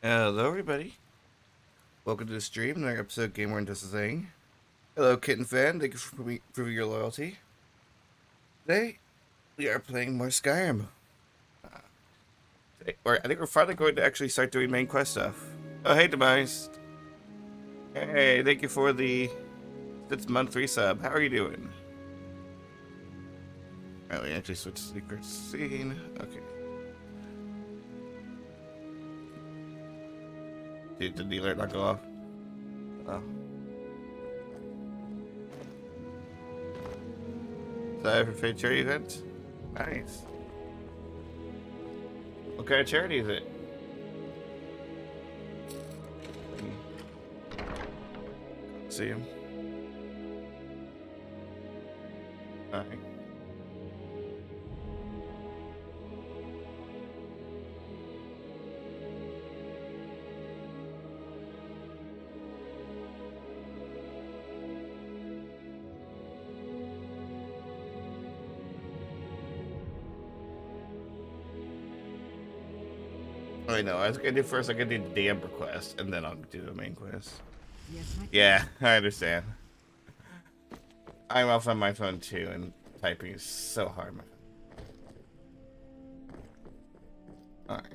Hello, everybody. Welcome to the stream, another episode of Game Worn Does the Thing. Hello, Kitten Fan. Thank you for proving your loyalty. Today, we are playing more Skyrim. I think we're finally going to actually start doing main quest stuff. Oh, hey, Demise. Hey, thank you for the 6-month resub. How are you doing? Alright, we actually switch secret scene. Okay. Did the alert not go off? Oh. Is that for a charity event? Nice. What kind of charity is it? See him. Alright. I know. I was gonna do first. I'm gonna do the DM quest, and then I'll do the main quest. Yes, Yeah, I understand. I'm off on my phone too, and typing is so hard. Alright.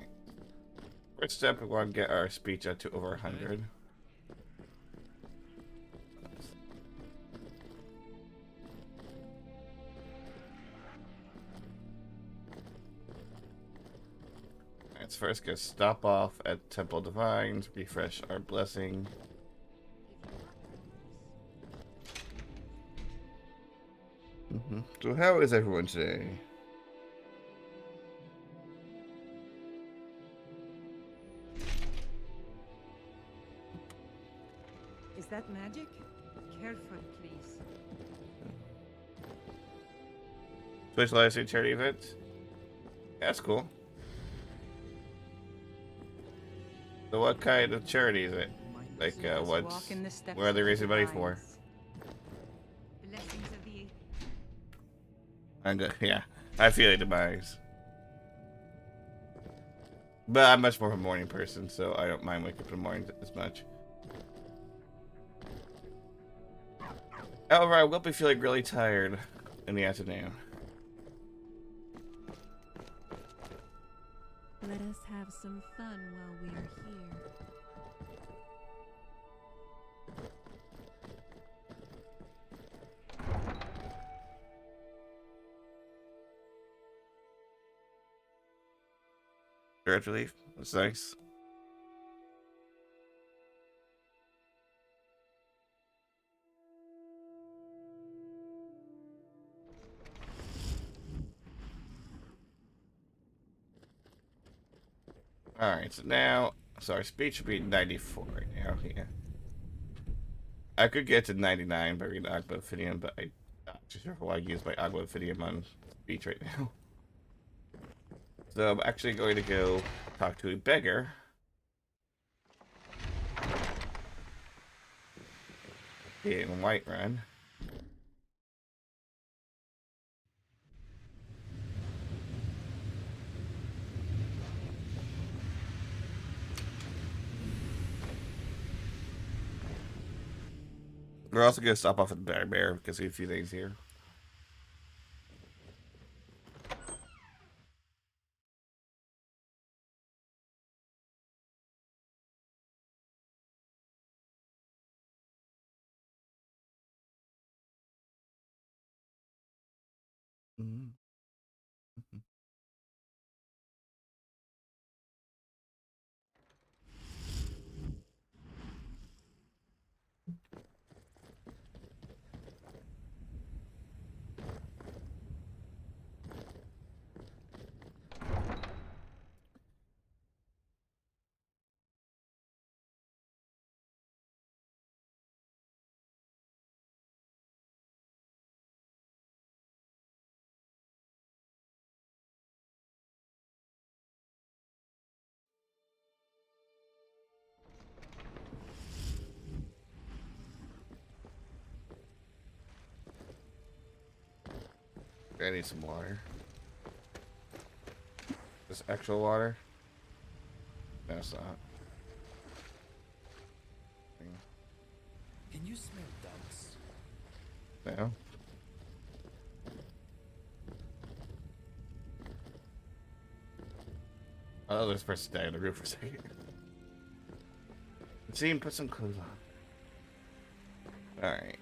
First step, we want to get our speech up to over 100. Let's first go stop off at Temple Divines, refresh our blessing. So how is everyone today? Is that magic? Careful, please. Specialized in charity events? That's cool. So what kind of charity is it? Like, what are they raising money for? Blessings of the... I'm good. Yeah, I feel it, Demise. But I'm much more of a morning person, so I don't mind waking up in the morning as much. However, I will be feeling really tired in the afternoon. Let us have some fun while we are here. Direct relief. That's nice. Alright, so now, our speech should be 94 right now. Yeah. I could get to 99 by reading Agba Ophidian, but I'm not sure why I use my Agba Ophidian on speech right now. So I'm actually going to go talk to a beggar. In Whiterun. We're also going to stop off at the Bear because we have a few things here. Mm-hmm. I need some water. This actual water? No, it's not. dumps. No. Oh, this person died on the roof for a second. Let's see him put some clothes on. Alright.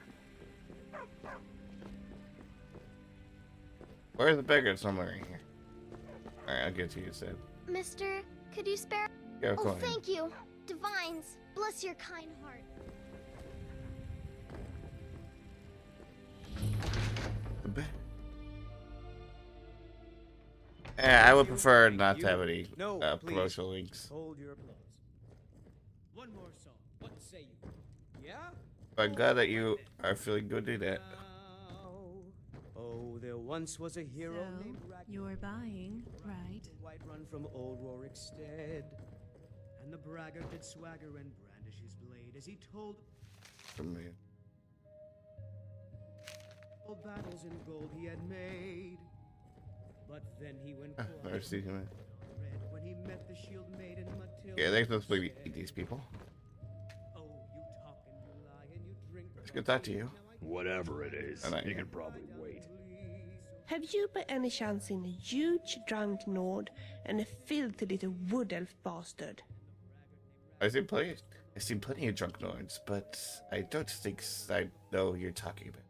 Where's the beggar? Somewhere in here. Alright, I'll get to you, Sid. Mister, could you spare? Go, Oh, thank you. Divines, bless your kind heart. The bed. Yeah, I would prefer not to have any No, please. promotional links. Hold your applause. One more song. What say you? Yeah? I'm glad that you are feeling good to do that. Oh, there once was a hero So, named Ragnar. you're buying, right? White run from old Rorikstead. And the braggart did swagger and brandish his blade as he told Man. old battles in gold he had made. But then he went Never seen him. red when he met the shield maiden Matilda. Yeah, they're supposed to be these people. Oh, you talk and you lie and you drink. Let's get that to you. Whatever it is, And I- you can probably wait. Have you by any chance seen a huge drunk Nord and a filthy little wood elf bastard? I've seen plenty of drunk lords, but I don't think I know who you're talking about.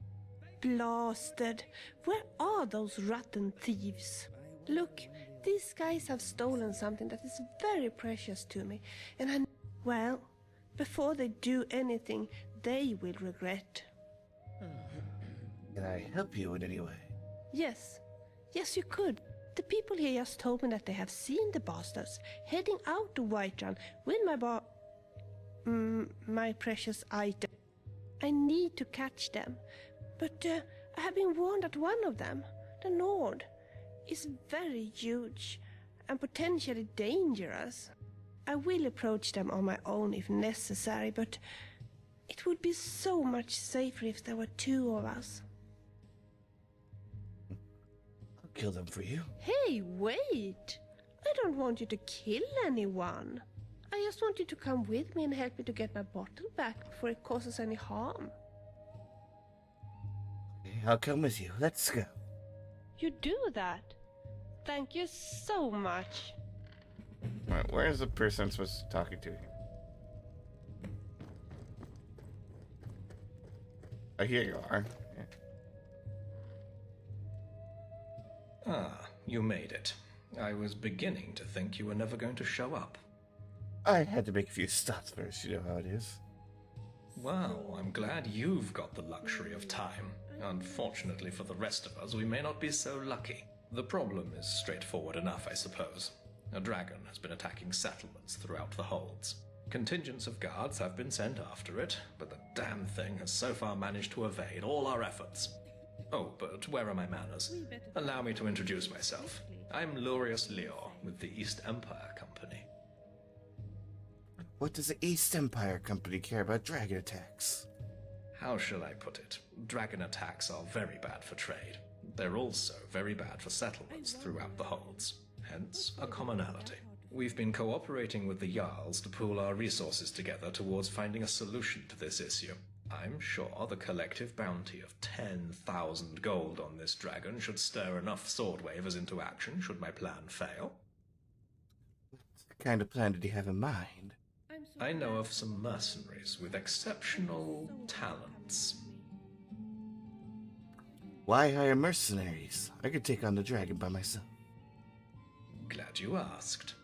Blasted! Where are those rotten thieves? Look, these guys have stolen something that is very precious to me, and well, before they do anything, they will regret. Can I help you in any way? Yes, yes, you could. The people here just told me that they have seen the bastards heading out to Whiterun with my precious item. I need to catch them, but I have been warned that one of them, the Nord, is very huge and potentially dangerous. I will approach them on my own if necessary, but it would be so much safer if there were two of us. I'll kill them for you. Hey, wait! I don't want you to kill anyone. I just want you to come with me and help me to get my bottle back before it causes any harm. Okay, I'll come with you. Let's go. You do that? Thank you so much. Alright, where's the person I'm supposed to be talking to? Oh, here you are. Yeah. Ah, you made it. I was beginning to think you were never going to show up. I had to make a few stops first, you know how it is. Well, I'm glad you've got the luxury of time. Unfortunately for the rest of us, we may not be so lucky. The problem is straightforward enough, I suppose. A dragon has been attacking settlements throughout the holds. Contingents of guards have been sent after it, but the damn thing has so far managed to evade all our efforts. Oh, but where are my manners? Allow me to introduce myself. I'm Lurius Leor with the East Empire Company. What does the East Empire Company care about dragon attacks? How shall I put it? Dragon attacks are very bad for trade. They're also very bad for settlements throughout the holds. Hence, a commonality. We've been cooperating with the Jarls to pool our resources together towards finding a solution to this issue. I'm sure the collective bounty of 10,000 gold on this dragon should stir enough sword wavers into action should my plan fail. What kind of plan did he have in mind? I know of some mercenaries with exceptional talents. Why hire mercenaries? I could take on the dragon by myself. Glad you asked.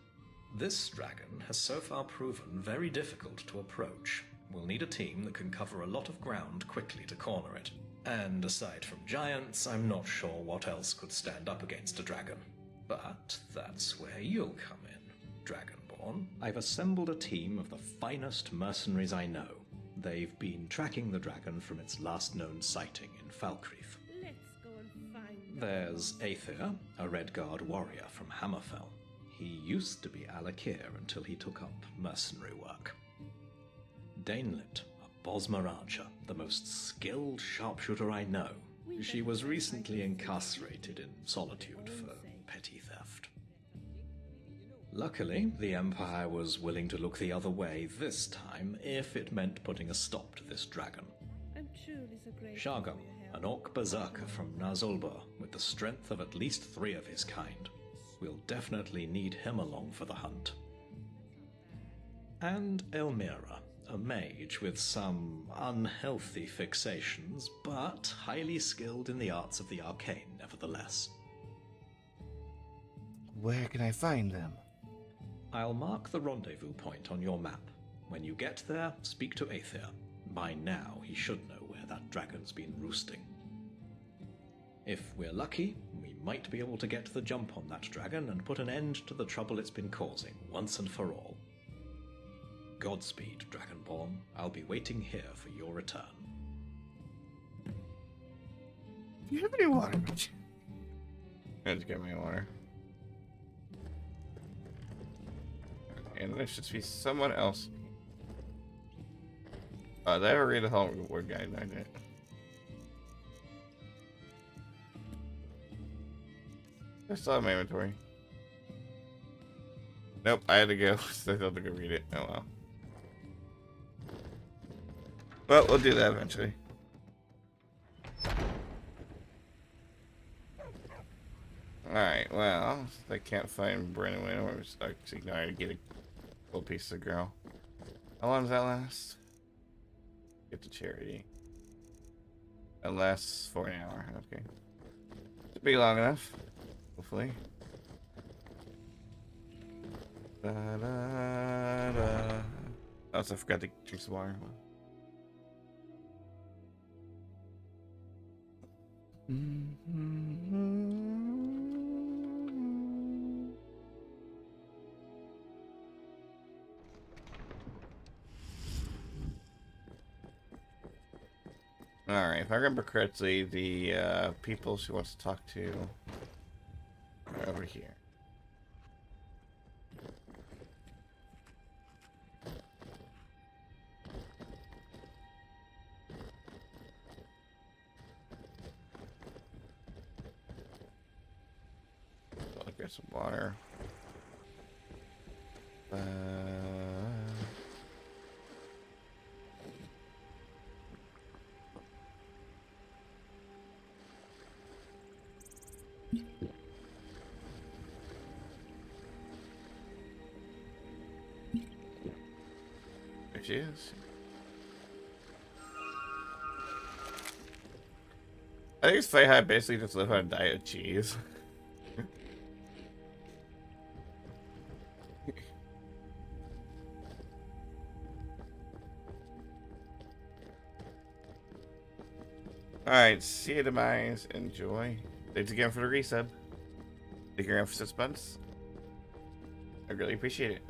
This dragon has so far proven very difficult to approach. We'll need a team that can cover a lot of ground quickly to corner it. And aside from giants, I'm not sure what else could stand up against a dragon. But that's where you'll come in, Dragonborn. I've assembled a team of the finest mercenaries I know. They've been tracking the dragon from its last known sighting in Falkreath. Let's go and find There's Aether, a Redguard warrior from Hammerfell. He used to be Alakir until he took up mercenary work. Danelit, a Bosmer archer, the most skilled sharpshooter I know. She was recently incarcerated in solitude for petty theft. Luckily, the Empire was willing to look the other way this time if it meant putting a stop to this dragon. truly so grateful Shargam, for your help. an orc berserker from Nazulba with the strength of at least 3 of his kind. We'll definitely need him along for the hunt. And Elmira, a mage with some unhealthy fixations, but highly skilled in the arts of the arcane nevertheless. Where can I find them? I'll mark the rendezvous point on your map. When you get there, speak to Aether. By now, he should know where that dragon's been roosting. If we're lucky, we might be able to get the jump on that dragon and put an end to the trouble it's been causing, once and for all. Godspeed, Dragonborn. I'll be waiting here for your return. Do you have any water? Let's get me water. And there should be someone else. Did I ever read the whole reward guide? I did. I still have my inventory. Nope, I had to go. So I thought to go read it. Oh well. Well, we'll do that eventually. Alright, well, I can't find Brennan anymore. We're stuck. Now I get a little piece of girl. How long does that last? Get to charity. That lasts for an hour. Okay. Should be long enough. Hopefully. Da, da, da. Also, I forgot to drink some water. Alright, if I remember correctly, the people she wants to talk to are over here. I'll get some water. There she is. I think it's funny how I basically just live on a diet of cheese. Alright, see you demise. Enjoy. Thanks again for the resub. Thank you again for 6 months. I really appreciate it.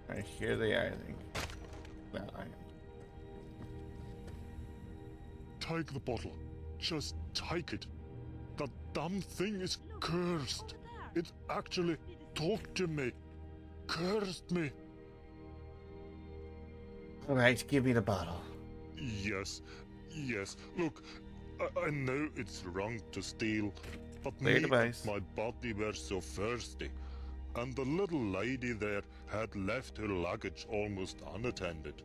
Alright, here they are, I think. No, Take the bottle. Just take it. That damn thing is cursed. It actually talked to me. Cursed me. Alright, give me the bottle. Yes, yes. Look, I know it's wrong to steal, but Clear me device. and my body were so thirsty. And the little lady there had left her luggage almost unattended.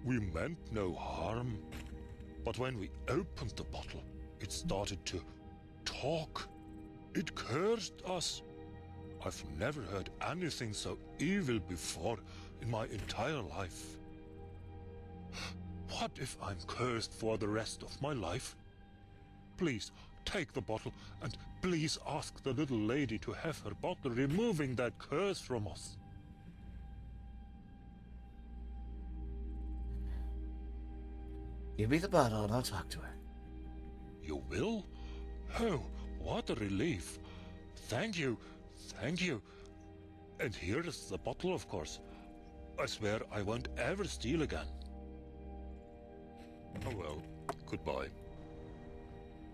We meant no harm, but when we opened the bottle, it started to talk. It cursed us. I've never heard anything so evil before in my entire life. What if I'm cursed for the rest of my life? Please, take the bottle, and please ask the little lady to have her bottle removing that curse from us. Give me the bottle and I'll talk to her. You will? Oh, what a relief. Thank you, thank you. And here is the bottle, of course. I swear I won't ever steal again. Oh well, goodbye.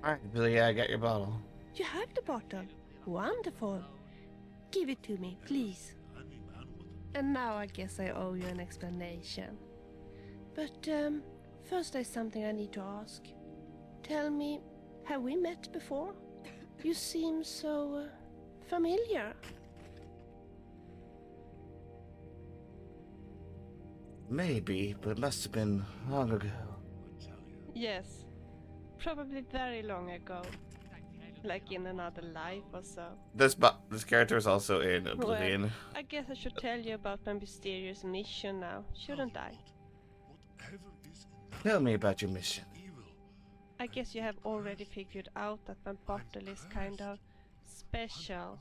Alright, Billy, I got your bottle. You have the bottle. Wonderful. Give it to me, please. And now I guess I owe you an explanation. But, first there's something I need to ask. Tell me, have we met before? You seem so, familiar. Maybe, but it must have been long ago. Yes, probably very long ago. Like in another life or so. This character is also in Oblivion. Well, I guess I should tell you about my mysterious mission now, shouldn't I? Tell me about your mission. I guess you have already figured out that my bottle is kind of special.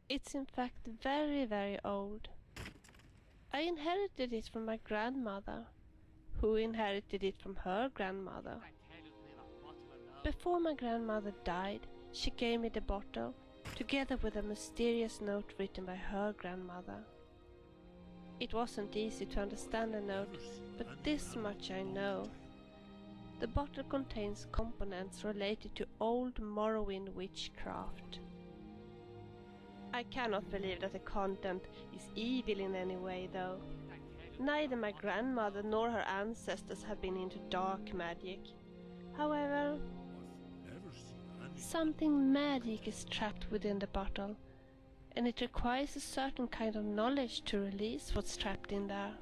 It's in fact very, very old. I inherited it from my grandmother, who inherited it from her grandmother. Before my grandmother died, she gave me the bottle, together with a mysterious note written by her grandmother. It wasn't easy to understand the note, but this much I know. The bottle contains components related to old Morrowind witchcraft. I cannot believe that the content is evil in any way, though. Neither my grandmother nor her ancestors have been into dark magic. However, something magic is trapped within the bottle, and it requires a certain kind of knowledge to release what's trapped in there.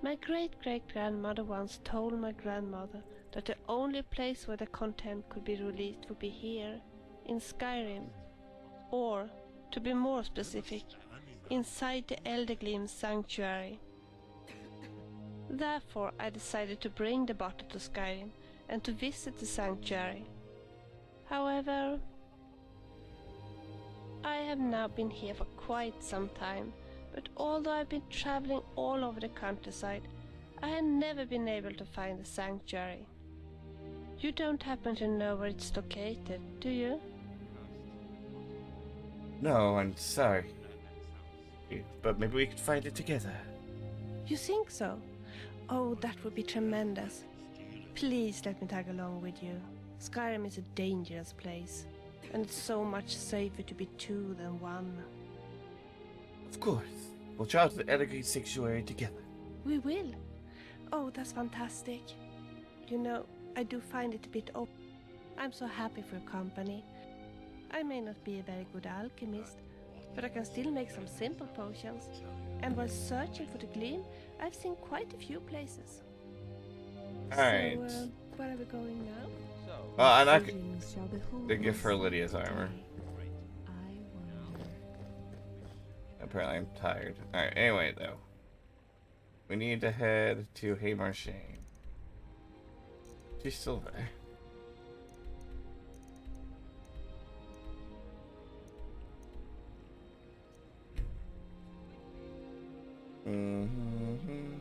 My great-great-grandmother once told my grandmother that the only place where the content could be released would be here, in Skyrim, or, to be more specific, inside the Eldergleam Sanctuary. Therefore, I decided to bring the bottle to Skyrim and to visit the sanctuary. However, I have now been here for quite some time, but although I've been traveling all over the countryside, I have never been able to find the sanctuary. You don't happen to know where it's located, do you? No, I'm sorry. But maybe we could find it together. You think so? Oh, that would be tremendous. Please let me tag along with you. Skyrim is a dangerous place, and it's so much safer to be two than one. Of course. We'll travel to the Eldergleam Sanctuary together. We will. Oh, that's fantastic. You know, I do find it a bit odd. I'm so happy for your company. I may not be a very good alchemist, but I can still make some simple potions. And while searching for the gleam, I've seen quite a few places. Alright. So, where are we going now? Well, and I Visions shall behold could give her my Lydia's secret armor. day. I wonder. Apparently I'm tired. Alright, anyway though. We need to head to Haymarshane. She's still there. Mm-hmm.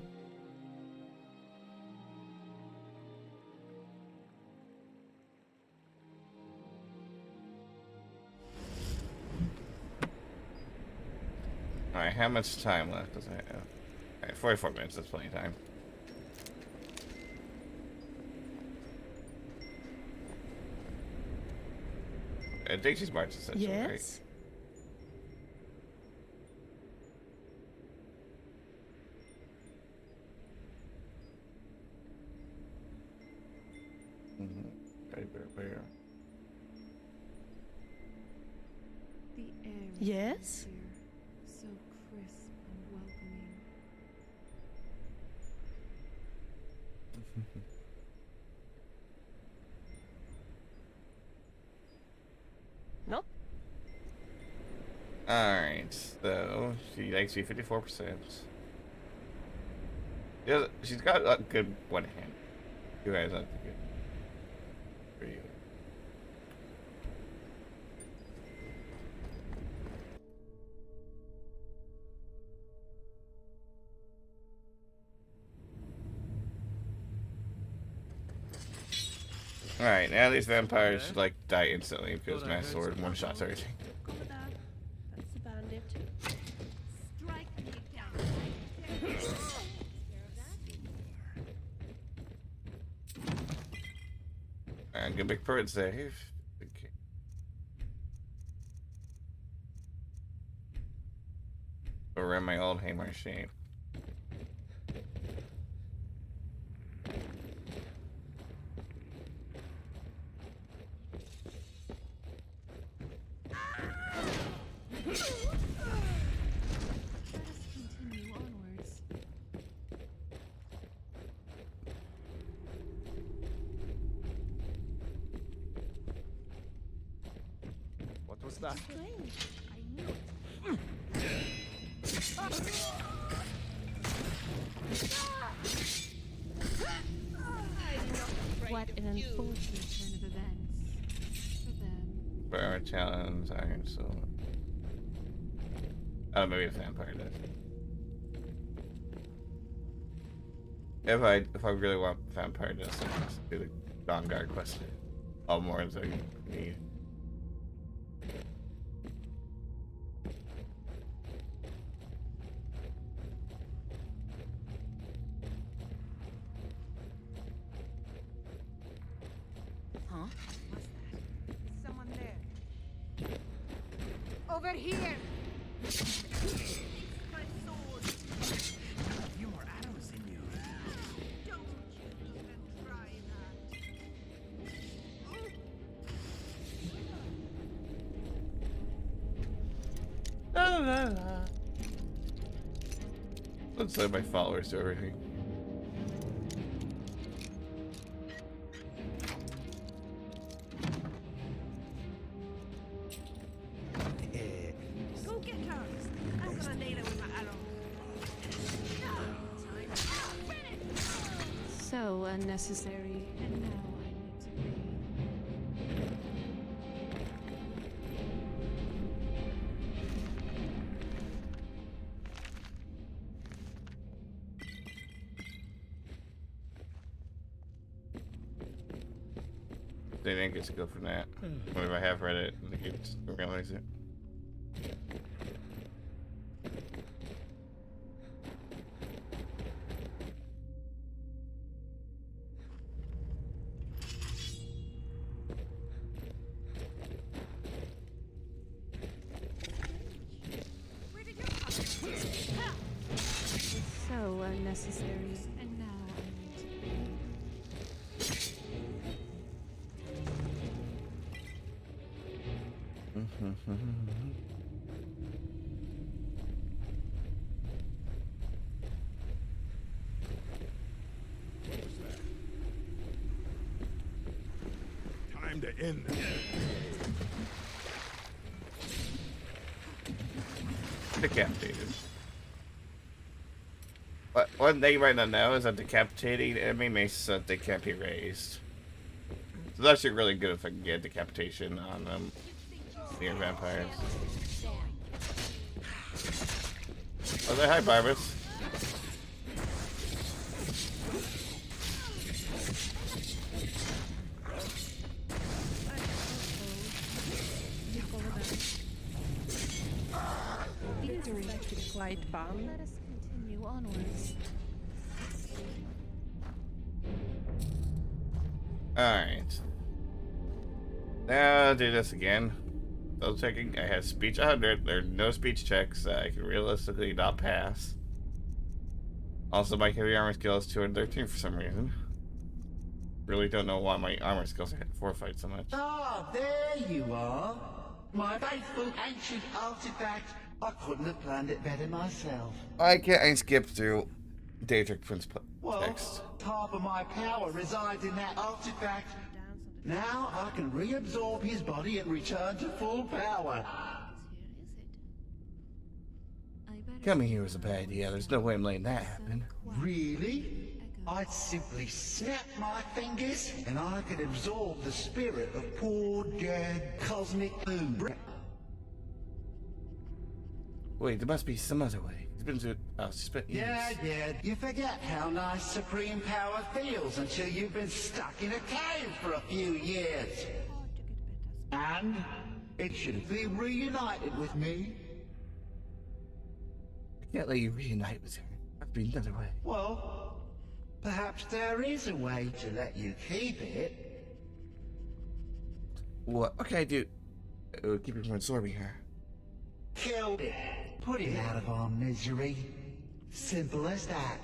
Alright, how much time left does I have? Alright, 44 minutes, that's plenty of time. I think she's marched essentially, right? Yes? Where? The air Yes? here, so crisp and welcoming. No? Alright, so she likes you 54%. Yeah, she's got a good one hand. You guys have good. Pretty good. Alright, now these vampires should like die instantly because my sword one shots everything. Go with that. That's a bandit. Strike me down. I'm gonna make bird save. Okay. Around my old Haymarshane. Let us continue onwards. was that? What an unfortunate turn of events for them. Burn challenge, iron sword. Oh, maybe a vampire does. If I really want vampire does, I'll just do the Dawn Guard quest. All more as I need. Huh? What's that? Is someone there? Over here! My sword! A few more arrows in you. Don't you even try that. La, la, la. Let's let my followers do everything. Go get her! I'm gonna nail her with my arrow. So unnecessary, and now I need to pay. They didn't get to go from that. What if I have read it and they just realize it? Where did you come from? So unnecessary, and now I need to pay. Time to end this. Decapitated. But one thing you might not know is that decapitating enemy makes so that they can't be raised. So that's actually really good if I can get decapitation on them. Near vampires. Oh, there, hi, Barbas. Quite bummed. Let us continue onwards. Alright. Now I'll do this again. Double checking. I have speech 100. There are no speech checks that I can realistically not pass. Also, my heavy armor skill is 213 for some reason. Really don't know why my armor skills are fortified so much. Ah, there you are. My faithful ancient artifact. I couldn't have planned it better myself. I can't skip through Daedric Prince Well, text. half of my power resides in that artifact. Now I can reabsorb his body and return to full power. Coming here was a bad idea. There's no way I'm letting that happen. Really? I'd simply snap my fingers and I could absorb the spirit of poor dead cosmic food. Wait, there must be some other way. It's been through. Oh, spit. Yeah. You forget how nice supreme power feels until you've been stuck in a cave for a few years. And it should be reunited with me. I can't let you reunite with her. Must be another way. Well, perhaps there is a way to let you keep it. What can I do? Keep it from absorbing her. Kill it. Put it out of our misery. Simple as that.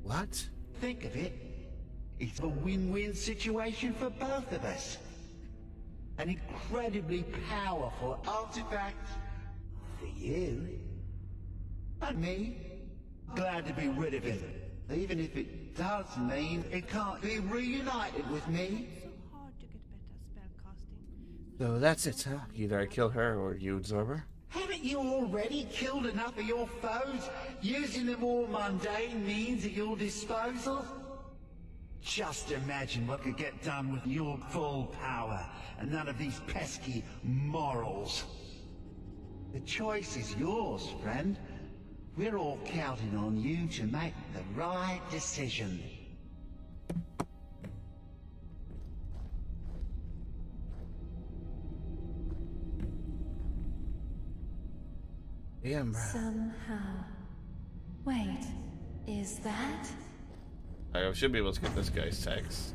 What? Think of it. It's a win-win situation for both of us. An incredibly powerful artifact for you. And me. Glad to be rid of it. Even if it does mean it can't be reunited with me. So hard to get better spell casting. So that's it, huh? Either I kill her or you absorb her? Haven't you already killed enough of your foes, using the more mundane means at your disposal? Just imagine what could get done with your full power, and none of these pesky morals. The choice is yours, friend. We're all counting on you to make the right decision. Damn, bro. Somehow. Wait, is that? I should be able to get this guy's text.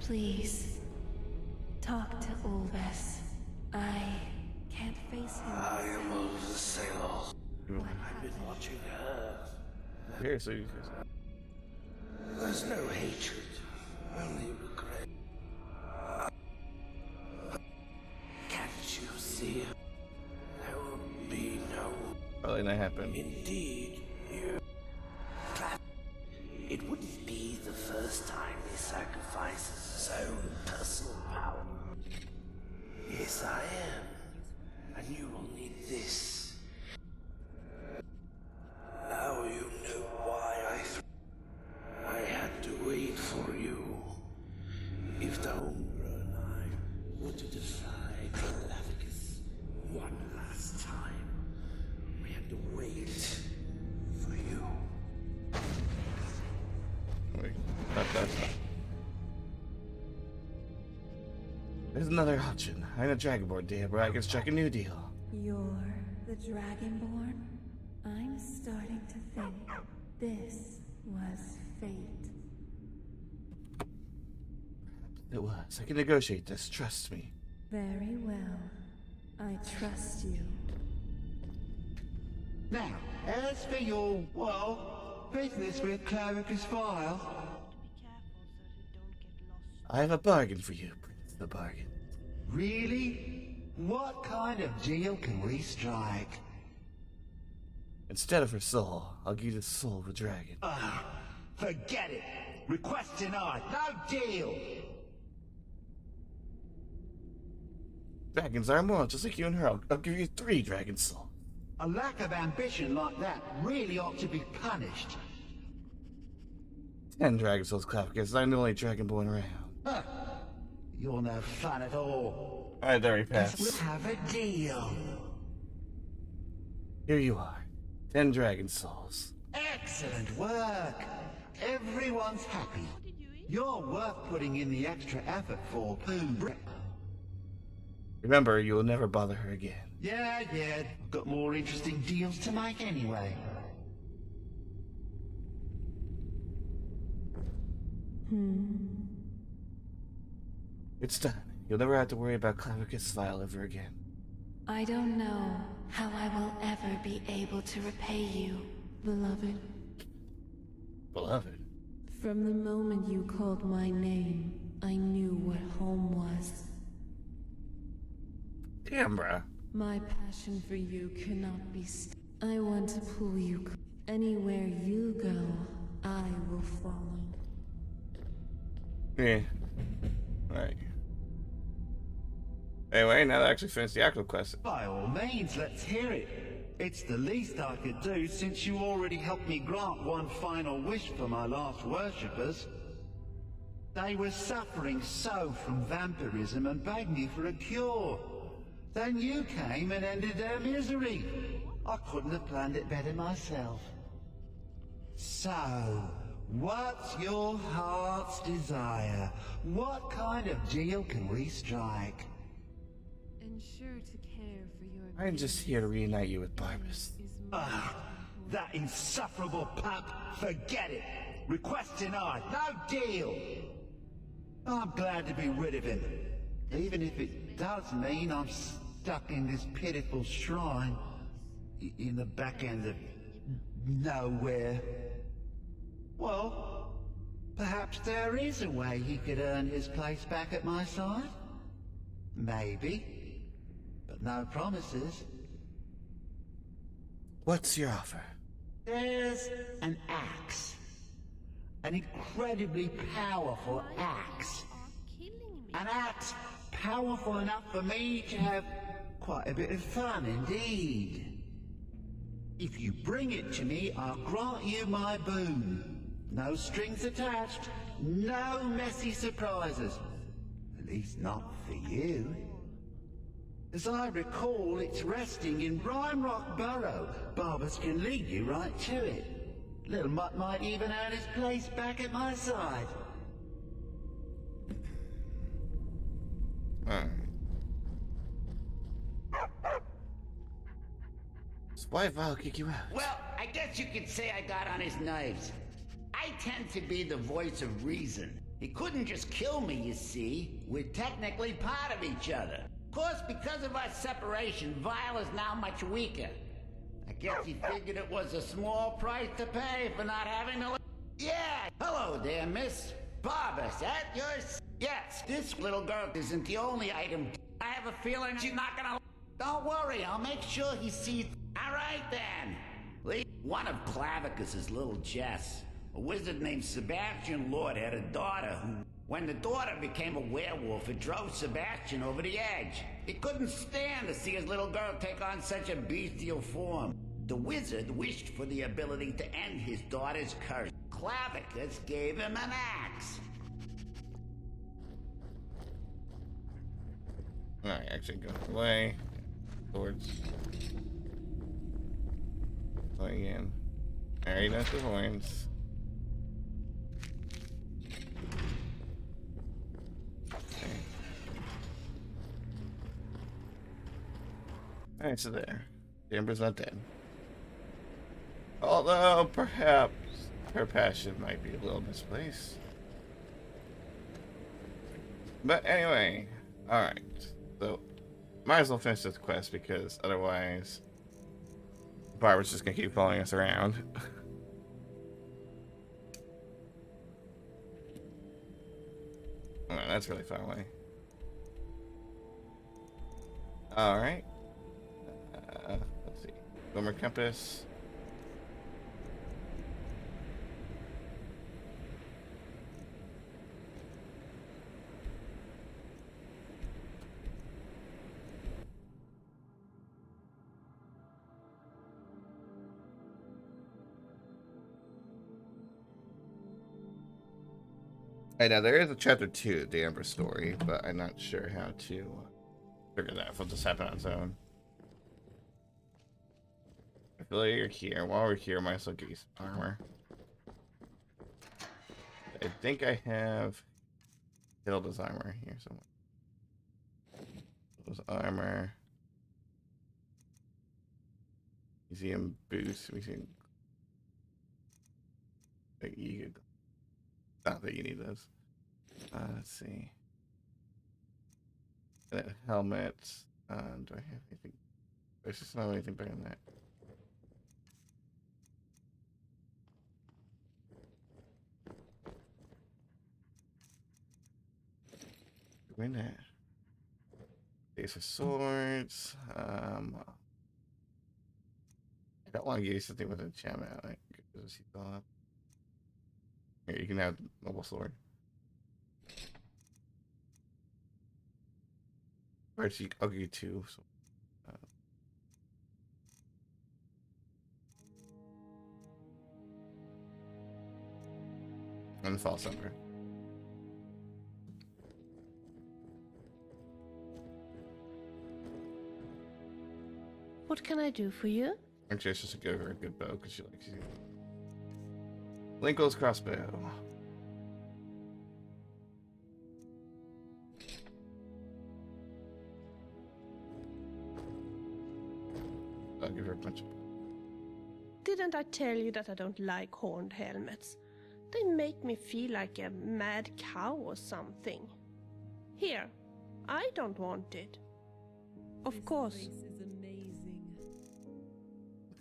Please, talk to Ulvis. I can't face him. I am Ulvis the Sailor. What I've been watching her. Here, so you There's no hatred, only regret. Can't you see? There will be no. probably not happen. Indeed, you. It wouldn't be the first time he sacrifices his own personal power. Yes, I am. And you will need this. Now you know why I had to wait for you. If the Umbra and I were to defy Galactus one last time, we had to wait for you. Wait, that's not. There's another option. I'm a Dragonborn, dear, but I can strike a new deal. You're the Dragonborn? I'm starting to think this was fate. It was. I can negotiate this, trust me. Very well. I trust you. Now, as for your, well, business with Claricus File, I have a bargain for you, Prince. The bargain. really? What kind of deal can we strike? Instead of her soul, I'll give you the soul of a dragon. Forget it. Request denied. No deal. Dragons are immortal, just like you and her. I'll give you 3 dragon souls. A lack of ambition like that really ought to be punished. 10 dragon souls, Clavicus. I'm the only dragonborn around. Huh. You're no fun at all. Alright, there he passed. We'll have a deal. Here you are. 10 dragon souls. Excellent work. Everyone's happy. You're worth putting in the extra effort for, Pooh. Remember, you will never bother her again. Yeah. I've got more interesting deals to make anyway. It's done. You'll never have to worry about Clavicus' file ever again. I don't know how I will ever be able to repay you, beloved. Beloved. From the moment you called my name, I knew what home was. Damn, bruh. My passion for you cannot be I want to pull you. Anywhere you go, I will follow. Yeah. Right. Anyway, now that I actually finished the actual quest. By all means, let's hear it. It's the least I could do since you already helped me grant one final wish for my last worshippers. They were suffering so from vampirism and begged me for a cure. Then you came and ended their misery. I couldn't have planned it better myself. So, what's your heart's desire? What kind of deal can we strike? Ensure to care for your I'm just here to reunite you with Barbas. That insufferable pup, forget it. Request denied, no deal. I'm glad to be rid of him, even if it does mean I'm stuck in this pitiful shrine in the back end of nowhere. Well, perhaps there is a way he could earn his place back at my side. Maybe, but no promises. What's your offer? There's an axe. An incredibly powerful axe. An axe Powerful enough for me to have quite a bit of fun indeed. If you bring it to me, I'll grant you my boon. No strings attached, no messy surprises. At least not for you. As I recall, it's resting in Rime Rock Burrow. Barbers can lead you right to it. Little Mutt might even earn his place back at my side. Why if I'll kick you out? Well, I guess you could say I got on his nerves. I tend to be the voice of reason. He couldn't just kill me, you see. We're technically part of each other. Of course, because of our separation, Vile is now much weaker. I guess he figured it was a small price to pay for not having to... Yeah! Hello there, miss. Barbus, at yours? Yes, this little girl isn't the only item. I have a feeling she's not gonna... Don't worry, I'll make sure he sees... Alright then. One of Clavicus's little Jess, a wizard named Sebastian Lord, had a daughter who... When the daughter became a werewolf, it drove Sebastian over the edge. He couldn't stand to see his little girl take on such a bestial form. The wizard wished for the ability to end his daughter's curse. Clavicus gave him an axe. Alright, actually go away. Towards. Going in. Alright, that's the horns. Okay. Alright, so there. The Ember's not dead. Although, perhaps her passion might be a little misplaced. But anyway, alright. So, might as well finish this quest because otherwise, Barbara's just gonna keep following us around. Oh, that's really far away. Alright. Let's see. Glimmer Compass. I know there is a chapter 2, the Amber story, but I'm not sure how to figure that if it'll just happen on its own. I feel like you're here. While we're here, I might as well get you some armor. I think I have Hilda's armor here somewhere. Hilda's armor. Museum boost. Museum. Not that you need those. Let's see. That helmet. Do I have anything? There's just not anything better than that. Win that. These are swords. I don't want to use something with enchantment. Like, here, you can have mobile sword. Actually, I'll give you 2. So, and false ember. What can I do for you? Actually, it's just to give her a good bow because she likes you. Linkle's crossbow. I'll give her a bunch of... Didn't I tell you that I don't like horned helmets? They make me feel like a mad cow or something. Here, I don't want it. Of course. This place is amazing.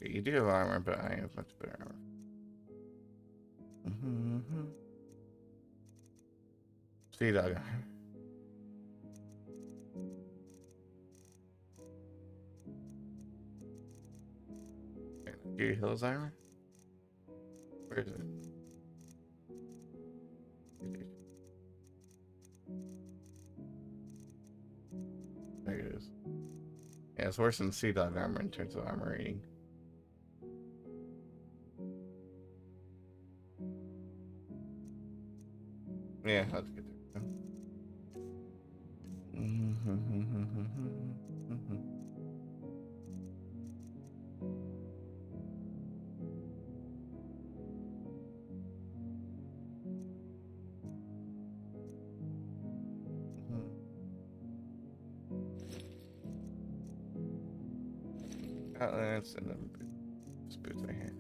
Okay, you do have armor, but I have much better armor. Sea dog. Do you heal his armor? Where is it? Yeah, it's worse than Sea Dog armor in terms of armor rating. Yeah, let's get there. Outlets and then boots I had.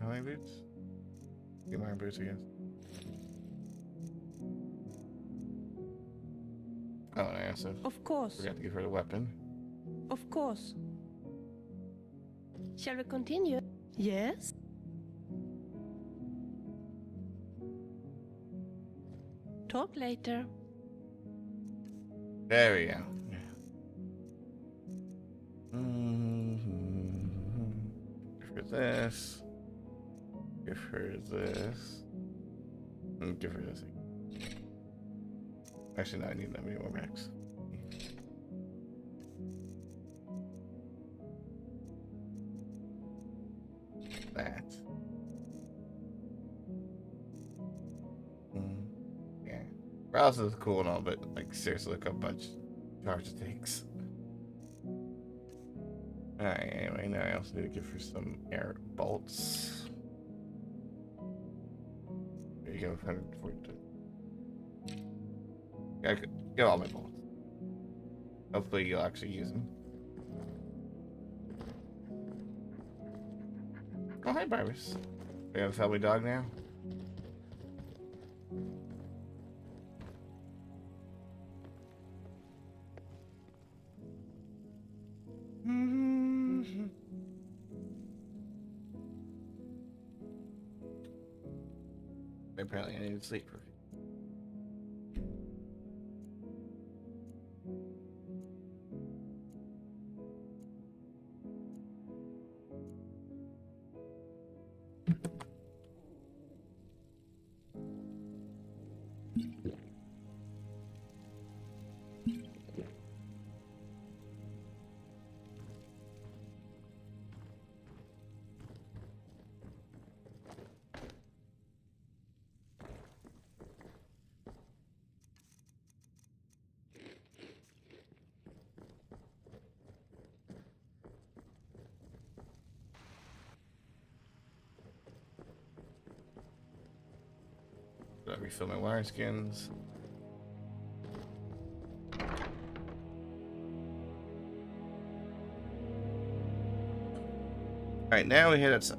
How many boots? Get my boots, I guess. Oh, and I also Of course. forgot to give her the weapon. Of course. Shall we continue? Yes? Talk later. There we go. Give her this. Give her this. And give her this. Actually, no, I need that many more max. That. Yeah. Browse is cool and all, but like seriously, look how much charge it takes. Alright, anyway, now I also need to give her some air bolts. There you go, 142. I could get all my bolts. Hopefully you'll actually use them. Oh, hi, Barbas. We have a family dog now. Apparently I need to sleep for a few. Gotta refill my wire skins. Alright, now we hit outside.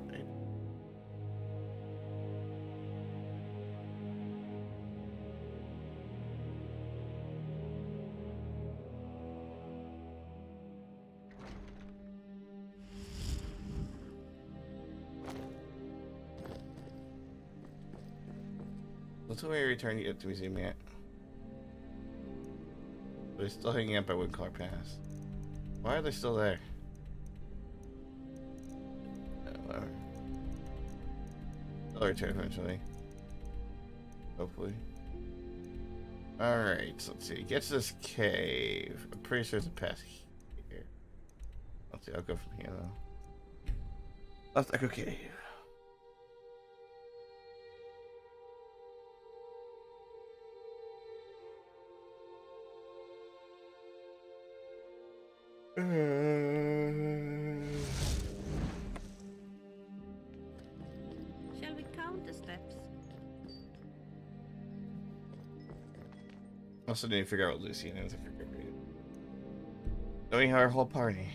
What's the way to return you to the museum yet? They're still hanging up by Woodcar Pass. Why are they still there? Whatever. They'll return eventually. Hopefully. Alright, so let's see. Get to this cave. I'm pretty sure there's a pass here. Let's see, I'll go from here though. Left Echo Cave. Shall we count the steps? Also need to figure out what Lucy is. Knowing our whole party.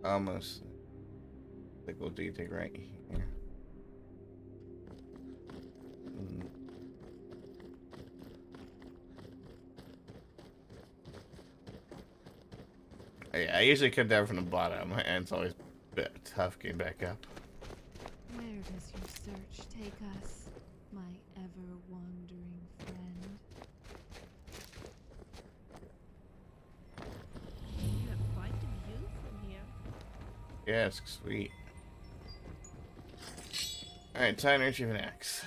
Almost. physical detail right here. Yeah, I usually come down from the bottom, and it's always a bit tough getting back up. Where does your search take us, my ever-wandering friend? You have quite a view from here. Yeah, it's sweet. Alright, time to retrieve an axe.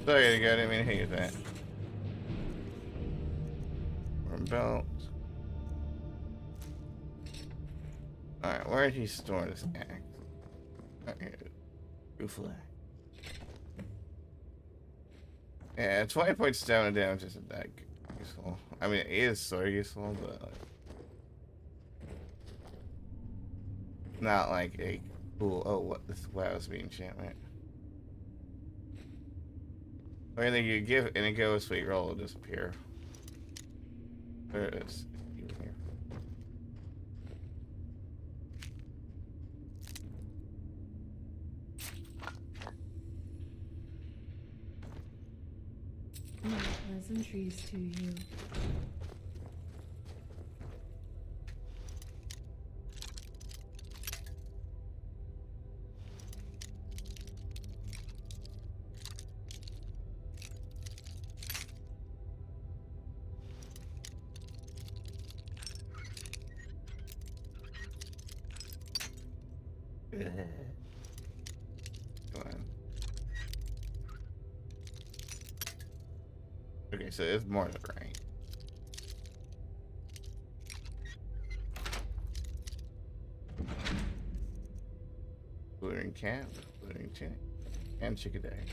Sorry, I didn't mean to hit you with that. Or belt. Alright, where did he store this axe? Okay, Goofle. Yeah, 20 points down and damage isn't that useful. I mean, it is sort of useful, but like, not like a cool. Oh, what this WoW's being enchantment. Anything you give and it goes, sweet roll will disappear. There it is. Here. My pleasantries to you. Come on. Okay, so it's more than right. Blue cat, blue chick, and chickaday.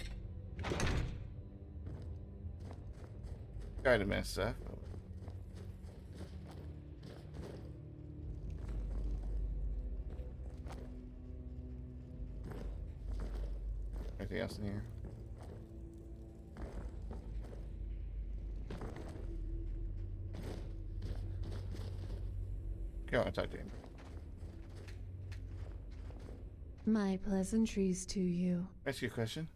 Try to mess up. Anything else in here? Go on, talk to him. My pleasantries to you. Ask you a question.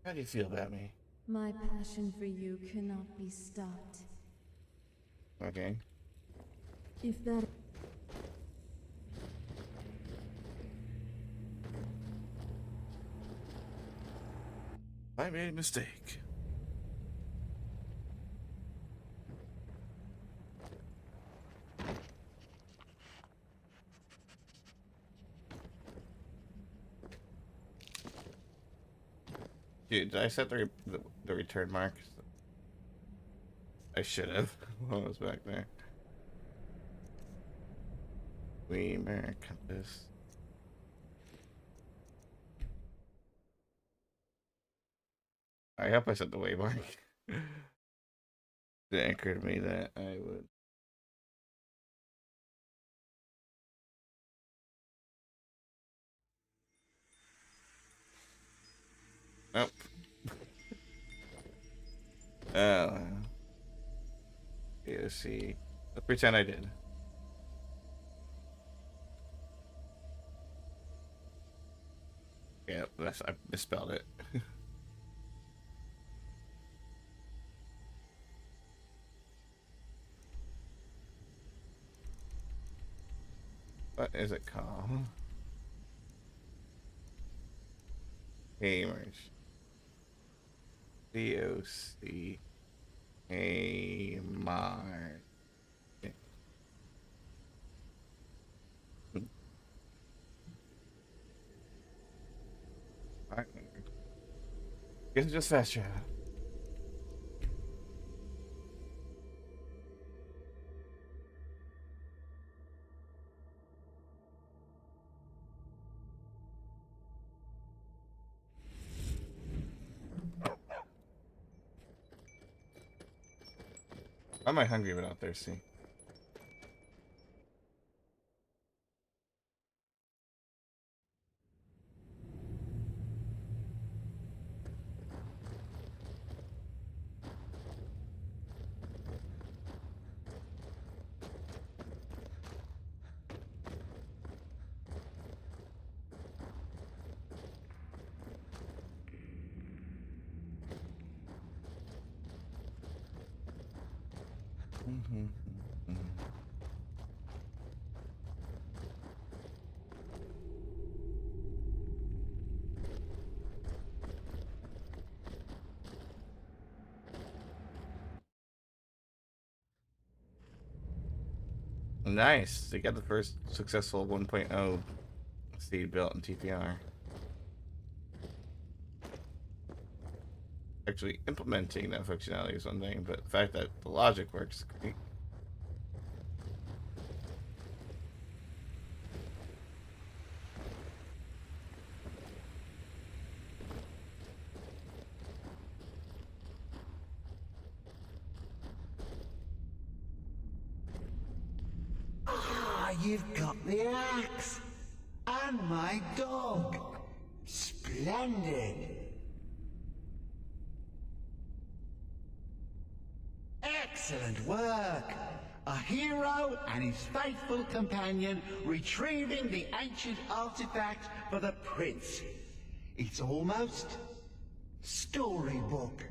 How do you feel about me? My passion for you cannot be stopped. Okay. If that... I made a mistake. Dude, did I set the return mark? I should have when I was back there. Mirror compass. I hope I set the waymark. It occurred to me that I would. Nope. Oh. Let's see. Let's pretend I did. Yeah, I misspelled it. What is it called? Gamers. DOC. Mar. Alright. Guess it's just fast travel. . Why am I hungry but not thirsty? Nice. They got the first successful 1.0 seed built in TPR. Actually, implementing that functionality is one thing, but the fact that the logic works is great. Ah, you've got the axe! And my dog! Splendid! Excellent work! A hero and his faithful companion retrieving the ancient artifact for the prince. It's almost storybook.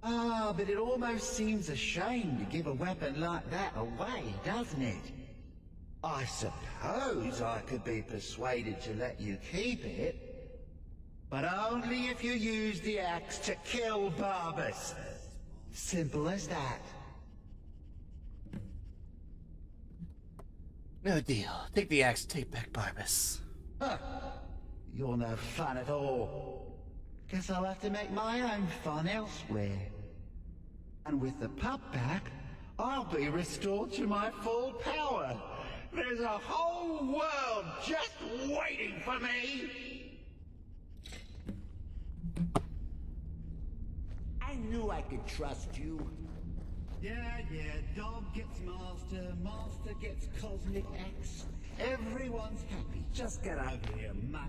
Ah, but it almost seems a shame to give a weapon like that away, doesn't it? I suppose I could be persuaded to let you keep it, but only if you use the axe to kill Barbas. Simple as that. No deal. Take the axe, take back Barbas. Huh. You're no fun at all. Guess I'll have to make my own fun elsewhere. And with the pup back, I'll be restored to my full power. There's a whole world just waiting for me! I knew I could trust you. Yeah, dog gets master, master gets cosmic X. Everyone's happy. Just get over here, mutt.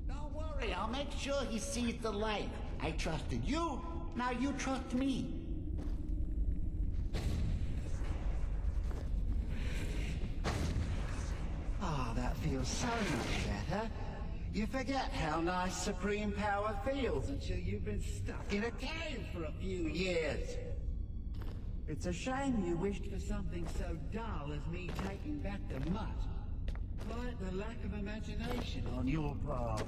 Don't worry, I'll make sure he sees the light. I trusted you, now you trust me. Ah, that feels so much better. You forget how nice supreme power feels until you've been stuck in a cave for a few years. It's a shame you wished for something so dull as me taking back the mutt. Quite the lack of imagination on your part.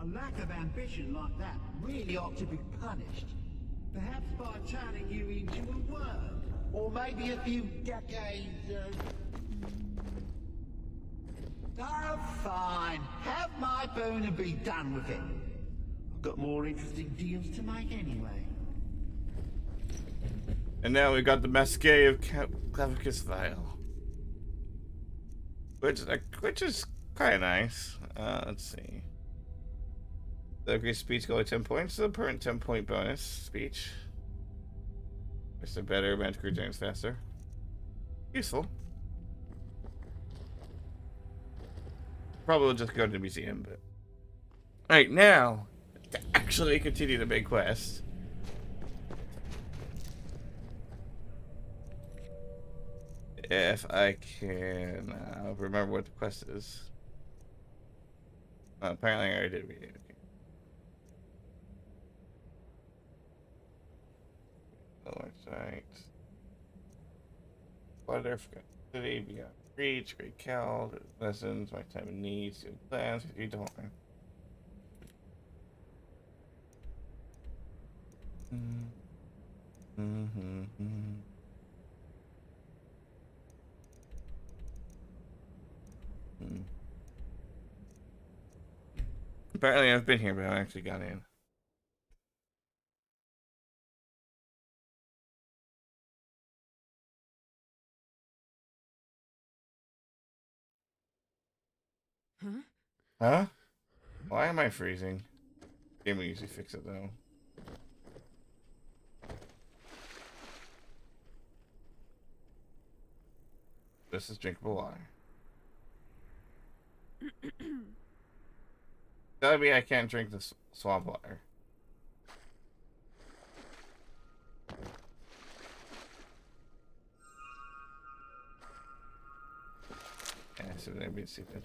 A lack of ambition like that really ought to be punished. Perhaps by turning you into a worm. Or maybe a few decades, Oh, fine. Have my boon and be done with it. I've got more interesting deals to make anyway. And now we got the Masqué of Clavicus Vial. Which is kind of nice. Let's see. The agree speech go 10 points. The permanent 10-point bonus speech. It's a better magic regenerates faster. Useful. Probably will just go to the museum, but right now to actually continue the big quest. If I can remember what the quest is. Apparently I already did read it. Okay. Website. Water, city, beyond reach, great cal, lessons, my time and needs, good plans, you don't. Apparently I've been here, but I haven't actually got in. Huh? Huh? Why am I freezing? Game will usually fix it though. This is drinkable water. That'd be I can't drink this swamp water. Yeah, so that'd be stupid.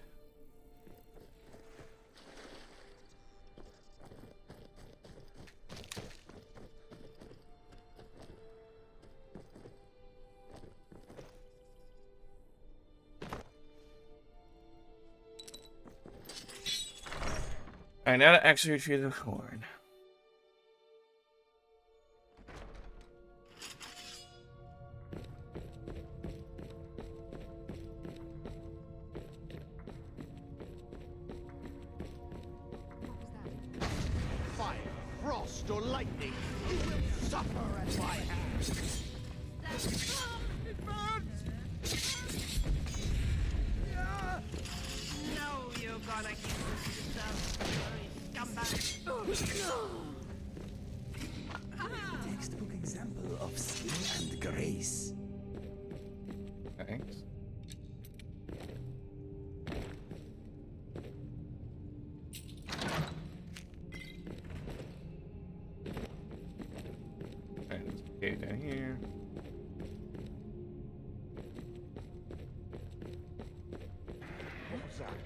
I now to actually retrieve the horn. Fire, frost, or lightning, you will suffer at my hands. It burns! No, you're gonna keep yourself, scumbag. Textbook example of skill and grace. Thanks. Alright, let's get down here. What was that?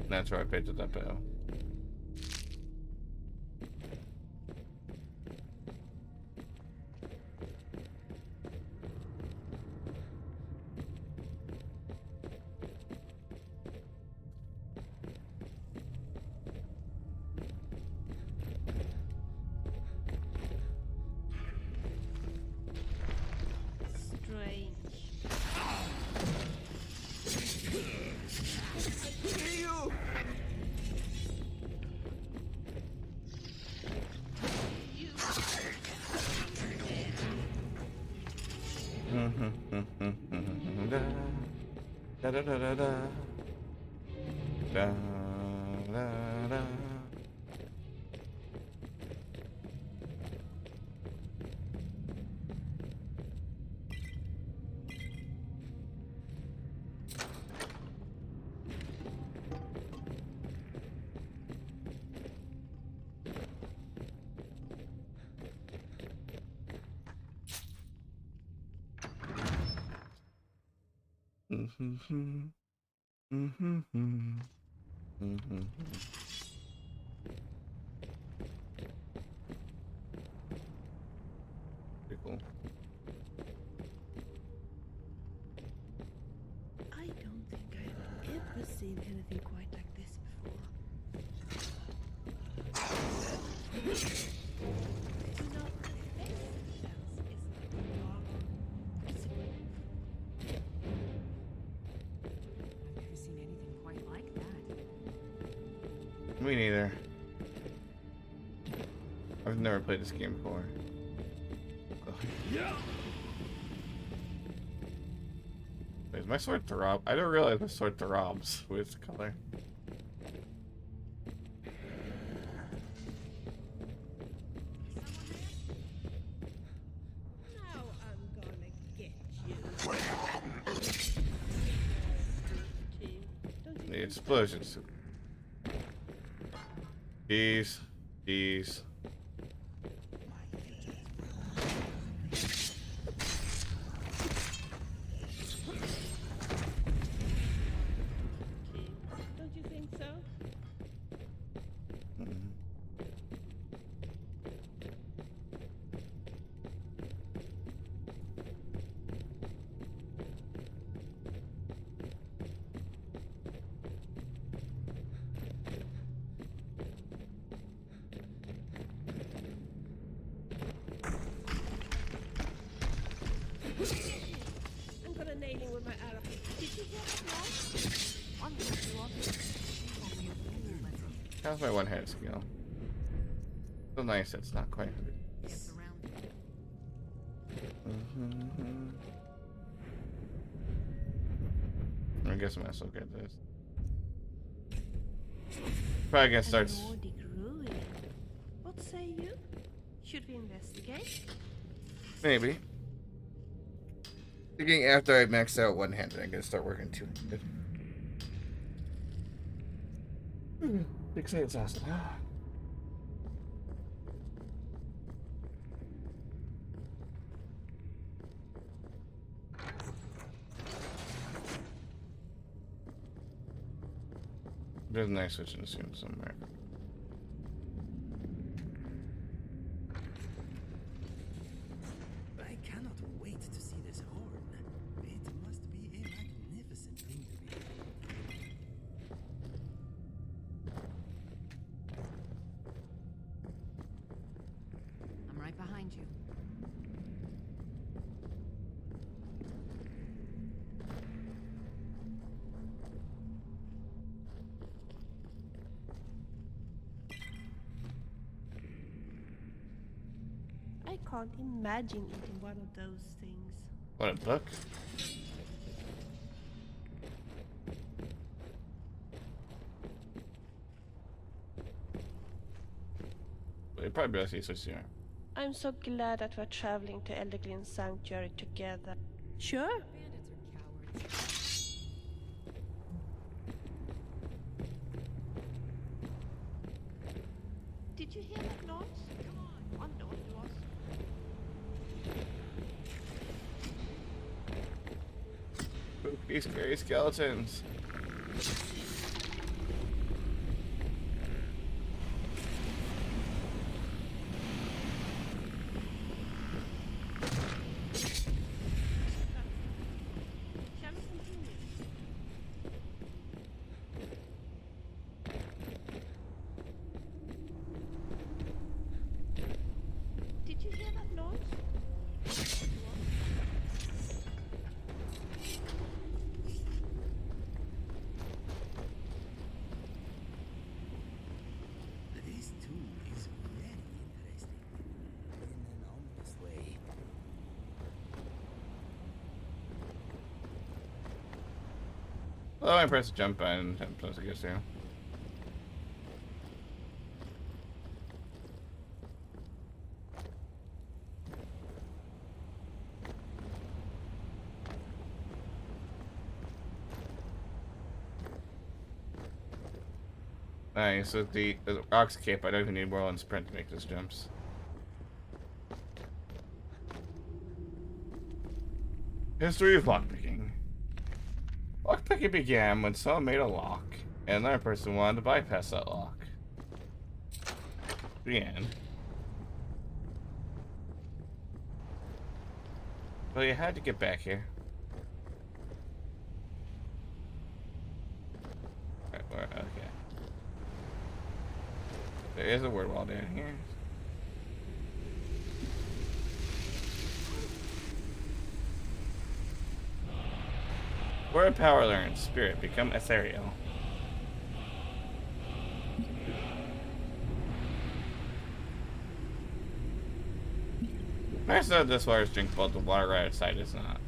That's where I picked that bow. Da da da da da da da da. Pretty cool. I don't think I've ever seen anything quite like this before. Me neither. I've never played this game before. Yeah. Wait, is my sword throb? I don't realize my sword throbs with color. Now I'm gonna get you. The explosions. These. Don't you think so? How's my one-hand skill? So nice, it's not quite 100. I guess I might as well get this. Probably gonna start. Nordic ruin. What say you? Should we investigate? Maybe. Thinking after I max out one-handed, I'm gonna start working two-handed. Big say it's awesome. There's a nice switch in the soon somewhere. I cannot wait to see this horn. It must be a magnificent thing to behold. I'm right behind you. I can't imagine eating one of those things. What, a book? It'd probably be best to switch here. I'm so glad that we're traveling to Elderglin Sanctuary together. Sure. Bandits are cowards. Did you hear that noise? Come on, unknown to us. Spooky, scary skeletons. Shall we continue? Did you hear that noise? This too is very interesting. In an ominous way. Well, I press the jump button. I'm supposed to get to. Nice, with the Ox Cape, I don't even need Whirl and Sprint to make those jumps. History of lockpicking. Lockpicking began when someone made a lock, and another person wanted to bypass that lock. The end. Well, you had to get back here. Right, okay. There is a word wall down here. Word power learns. Spirit become ethereal. Nice that this water is drinkable, the water right outside is not.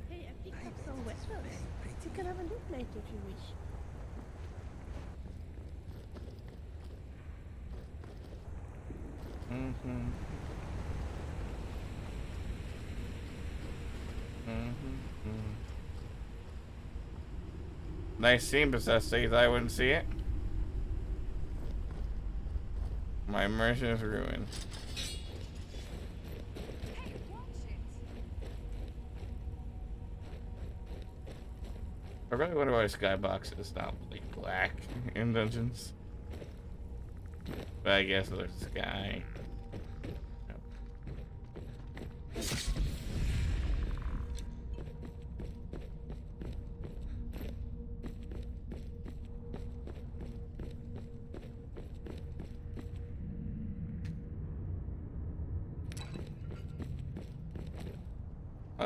Hey, I picked up some weapons. You can have a look later if you wish. Nice scene, but that says I wouldn't see it. My immersion is ruined. I really wonder why Skybox is not like black in dungeons. But I guess there's sky.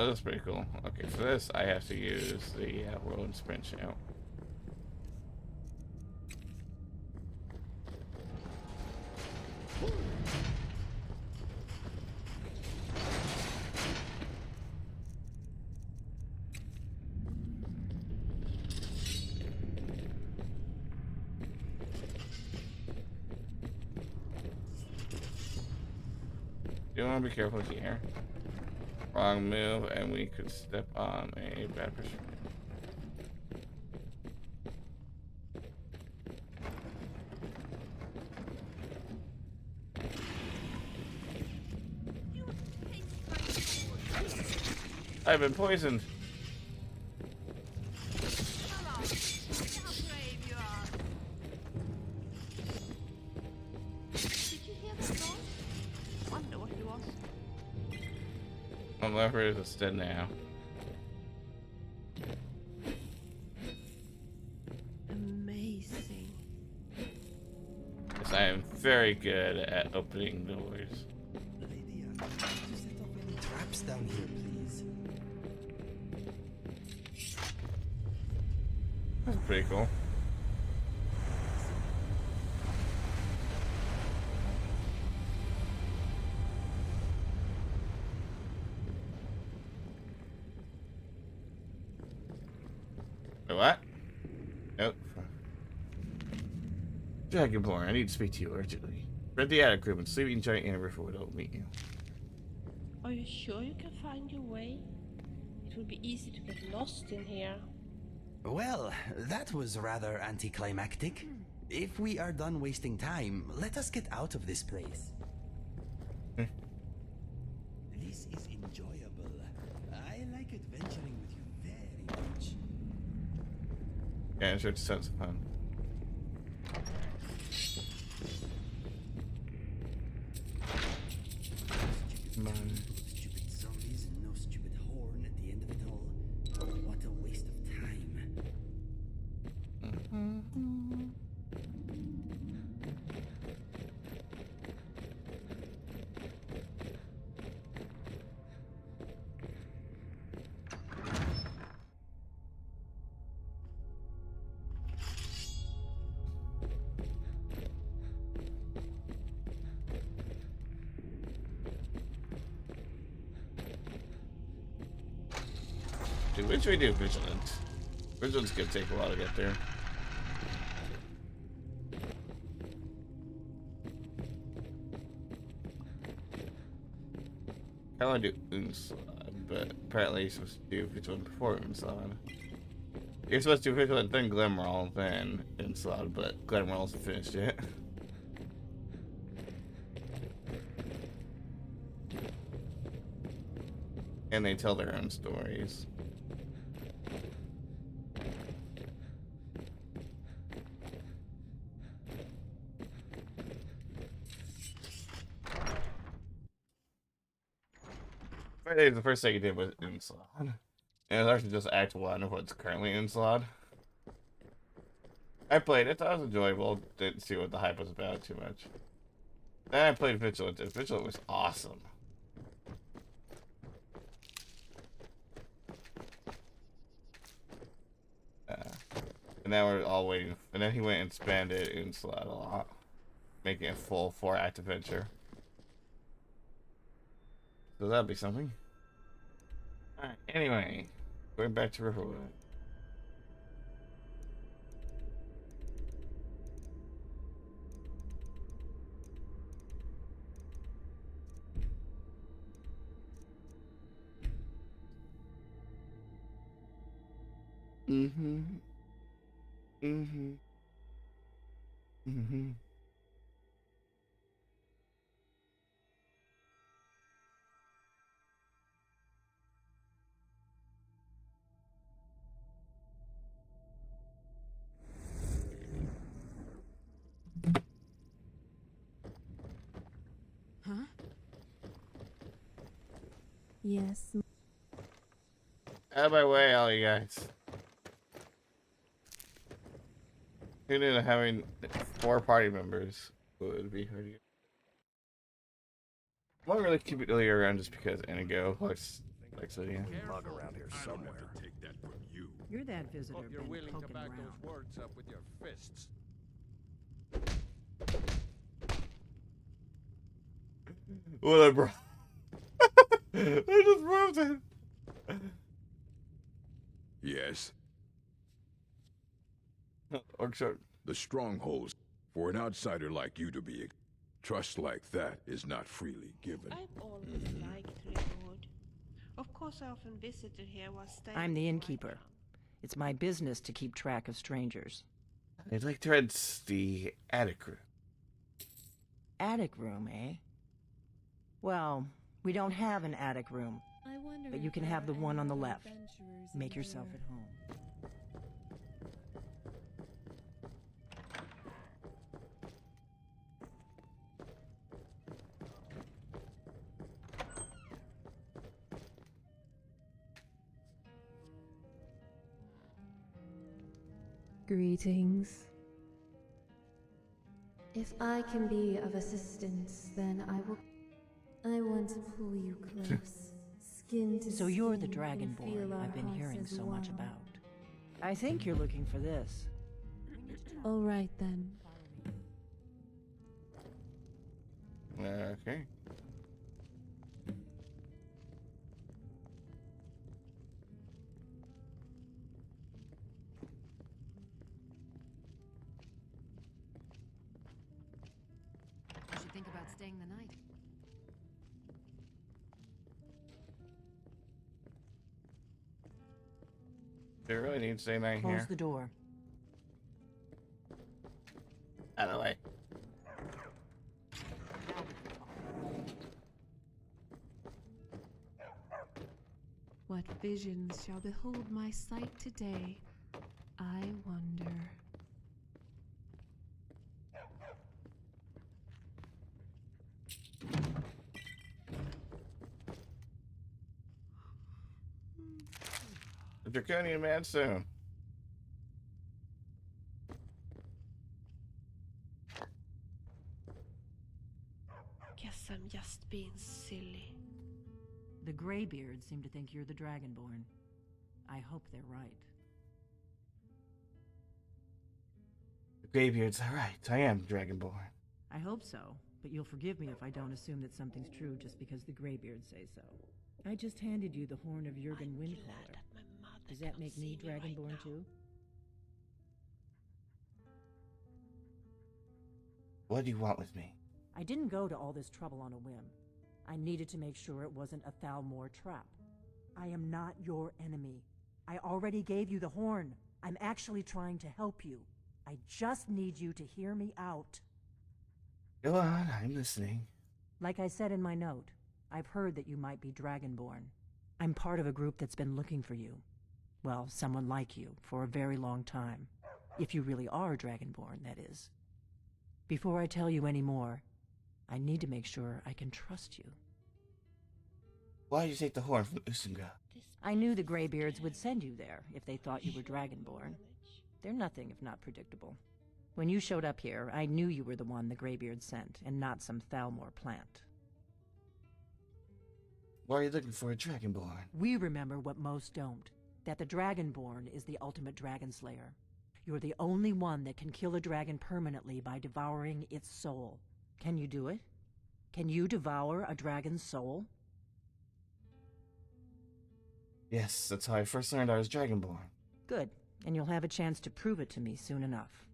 Oh, that's pretty cool. Okay, for this, I have to use the whirlwind sprint shout. You want to be careful here. Wrong move, and we could step on a bad person. I've been poisoned. I'm lever is instead now. Amazing. Yes, I am very good at opening doors. Lady, could you set off any traps down here, please? That's pretty cool. What? Nope. Dragonborn, I need to speak to you urgently. Read the attic room and sleeping giant in a river will meet you. Are you sure you can find your way? It would be easy to get lost in here. Well, that was rather anticlimactic. If we are done wasting time, let us get out of this place. This is enjoyable. I like adventuring with you very much. Yeah, sure, it's sense of fun. Stupid zombies and no stupid horn at the end of it all. What a waste of time. Dude, which we do vigilant? Vigilance could take a while to get there. I want to do Unslad, but apparently you're supposed to do Vigilant before Unslad. You're supposed to do Vigilant, then Glimroll, then Unslad, but Glimroll isn't finished yet. And they tell their own stories. Friday, the first thing you did was Unslad. And it's actually just Act 1 of what's currently Unslad. I played it, that was enjoyable. Didn't see what the hype was about too much. Then I played Vigilant, and Vigilant was awesome. And now we're all waiting. And then he went and expanded Unslad a lot, making it a full 4-act adventure. So that'll be something. Alright, anyway, going back to Riverwood. Mm-hmm. Mm-hmm. Mm-hmm. Huh? Yes. Out of my way, all you guys. Who knew that having 4 party members would be hard to get? I won't really keep it really around just because Inigo looks Like so, yeah. Bug around here somewhere. I'll have to take that from you. You're that visitor Hope you're been willing to poking back around. those words up with your fists. What I brought. I just moved it. Yes. Orc The strongholds. For an outsider like you to be, trust like that is not freely given. I've always liked Reward. Of course, I often visited here while staying. I'm the innkeeper. It's my business to keep track of strangers. I'd like to rent the attic room. Attic room, eh? Well, we don't have an attic room, I wonder but you if can there have the are one on the any left. adventurers Make in yourself here. at home. Greetings. If I can be of assistance, then I will. I want to pull you close, skin to So you're the skin, and feel Dragonborn our I've been hearts hearing as so much one. about. I think you're looking for this. All right then. Okay. You should think about staying the night. Do you really need to say that Close here? the door. Out of the way. What visions shall behold my sight today? I wonder. The Draconian man soon. Guess I'm just being silly. The Greybeards seem to think you're the Dragonborn. I hope they're right. The Greybeard's alright. I am Dragonborn. I hope so, but you'll forgive me if I don't assume that something's true just because the Greybeards say so. I just handed you the horn of Jurgen Windcaller. Does that make me Dragonborn too? What do you want with me? I didn't go to all this trouble on a whim. I needed to make sure it wasn't a Thalmor trap. I am not your enemy. I already gave you the horn. I'm actually trying to help you. I just need you to hear me out. Go on, I'm listening. Like I said in my note, I've heard that you might be Dragonborn. I'm part of a group that's been looking for you. Well, someone like you, for a very long time. If you really are Dragonborn, that is. Before I tell you any more, I need to make sure I can trust you. Why did you take the horn from Usunga? I knew the Greybeards would send you there if they thought you were Dragonborn. They're nothing if not predictable. When you showed up here, I knew you were the one the Greybeards sent, and not some Thalmor plant. Why are you looking for a Dragonborn? We remember what most don't, that the Dragonborn is the ultimate dragon slayer. You're the only one that can kill a dragon permanently by devouring its soul. Can you do it? Can you devour a dragon's soul? Yes, that's how I first learned I was Dragonborn. Good, and you'll have a chance to prove it to me soon enough.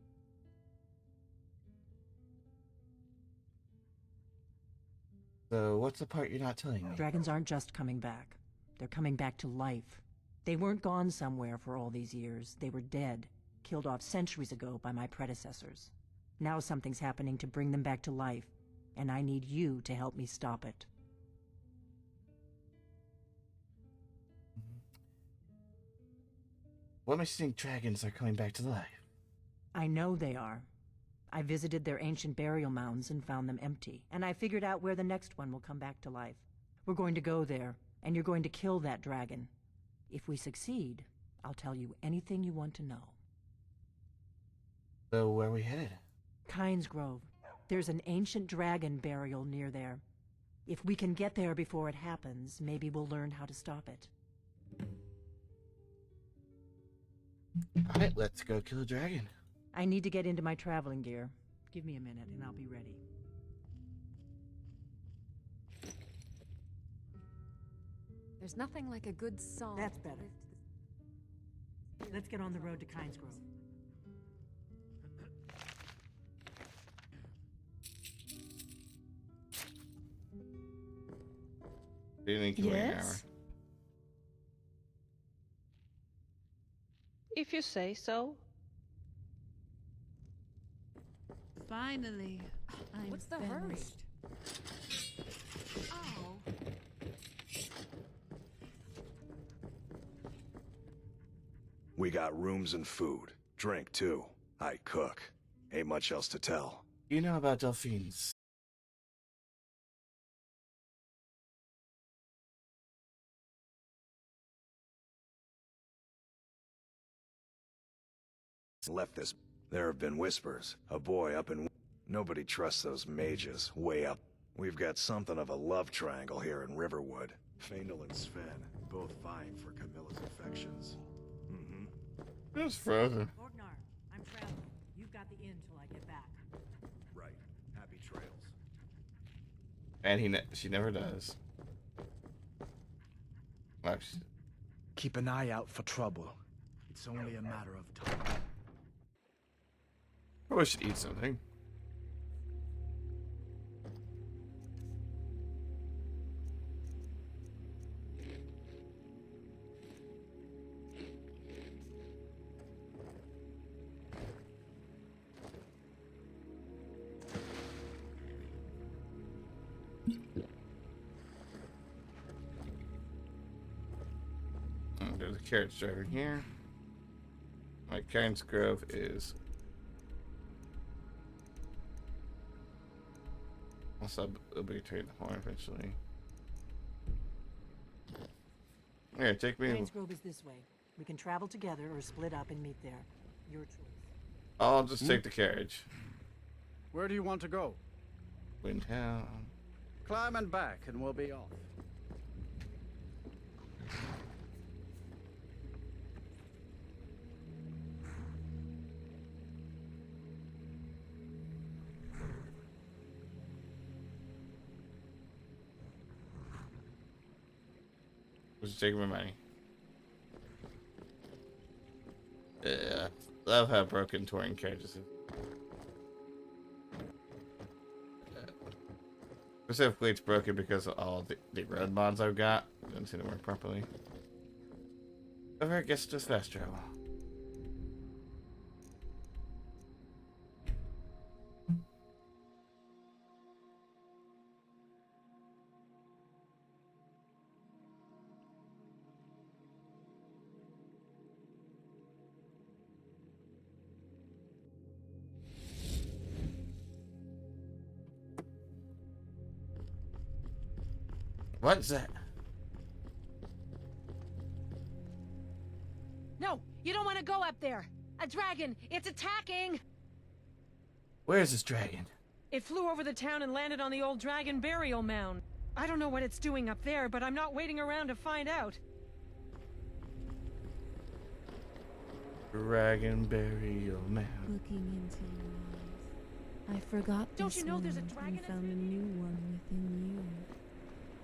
So, what's the part you're not telling me? Dragons aren't just coming back. They're coming back to life. They weren't gone somewhere for all these years. They were dead, killed off centuries ago by my predecessors. Now something's happening to bring them back to life, and I need you to help me stop it. What makes you think dragons are coming back to life? I know they are. I visited their ancient burial mounds and found them empty, and I figured out where the next one will come back to life. We're going to go there, and you're going to kill that dragon. If we succeed, I'll tell you anything you want to know. So, where are we headed? Kynes Grove. There's an ancient dragon burial near there. If we can get there before it happens, maybe we'll learn how to stop it. Alright, let's go kill a dragon. I need to get into my traveling gear. Give me a minute and I'll be ready. There's nothing like a good song. That's better. Let's get on the road to Kynes Grove. Yes? If you say so. Finally, I'm What's the hurry? finished. Oh. We got rooms and food. Drink, too. I cook. Ain't much else to tell. You know about delphines. Left this. There have been whispers. A boy up in... Nobody trusts those mages way up. We've got something of a love triangle here in Riverwood. Faendal and Sven, both vying for Camilla's affections. It's frozen. Orgnar, I'm traveling. You've got the inn till I get back. Right. Happy trails. And she never does. Well, Keep an eye out for trouble. It's only a matter of time. probably should eat something. There's a carriage driver here. My Kynes Grove is. Also, I'll be turning the horn eventually. Here, take me. Kynes Grove is this way. We can travel together or split up and meet there. Your choice. I'll just take the carriage. Where do you want to go? Windtown. Climb and back, and we'll be off. Just taking my money. Yeah, love how broken touring carriages is. Specifically, it's broken because of all the road mods I've got. Doesn't seem to work properly. However, it gets just fast travel. What's that? No, you don't want to go up there. A dragon, it's attacking. Where's this dragon? It flew over the town and landed on the old dragon burial mound. I don't know what it's doing up there, but I'm not waiting around to find out. Dragon burial mound. Looking into your eyes, I forgot Don't this you know one there's a dragon and found a new one within you.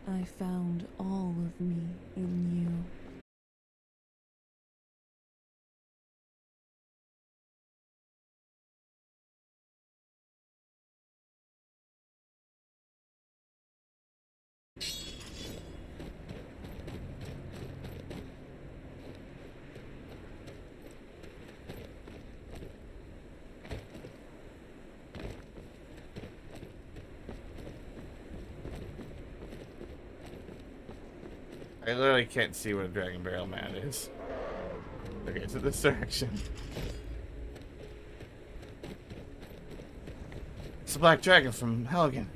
I found all of me in you. I literally can't see what a dragon burial mound is. Okay, so this direction. It's the black dragon from Helgen.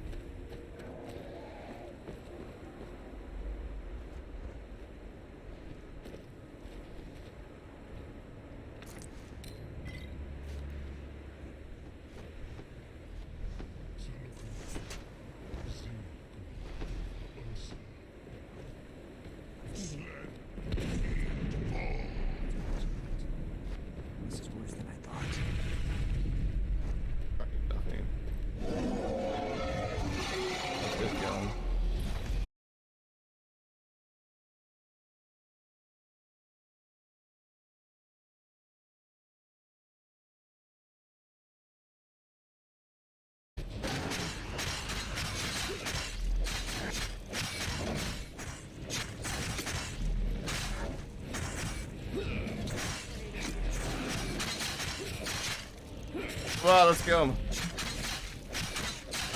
Well, let's kill him.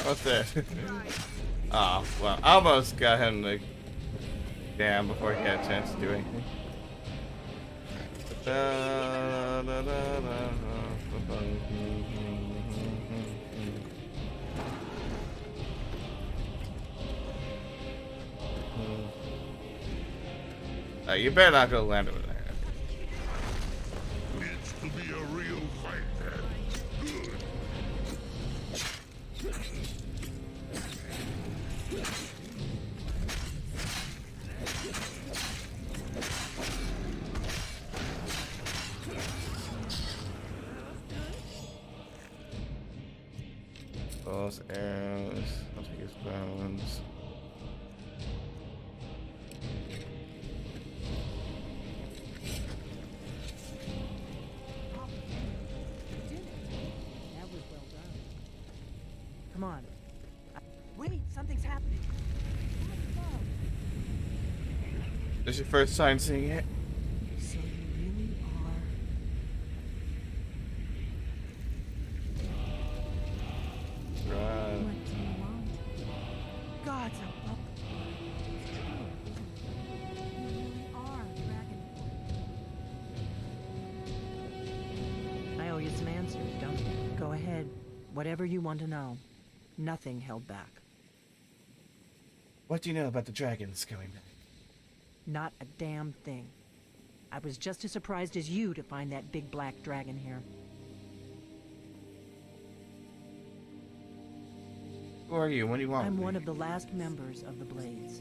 What's that? Oh, well, I almost got him like down before he had a chance to do anything. You better not go land over there. It's to be a real fight then. Good. Those arrows. I'll take his bones. Come on. Wait, something's happening. This is your first time seeing it? So you really are. Right. What do you want? Gods above. You really are Dragon. I owe you some answers, don't you? Go ahead. Whatever you want to know. Nothing held back. What do you know about the dragons coming back? Not a damn thing. I was just as surprised as you to find that big black dragon here. Who are you? What do you want? I'm one of the last members of the Blades.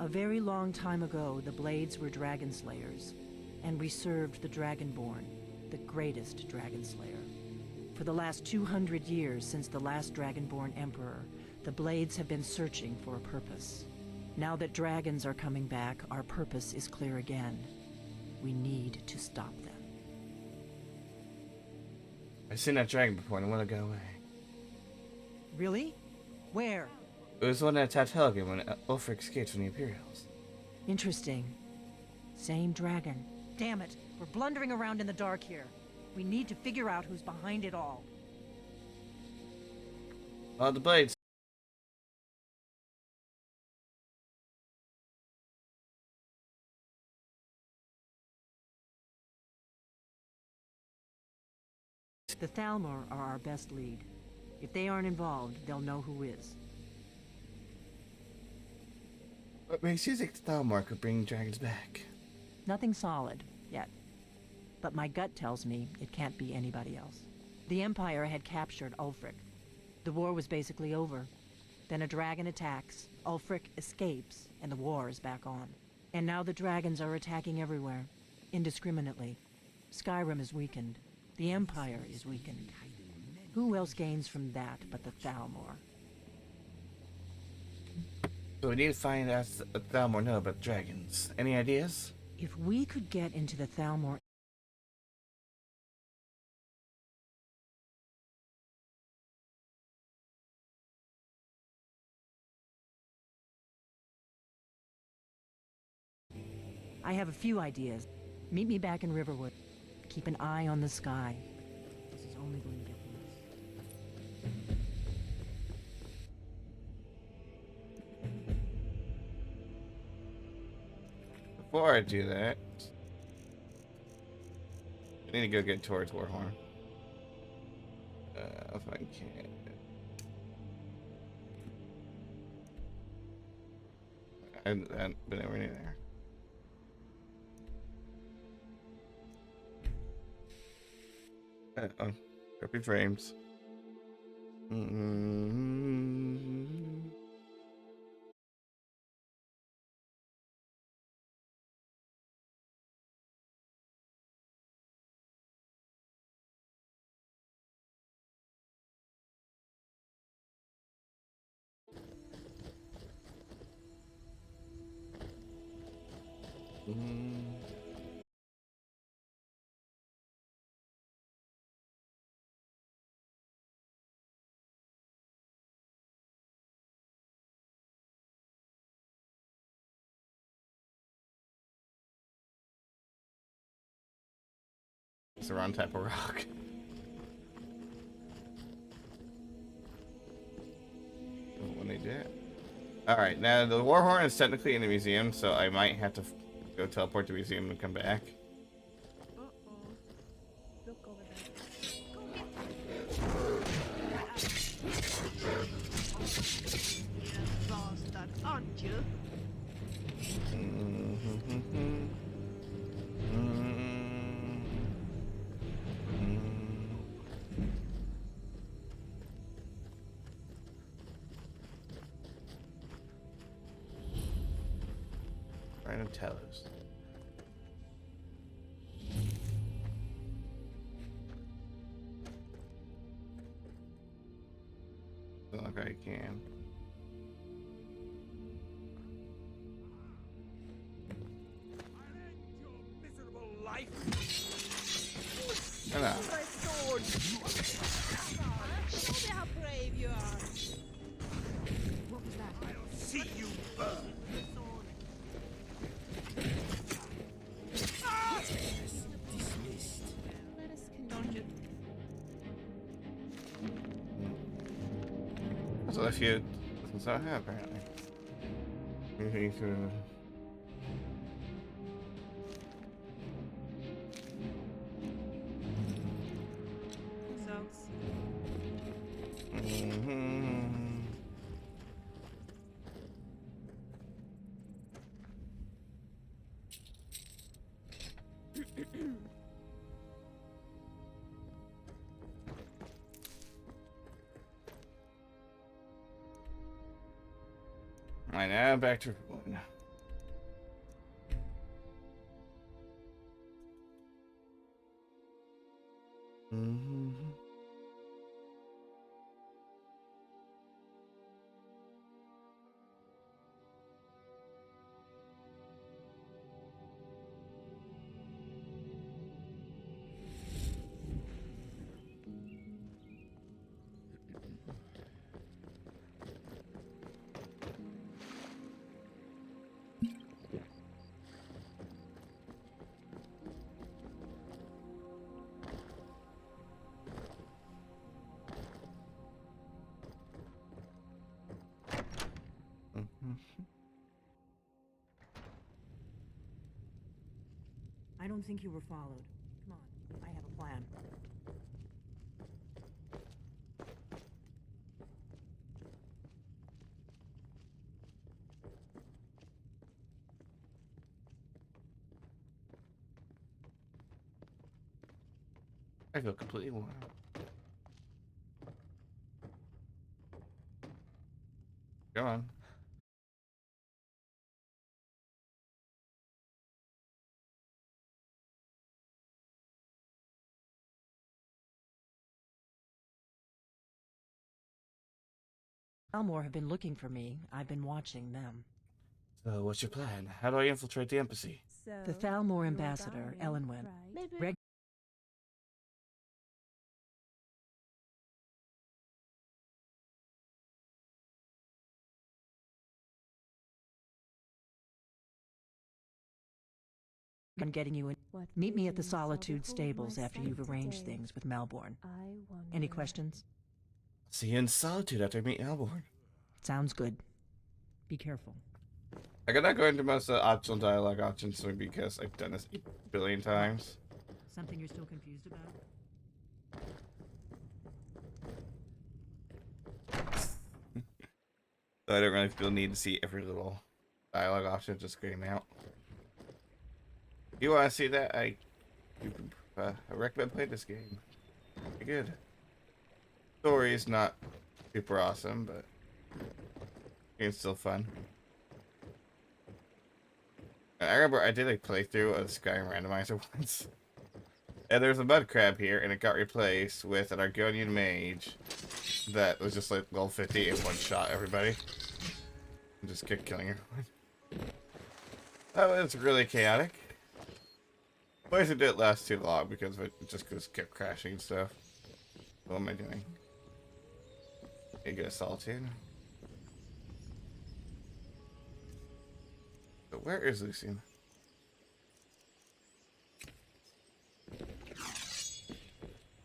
A very long time ago, the Blades were dragon slayers, and we served the Dragonborn, the greatest dragon slayer. For the last 200 years since the last Dragonborn Emperor, the Blades have been searching for a purpose. Now that dragons are coming back, our purpose is clear again. We need to stop them. I've seen that dragon before and I want to go away. Really? Where? It was the one that attacked Helgen when Ulfric escaped from the Imperials. Interesting. Same dragon. Damn it, we're blundering around in the dark here. We need to figure out who's behind it all. Oh, the Blades. The Thalmor are our best lead. If they aren't involved, they'll know who is. What makes you think the Thalmor could bring dragons back? Nothing solid, yet. But my gut tells me it can't be anybody else. The Empire had captured Ulfric. The war was basically over. Then a dragon attacks, Ulfric escapes, and the war is back on. And now the dragons are attacking everywhere, indiscriminately. Skyrim is weakened. The Empire is weakened. Who else gains from that but the Thalmor? So we need to find out what the Thalmor know about dragons. Any ideas? If we could get into the Thalmor... I have a few ideas. Meet me back in Riverwood. Keep an eye on the sky. This is only going to get worse. Before I do that, I need to go get towards Warhorn. If I can. I haven't been anywhere near there. Oh, copy frames. It's a round type of rock. shit. Alright, now the Warhorn is technically in the museum, so I might have to go teleport to the museum and come back. Look over there. Bastard, aren't you? Random Talos. Doesn't look like I can. Hello. My sword! Show me how brave you are! What was that? I'll see you burn. Dismissed. Let us continue. So if you doesn't sound happy, apparently. Moving through. Sucks. Right now, back to one. I don't think you were followed. Come on, I have a plan. I feel completely worn out. Come on. Elmore have been looking for me. I've been watching them. So, what's your plan? How do I infiltrate the embassy? The Thalmor ambassador, Elenwen, on getting you in. Meet me at the Solitude Stables after you've arranged things with Melbourne. Any questions? See you in Solitude after I meet Alduin. Sounds good. Be careful. I cannot go into most of the optional dialogue options simply because I've done this 8 billion times. Something you're still confused about? So I don't really feel the need to see every little dialogue option just scream out. If you want to see that, I recommend playing this game. Pretty good. Story is not super awesome, but it's still fun. I remember I did a playthrough of Skyrim Randomizer once. And there's a mud crab here, and it got replaced with an Argonian mage that was just like level 50 and one-shot everybody. And just kept killing everyone. That was really chaotic. But I didn't it last too long because it just kept crashing and stuff. What am I doing? You get a Solitude. So where is Lucian?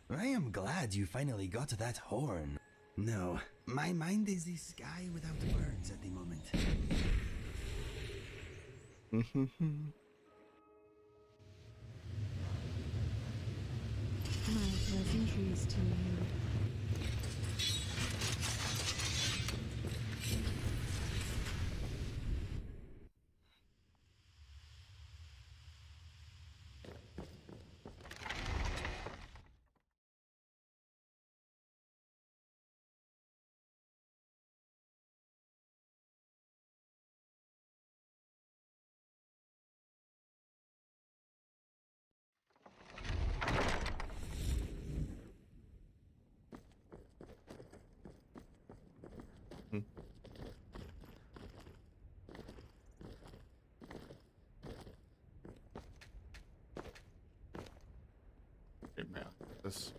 I am glad you finally got that horn. No, my mind is the sky without words at the moment. My pleasantries to you. This.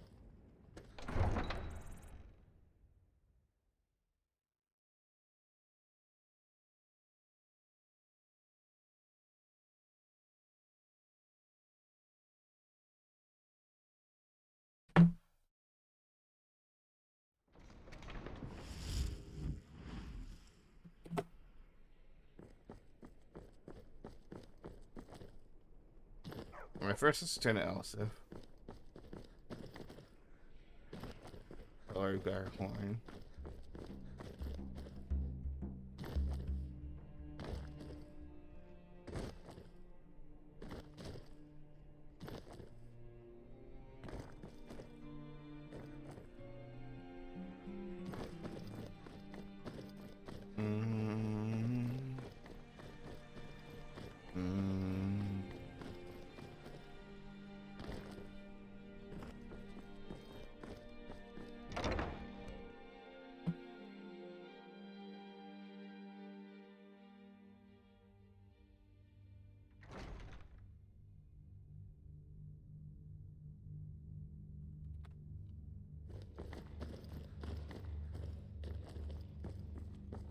Alright, first let's turn to Elsif. Or Garhorn.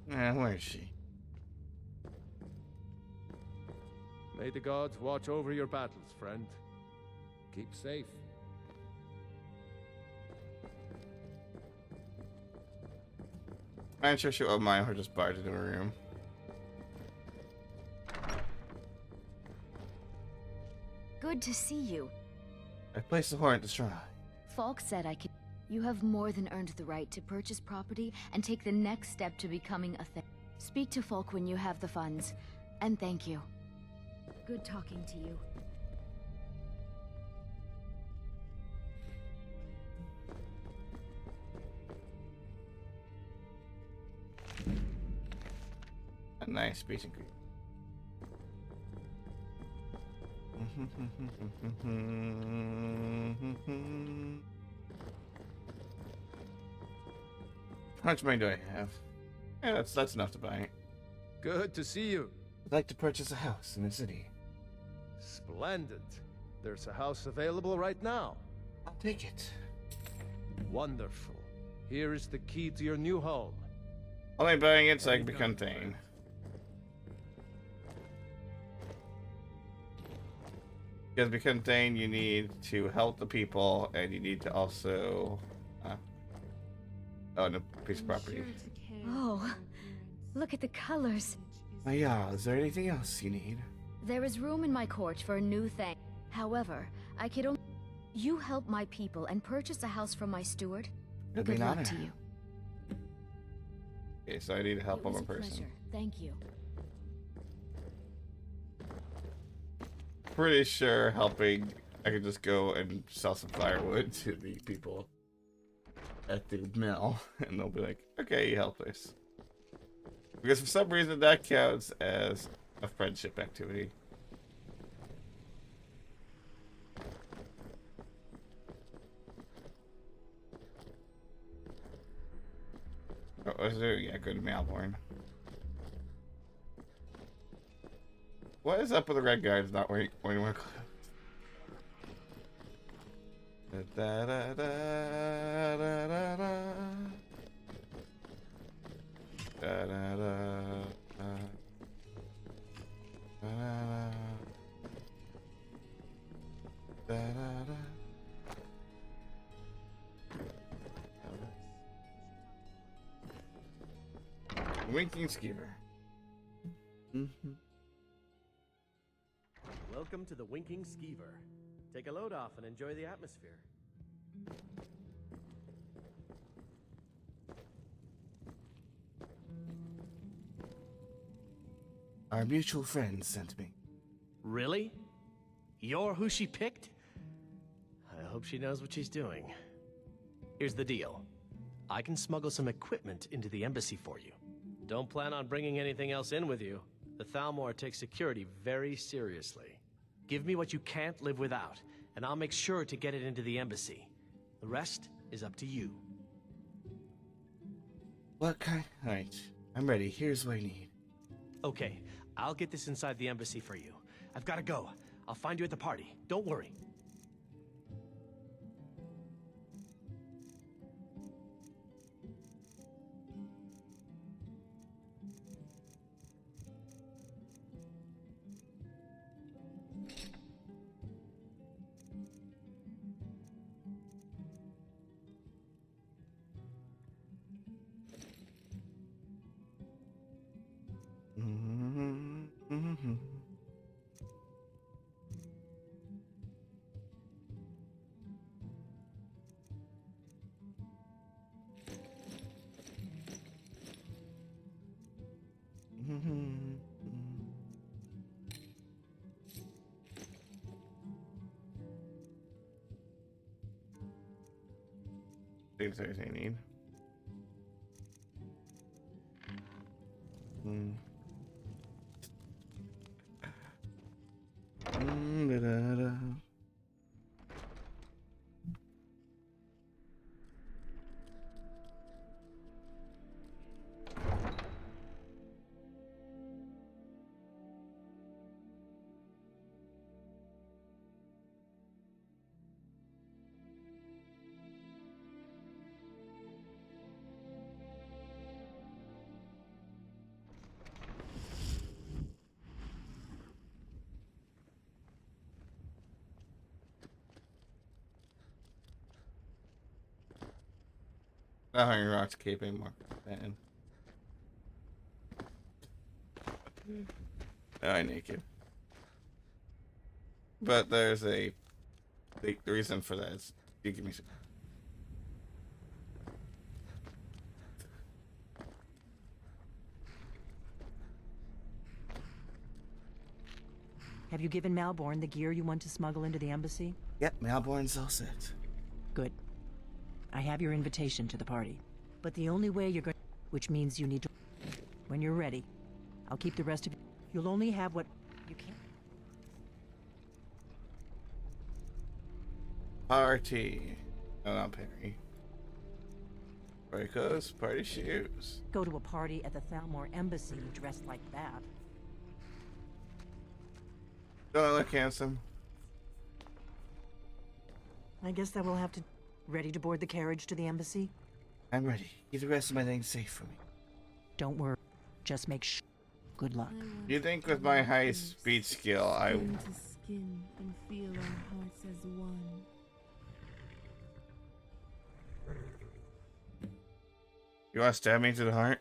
Where is she? May the gods watch over your battles, friend. Keep safe. I'm sure she won't mind her just barged into her room. Good to see you. I placed the horn at the shrine. Falk said I could. You have more than earned the right to purchase property and take the next step to becoming a thing. Speak to Falk when you have the funds. And thank you. Good talking to you. A nice speech and greet. How much money do I have? Yeah, that's enough to buy it. Good to see you. I'd like to purchase a house in the city. Splendid. There's a house available right now. I'll take it. Wonderful. Here is the key to your new home. Only buying it so I can become Thane. Because to become Thane, you need to help the people, and you need to also own a piece of property. Oh, look at the colors. Oh yeah, is there anything else you need? There is room in my court for a new thing. However, I could only... You help my people and purchase a house from my steward. It'll be Good an luck honor. to you. Okay, so I need help It on was one a person. pleasure. Thank you. Pretty sure helping, I could just go and sell some firewood to the people at the mill, and they'll be like, okay, you help us. Because for some reason that counts as a friendship activity. Oh, is there? Yeah, go to Malborn. What is up with the red guys not wearing more clothes? Da, da, da, da, da, da. Da, da, da, da. Da, da, da, da. Winking Skeever. Welcome to the Winking Skeever. Take a load off and enjoy the atmosphere. Our mutual friend sent me. Really? You're who she picked? I hope she knows what she's doing. Here's the deal. I can smuggle some equipment into the embassy for you. Don't plan on bringing anything else in with you. The Thalmor takes security very seriously. Give me what you can't live without, and I'll make sure to get it into the embassy. The rest is up to you. What kind? Alright, I'm ready. Here's what I need. Okay, I'll get this inside the embassy for you. I've got to go. I'll find you at the party. Don't worry. Seems there's any need. Da-da-da. Not having rocks cape anymore. Man. I naked. But there's the reason for that is you give me some. Have you given Malborn the gear you want to smuggle into the embassy? Yep, Malborn's all set. Good. I have your invitation to the party. But the only way you're going, which means you need to, when you're ready, I'll keep the rest of you. You'll only have what you can. Party. No, not Perry. Party clothes, party shoes. Go to a party at the Thalmor embassy dressed like that. Don't I look handsome? I guess that will have to... Ready to board the carriage to the embassy? I'm ready. Keep the rest of my things safe for me. Don't worry. Just make sure. Good luck. You think with my high speed skill, I... Skin to skin and feel our hearts as one. You want to stab me to the heart?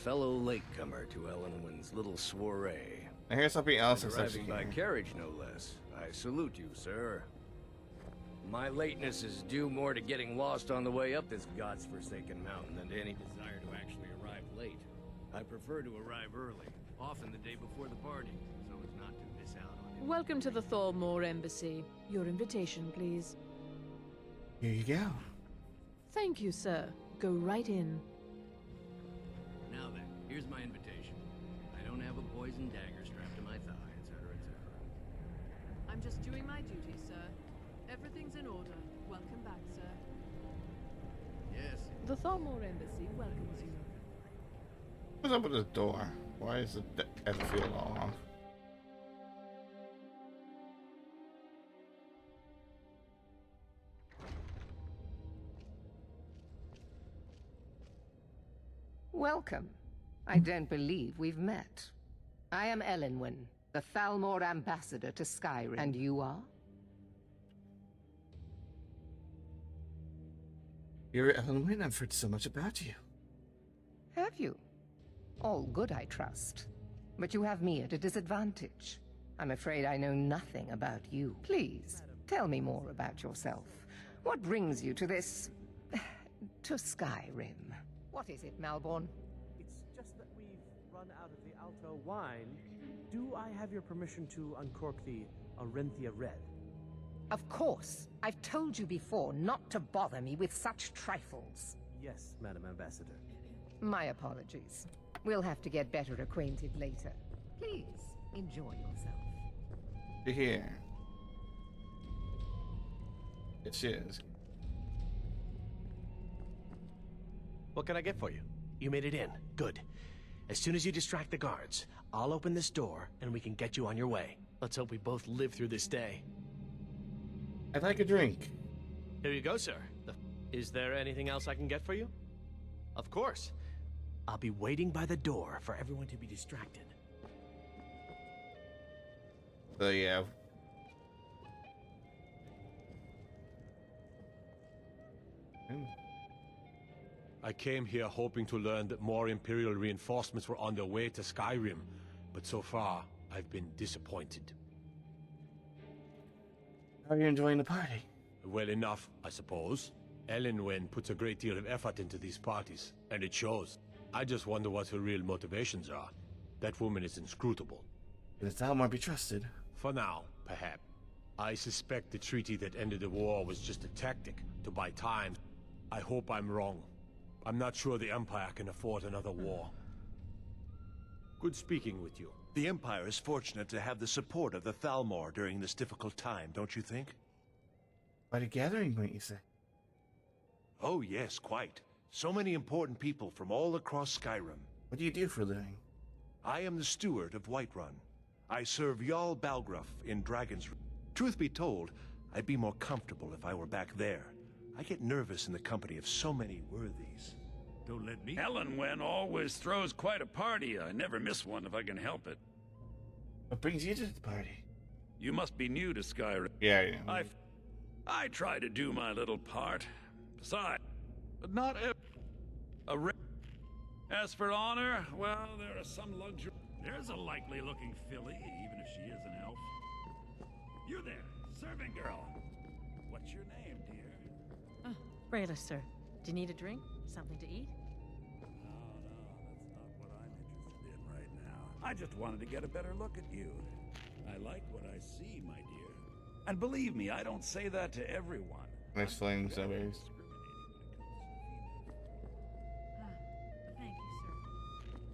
Fellow latecomer to Alduin's little soiree. I hear something else is arriving by carriage, no less. I salute you, sir. My lateness is due more to getting lost on the way up this god's-forsaken mountain than to any desire to actually arrive late. I prefer to arrive early, often the day before the party, so as not to miss out on it. Welcome to the Thalmor Embassy. Your invitation, please. Here you go. Thank you, sir. Go right in. Now then, here's my invitation. I don't have a poison dagger strapped to my thigh, etc., etc. I'm just doing my duty, sir. Everything's in order. Welcome back, sir. Yes. The Thalmor Embassy welcomes you. What's up with this door? Why is it ever feel all off? Welcome. I don't believe we've met. I am Elenwen, The Thalmor ambassador to Skyrim. And you are? You're Alduin. I've heard so much about you. Have you? All good, I trust. But you have me at a disadvantage. I'm afraid I know nothing about you. Please, tell me more about yourself. What brings you to this... to Skyrim? What is it, Malborn? It's just that we've run out of the Alto wine. Do I have your permission to uncork the Arenthia Red? Of course. I've told you before not to bother me with such trifles. Yes, Madam Ambassador. My apologies. We'll have to get better acquainted later. Please, enjoy yourself. Here. It is. What can I get for you? You made it in. Good. As soon as you distract the guards, I'll open this door and we can get you on your way. Let's hope we both live through this day. I'd like a drink. Here you go, sir. Is there anything else I can get for you? Of course. I'll be waiting by the door for everyone to be distracted. So yeah. I came here hoping to learn that more Imperial reinforcements were on their way to Skyrim, but so far, I've been disappointed. How are you enjoying the party? Well enough, I suppose. Elenwen puts a great deal of effort into these parties, and it shows. I just wonder what her real motivations are. That woman is inscrutable. Can the Thalmor be trusted? For now, perhaps. I suspect the treaty that ended the war was just a tactic to buy time. I hope I'm wrong. I'm not sure the Empire can afford another war. Good speaking with you. The Empire is fortunate to have the support of the Thalmor during this difficult time, don't you think? Quite a gathering, might you say? Oh yes, quite. So many important people from all across Skyrim. What do you do for a living? I am the steward of Whiterun. I serve Jarl Balgruuf in Dragon's... Truth be told, I'd be more comfortable if I were back there. I get nervous in the company of so many worthies. Don't let me... Elenwen always throws quite a party. I never miss one if I can help it. What brings you to the party? You must be new to Skyrim. Yeah. I try to do my little part. Besides, but not As for honor, well, there are some luxury. There's a likely-looking filly, even if she is an elf. You there, serving girl. What's your name, dear? Oh, Rayla, sir. Do you need a drink? Something to eat? No, that's not what I'm interested in right now. I just wanted to get a better look at you. I like what I see, my dear. And believe me, I don't say that to everyone. Nice flame suburbs. Thank you, sir.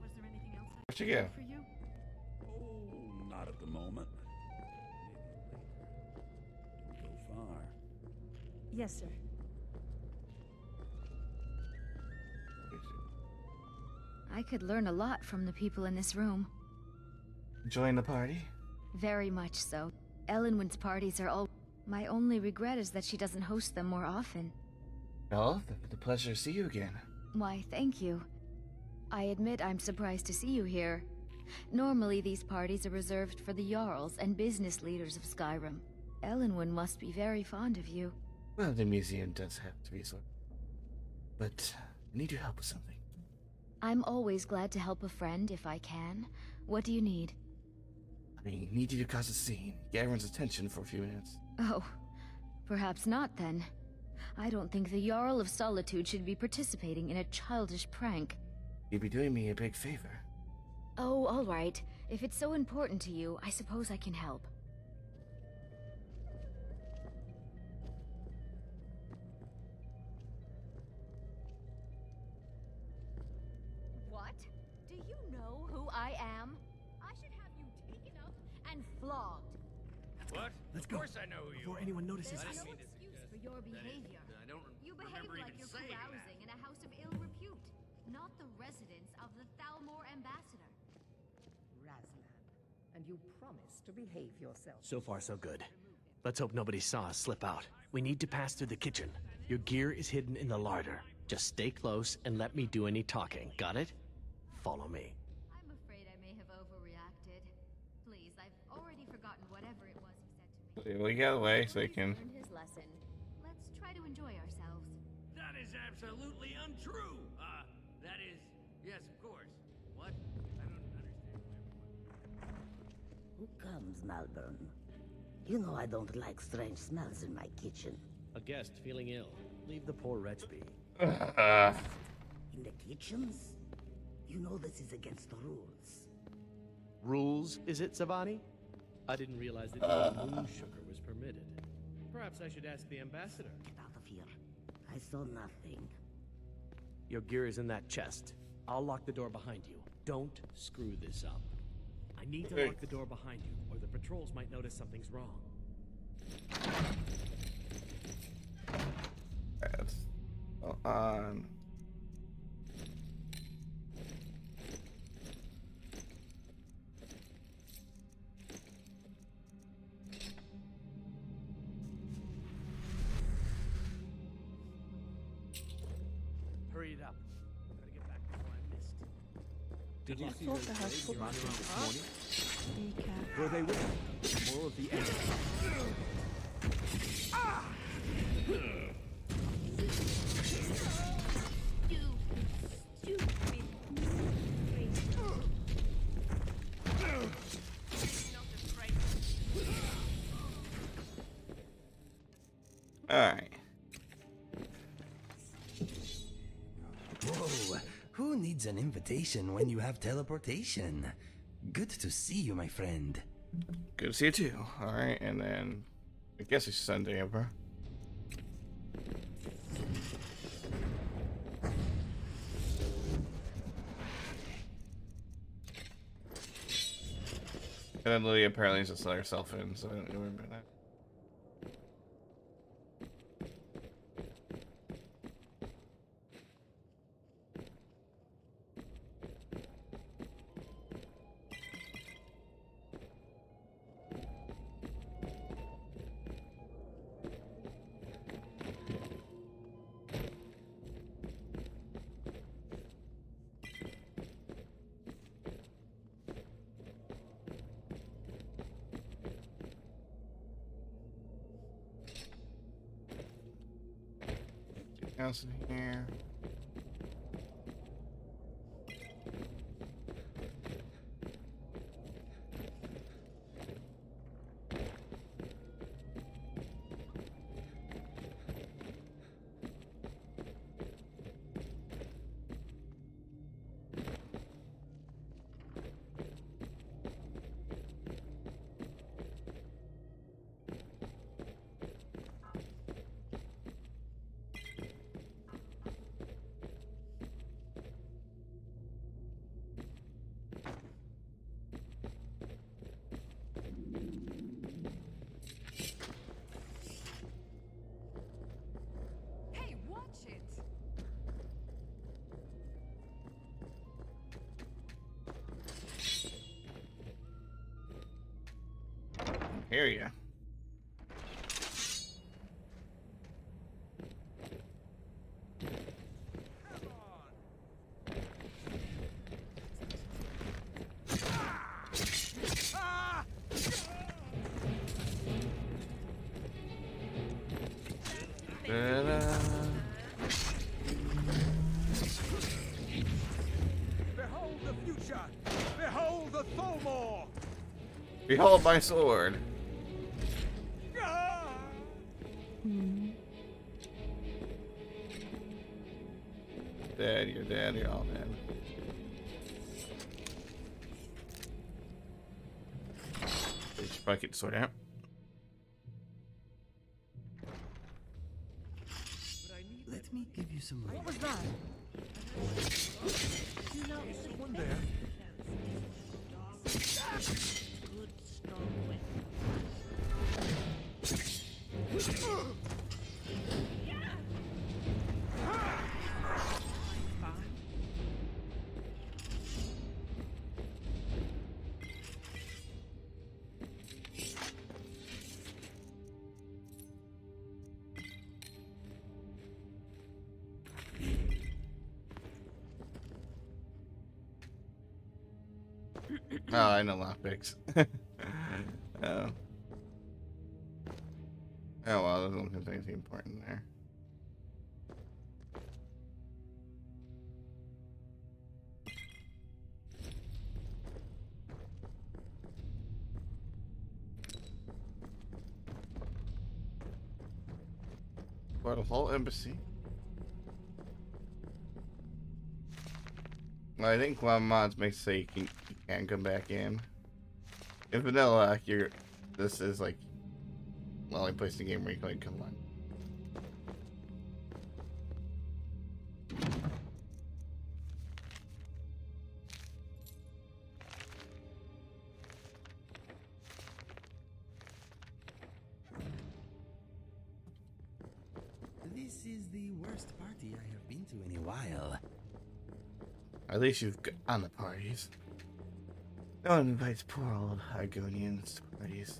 Was there anything else I Where'd you could go? do for you? Oh, not at the moment. Maybe later. Don't go far. Yes, sir. I could learn a lot from the people in this room. Enjoying the party? Very much so. Elenwen's parties are all... My only regret is that she doesn't host them more often. Well, the pleasure to see you again. Why, thank you. I admit I'm surprised to see you here. Normally these parties are reserved for the Jarls and business leaders of Skyrim. Elenwen must be very fond of you. Well, the museum does have to be so. But I need your help with something. I'm always glad to help a friend if I can. What do you need? I need you to cause a scene. Get everyone's attention for a few minutes. Oh, perhaps not then. I don't think the Jarl of Solitude should be participating in a childish prank. You'd be doing me a big favor. Oh, all right. If it's so important to you, I suppose I can help. What? Do you know who I am? I should have you taken up and flogged. What? Let's of go. course I know who you Before are. anyone notices There's us. no excuse for your behavior. I don't You behave remember like even you're saying carousing in a house of ill repute, not the residence of the Thalmor ambassador. Razlan, and you promised to behave yourself. So far, so good. Let's hope nobody saw us slip out. We need to pass through the kitchen. Your gear is hidden in the larder. Just stay close and let me do any talking. Got it? Follow me. I'm afraid I may have overreacted. Please, I've already forgotten whatever it was he said to me. We got away so he can. Learned his lesson. Let's try to enjoy ourselves. That is absolutely untrue. That is, yes, of course. What? I don't understand. Who comes, Malvern? You know I don't like strange smells in my kitchen. A guest feeling ill. Leave the poor wretch be. In the kitchens? You know this is against the rules. Rules, is it, Savani? I didn't realize that even moon sugar was permitted. Perhaps I should ask the ambassador. Get out of here. I saw nothing. Your gear is in that chest. I'll lock the door behind you. Don't screw this up. I need to lock the door behind you, or the patrols might notice something's wrong. That's on. Hurry it up. Gotta get back before I missed. Did you see those blades running around this morning? Be careful. Were they with more of the enemy? Alright. Whoa, who needs an invitation when you have teleportation? Good to see you, my friend. Good to see you too. Alright, and then I guess it's Sunday, Emperor. And then Lily apparently needs to let herself in, so I don't remember that. Else in here. Hey, watch it! Hear ya. Behold the future! Behold the Thomor! Behold my sword. Dead, you're dead, you're all dead. We should probably get the sword out. Let me give you some. What was that? You know, Is someone there? good, strong weapon. Oh, I know lockpicks. Oh. Oh well, I don't think there's anything important there. For the whole embassy. Well, I think one mods may say you can't come back in. In vanilla, this is like the only place in the game where you can like come on. This is the worst party I have been to in a while. At least you've got on the parties. No one invites poor old Argonians to parties.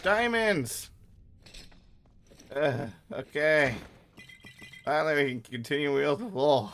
Diamonds! Okay. Finally, we can continue Wheel of Wool.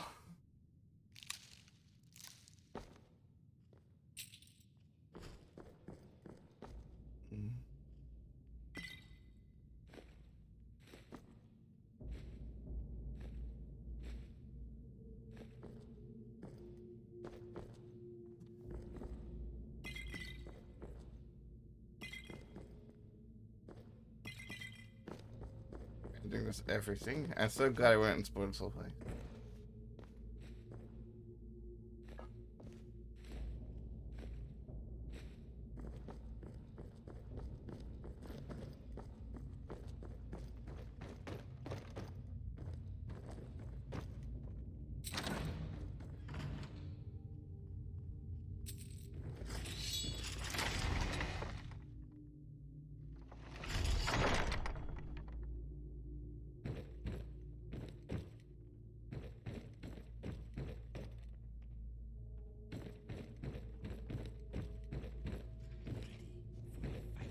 I think that's everything. I'm so glad I went and spoiled Sulfite.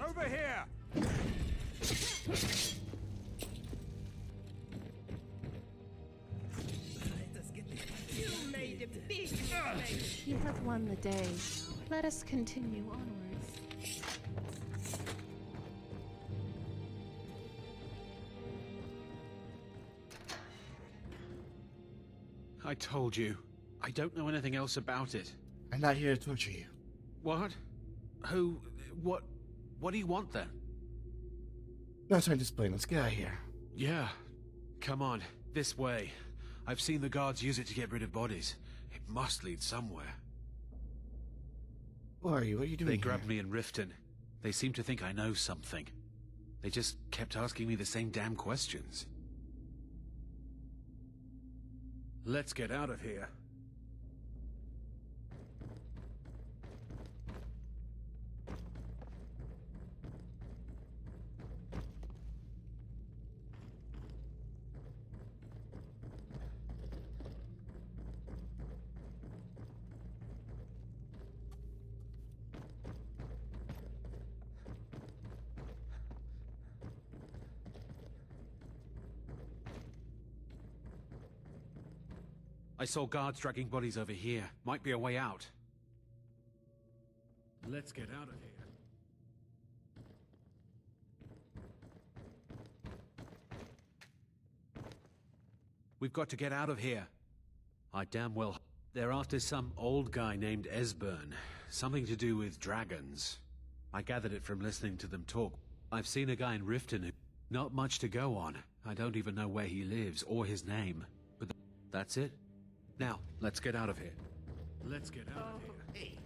Over here! You made a big mistake. You have won the day. Let us continue onwards. I told you. I don't know anything else about it. I'm not here to torture you. What? Who? What do you want then? No time to explain. Let's get out of here. Yeah. Come on. This way. I've seen the guards use it to get rid of bodies. It must lead somewhere. Who are you? What are you doing They here? grabbed me in Riften. They seem to think I know something. They just kept asking me the same damn questions. Let's get out of here. I saw guards dragging bodies over here. Might be a way out. Let's get out of here. We've got to get out of here. I damn well... They're after some old guy named Esbern. Something to do with dragons. I gathered it from listening to them talk. I've seen a guy in Riften who... Not much to go on. I don't even know where he lives or his name. But that's it. Now, let's get out of here. Let's get out of here. Hey.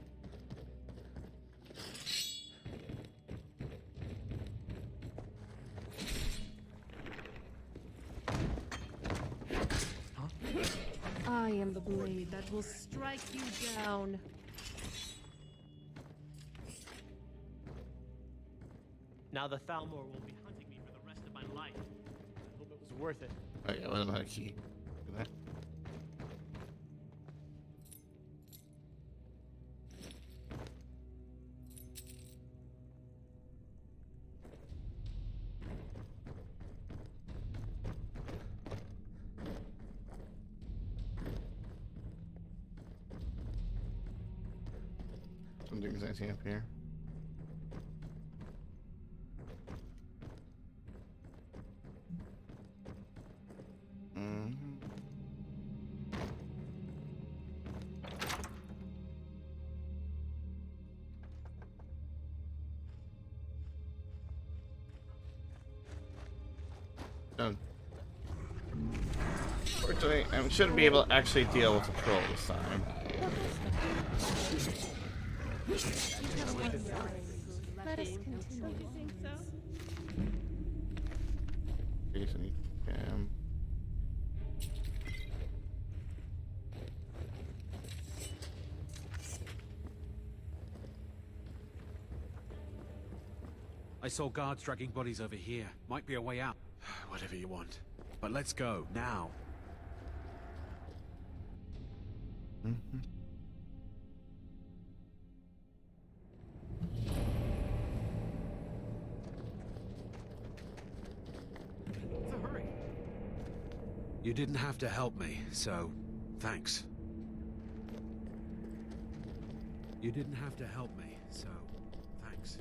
I am the blade that will strike you down. Now the Thalmor will be hunting me for the rest life. I hope it was worth it. Oh yeah, what about a key? Look at that. Something's anything up here. Fortunately, I shouldn't be able to actually deal with the troll this time. Let us continue. You think so? Jason, cam. I saw guards dragging bodies over here. Might be a way out. Whatever you want. But let's go, now. Mm-hmm. What's the hurry? You didn't have to help me, so thanks. You didn't have to help me, so thanks.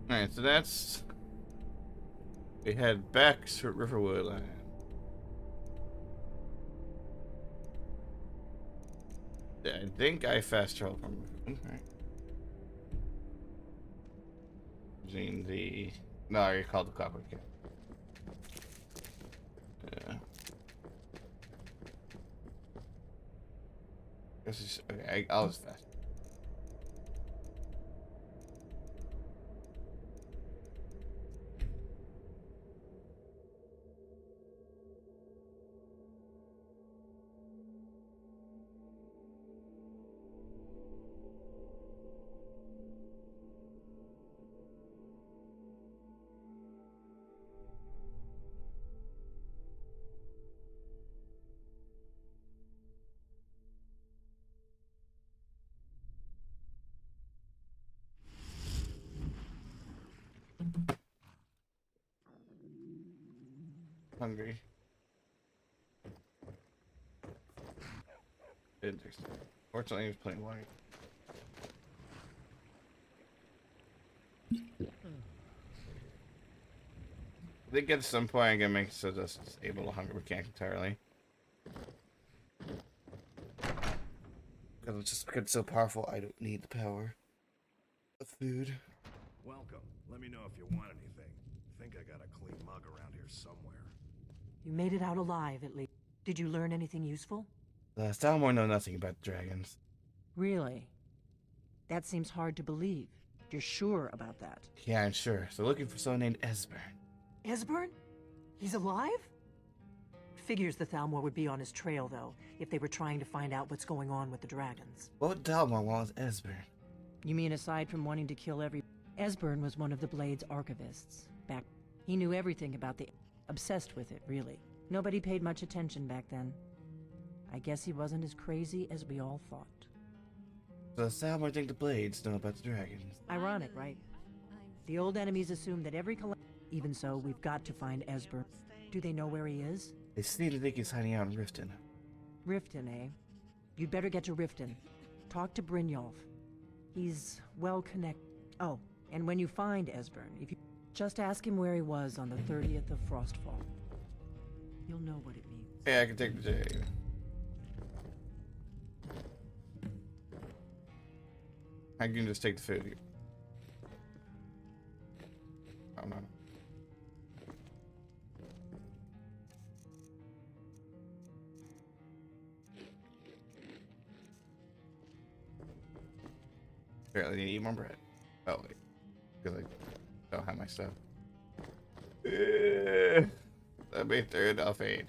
Alright, so that's... We head back to Riverwood Land. I think I fast travel from Riverwood, right? Using the... No, I called the copper kit. Yeah. This is... Okay, I'll just fast. Hungry. Interesting. Fortunately, he was playing white. I think at some point I'm gonna make it so just able to hunger mechanic entirely. Because it's just because it's so powerful, I don't need the power of food. Welcome. Let me know if you want anything. Think I got a clean mug around here somewhere. You made it out alive, at least. Did you learn anything useful? Stalmore know nothing about dragons. Really? That seems hard to believe. You're sure about that? Yeah, I'm sure. So looking for someone named Esbern. Esbern? He's alive? Figures the Thalmor would be on his trail, though, if they were trying to find out what's going on with the dragons. What would Thalmor want with Esbern? You mean aside from wanting to kill every... Esbern was one of the Blade's archivists. He knew everything about the... Obsessed with it, really. Nobody paid much attention back then. I guess he wasn't as crazy as we all thought. So Thalmor think the Blades know about the dragons. Ironic, right? The old enemies assume that every Even so, we've got to find Esbern. Do they know where he is? They seem to think he's hiding out in Riften. Riften, eh? You'd better get to Riften. Talk to Brynjolf. He's well connected. Oh, and when you find Esbern, if you just ask him where he was on the 30th of Frostfall. You'll know what it means. Yeah, I can take the J. I can just take the food. Oh no. Apparently need to eat more bread. Oh wait. Because I don't have my stuff. Let me through, I'll fade.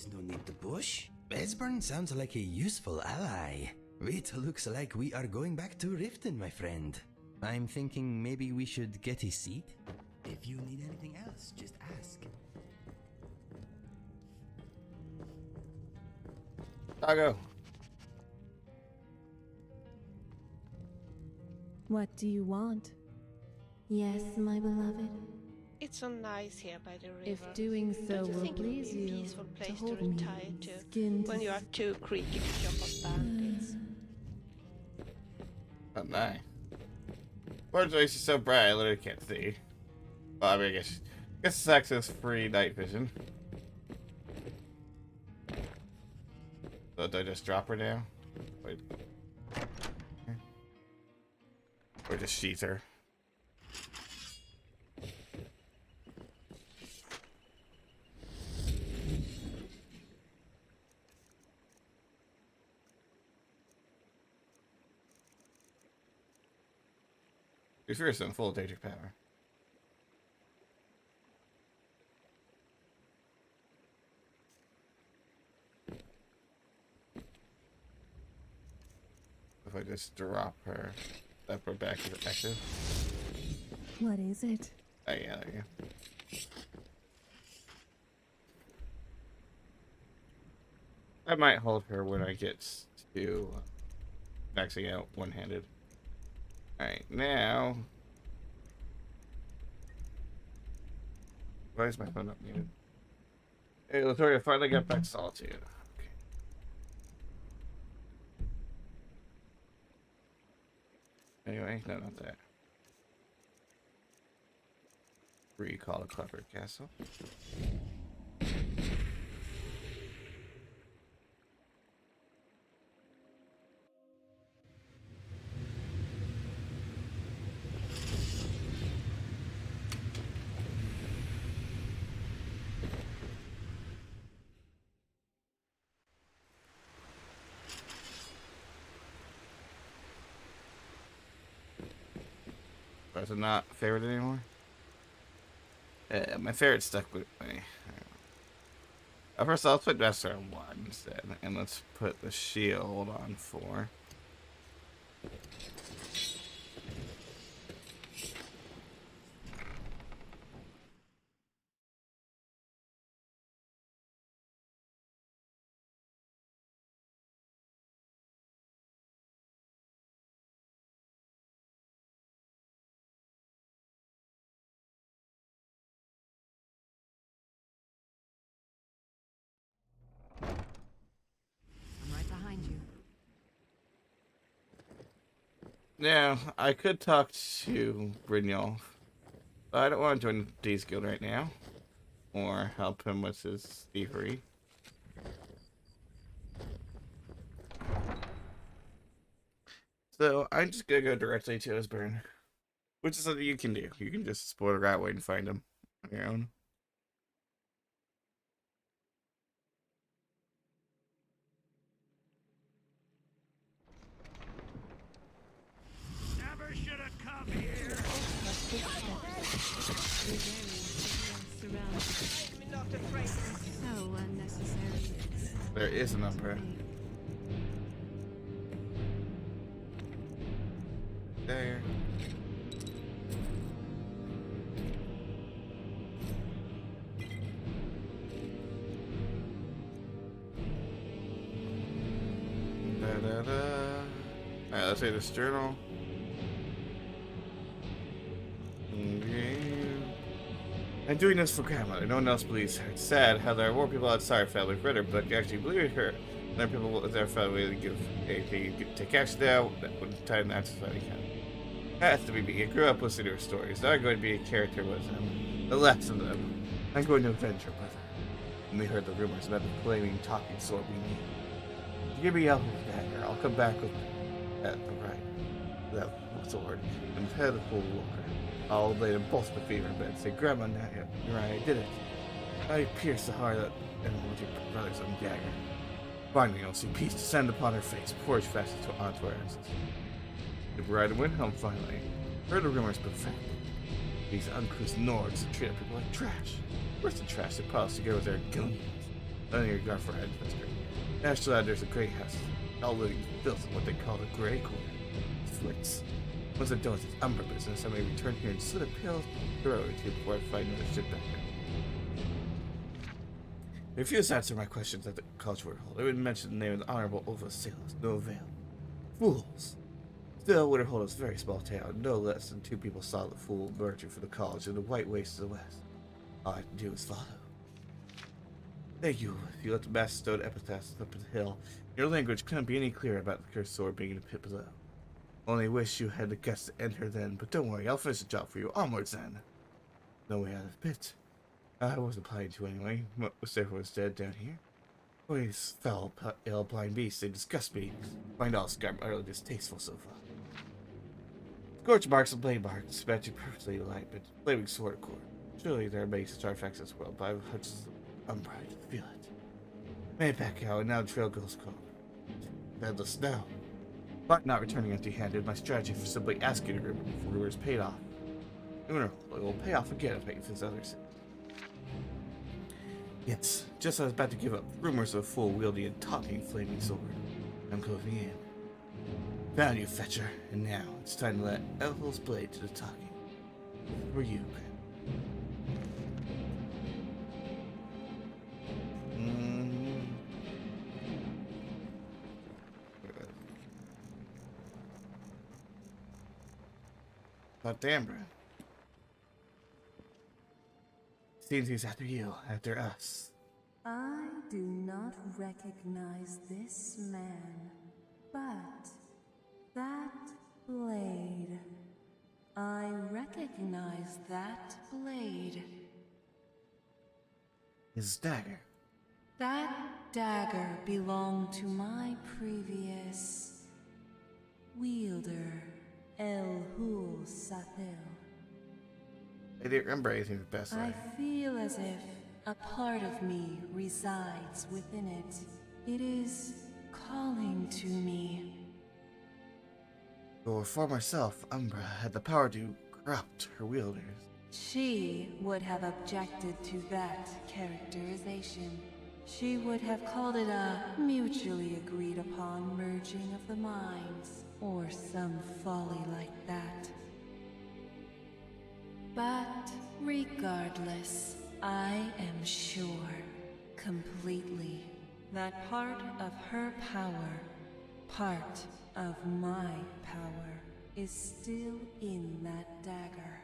is no need to push. Esbern sounds like a useful ally. It looks like we are going back to Riften, my friend. I'm thinking maybe we should get a seat. If you need anything else, just ask. Tago. What do you want? Yes, my beloved. It's so nice here by the river. If doing so Don't you will think it would please be a you, peaceful place to to hold me, retire to skin when to you are too creaky to jump on bandits? Oh, nice. Bird's eyes is so bright, I literally can't see. Well, I mean, I guess it's access free night vision. So do I just drop her down? Wait. Or just sheath her? Be fierce and full of danger power. If I just drop her, that her back is active. What is it? Oh yeah, there you go. I might hold her when I get to maxing out one-handed. Alright, now... Why is my phone not muted? Hey, Latoria, finally got back to Solitude. Okay. Anyway, no, not that. Recall a clever castle. Is it not favorite anymore? My favorite stuck with me. First, let's put Master on 1 instead, and let's put the shield on 4. I'm right behind you. Now, I could talk to Brynjolf, but I don't want to join D's guild right now, or help him with his thievery. So I'm just gonna go directly to Esbern, which is something you can do. You can just explore the right way and find him on your own. Never should have come here. So unnecessary. There is a number. There. Alright, let's read this journal. Okay. I'm doing this for grandmother. No one else believes her. It's sad how there are more people outside our family read her book actually believe her. And there are people with their family to give take action now when time that's society can. That has to be me. I grew up listening to her stories. Now I'm going to be a character with them. The less of them. I'm going to adventure with her. And we heard the rumors about the flaming talking sword we need. Give me Elf's dagger. I'll come back with that sword and head of the walker. I'll lay them both at the fever bed. Say, Grandma, now you're right, I did it. I pierced the heart of one of your brother's own dagger. Finally, I'll see peace descend upon her face before it's fast onto our ancestors. The bride went home finally. Heard the rumors, but fact. These uncouth Nords treat people like trash. Worse than trash, they policy to go with their goons. None of your guard for headmaster. Next to that, there's a great house. All living built in what they call the Grey Corner. Flicks. Once I'm done with this Umbra business, I may return here and slip a pill throw or two before I find another ship back there. They refused to answer my questions at the college word hall. They would mention the name of the Honorable Ova Sailors. No avail. Fools! Still, Winterhold is a very small town. No less than 2 people saw the fool merger for the college in the white wastes of the west. All I had to do was follow. Thank you. If you let the master stone epitaphs up the hill, your language couldn't be any clearer about the cursed sword being in the pit below. Only wish you had the guts to enter then, but don't worry, I'll finish the job for you. Onwards then. No way out of the pit. I wasn't planning to anyway. Most everyone's dead down here. Always foul, ill, blind beasts. They disgust me. Find all Skyrim utterly distasteful so far. Scorch marks and blade marks match you perfectly alike, but flaming sword of course. Surely there are many such artifacts in this world, but I have hunches of Umbra to feel it. Made back out, and now the trail goes cold. Endless snow. But not returning empty-handed, my strategy for simply asking to remove rumors paid off. It will pay off again if I can fix others. Yes, just as I was about to give up, rumors of a fool wielding a talking flaming sword. I'm closing in. Found you, Fetcher, and now it's time to let Ethel's blade to the talking. For you, God damn, bro. Seems he's after you, after us. I do not recognize this man, but that blade. I recognize that blade. His dagger. That dagger belonged to my previous wielder, Elhul Sathil. I didn't remember anything the best way. I feel as if a part of me resides within it. It is calling to me. Or for myself, Umbra had the power to corrupt her wielders. She would have objected to that characterization. She would have called it a mutually agreed upon merging of the minds, or some folly like that. But regardless, I am sure, completely, that part of her power, part of my power, is still in that dagger.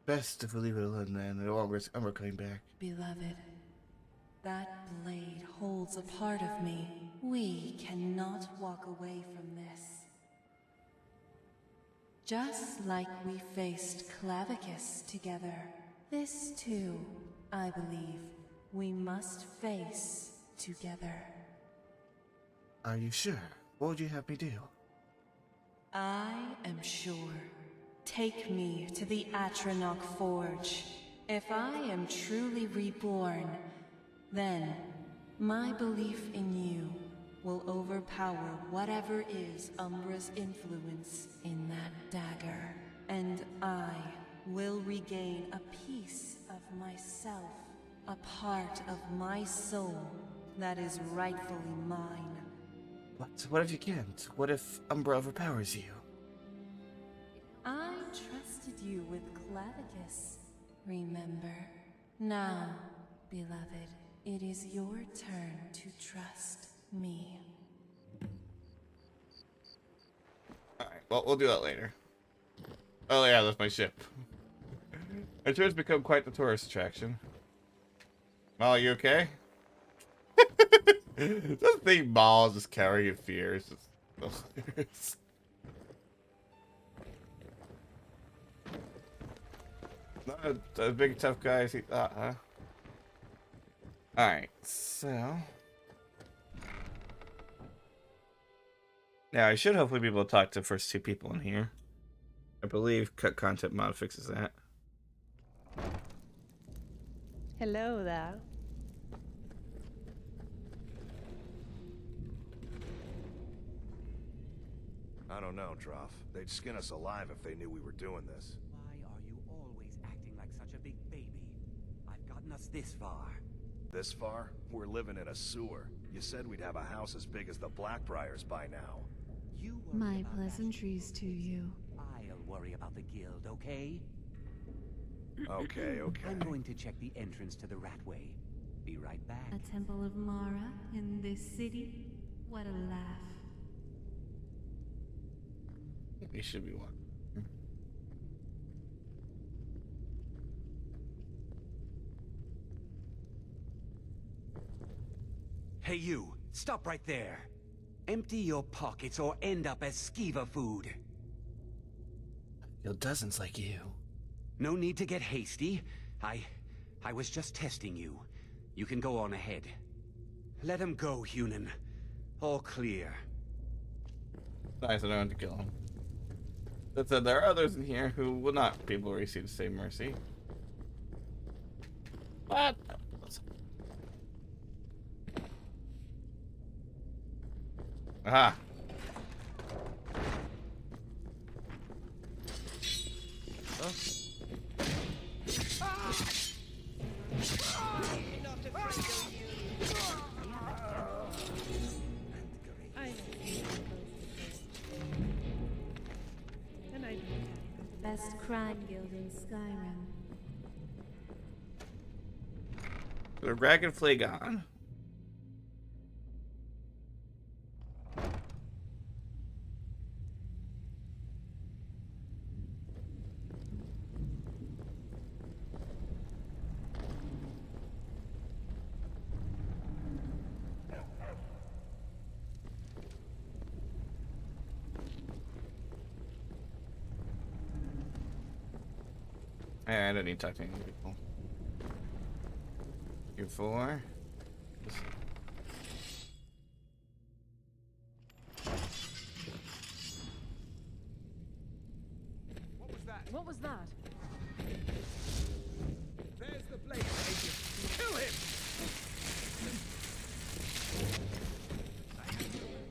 Best if we leave it alone then, and all risk Umbra coming back. Beloved, that blade holds a part of me. We cannot walk away from this. Just like we faced Clavicus together, this too, I believe, we must face together. Are you sure? What would you have me do? I am sure. Take me to the Atronach Forge. If I am truly reborn, then my belief in you will overpower whatever is Umbra's influence in that dagger. And I will regain a piece of myself, a part of my soul that is rightfully mine. But what if you can't? What if Umbra overpowers you? I trusted you with Clavicus, remember? Now, beloved, it is your turn to trust me. Alright, well, we'll do that later. Oh yeah, that's my ship. Our tour's become quite the tourist attraction. Molly, you okay? This thing Maul is just carrying in fear. It's just so hilarious. Not a big tough guy as he thought, huh? Alright, so... Now, I should hopefully be able to talk to the first 2 people in here. I believe cut content mod fixes that. Hello there. I don't know, Trough. They'd skin us alive if they knew we were doing this. this far. This far? We're living in a sewer. You said we'd have a house as big as the Blackbriars by now. You worry My about pleasantries to you. I'll worry about the guild, okay? Okay. I'm going to check the entrance to the Ratway. Be right back. A temple of Mara in this city? What a laugh. It should be one. Hey you, stop right there. Empty your pockets or end up as skeever food. Kill dozens like you. No need to get hasty. I was just testing you. You can go on ahead. Let him go, Hunan. All clear. Nice, I don't have to kill him. That said, there are others in here who will not be able to receive the same mercy. What? Aha! Oh. Best crime guild in Skyrim. The Dragon Flagon. I don't need to talk to any people. You four. What was that? What was that? There's the blade agent. Kill him!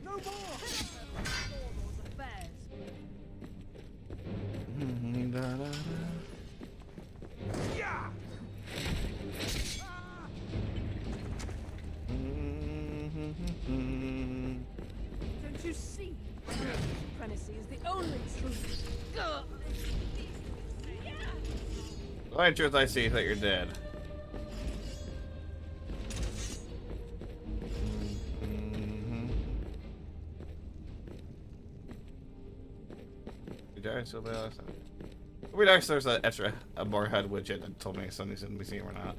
No more! Yeah! Don't you see? Supremacy is the only truth. The only truth I see is that you're dead. Did I still be honest? We noticed there's an extra a more HUD widget that told me something's in the museum or not.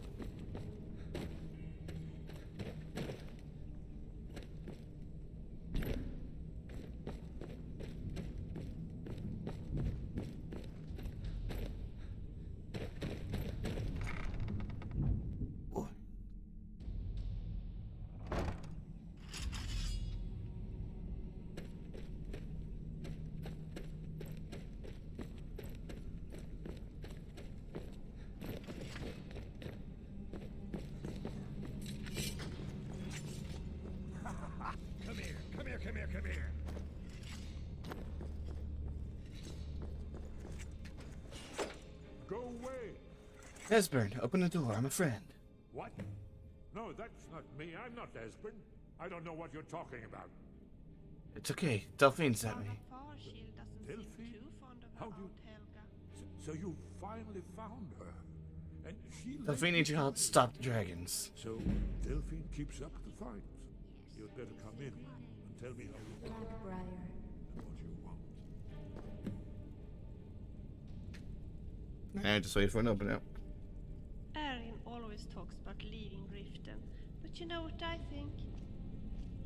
Come here. Go away. Esbern, open the door. I'm a friend. What? No, that's not me. I'm not Esbern. I don't know what you're talking about. It's okay. Delphine sent me. Delphine? How do you... So you finally found her. And she... Delphine needs your help to stop the dragons. So Delphine keeps up the fight. You'd better come in and tell me how you Blackbriar. and what you want. I just wait for an open up. Erin always talks about leaving Riften, but you know what I think?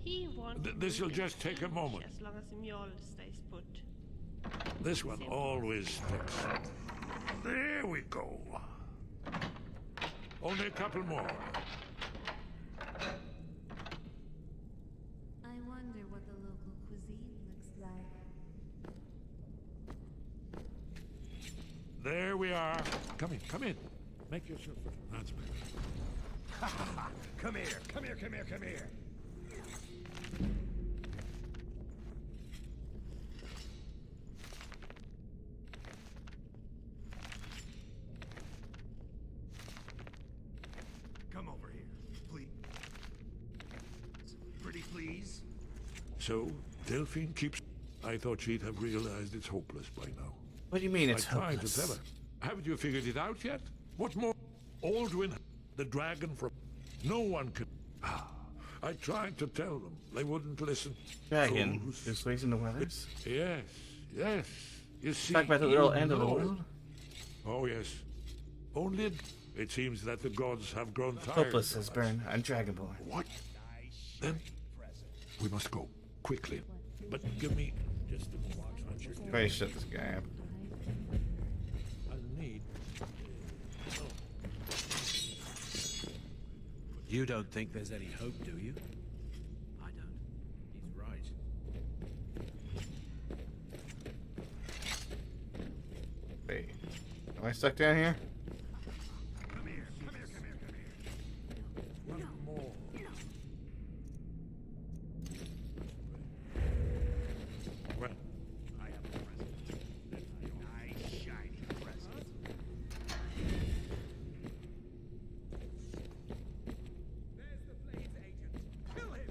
He wants This'll just take a moment. as long as Mjol stays put. This one always sticks. There we go. Only a couple more. I wonder what the local cuisine looks like. There we are. Come in. Make yourself at home. That's better. Come here. So, Delphine keeps... I thought she'd have realized it's hopeless by now. What do you mean it's I tried hopeless? to tell her. Haven't you figured it out yet? What more? Alduin, the dragon from... No one could... I tried to tell them. They wouldn't listen. Dragon? Fools. Just wasting the weathers? Yes, yes. You see... Talk about the little you end of the know. world? Oh, yes. Only it seems that the gods have grown tired. Hopeless has burned. I'm Dragonborn. What? Then we must go quickly. But give me just a moment. Probably shut this guy up. I'll need. You don't think there's any hope, do you? I don't. He's right. Wait. Am I stuck down here? One more. Well, I have a present. A nice, shiny present. There's the Blades agent. Kill him!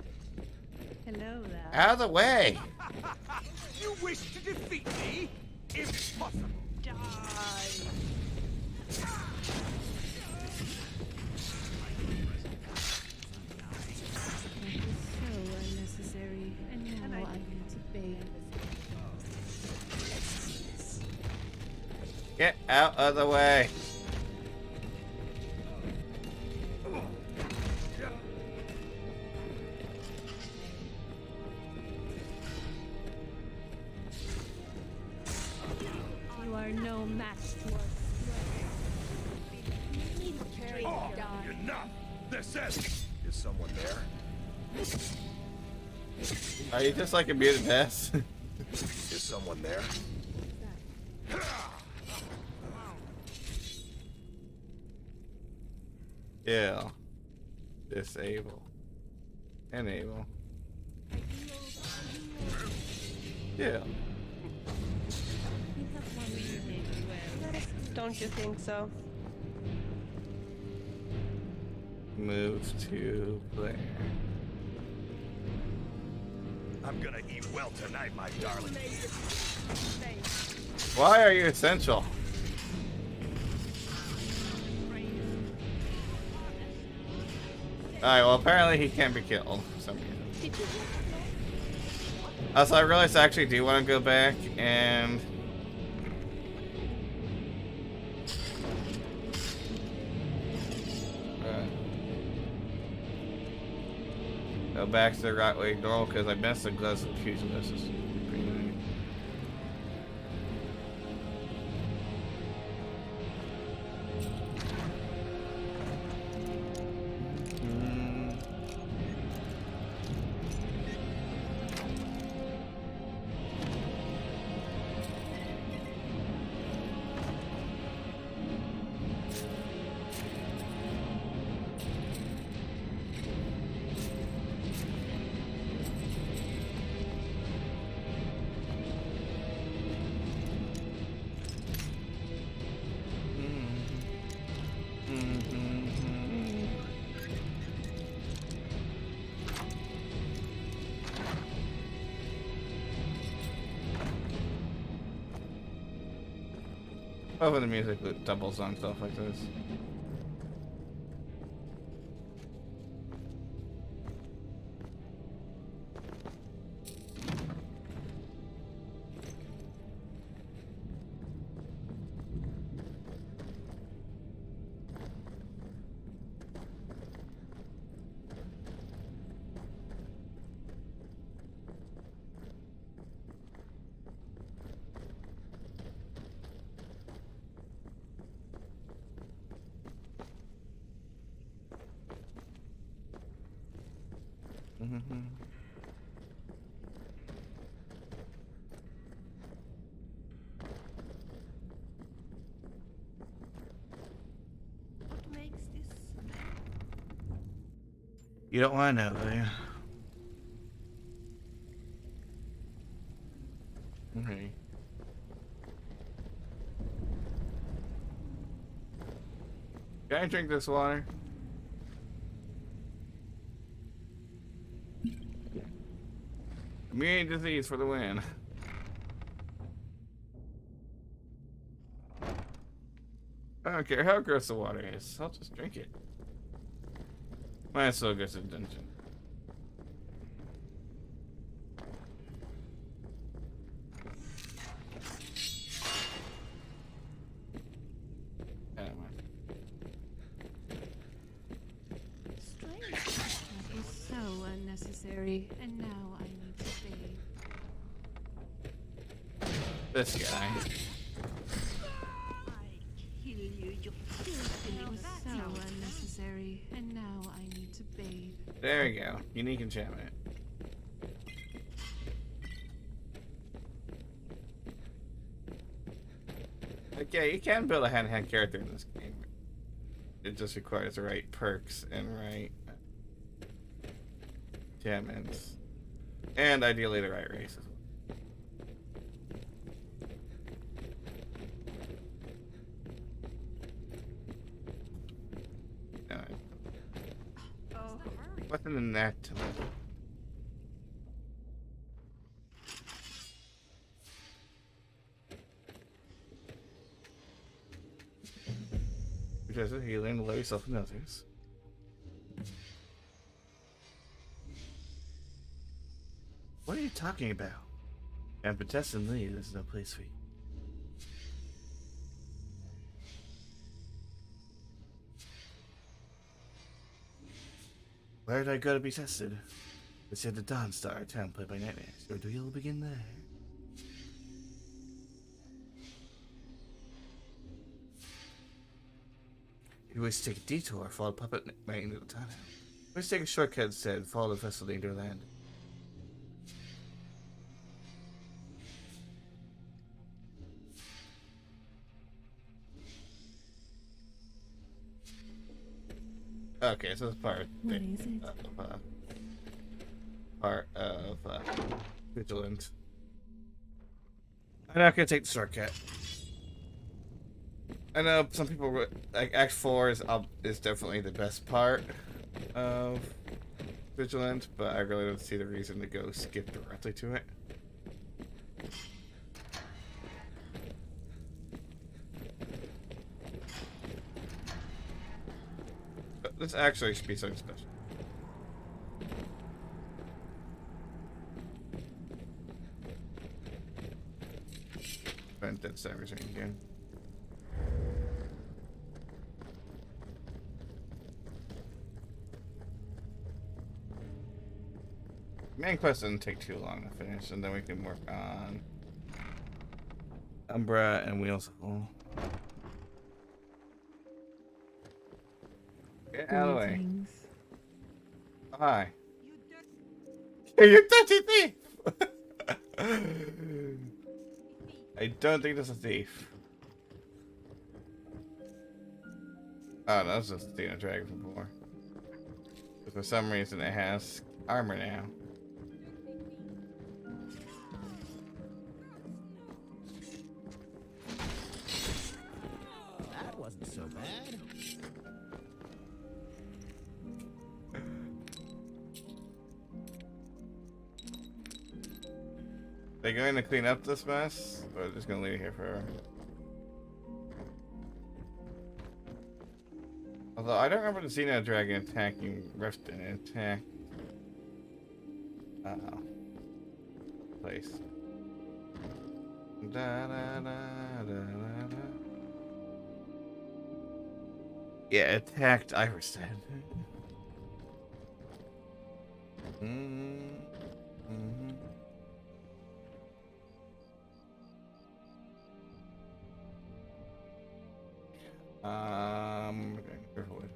Hello there. Out of the way! You wish to defeat me? Impossible. Die. So unnecessary. And now I need to bathe. Get out of the way! You are no match to us. You need to carry me down. Enough! This is someone there? Are you just like a muted mess? Is someone there? Yeah. Disable. Enable. Yeah. Don't you think so? Move to player. I'm gonna eat well tonight, my darling. Why are you essential? Alright, well apparently he can't be killed for some reason. Also, I realized I actually do want to go back and... go back to the right way door because I missed the gloves of fusion. This is pretty nice. I love when the music doubles on stuff like this. What makes this? You don't want to know, do you? Okay. Can I drink this water? Immune disease for the win. I don't care how gross the water is. I'll just drink it. Might as well go to the dungeon. Strange. That was so unnecessary, and now I need to bathe. This guy. Kill you, you filthy. That was so unnecessary, and now I need to bathe. There we go. Unique enchantment. Okay, you can build a hand-to-hand character in this game. It just requires the right perks and right enchantments. And ideally the right race as well. What's in the net? Because of healing, allow yourself and others. What are you talking about? And Bethesda and Lee, there's no place for you. Where did I go to be tested? It's at the Dawnstar, a town played by nightmares. Or do you'll begin there? You wish to take a detour, follow the puppet right into the tunnel. You wish to take a shortcut instead, follow the vessel into land. Okay, so it's What is it? Part of Vigilant. I'm not gonna take the shortcut. I know some people like Act 4 is definitely the best part of Vigilant, but I really don't see the reason to go skip directly to it. But this actually should be something special. Vent that servers ring again. Main quest doesn't take too long to finish, and then we can work on Umbra and Wheels of Wool. Get out of the way. Oh, hi. You dirty thief! I don't think that's a thief. Oh, no, that's just a dragon from before. But for some reason it has armor now. That wasn't so bad. They going to clean up this mess, or they're just gonna leave it here forever? Although I don't remember the Xeno dragon attacking Riften and attack place. Da, da, da, da, da, da. Yeah, attacked Iverstead. Riverwood.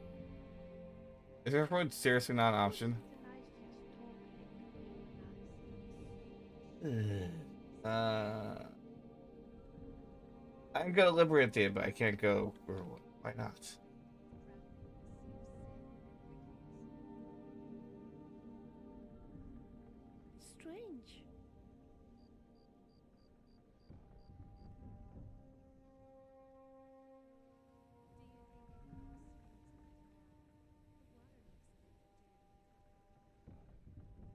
Is Riverwood seriously not an option? I can go to Liberty, but I can't go Riverwood. Why not? Strange.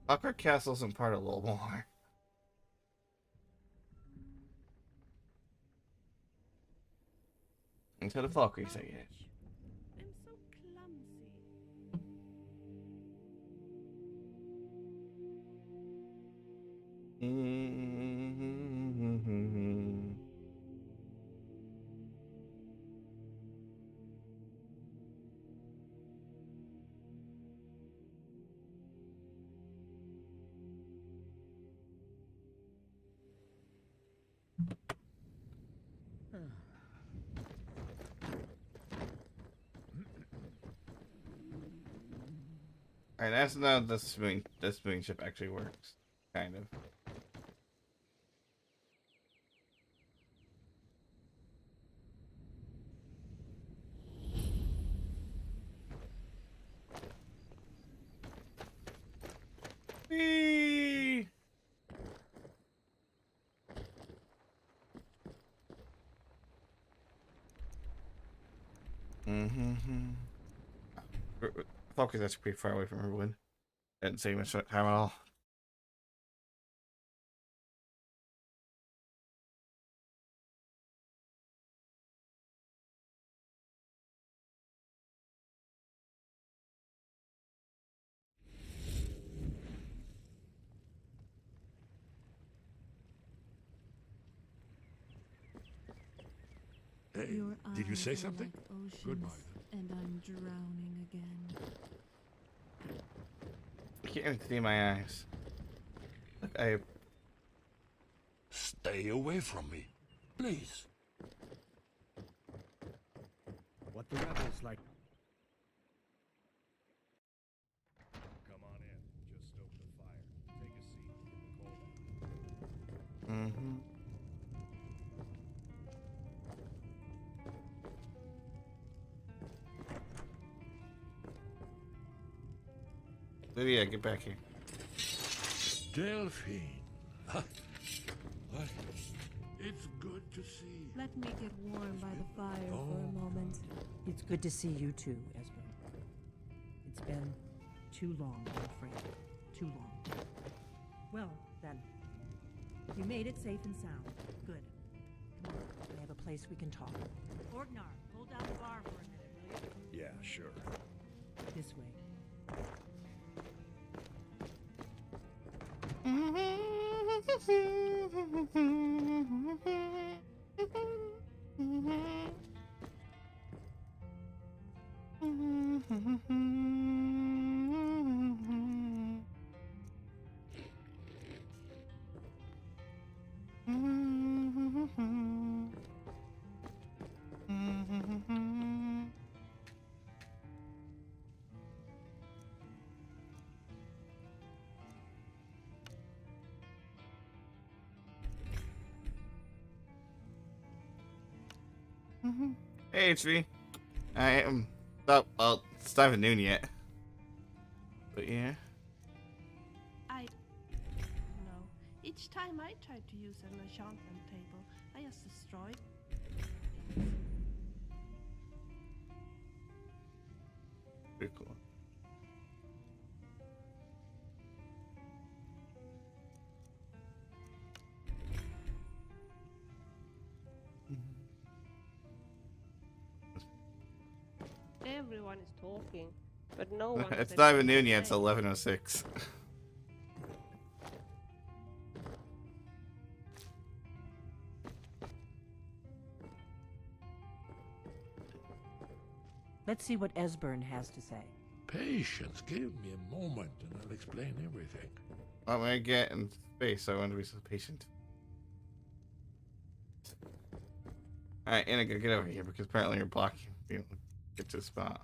Upper Castle's in part of Lowmore. Into the Valkyrie, say it. I'm so clumsy. Alright, that's now this moon ship actually works. Kind of. Whee! Focus actually pretty far away from everyone. Didn't say much time at all. Hey, Your did you eyes say are something? like oceans, Goodbye. and I'm drowning again. I can't even see my eyes. Look, I. Stay away from me, please. What the rebels like? Come on in. Just stoke the fire. Take a seat. Get the cold out. Lydia, get back here. Delphine. What? It's good to see. Let me get warm by the fire for a moment. It's good to see you too, Esben. It's been too long, I'm afraid. Too long. Well, then. You made it safe and sound. Good. Come on, we have a place we can talk. Orgnar, hold down the bar for a minute, will you? Yeah, sure. This way. Hey, HV. I am. Oh, well, it's not even noon yet. But yeah. No. Each time I tried to use an enchantment table, I just destroyed. Pretty cool. Everyone is talking, but no one. It's not even noon yet. It's 11:06. Let's see what Esbern has to say. Patience. Give me a moment and I'll explain everything. I'm gonna get in space, so I want to be so patient. Alright, Inigo, get over here because apparently you're blocking. You know, get to the spot.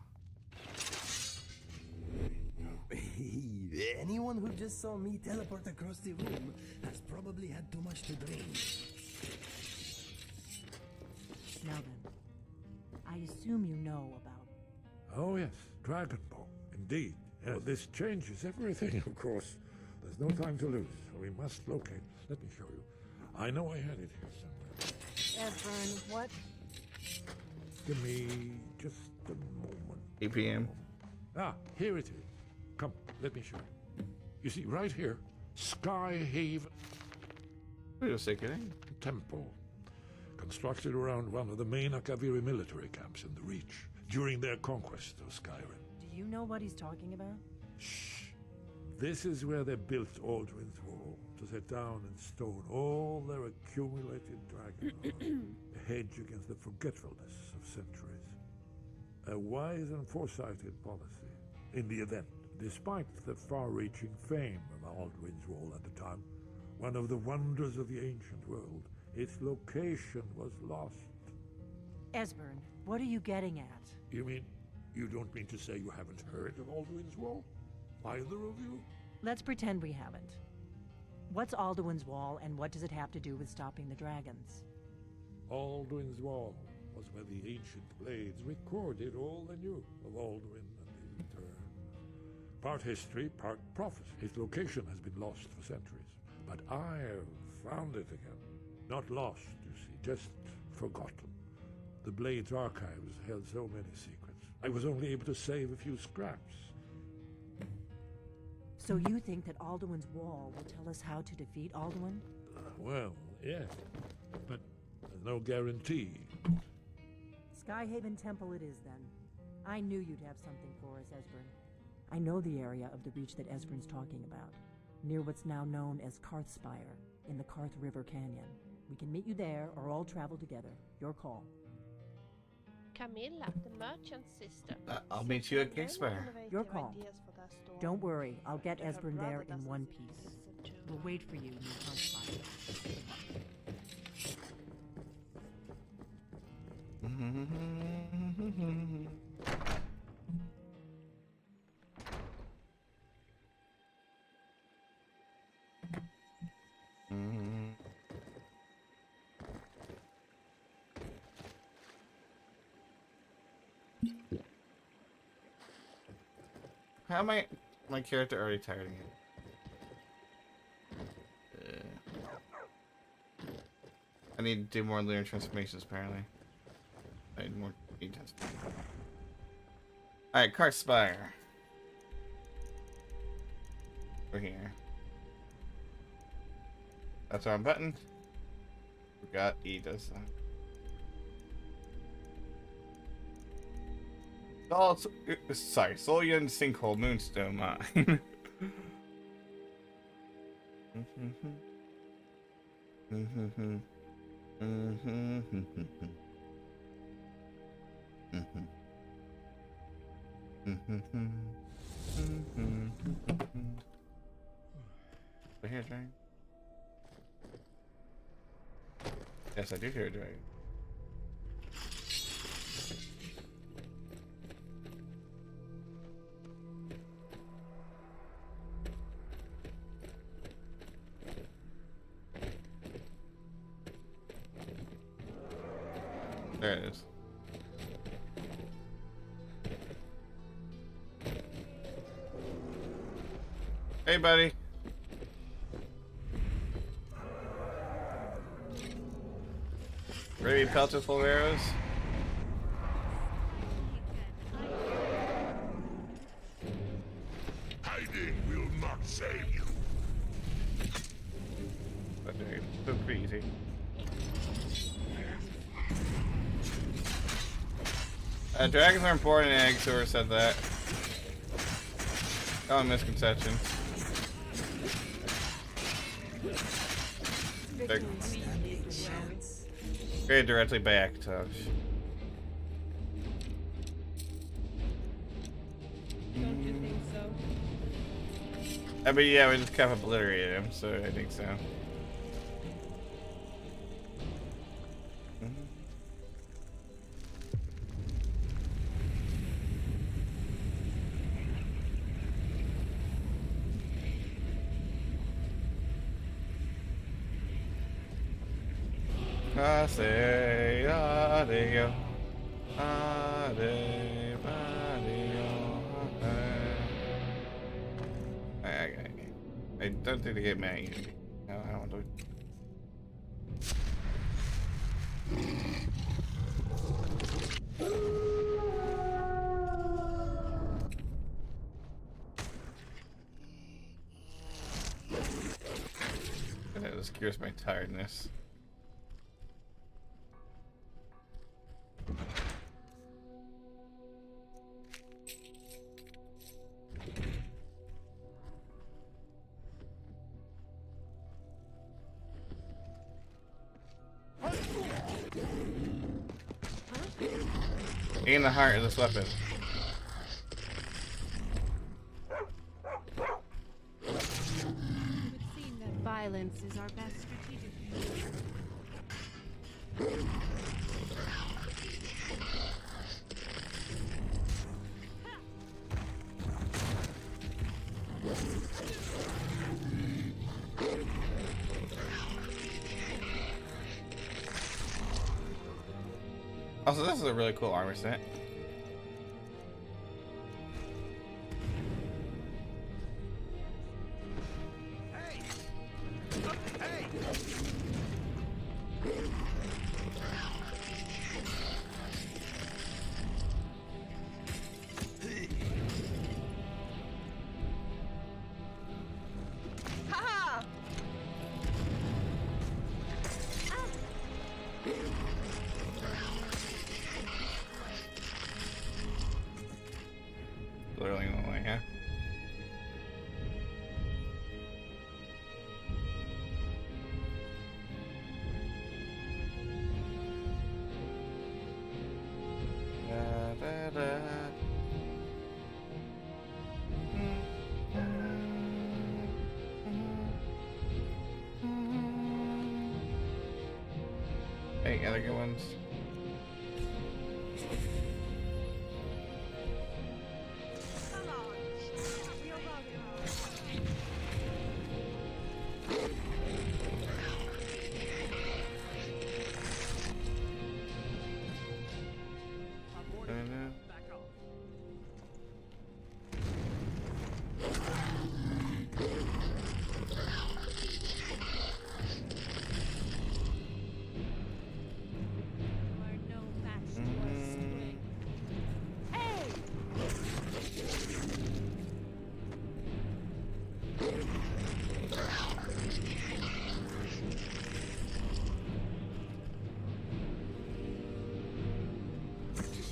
Hey, anyone who just saw me teleport across the room has probably had too much to drink. Now then, I assume you know about... Oh yes, Dragonborn. Indeed. Yes. Well, this changes everything, of course. There's no time to lose. We must locate. Let me show you. I know I had it here somewhere. Esbern, what? Give me just a moment. 8 p.m. Ah, here it is. Come, let me show you. You see, right here, Skyhaven Wait a second. Temple. constructed around one of the main Akaviri military camps in the Reach during their conquest of Skyrim. Do you know what he's talking about? Shh. This is where they built Alduin's Wall, to set down in stone all their accumulated dragon lore, a hedge against the forgetfulness of centuries. A wise and foresighted policy. In the event, despite the far-reaching fame of Alduin's Wall at the time, one of the wonders of the ancient world, its location was lost. Esbern, what are you getting at? You mean, you don't mean to say you haven't heard of Alduin's Wall? Either of you? Let's pretend we haven't. What's Alduin's Wall, and what does it have to do with stopping the dragons? Alduin's Wall was where the ancient blades recorded all they knew of Alduin and his return. Part history, part prophecy. Its location has been lost for centuries, but I have found it again. Not lost, you see, just forgotten. The Blade's archives held so many secrets. I was only able to save a few scraps. So you think that Alduin's Wall will tell us how to defeat Alduin? Well, yes, but there's no guarantee. Skyhaven Temple it is, then. I knew you'd have something for us, Esbern. I know the area of the Reach that Esbern's talking about, near what's now known as Karthspire, in the Karth River Canyon. We can meet you there, or all travel together. Your call. Camilla, the merchant's sister. I'll meet you at Kingsfire. Your call. Don't worry, I'll get Esbern there in one piece. We'll wait for you near Karthspire. How am my character already tired again? I need to do more lunar transformations apparently. I need more intense. Alright, Karthspire. We're here. That's our button. Forgot E does that. Solian Sinkhole Moonstone Mine. I hear a dragon. Yes, I do hear a dragon. There it is. Hey, buddy. Ready to be pelted full of arrows? Hiding will not save you. But they're so crazy. Dragons aren't born in eggs, whoever said that. Oh, misconception. Created directly by Akatosh. Don't you think so? I mean, yeah, we just kind of obliterated him, so I think so. I say adios, adios, I don't think they get mad at you. No, I don't do it. That just cures my tiredness. in the heart of this weapon. It would seem that violence is our best strategic move. Also, this is a really cool armor set. Haha! Literally in the way, huh? Da, da, da. Hey, other good ones.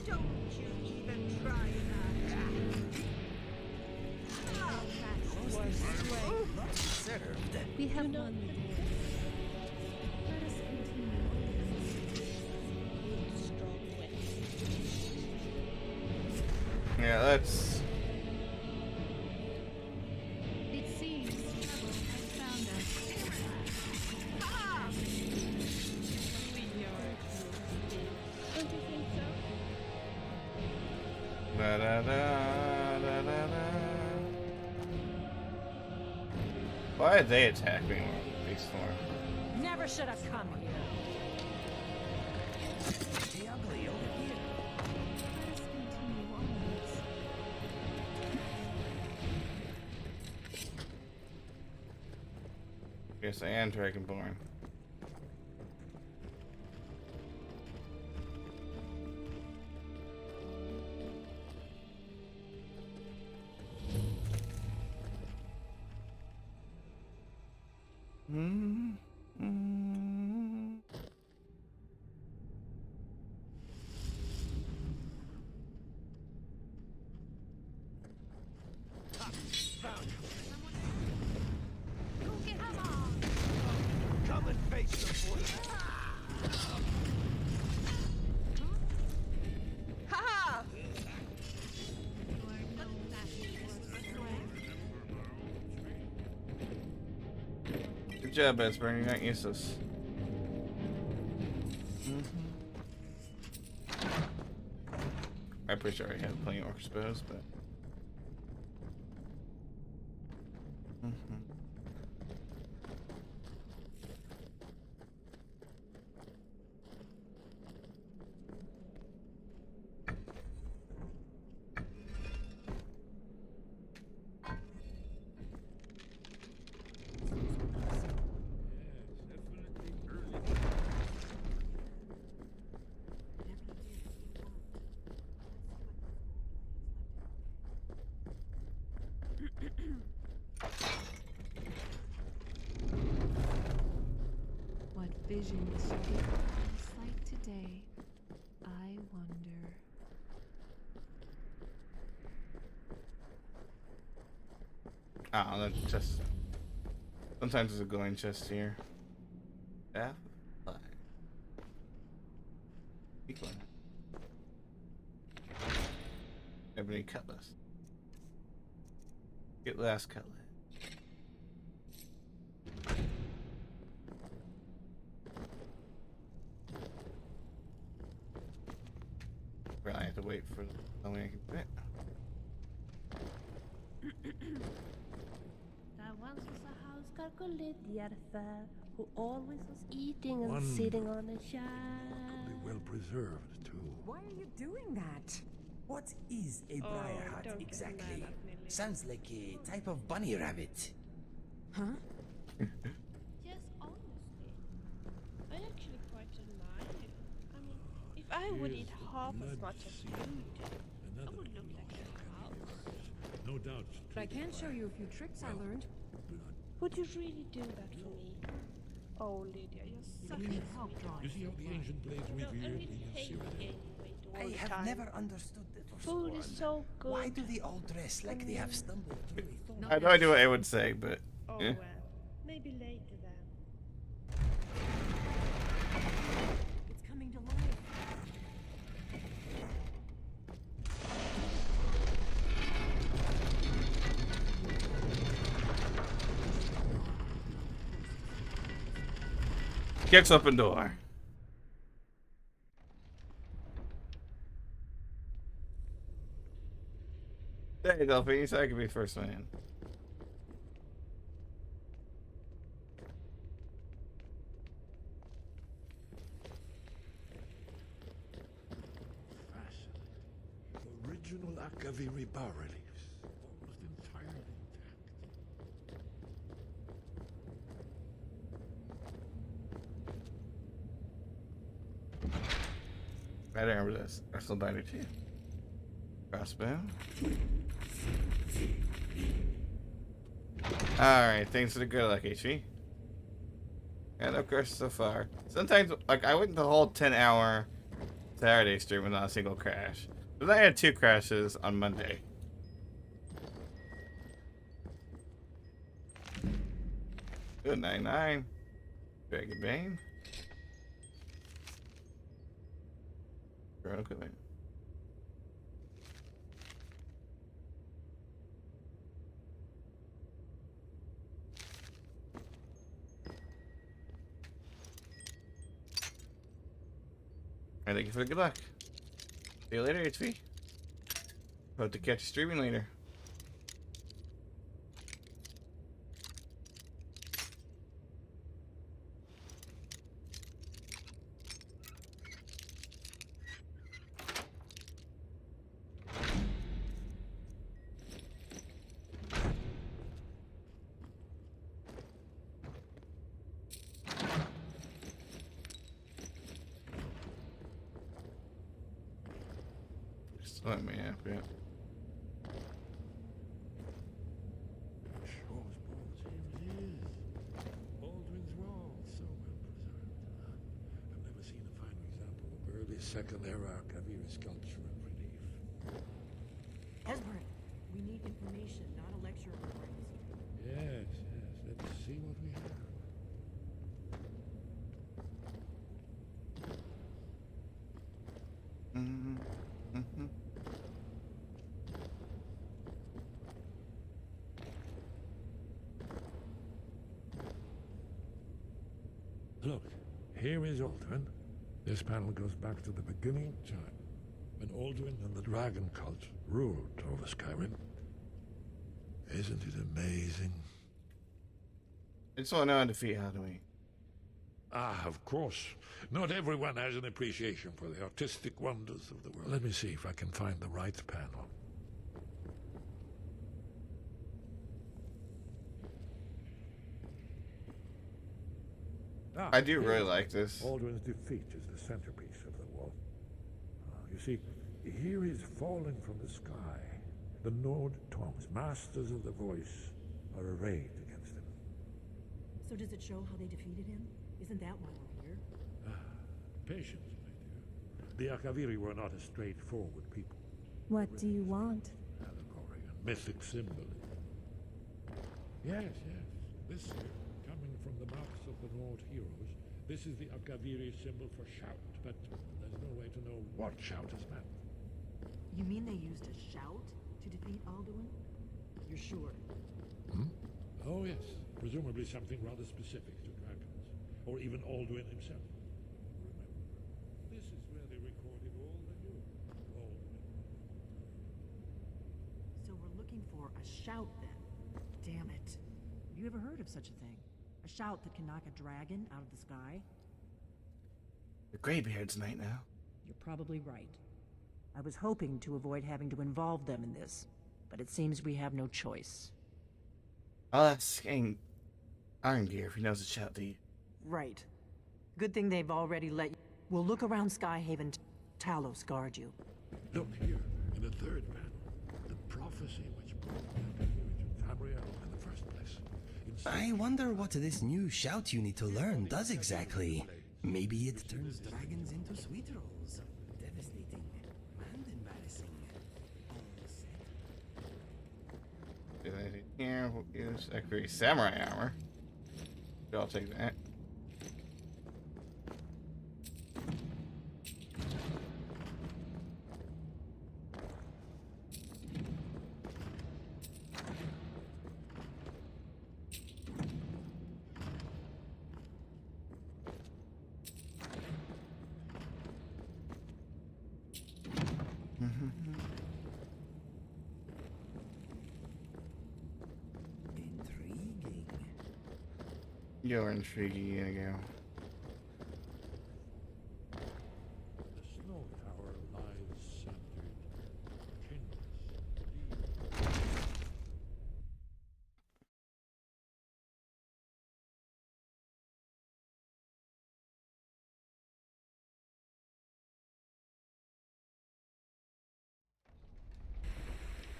Don't you even try that. Not served. We have won the day. Let us continue. Yeah, let's. It seems trouble has found us. Don't you think so? Da, da, da, da, da, da. Why did they attack me? These four. Never should have come here. The ugly over here. Let us continue onwards. Yes, I am Dragonborn. Come and face the force. Haha! Good job, Esbern. You're not useless. I'm pretty sure I had plenty of orc spells, but. What visions shall be this like today? I wonder. Ah, that's just. Sometimes there's a glowing chest here. Yeah. Fine. Keep going. any cutlass. Get last cutlass. I have to wait for how many I can fit. There once was a house calculated who always was eating and One sitting on a chair. Well preserved, too. Why are you doing that? What is a briar hat don't get exactly? mad at me, Lily. Sounds like a type of bunny rabbit. Huh? Yes, honestly. I actually quite admire you. I mean, if I would eat half as much as you do, I would look like a house. No doubt. But I can show you a few tricks I learned. Would you really do that for me? Oh, Lydia, you're such a need help sweet. drawing. You see how the ancient blades No, I revered really in hate Syria? gaining weight all I the have time. never understood the Food is so good. Why do they all dress like they have stumbled through a thorn? I have no idea what I would say, but Oh yeah. well, maybe later then. It's coming to life. Kicks open door. Hey, Delphine, you said I could be first man. Original Akaviri bas reliefs, almost entirely intact. I don't remember this. Wrestle binder too. Crossbow. Alright, thanks for the good luck, HP. And of course, so far. Sometimes, like, I went the whole 10-hour Saturday stream without a single crash. But I had 2 crashes on Monday. Good 99. Dragon Bane. Drone equipment. And thank you for the good luck. See you later, HV. Hope to catch you streaming later. Just let me up, yeah. Alduin's wall, so well preserved. I've never seen a finer example of early Second Era Akaviri sculpture and relief. Esbern, we need information, not a lecture on brains. Yes, let's see what we have. Look, here is Alduin. This panel goes back to the beginning of time, when Alduin and the dragon cult ruled over Skyrim. Isn't it amazing? I just want to know how to defeat Alduin. Ah, of course. Not everyone has an appreciation for the artistic wonders of the world. Let me see if I can find the right panel. I do really like this. Alduin's defeat is the centerpiece of the wall. You see, here he's fallen from the sky. The Nord tongues, masters of the voice, are arrayed against him. So does it show how they defeated him? Isn't that why we're here? Patience, my dear. The Akaviri were not a straightforward people. What do you want? Allegory and mythic symbolism. Yes. This here, coming from the mouths of the Nord heroes, this is the Akaviri symbol for shout, but there's no way to know what shout is meant. You mean they used a shout to defeat Alduin? You're sure? Oh yes, presumably something rather specific to dragons, or even Alduin himself. Remember, this is where they recorded all the news. Alduin. So we're looking for a shout then. Damn it. Have you ever heard of such a thing? A shout that can knock a dragon out of the sky? The Greybeards night now. You're probably right. I was hoping to avoid having to involve them in this, but it seems we have no choice. I'll ask Irongear if he knows the shout to you. Right. Good thing they've already let you. We'll look around Skyhaven. Talos guard you. Look here, in the third panel, the prophecy which brought back to Tamriel in the first place. I wonder what this new shout you need to learn does exactly. Maybe it turns dragons into sweet rolls. Devastating and embarrassing. Here, we'll use a samurai armor. I'll take that. You're intriguing, again. The snow tower lies subdued,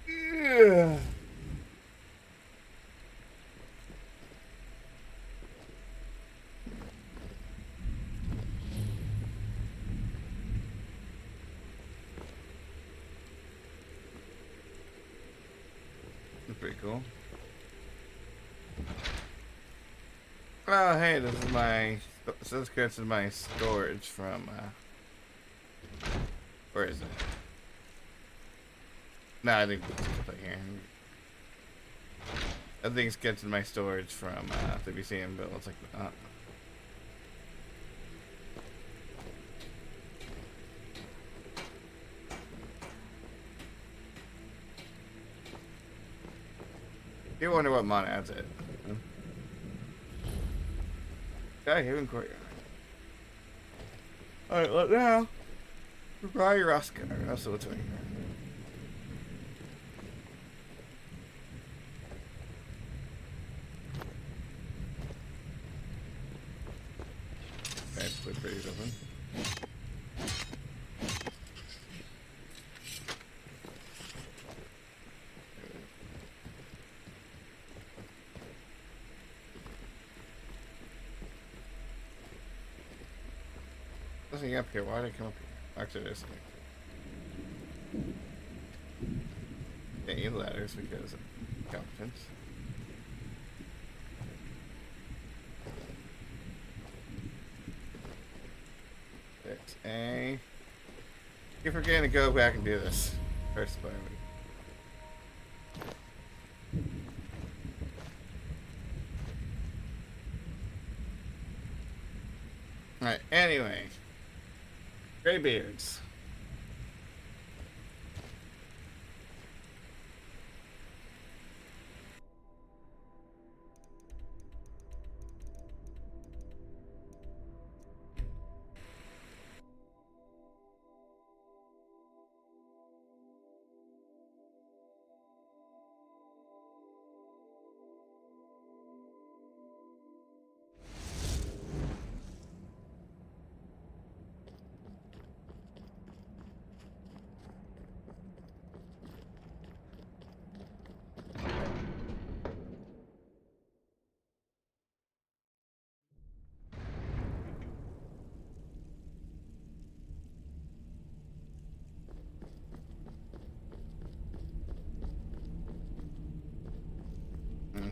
Yeah. Pretty cool. Oh, hey, this is my storage from, where is it? No, I think it's up here. I think it's gets in my storage from, the museum, but it looks like, you wonder what mod adds it. Skyhaven Courtyard. Alright, look now. Probably Roscoe. Also, what's right here? Okay, put pretty open. Nothing up here. Why did I come up here? Actually, there's something. Can't use ladders because of competence. It's a. Keep forgetting to go back and do this. First by Alright, anyway. Greybeards.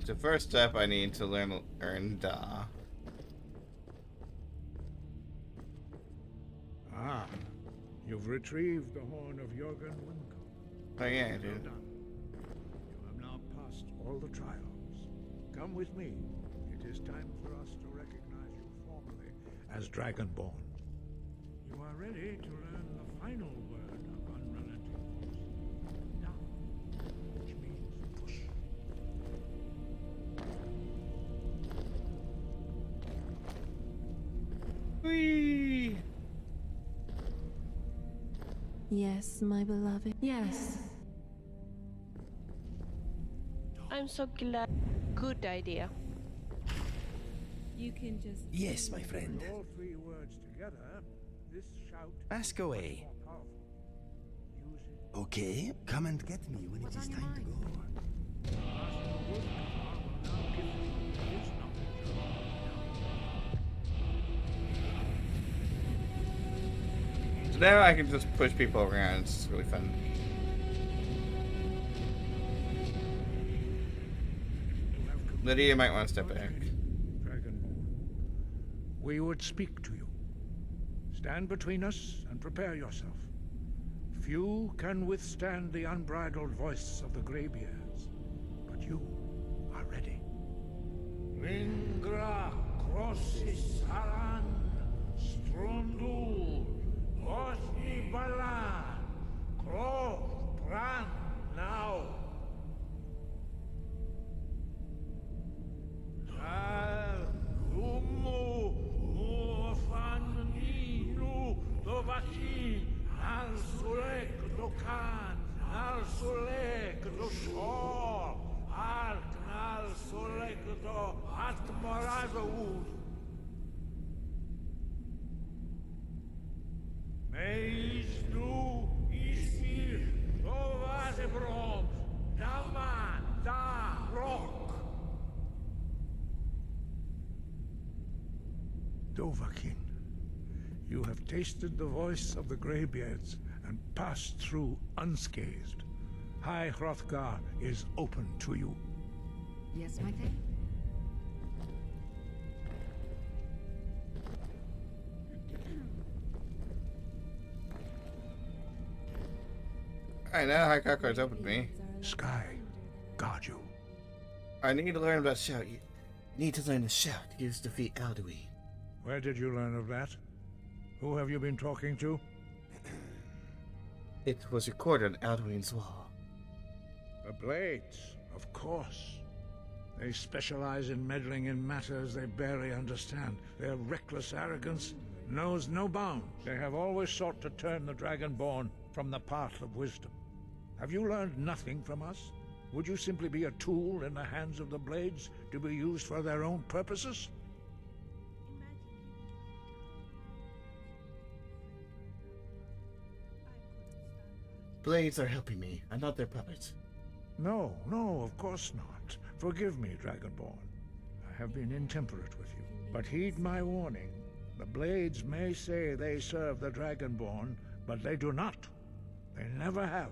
The first step I need to earn Da. Ah, you've retrieved the horn of Jorgen Windcock. Oh yeah, I do. Well done. You have now passed all the trials. Come with me. It is time for us to recognize you formally as Dragonborn. You are ready to learn the final word of unrelenting force. Down, which means push. Whee! Yes, my beloved. Yes. I'm so glad. Good idea. You can just. Yes, my friend. All three words together, this shout Ask away. more powerful. Use it. Okay, come and get me when it is time to go. Master Wolfgar will now give you his knowledge of So now I can just push people around. It's really fun. Lydia might want to step back. Dragonborn. We would speak to you. Stand between us and prepare yourself. Few can withstand the unbridled voice of the Greybeards, but you are ready. Lingra crossis haran, strondul, osni balan, krov pran now. Al umu mufaninu dovaki al sulek dokan al sulek do shor al knal sulek do atmoravud. Meis nu isir dovazebrom dama da rock. Dovahkiin, you have tasted the voice of the Greybeards and passed through unscathed. High Hrothgar is open to you. Yes, my thing. Alright, now High Hrothgar's open to me. Sky, guard you. I need to learn about shout. You need to learn to shout. Use defeat Alduin. Where did you learn of that? Who have you been talking to? It was recorded on Alduin's wall. The Blades, of course. They specialize in meddling in matters they barely understand. Their reckless arrogance knows no bounds. They have always sought to turn the Dragonborn from the path of wisdom. Have you learned nothing from us? Would you simply be a tool in the hands of the Blades to be used for their own purposes? Blades are helping me. I'm not their puppet. No, no, of course not. Forgive me, Dragonborn. I have been intemperate with you. But heed my warning. The Blades may say they serve the Dragonborn, but they do not. They never have.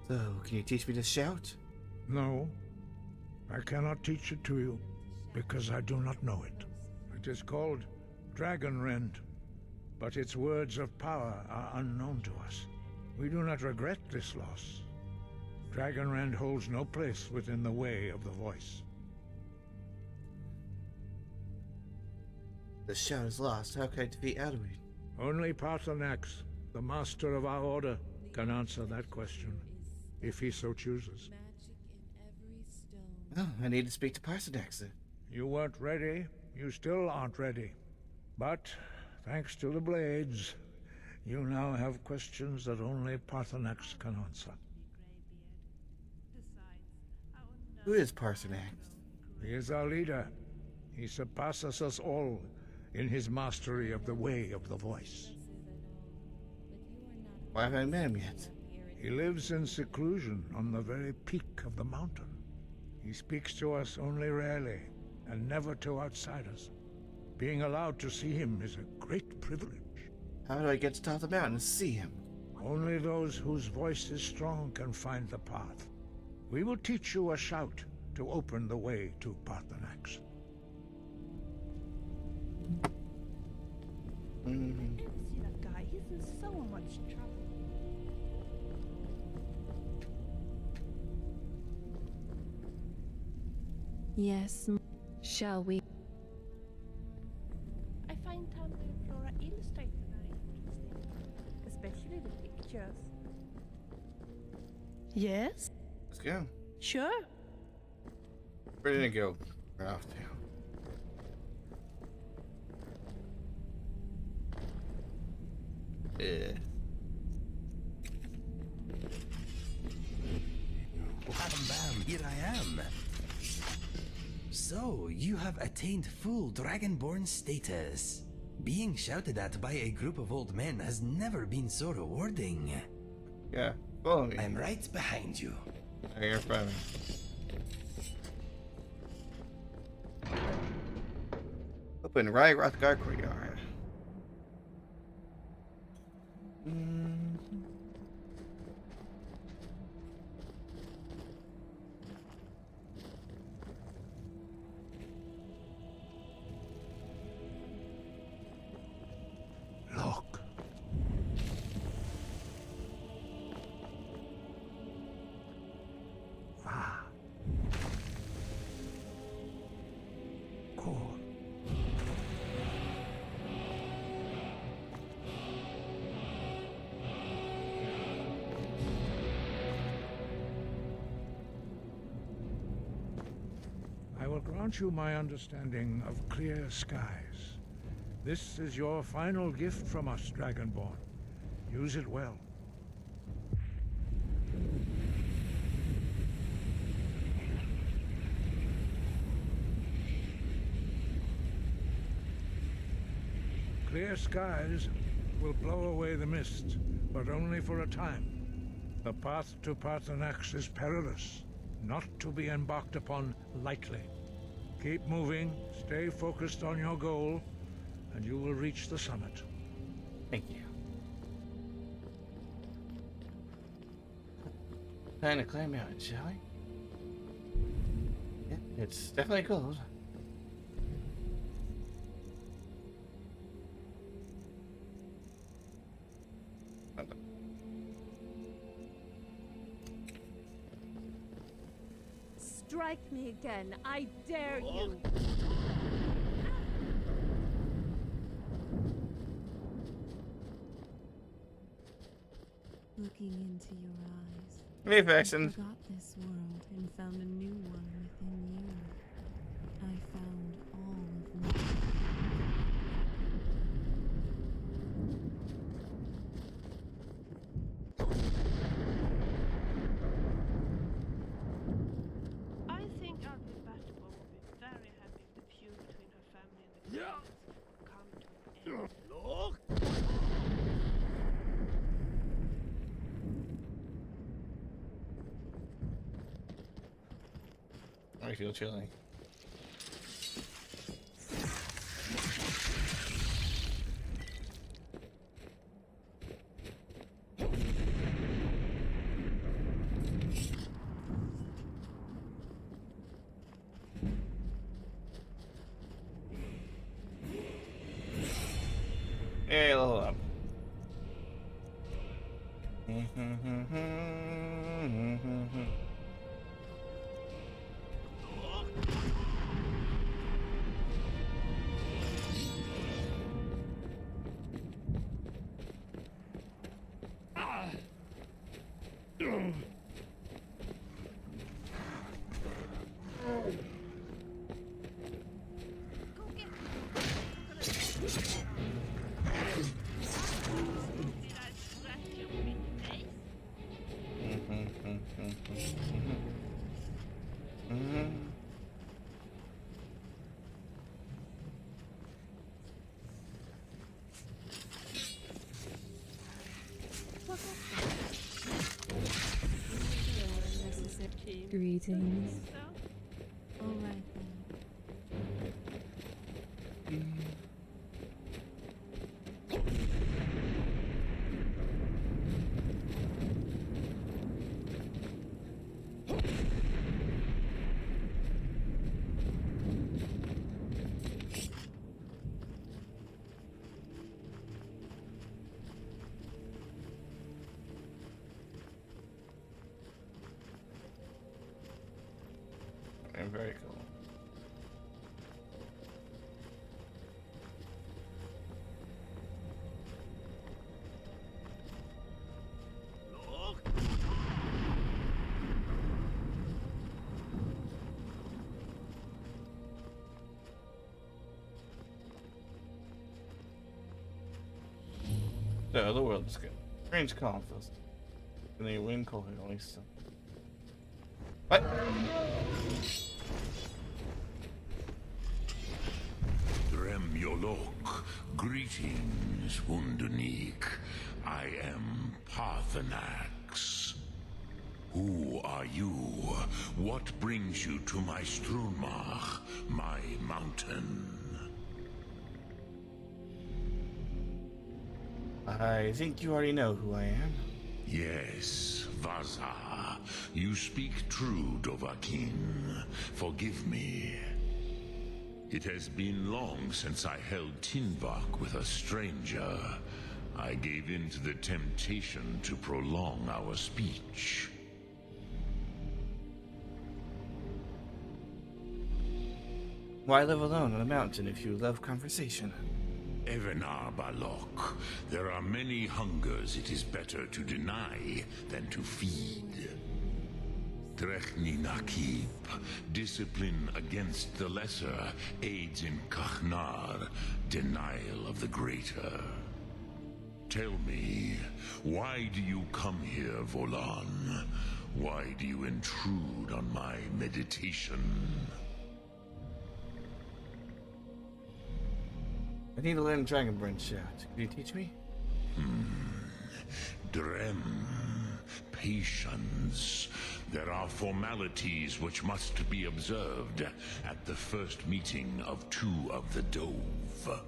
So, can you teach me to shout? No. I cannot teach it to you, because I do not know it. It is called Dragonrend, but its words of power are unknown to us. We do not regret this loss. Dragonrend holds no place within the way of the voice. The shout is lost. How can I defeat Alduin? Only Paarthurnax, the master of our order, can answer that question, if he so chooses. Oh, I need to speak to Paarthurnax then. You weren't ready. You still aren't ready. But, thanks to the Blades, you now have questions that only Paarthurnax can answer. Who is Paarthurnax? He is our leader. He surpasses us all in his mastery of the way of the voice. Why haven't I met him yet? He lives in seclusion on the very peak of the mountain. He speaks to us only rarely, and never to outsiders. Being allowed to see him is a great privilege. How do I get to top of the mountain and see him? Only those whose voice is strong can find the path. We will teach you a shout to open the way to Paarthurnax. Ever see that guy? He's in so much trouble. Yes, shall we? I find Tumblr and Flora Illustrated very interesting, especially the pictures. Yes? Let's go. Sure. Ready to go. We're off to. Yeah. Bam bam, here I am. So, you have attained full Dragonborn status. Being shouted at by a group of old men has never been so rewarding. Yeah, follow me. I'm right behind you. Okay, you're fine. Open Rye Rothgar Courtyard. Look. Ah. Cool. I will grant you my understanding of clear skies. This is your final gift from us, Dragonborn. Use it well. Clear skies will blow away the mist, but only for a time. The path to Parthenax is perilous, not to be embarked upon lightly. Keep moving, stay focused on your goal, and you will reach the summit. Thank you. Time to climb out, shall we? Yeah, it's definitely cold. Strike me again, I dare you! Looking into your eyes, Hey, I Faxon. forgot this world and found a new one within you. I found all of me. I think Alduin Battlebone will be very happy if the feud between her family and the Clans come to an end. I feel chilly. Hey, level up. Greetings. All right then. I'm very cool. The other world is good. Strange calm feels. And the wind cold only so. What? Dremyolok, greetings, Wundernik. I am Parthenax. Who are you? What brings you to my Strunmach, my mountain? I think you already know who I am. Yes, Vaza. You speak true, Dovahkiin. Forgive me. It has been long since I held Tinvak with a stranger. I gave in to the temptation to prolong our speech. Why live alone on a mountain if you love conversation? Evenar Balok, there are many hungers it is better to deny than to feed. Drechni Nakib, discipline against the lesser aids in Kachnar, denial of the greater. Tell me, why do you come here, Volan? Why do you intrude on my meditation? I need to learn Dragonborn shout. Can you teach me? Drem. Patience. There are formalities which must be observed at the first meeting of two of the Dove.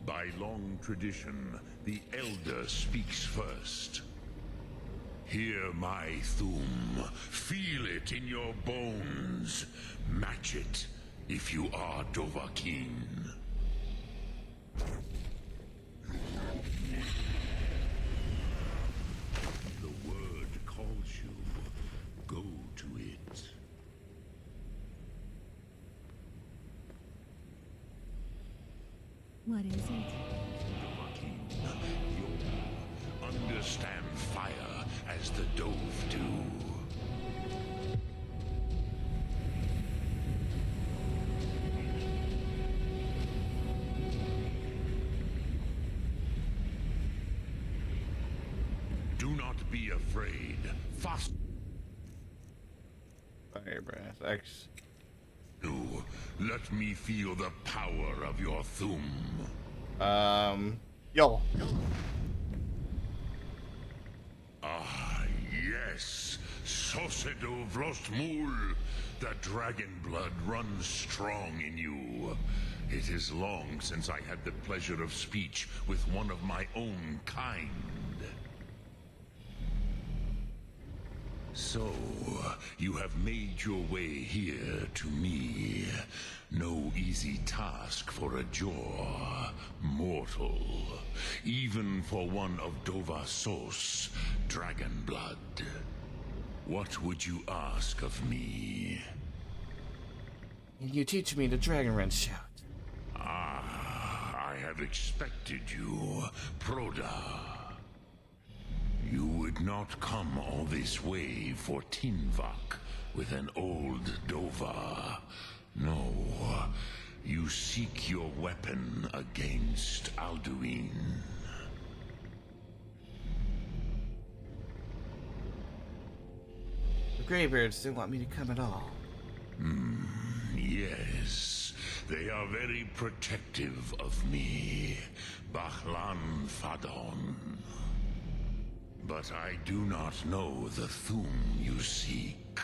By long tradition, the Elder speaks first. Hear my Thum. Feel it in your bones. Match it if you are Dovahkiin. The word calls you. Go to it. What is it? Dovahkiin, you understand fire as the Dove do. Do not be afraid. Fast. Fire breath. X. Let me feel the power of your Thum. Yo. Ah, yes. Sosedo Vrostmul. The dragon blood runs strong in you. It is long since I had the pleasure of speech with one of my own kind. So, you have made your way here to me. No easy task for a Jor, mortal. Even for one of Dovasos, dragon blood. What would you ask of me? Can you teach me the Dragonrend shout? Ah, I have expected you, Proda. You would not come all this way for Tinvak with an old Dova. No, you seek your weapon against Alduin. The Greybeards didn't want me to come at all. Yes, they are very protective of me, Bahlan Fadon. But I do not know the Thum you seek.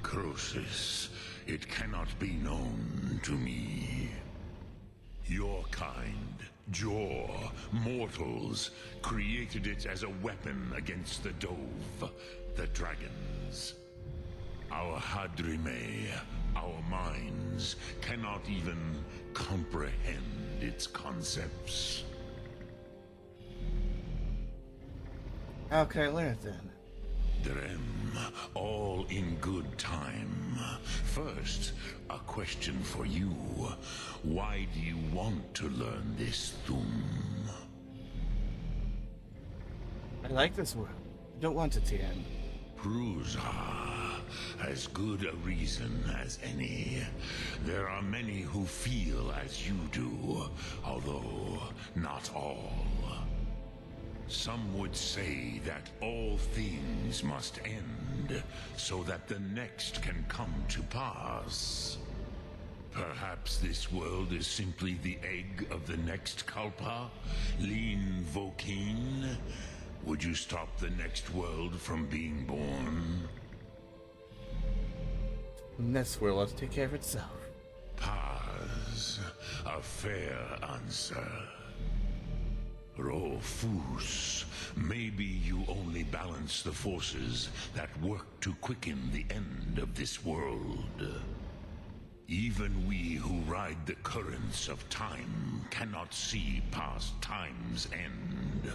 Croesus, it cannot be known to me. Your kind, Jor, mortals, created it as a weapon against the Dove, the dragons. Our Hadrime, our minds, cannot even comprehend its concepts. How can I learn it then? Drem, all in good time. First, a question for you. Why do you want to learn this Thum? I like this world. I don't want it to end. Prusa, as good a reason as any. There are many who feel as you do, although not all. Some would say that all things must end, so that the next can come to pass. Perhaps this world is simply the egg of the next Kalpa, Lean Vokeen. Would you stop the next world from being born? Next world will take care of itself. Paz, a fair answer. Rofus, maybe you only balance the forces that work to quicken the end of this world. Even we who ride the currents of time cannot see past time's end.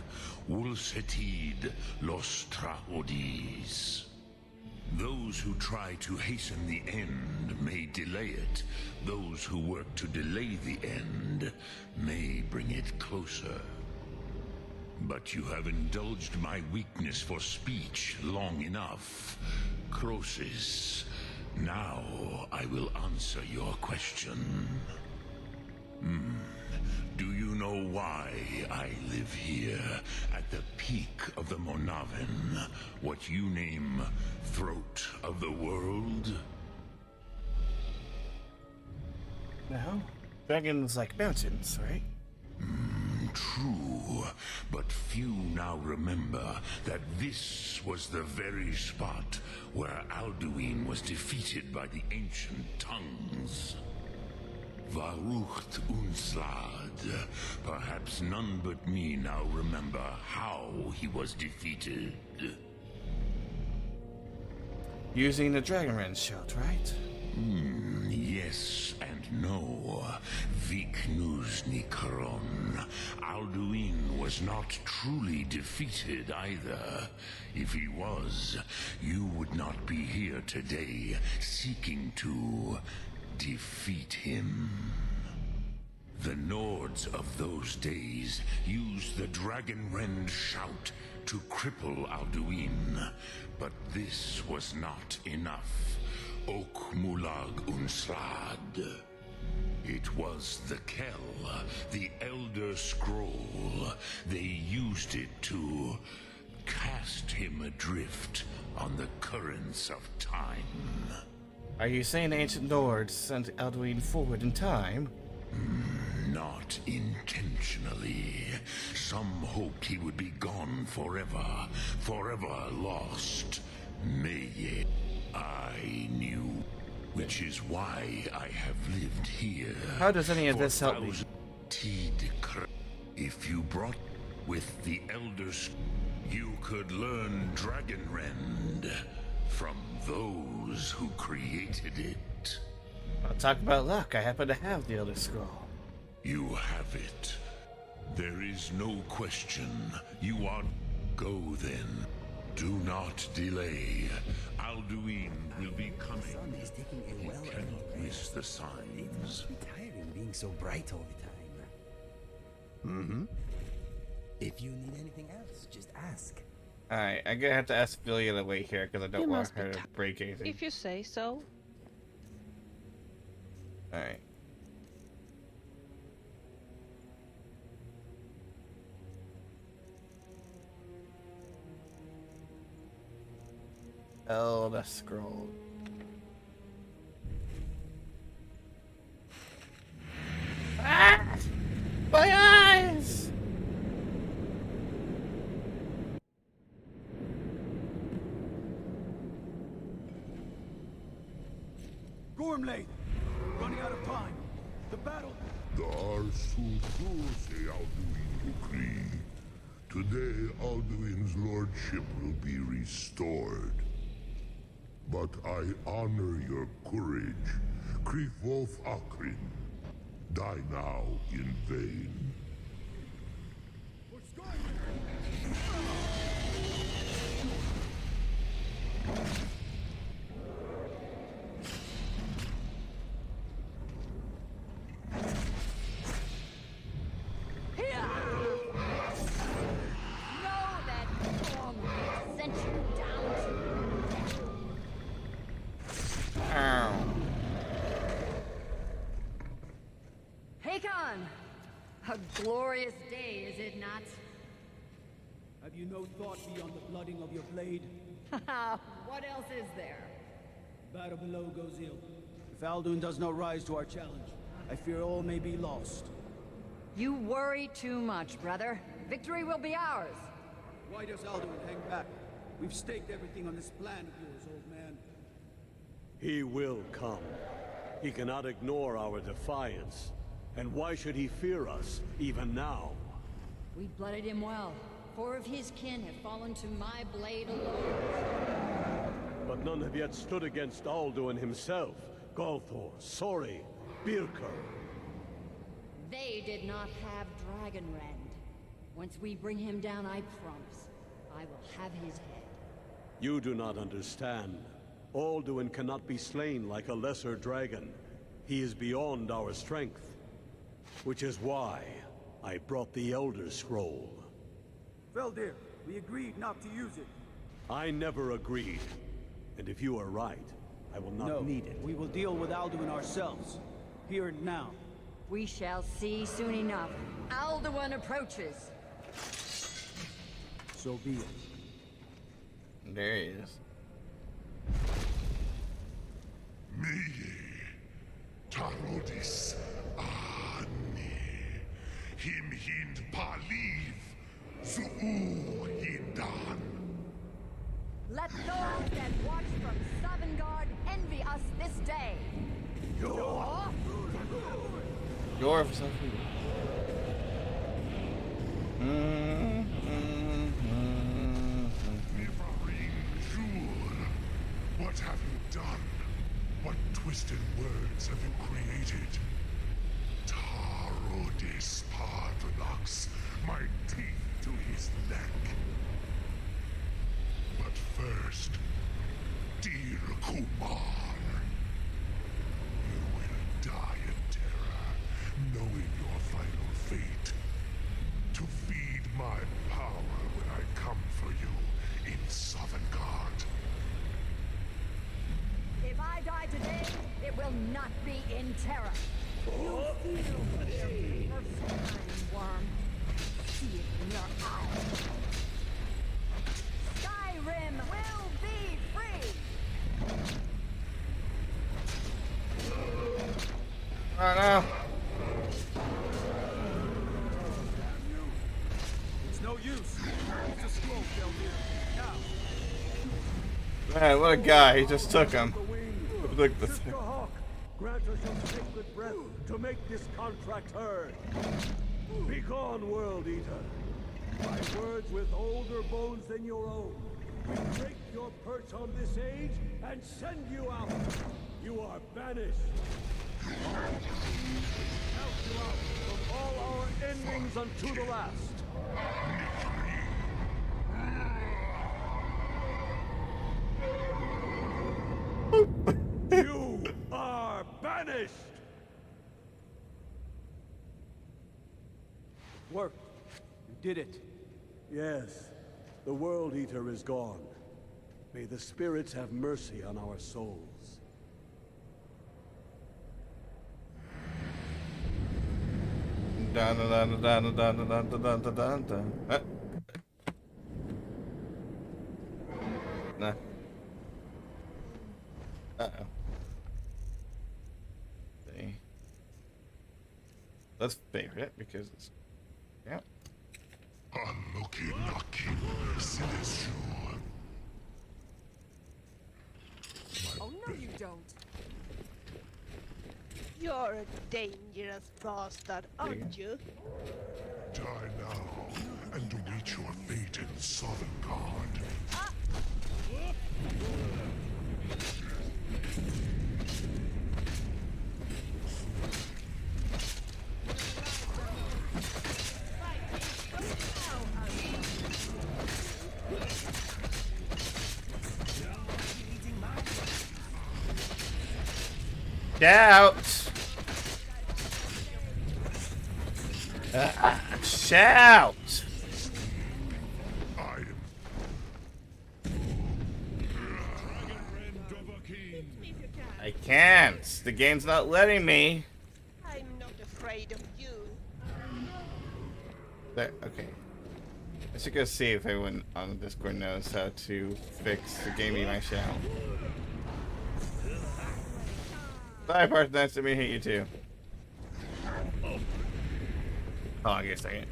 Wulsetid los traodis. Those who try to hasten the end may delay it. Those who work to delay the end may bring it closer. But you have indulged my weakness for speech long enough. Croesus, now I will answer your question. Do you know why I live here, at the peak of the Monavin, what you name Throat of the World? No. Dragons like mountains, right? True, but few now remember that this was the very spot where Alduin was defeated by the ancient tongues. Varucht Unslad. Perhaps none but me now remember how he was defeated. Using the Dragon Wrench shield, right? Yes and no. Viknusnikaron. Alduin was not truly defeated either. If he was, you would not be here today seeking to defeat him. The Nords of those days used the Dragonrend shout to cripple Alduin, but this was not enough. Ok Mulag Unslad. It was the Kell, the Elder Scroll. They used it to cast him adrift on the currents of time. Are you saying the ancient Nords sent Alduin forward in time? Not intentionally. Some hoped he would be gone forever, forever lost. Meye, I knew, which is why I have lived here. How does any of this help me? If you brought with the elders, you could learn Dragonrend from those who created it. I'll talk about luck. I happen to have the Elder Scroll. You have it. There is no question. You are... Go then. Do not delay. Alduin will be coming. The sun is taking a You well cannot miss the signs. It must be tiring being so bright all the time. If you need anything else, just ask. Alright, I'm gonna have to ask Villia to wait here because I don't want her to break anything. If you say so. Alright. Oh, the scroll. Ah! My eyes! Gormley, running out of time. The battle. Today, Alduin's lordship will be restored. But I honor your courage. Krifwolf Akrin. Die now in vain. A glorious day, is it not? Have you no thought beyond the blooding of your blade? What else is there? Battle below goes ill. If Alduin does not rise to our challenge, I fear all may be lost. You worry too much, brother. Victory will be ours. Why does Alduin hang back? We've staked everything on this plan of yours, old man. He will come. He cannot ignore our defiance. And why should he fear us, even now? We blooded him well. 4 of his kin have fallen to my blade alone. But none have yet stood against Alduin himself. Galthor, Sori, Birka. They did not have Dragonrend. Once we bring him down, I promise, I will have his head. You do not understand. Alduin cannot be slain like a lesser dragon. He is beyond our strength. Which is why I brought the Elder Scroll. Veldir, we agreed not to use it. I never agreed. And if you are right, I will not need it. We will deal with Alduin ourselves. Here and now. We shall see soon enough. Alduin approaches. So be it. There he is. Mie, Tarodis, Ani, Him Hind Paliv, Zuu Hindan. Let those that watch from Sovngarde envy us this day. Your for something. What have you done? What twisted words have you created? Tarodis Parthenax, my teeth to his neck. But first, dear Kumar, you will die in terror, knowing your final fate. To feed my power when I come for you in Sovngarde. If I die today, it will not be in terror. You'll feel the first time, worm. See it in your eyes. Skyrim will be free! Oh no. It's no use. It's a scroll, Veldir. Now. Man, what a guy. He just took him. Look at this. Sister Hawk, grant us your sacred breath to make this contract heard. Begone, World Eater. My words with older bones than your own. We break your perch on this age and send you out. You are banished. We count you out from all our endings unto the last. You are banished! Worked. You did it. Yes, the World Eater is gone. May the spirits have mercy on our souls. Dun, dun, dun, dun, dun, dun, dun, dun, dun, dun, dun. Nah. Uh-oh. See. Let's favorite it because it's... Yeah. Unlucky Naki, Celestial. Oh, no, you don't. You're a dangerous bastard, aren't you? Die now, and await your fate in Sovngarde. Shout! Shout! I can't. The game's not letting me. I'm not afraid of you. There, okay. I should go see if everyone on the Discord knows how to fix the gaming my channel. Bye, part. Nice to meet you too. Oh, I guess I can't.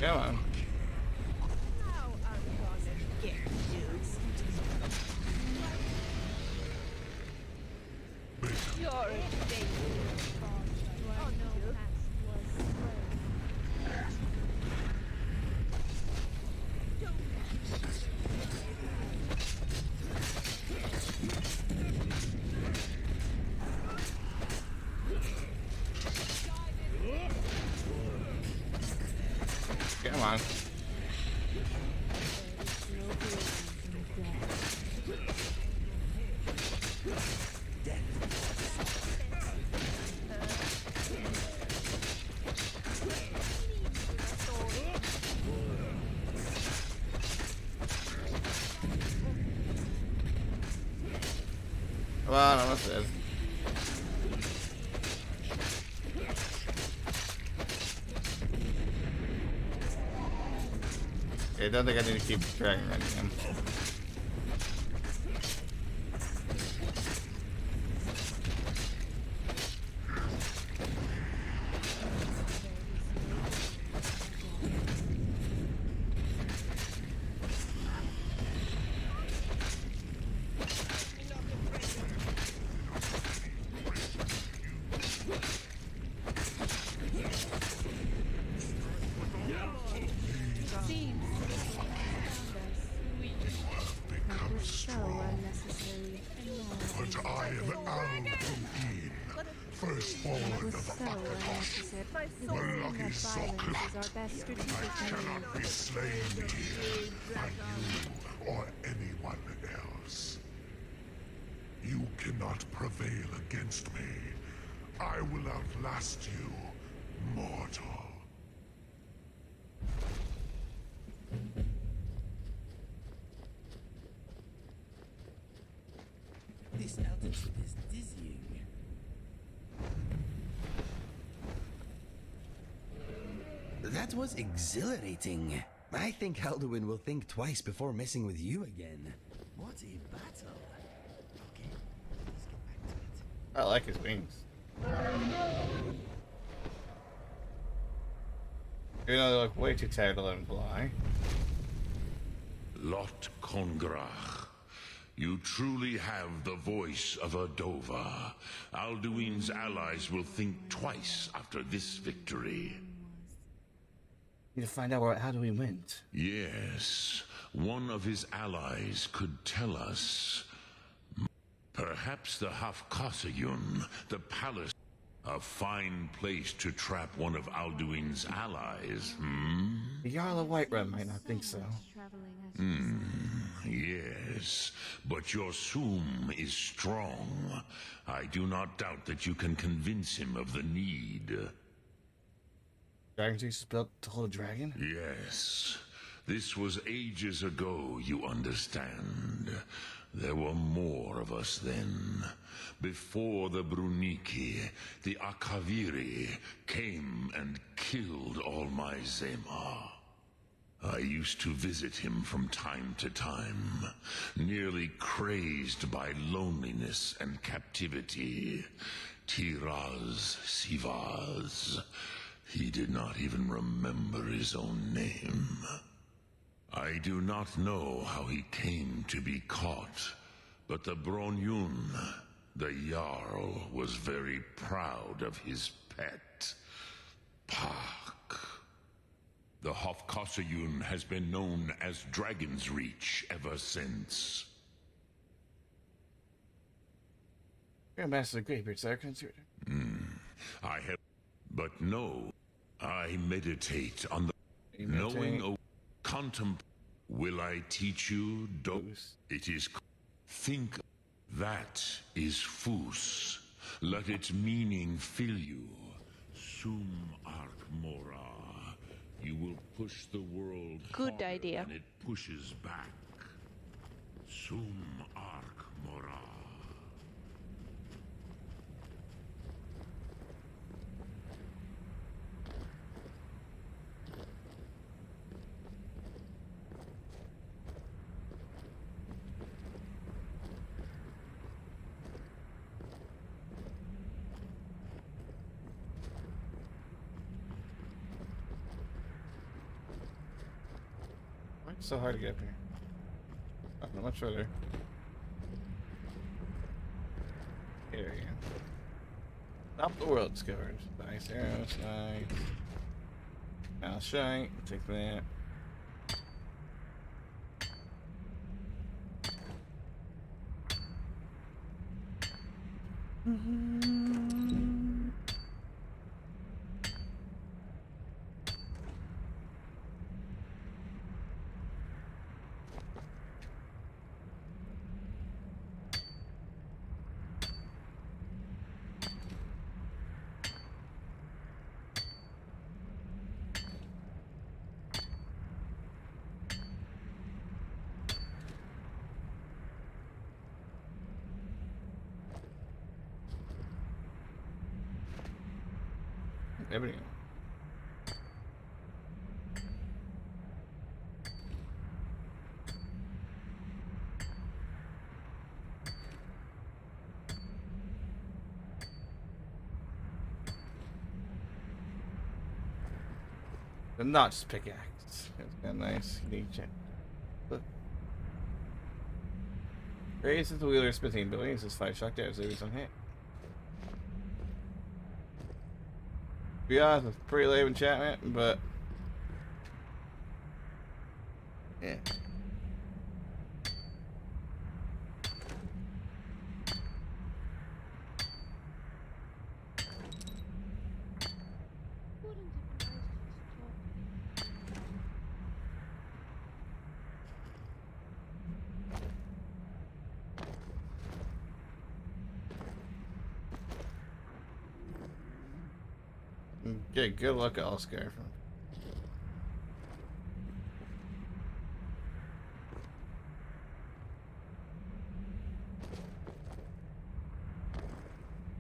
Come on. You're a dangerous boss. Oh no, Come on. Come on, almost dead. Okay, I don't think I need to keep dragging right again. But I am Alduin, firstborn of Akatos, the lucky Soklat. I cannot be slain here by you or anyone else. You cannot prevail against me. I will outlast you, mortal. This altitude is dizzying. That was exhilarating. I think Alduin will think twice before messing with you again. What a battle. Okay, let's get back to it. I like his wings. Even though they look way too tired to let him fly. Lot Kongrach. You truly have the voice of a Dova. Alduin's allies will think twice after this victory. Need to find out where Alduin went. Yes, one of his allies could tell us. Perhaps the Hafkasayun, the palace, a fine place to trap one of Alduin's allies, hmm? The Jarl of Whiterun might not think so. Yes, but your Soom is strong. I do not doubt that you can convince him of the need. Dragon Juice is built to hold a dragon? Yes. This was ages ago, you understand. There were more of us then. Before the Bruniki, the Akaviri came and killed all my Zema. I used to visit him from time to time, nearly crazed by loneliness and captivity. Tiraz Sivaz. He did not even remember his own name. I do not know how he came to be caught, but the Bronyun, the Jarl, was very proud of his pet, Pak. The Hofkasayun has been known as Dragon's Reach ever since. Grandmaster Greybeard, sir. I have... But no, I meditate on the... Knowing... Contemplate. Will I teach you, Dose? It is... Think... That is Fus. Let its meaning fill you. Sum arc mora. You will push the world Good harder idea. than it pushes back. Sum arc mora. Why is it so hard to get up here? Oh, not much further. Here we go. Stop the world discovered. Nice arrows, nice. I'll shine. Take that. There we go. The notch pickaxe. It's got a nice unique check. Look. Raises the wheeler smithing ability. Uses 5 shock damage every some hit. To be honest, it's pretty lame enchantment, but yeah. Yeah, good luck at all Skyrim.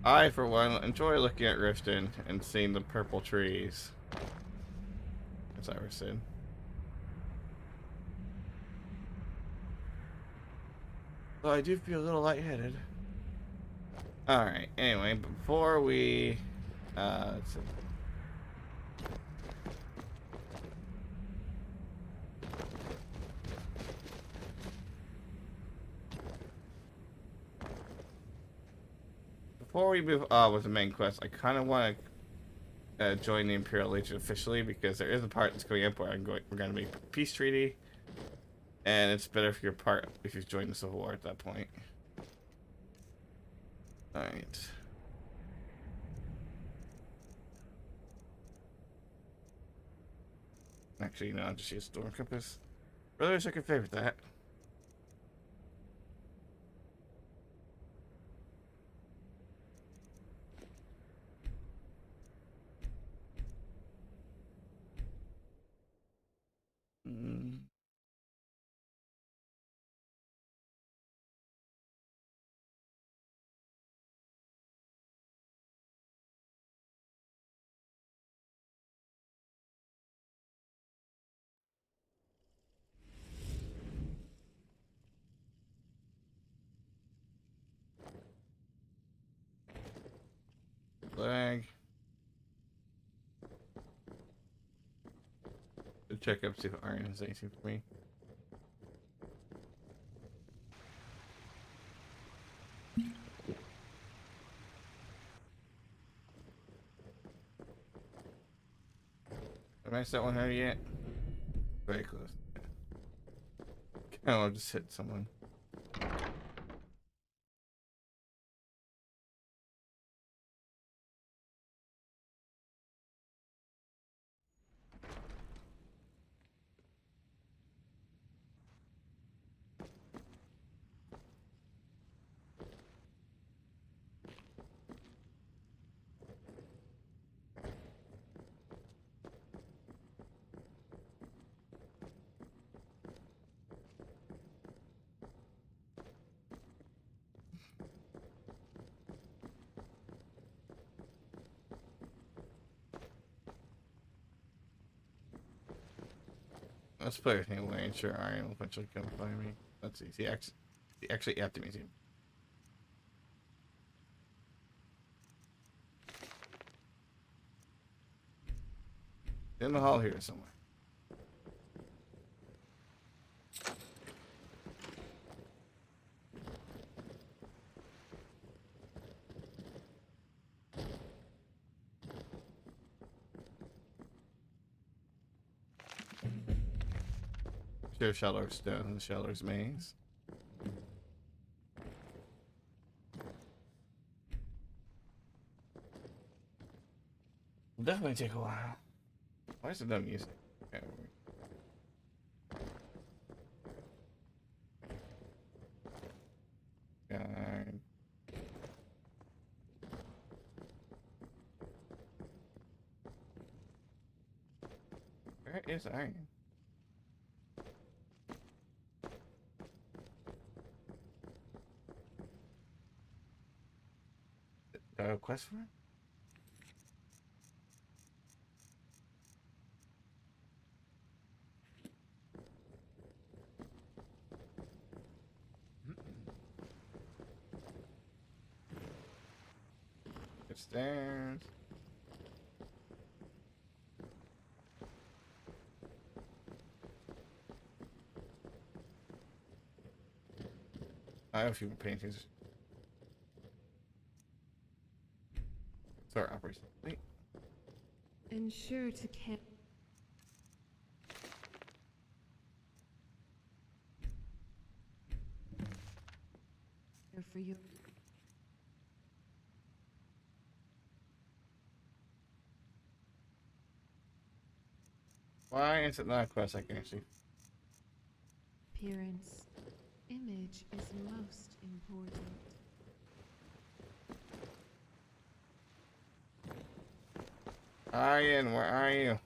I, for one, enjoy looking at Riften and seeing the purple trees. As I was saying. Though I do feel a little lightheaded. Alright, anyway, before we... let's see. Before we move on with the main quest, I kind of want to join the Imperial Legion officially, because there is a part that's coming up where we're going to make a peace treaty, and it's better if you're part if you've joined the Civil War at that point. All right. Actually, no, I'll just use Storm Compass. Really wish I could favorite that. Flag. Check up, see if Iron has anything for me. Have I set 100 yet? Very close. Oh, I'll just hit someone. Let's play it anyway. Sure, Iron will eventually come find me. Let's see. He actually after me, team. In the hall here somewhere. Sure, Sheller's stone, Sheller's maze. Will definitely take a while. Why is it no music? Okay. God. Where is Iron? Do I have a quest for him? Upstairs. I have a few more paintings. Sorry, operation. Wait. Ensure to care for you. Why is it not a quest I can actually? Appearance. Image is most important. Ian, where are you?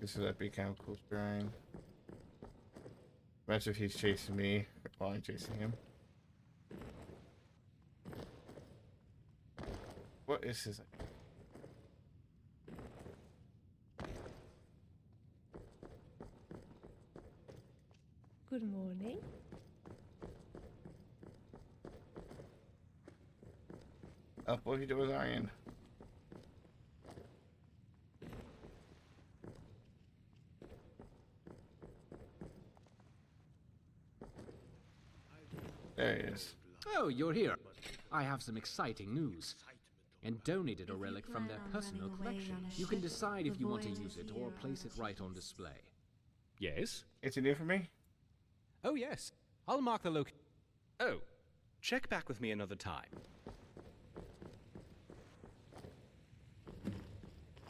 This is epic, kind of cool shrine. Imagine if he's chasing me while I'm chasing him. What is his? Good morning. What are you doing with Iron? There he is. Oh, you're here. I have some exciting news. And donated a relic from their personal collection. You can decide if you want to use it or place it right on display. Yes? It's a new for me? Oh, yes. I'll mark the Oh, check back with me another time.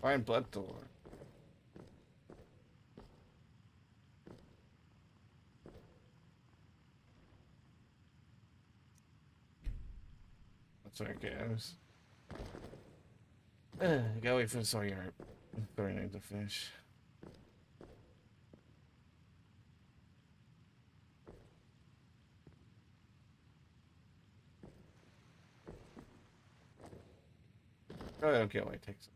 Find blood door. That's where it goes. Gotta wait for the soy art. Very nice to finish. I don't get why it takes it.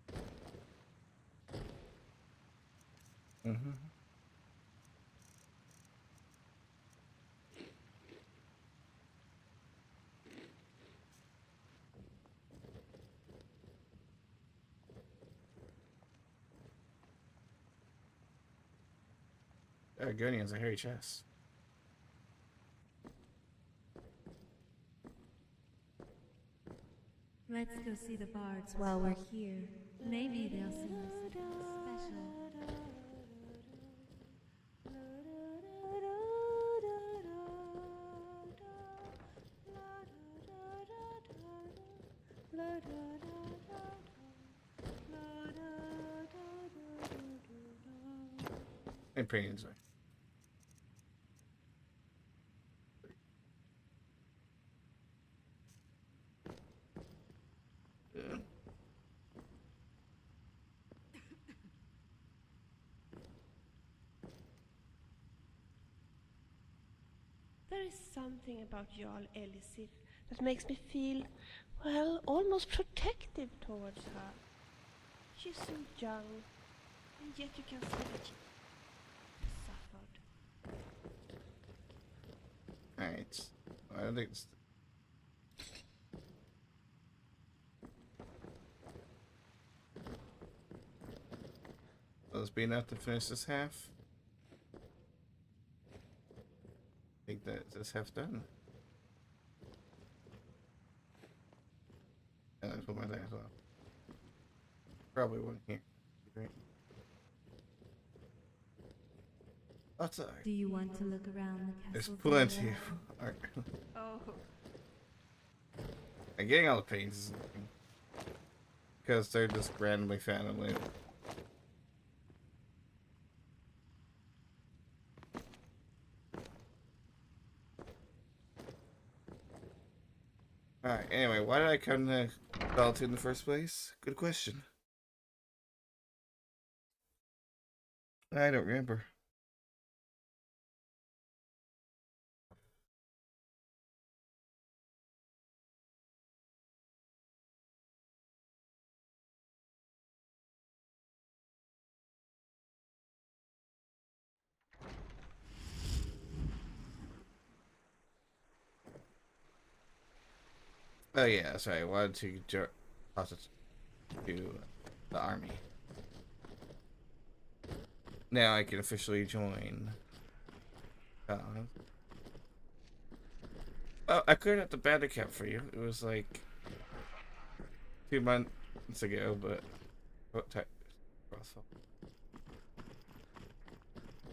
Argonian's a hairy chest. Let's go see the bards while we're here. Maybe they'll sing us something special. And Praetor's way. There is something about Jarl Elisif that makes me feel, well, almost protective towards her. She's so young, and yet you can see that she suffered. Alright. I don't think it's... Will this be enough to finish this half? I think that this half's done. And I put my there as well. Probably one here. Great. That's alright. Do you want to look around the castle? There's plenty of art. Oh. I'm getting all the paints because they're just randomly found and loot. Alright, anyway, why did I come to Solitude in the first place? Good question. I don't remember. Oh yeah, sorry, I wanted to toss it to the army. Now I can officially join. Oh, I cleared out the bandit camp for you. It was like 2 months ago, but what type?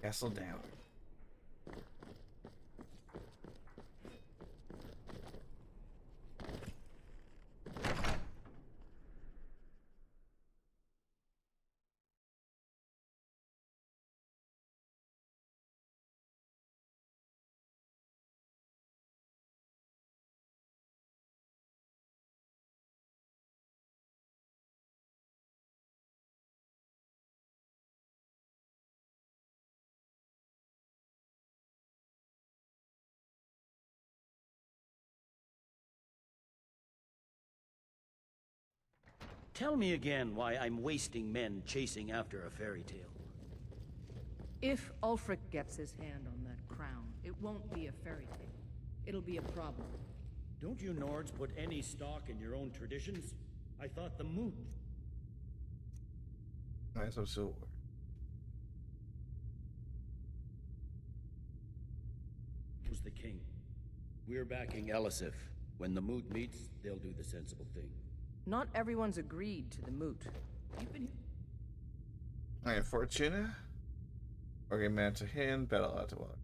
Castle down. Tell me again why I'm wasting men chasing after a fairy tale. If Ulfric gets his hand on that crown, it won't be a fairy tale. It'll be a problem. Don't you Nords put any stock in your own traditions? I thought the moot Nice of silver. was the king. We're backing Elisif. When the moot meets, they'll do the sensible thing. Not everyone's agreed to the moot. You've been... Alright, Fortuna. Okay, man to hand, battle out to walk.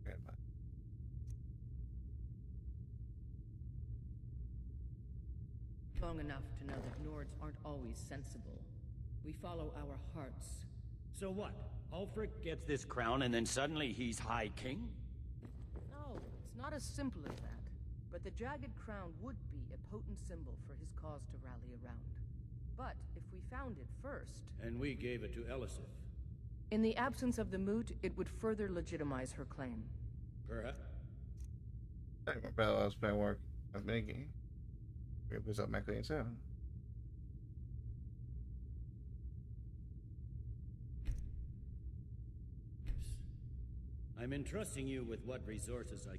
long enough to know that Nords aren't always sensible. We follow our hearts. So what? Ulfric gets this crown and then suddenly he's High King? No, it's not as simple as that. But the Jagged Crown would be a potent symbol for his cause to rally around. But if we found it first... And we gave it to Elisif. In the absence of the moot, it would further legitimize her claim. Perhaps. Battle was my work. I'm making. It was up my clean sound. I'm entrusting you with what resources I...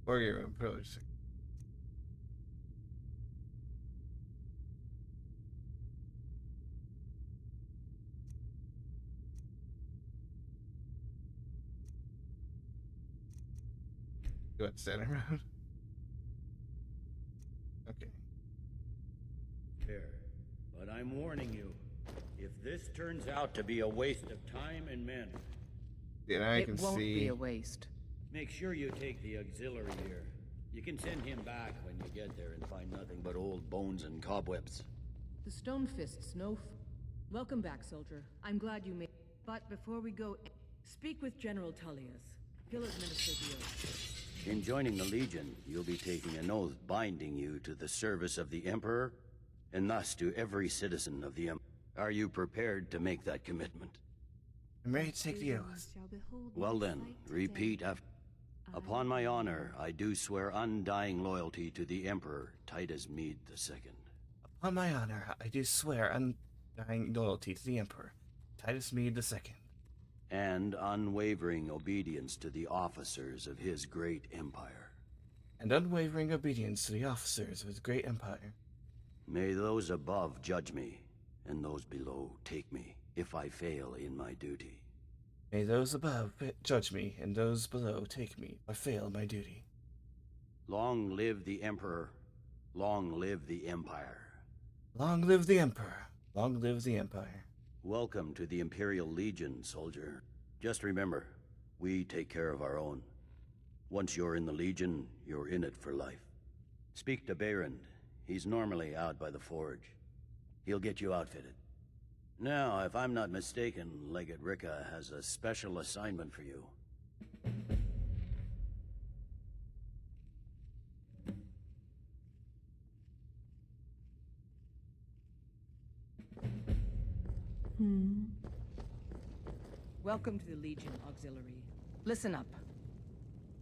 Or your own privilege. You want to stand around? Okay. Fair. But I'm warning you. If this turns out to be a waste of time and men... Yeah, I can see... It won't be a waste. Make sure you take the auxiliary here. You can send him back when you get there and find nothing but old bones and cobwebs. The Stone Fists, no... Welcome back, soldier. I'm glad you made... But before we go, speak with General Tullius. He'll administer the oath. In joining the Legion, you'll be taking an oath binding you to the service of the Emperor, and thus to every citizen of the Empire. Are you prepared to make that commitment? I'm ready to take the oath. Well then, repeat after. Upon my honor, I do swear undying loyalty to the Emperor Titus Mede II. Upon my honor, I do swear undying loyalty to the Emperor Titus Mede II. And unwavering obedience to the officers of his great empire. And unwavering obedience to the officers of his great empire. May those above judge me, and those below take me, if I fail in my duty. May those above judge me, and those below take me, if I fail my duty. Long live the Emperor. Long live the Empire. Long live the Emperor. Long live the Empire. Welcome to the Imperial Legion, soldier. Just remember, we take care of our own. Once you're in the Legion, you're in it for life. Speak to Behrend. He's normally out by the forge. He'll get you outfitted. Now, if I'm not mistaken, Legate Rika has a special assignment for you. Welcome to the Legion, Auxiliary. Listen up.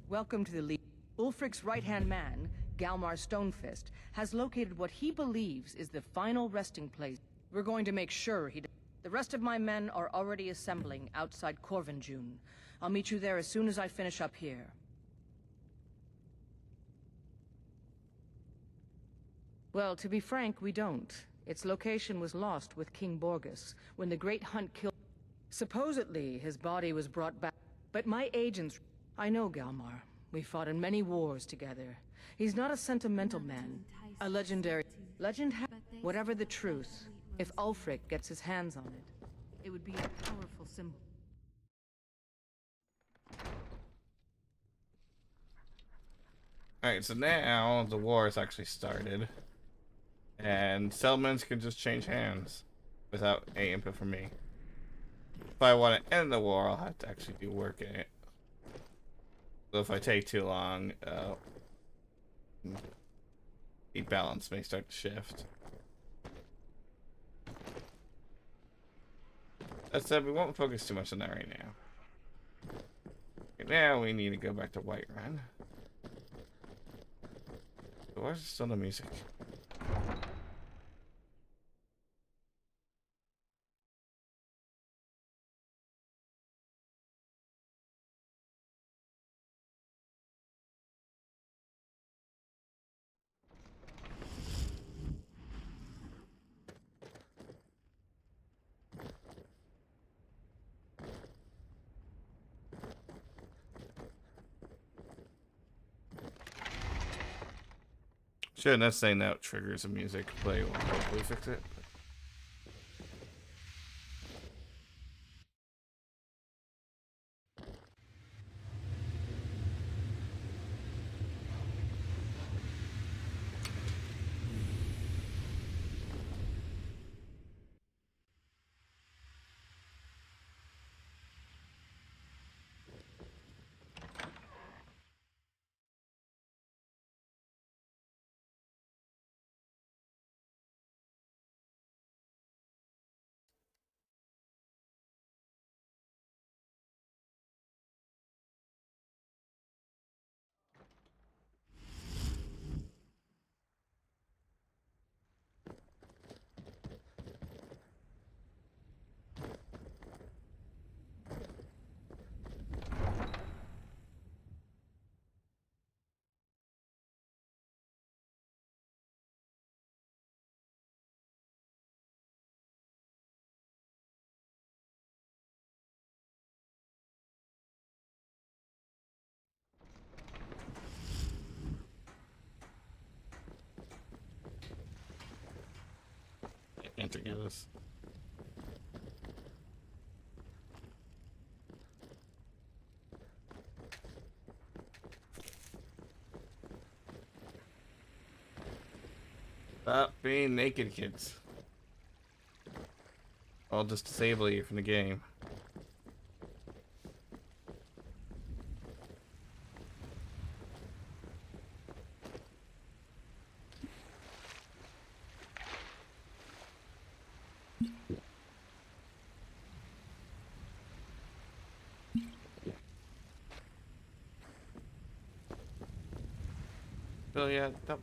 Welcome to the Legion. Ulfric's right-hand man, Galmar Stonefist, has located what he believes is the final resting place. We're going to make sure he... The rest of my men are already assembling outside Corvinjune. I'll meet you there as soon as I finish up here. Well, to be frank, we don't. Its location was lost with King Borgus when the Great Hunt killed... Supposedly, his body was brought back. But my agents... I know Galmar. We fought in many wars together. He's not a sentimental man. A legendary... Legend whatever the truth, if Ulfric gets his hands on it, it would be a powerful symbol. Alright, so now the war has actually started. And settlements can just change hands without any input from me. If I want to end the war, I'll have to actually do work in it. So if I take too long, the balance may start to shift. That said, we won't focus too much on that right now. Right now, we need to go back to Whiterun. So where's still the music? Shouldn't that say now it triggers a music play will hopefully fix it. Entering this. Stop being naked, kids. I'll just disable you from the game. Well, yeah, that.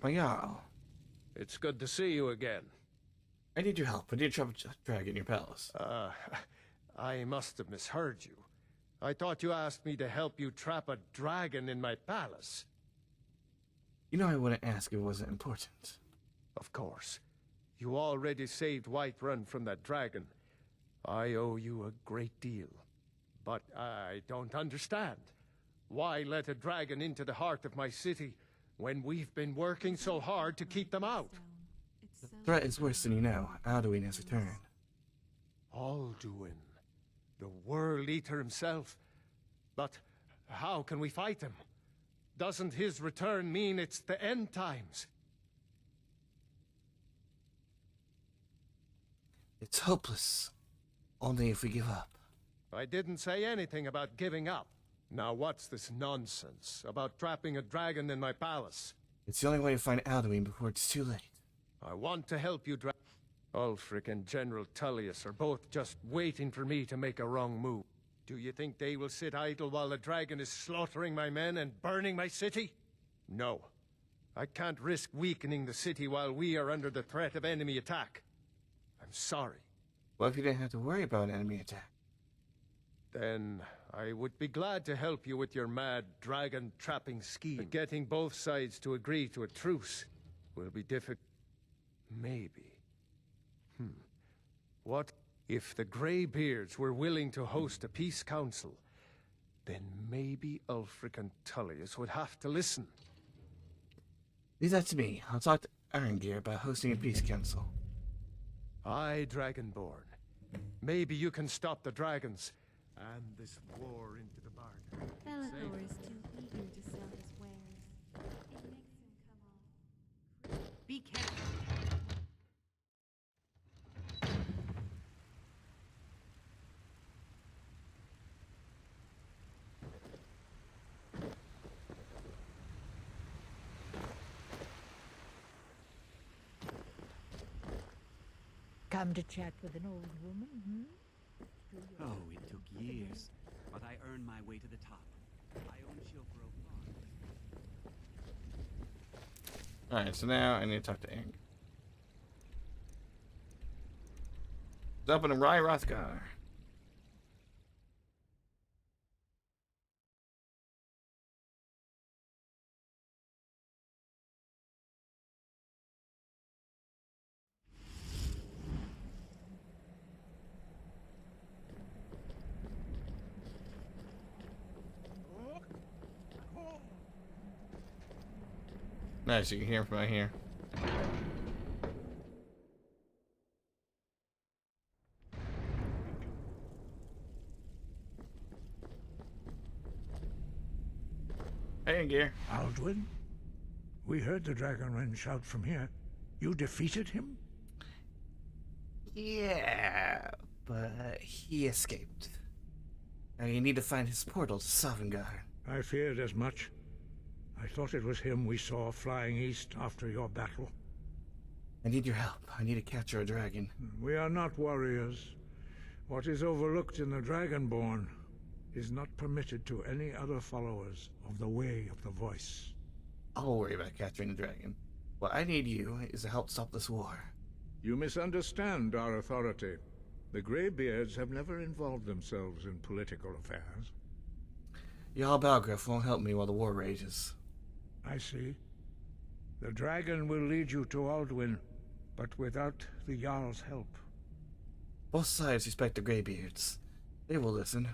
My Jarl. It's good to see you again. I need your help. I need to trap a dragon in your palace. I must have misheard you. I thought you asked me to help you trap a dragon in my palace. You know I wouldn't ask if it wasn't important. Of course. You already saved Whiterun from that dragon. I owe you a great deal. But I don't understand. Why let a dragon into the heart of my city when we've been working so hard to keep them out? The threat is worse than you know. Alduin has returned. Alduin, the World Eater himself. But how can we fight him? Doesn't his return mean it's the end times? It's hopeless. Only if we give up. I didn't say anything about giving up. Now what's this nonsense about trapping a dragon in my palace? It's the only way to find Alduin before it's too late. I want to help you Ulfric and General Tullius are both just waiting for me to make a wrong move. Do you think they will sit idle while the dragon is slaughtering my men and burning my city? No. I can't risk weakening the city while we are under the threat of enemy attack. I'm sorry. What if you didn't have to worry about an enemy attack? Then I would be glad to help you with your mad dragon-trapping scheme. But getting both sides to agree to a truce will be difficult. Maybe. What if the Greybeards were willing to host a peace council? Then maybe Ulfric and Tullius would have to listen. Leave that to me. I'll talk to Arngir about hosting a peace council. Aye, Dragonborn. Maybe you can stop the dragons and this war into the bargain. Bellathor is too eager to sell his wares. It makes him come off. Be careful. Come to chat with an old woman, hmm? Oh, it took years, but I earned my way to the top. I own Shilgrove Farm. Alright, so now I need to talk to Ang. It's up in Rai Rothgar. Nice, you can hear him from out here. Hey, Gear. Alduin? We heard the Dragonren shout from here. You defeated him? Yeah, but he escaped. Now you need to find his portal to Sovngarde. I feared as much. I thought it was him we saw flying east after your battle. I need your help. I need to capture a dragon. We are not warriors. What is overlooked in the Dragonborn is not permitted to any other followers of the Way of the Voice. I'll worry about capturing the dragon. What I need you is to help stop this war. You misunderstand our authority. The Greybeards have never involved themselves in political affairs. Jarl Balgruuf won't help me while the war rages. I see. The dragon will lead you to Alduin, but without the Jarl's help. Both sides respect the Greybeards. They will listen.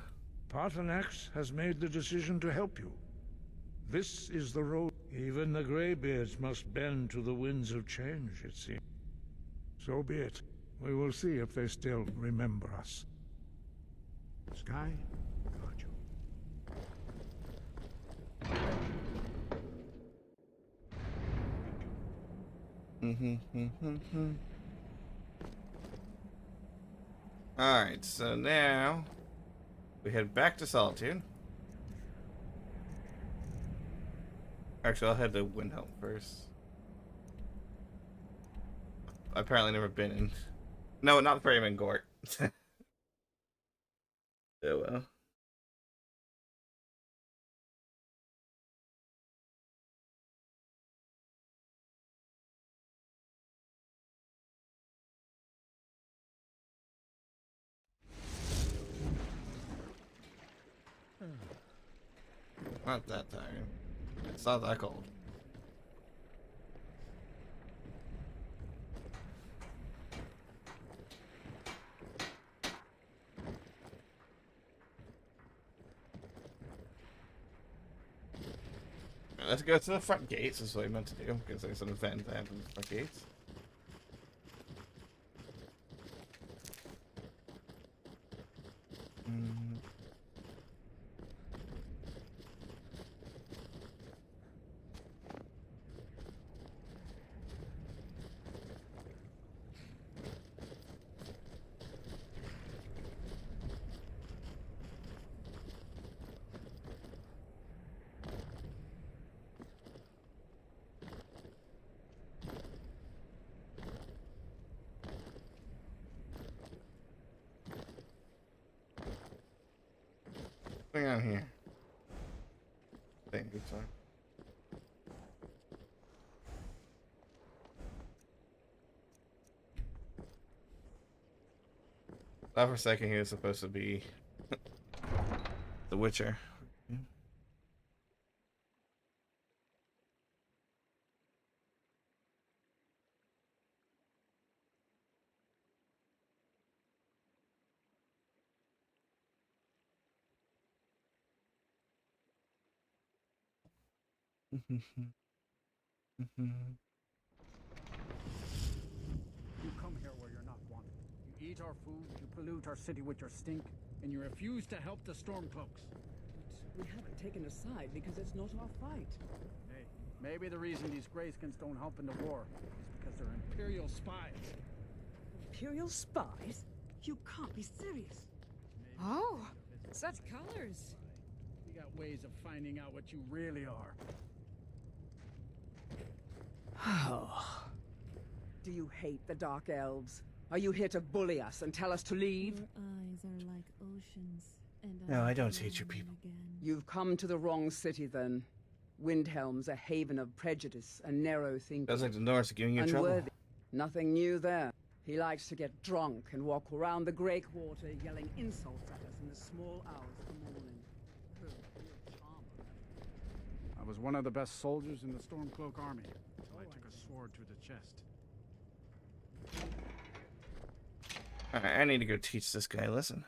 Paarthurnax has made the decision to help you. This is the road. Even the Greybeards must bend to the winds of change, it seems. So be it. We will see if they still remember us. Sky, guard you. Alright, so now we head back to Solitude. Actually, I'll head to Windhelm first. I've apparently never been in. No, not Ferryman Gort. Oh well. Not that tired. It's not that cold. Let's go to the front gates, is what I meant to do, because there's an event that happens at the front gates. What's going on here? Thank you, sorry. Thought for a second he was supposed to be the Witcher. You come here where you're not wanted. You eat our food, you pollute our city with your stink, and you refuse to help the Stormcloaks. We haven't taken a side because it's not our fight. Hey, maybe the reason these Greysons don't help in the war is because they're Imperial spies. Imperial spies? You can't be serious. Oh, such colors. We got ways of finding out what you really are. Oh. Do you hate the Dark Elves? Are you here to bully us and tell us to leave? Your eyes are like oceans, and No, I don't hate your people. You've come to the wrong city, then. Windhelm's a haven of prejudice and narrow thinking. Sounds like the Norse are giving you trouble. Unworthy. Nothing new there. He likes to get drunk and walk around the Greywater yelling insults at us in the small hours of the morning. I was one of the best soldiers in the Stormcloak army, so I took a sword to the chest. Alright, I need to go teach this guy a lesson.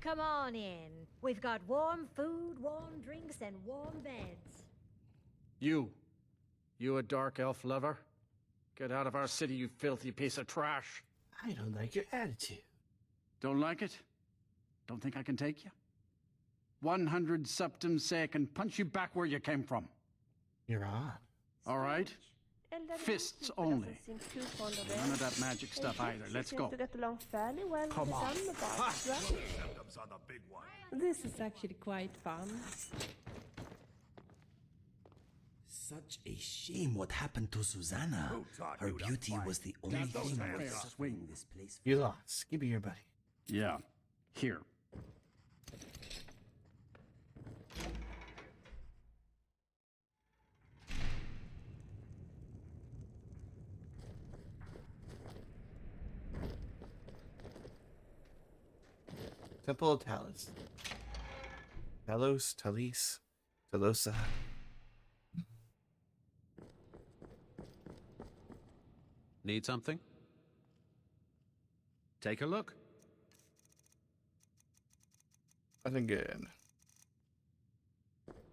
Come on in. We've got warm food, warm drinks, and warm beds. You a dark elf lover? Get out of our city, you filthy piece of trash. I don't like your attitude. Don't like it? Don't think I can take you? 100 septims say I can punch you back where you came from. You're on. All right? Fists only. None of that magic stuff either. Let's go. Come on. This is actually quite fun. Such a shame what happened to Susanna. Her beauty was the only thing worth suffering this place. You lost. Give me your buddy. Yeah. Here. Temple of Talos. Talis, Talosa. Need something? Take a look. Nothing good.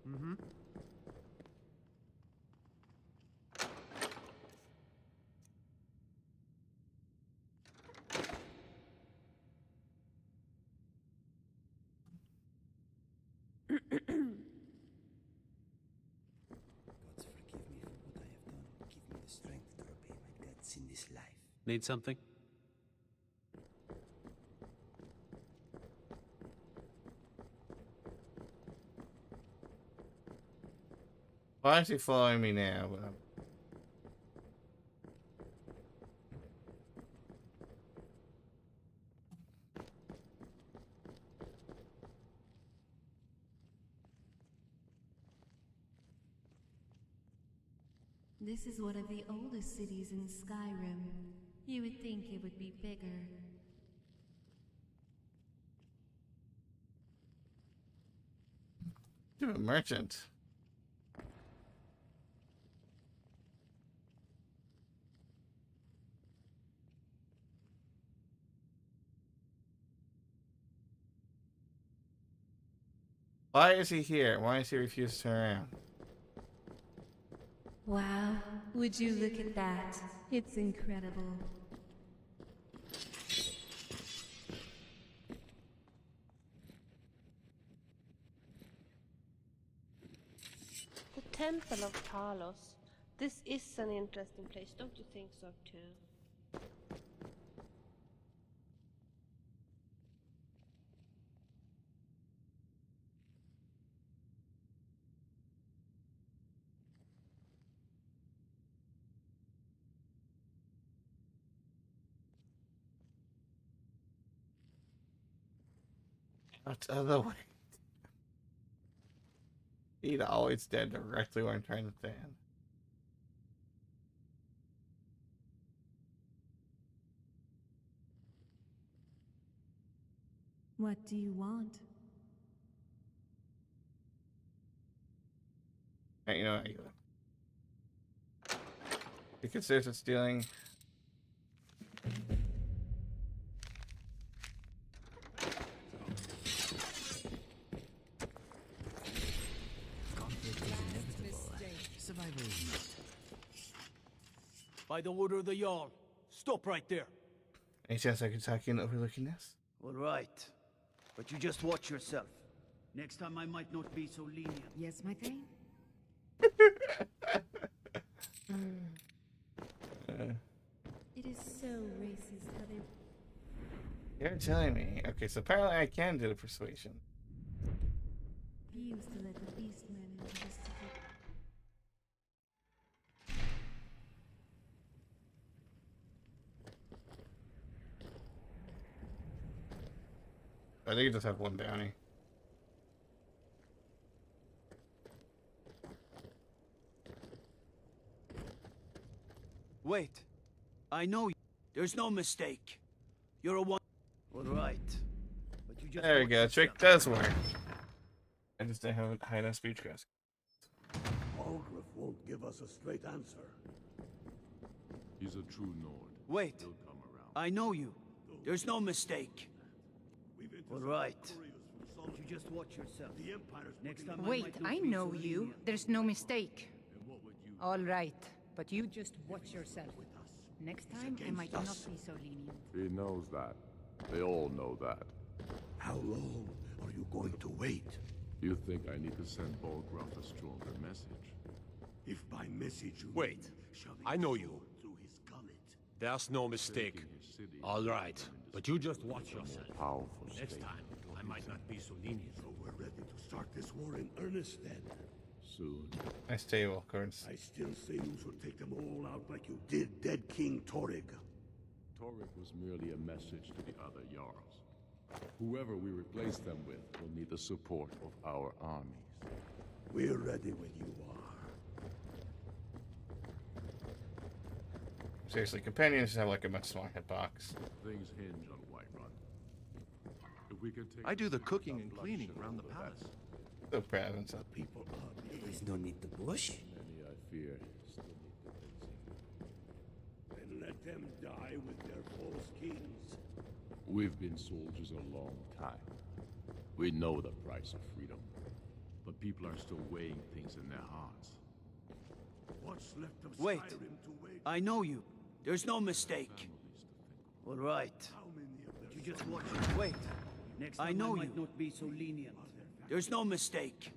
Mm-hmm. this life. Need something? Why is he following me now? This is one of the oldest cities in Skyrim. You would think it would be bigger. You're a merchant. Why is he here? Why does he refuse to turn around? Wow, would you look at that? It's incredible. The Temple of Talos. This is an interesting place, don't you think so too? What's other way? He'd always stand directly where I'm trying to stand. What do you want? Hey, you know what? He considers it stealing. By the order of the Jarl, stop right there. Any chance I could talk in overlooking this? All right, but you just watch yourself. Next time I might not be so lenient. Yes, my thing? It is so racist how they You're telling me. Okay, so apparently I can do the persuasion. refuse to let the beastmen into the city. I think you just have one bounty. Wait, I know you. There's no mistake. You're a one. All right, but you just. There we watch go. yourself. Trick does work. I just didn't have high enough speech crest. Algriff won't give us a straight answer. He's a true Nord. Wait, He'll come around. I know you. There's no mistake. All right. You just watch yourself. The Empire's next time. Wait, I know you. There's no mistake. All right, but you just watch yourself. Next time, I might not be so lenient. He knows that. They all know that. How long are you going to wait? You think I need to send Bolgraf a stronger message? If by message you Wait, mean shoving I know a you. sword through his gullet. There's no mistake. All right, but you just watch yourself. Powerful Next state. time, I might not be so lenient. So we're ready to start this war in earnest then. Soon. Nice table, cards. I still say you should take them all out like you did dead King Torrig. Torrik was merely a message to the other Jarls. Whoever we replace them with will need the support of our armies. We're ready when you are. Seriously, companions have like a much smaller hitbox. Things hinge on Whiterun. If we can take I do the cooking and cleaning around the palace. The presence of people are. There's no need to push. Many, I fear, still need convincing. Then let them die with their false kings. We've been soldiers a long time. We know the price of freedom. But people are still weighing things in their hearts. What's left of Wait, Skyrim to wait? I know you. There's no mistake. All right. How many of But them you just watch it. Wait. Next time I know you. Not be so lenient. There's no mistake.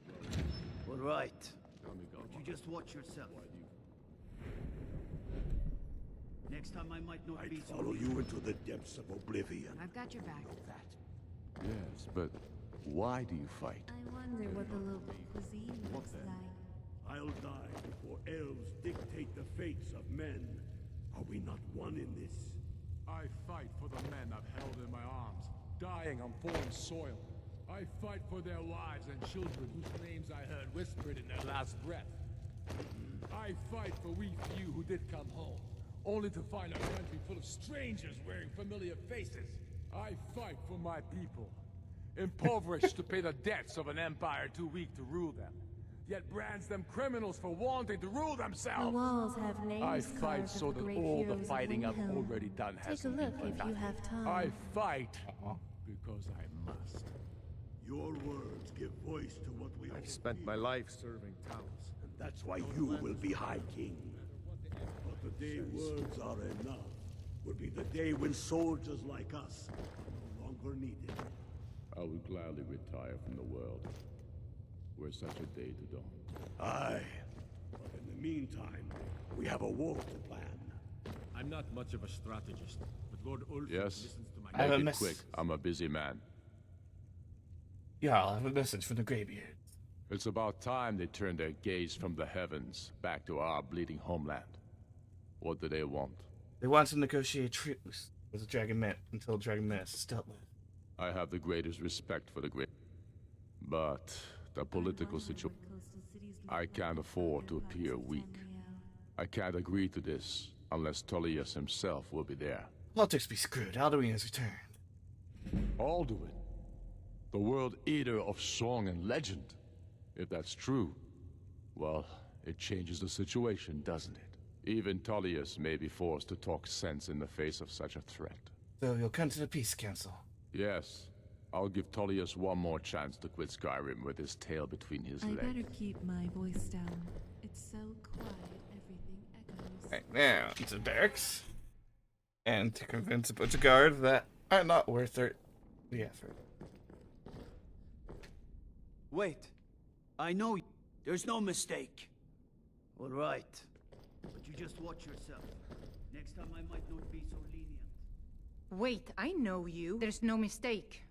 All right. But you just watch yourself. Next time I might not be so Follow you into the depths of oblivion. I've got your back. Yes, but why do you fight? I wonder what the local cuisine looks like. I'll die before elves dictate the fates of men. Are we not one in this? I fight for the men I've held in my arms, dying on foreign soil. I fight for their wives and children whose names I heard whispered in their last breath. I fight for we few who did come home, only to find our country full of strangers wearing familiar faces. I fight for my people, impoverished to pay the debts of an empire too weak to rule them, yet brands them criminals for wanting to rule themselves. The walls have names I fight carved so of the that great all the heroes of fighting I've Windhelm. already done Take a hasn't look been for if you nothing. have time. I fight because I must. Your words give voice to what we I've spent my life serving towns. and that's why you will be High King. But the day words are enough will be the day when soldiers like us are no longer needed. I would gladly retire from the world, were such a day to dawn. Aye, but in the meantime, we have a war to plan. I'm not much of a strategist, but Lord Ulf Yes, listens to my... I have a make it mess- quick. I'm a busy man. Yeah, I'll have a message from the Greybeard. It's about time they turned their gaze from the heavens back to our bleeding homeland. What do they want? They want to negotiate truce with the Dragon Man until Dragon Menace is dealt with. I have the greatest respect for the great, but the political situation. I can't afford to appear weak. I can't agree to this unless Tullius himself will be there. Politics be screwed. Alduin has returned. Alduin, the world eater of song and legend. If that's true, well, it changes the situation, doesn't it? Even Tullius may be forced to talk sense in the face of such a threat. So you'll come to the Peace Council. Yes, I'll give Tullius one more chance to quit Skyrim with his tail between his I legs. better keep my voice down. It's so quiet, everything echoes. Right now, into the barracks. And to convince a bunch of guards that are not worth the effort. Wait. I know you. There's no mistake. All right. But you just watch yourself. Next time I might not be so lenient. Wait, I know you. There's no mistake.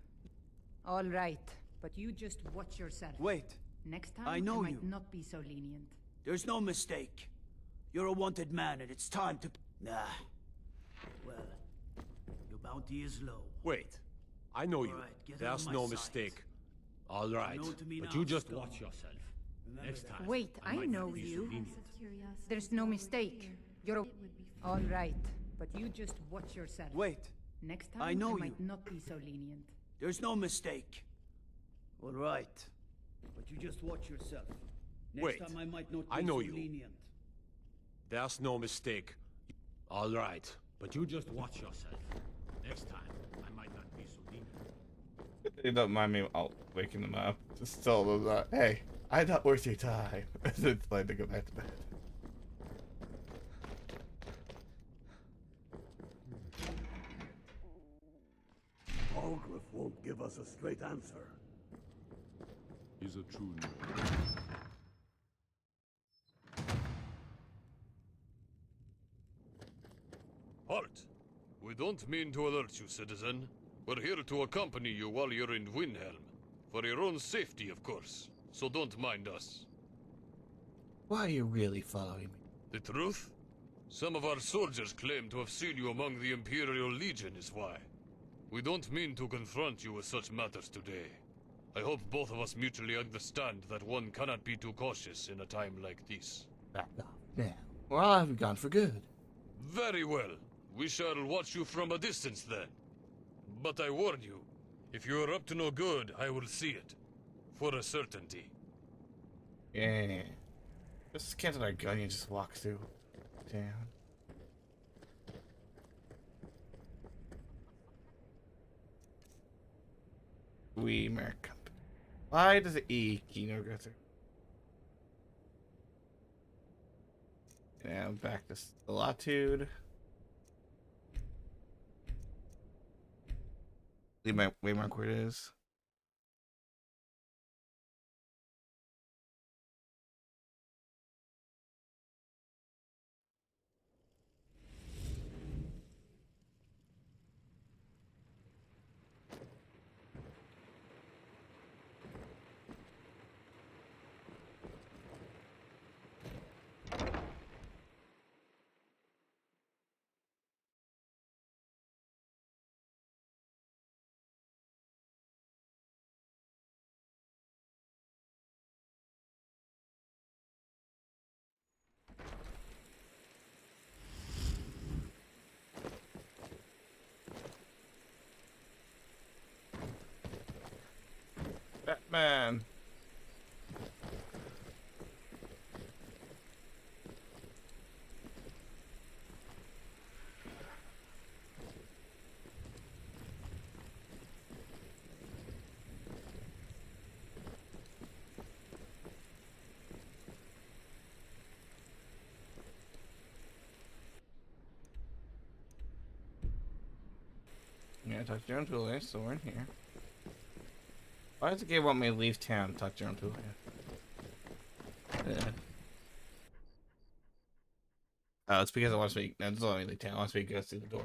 All right, but you just watch yourself. Wait. Next time, I know might you. not be so lenient. There's no mistake. You're a wanted man and it's time to... Nah. Well, your bounty is low. Wait, I know you. All right, get out There's of my no sight. mistake. All right, Known to me but now, you just Stone. watch yourself. Next time. Wait, I might know not be so you. lenient. There's no mistake. You're all right, but you just watch yourself. Wait. Next time, I know might you. not be so lenient. There's no mistake. All right. But you just watch yourself. Next Wait, time I might not be I know so you. lenient. There's no mistake. All right, but you just watch yourself. Next time, I might not be so lenient. They don't mind me waking them up. Just tell them that, hey, I'm not worth your time. And then plan to go back to bed. Algriff won't give us a straight answer. He's a true nerd. Halt! We don't mean to alert you, citizen. We're here to accompany you while you're in Windhelm. For your own safety, of course. So don't mind us. Why are you really following me? The truth? Some of our soldiers claim to have seen you among the Imperial Legion is why. We don't mean to confront you with such matters today. I hope both of us mutually understand that one cannot be too cautious in a time like this. Back off now, or I'll have you gone for good. Very well. We shall watch you from a distance then. But I warn you, if you are up to no good, I will see it. For a certainty. Yeah. Just can't our gun, you just walk through town. We Merc Company. Why does the E key never go through? Now back to Solitude. Leave my waymark where it is. Man. Yeah, talk to your own tool, so we're in here. Why does the game want me to leave town? Talk to your own tool. Yeah. Oh, it's because it wants me. No, it's not leave town. It wants me to go through the door.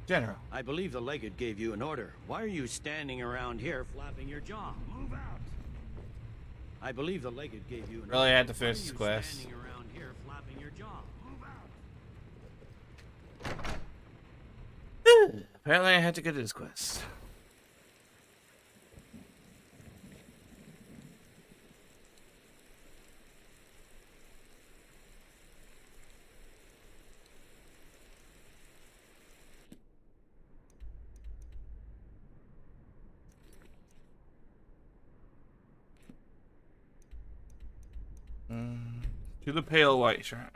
General. I believe the legate gave you an order. Why are you standing around here flapping your jaw? Move out! I believe the legate gave you an order. Really had to finish this quest. Standing around here flapping your jaw. Move out! Apparently I had to go to this quest. To the pale white shrine.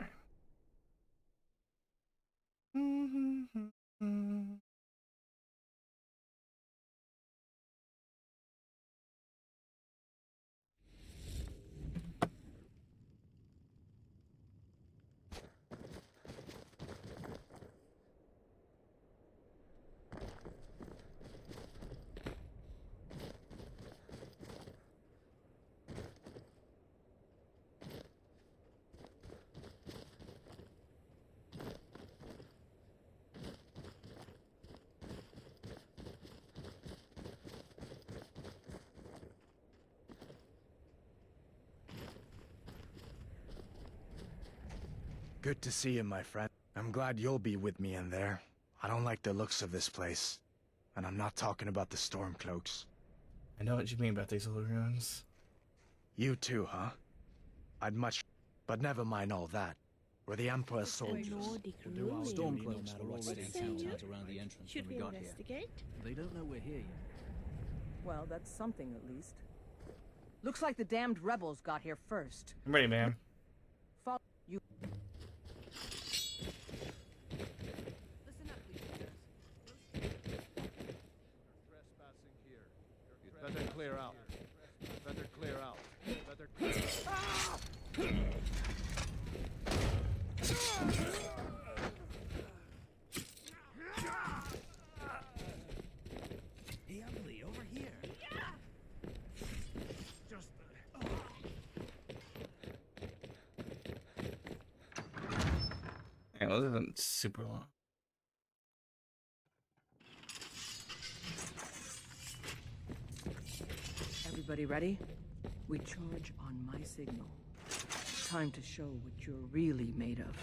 Good to see you, my friend. I'm glad you'll be with me in there. I don't like the looks of this place. And I'm not talking about the Stormcloaks. I know what you mean about these old ruins. You too, huh? I'd much... But never mind all that. We're the Emperor's soldiers. We'll do our Stormcloaks were already camped out around the entrance when we got here. They don't know we're here yet. Well, that's something at least. Looks like the damned rebels got here first. I'm ready, ma'am. Follow you. Better clear out. Better clear out. Better clear out. Hey, Emily, over here. Just... Yeah, well, this isn't super long. Everybody ready? We charge on my signal. Time to show what you're really made of.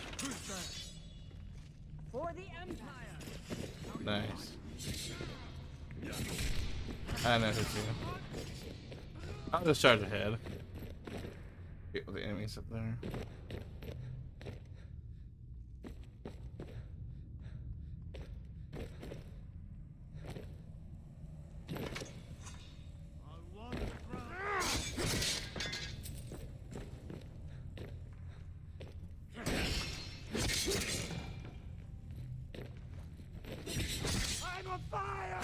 For the Empire! Nice. I know who to. I'll just charge ahead. Get the enemies up there. I'm on fire!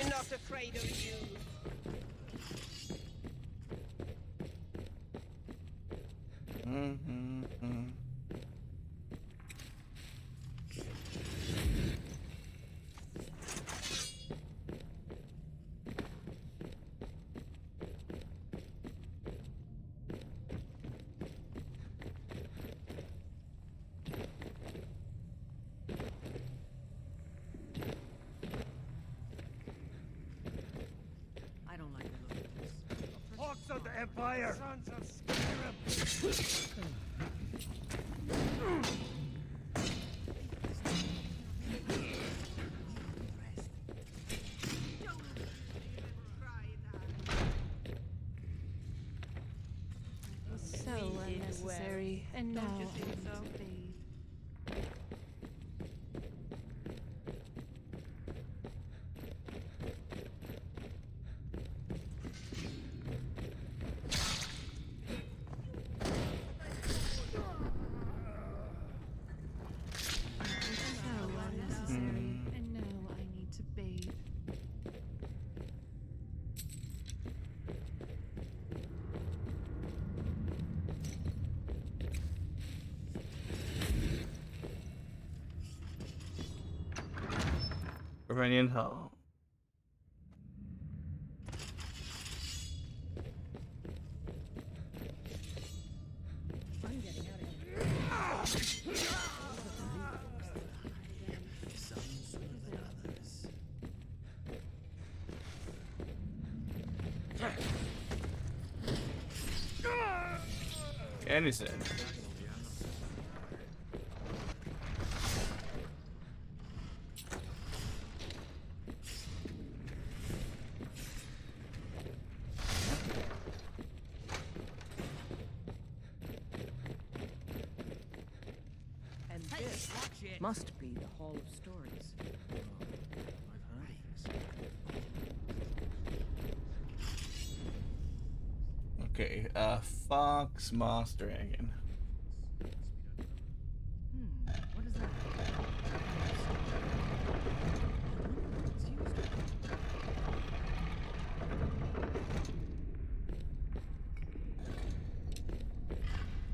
I'm not afraid of you. I don't like the look of this. Hawks of the Empire! Sons of Skyrim! necessary, and now Don't you think I so? need to bathe. So unnecessary, and now I need to bathe. Iranian Hall. And he said. And this must be the Hall of Stories. Okay, Fox Moss Dragon. What is that?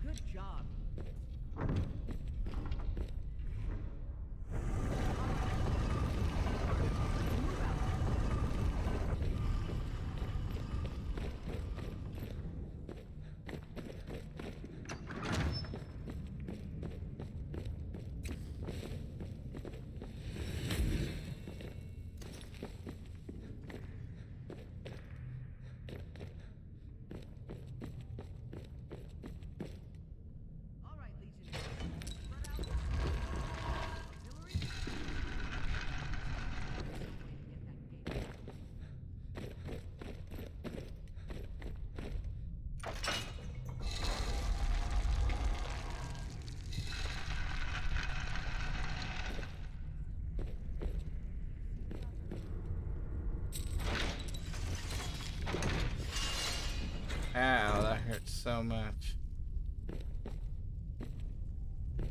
Good job. Ow, that hurts so much.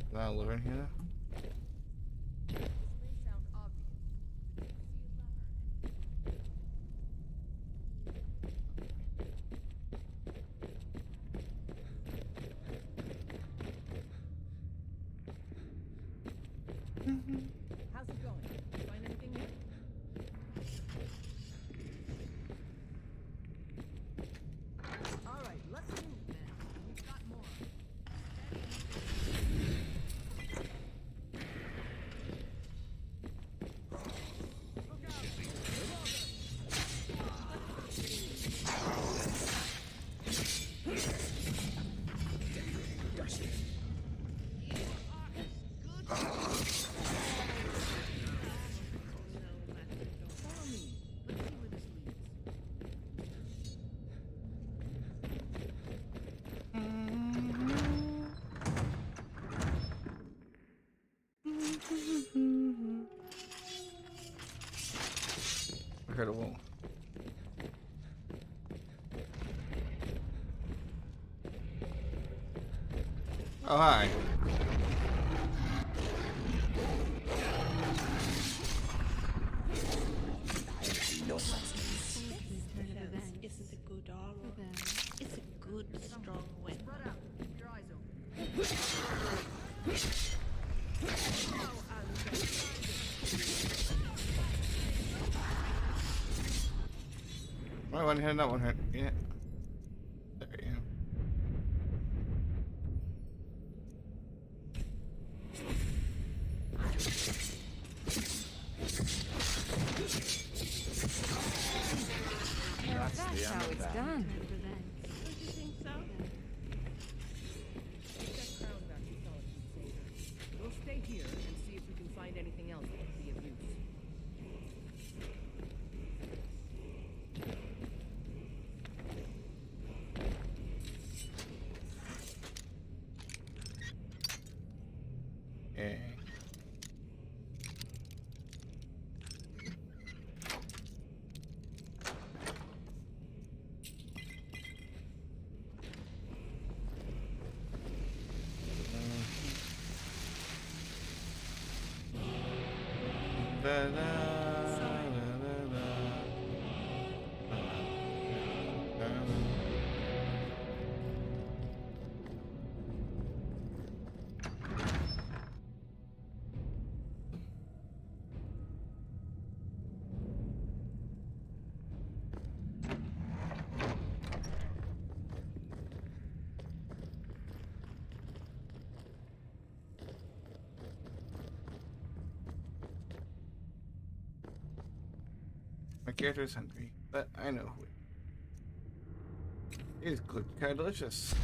Can I learn here? How's it going? Find anything yet? All right, let's move then. We've got more. Incredible. Oh, hi. Isn't a good armor. It's a good, strong weapon. Oh, one hit, that one hit. Yeah. There you go. Now that's how it's done. Don't you think so? Take that crown back to Solitude, Saber. We'll stay here and see if we can find anything else that could be of use. My character is hungry, but I know who it is. Good, kind of delicious.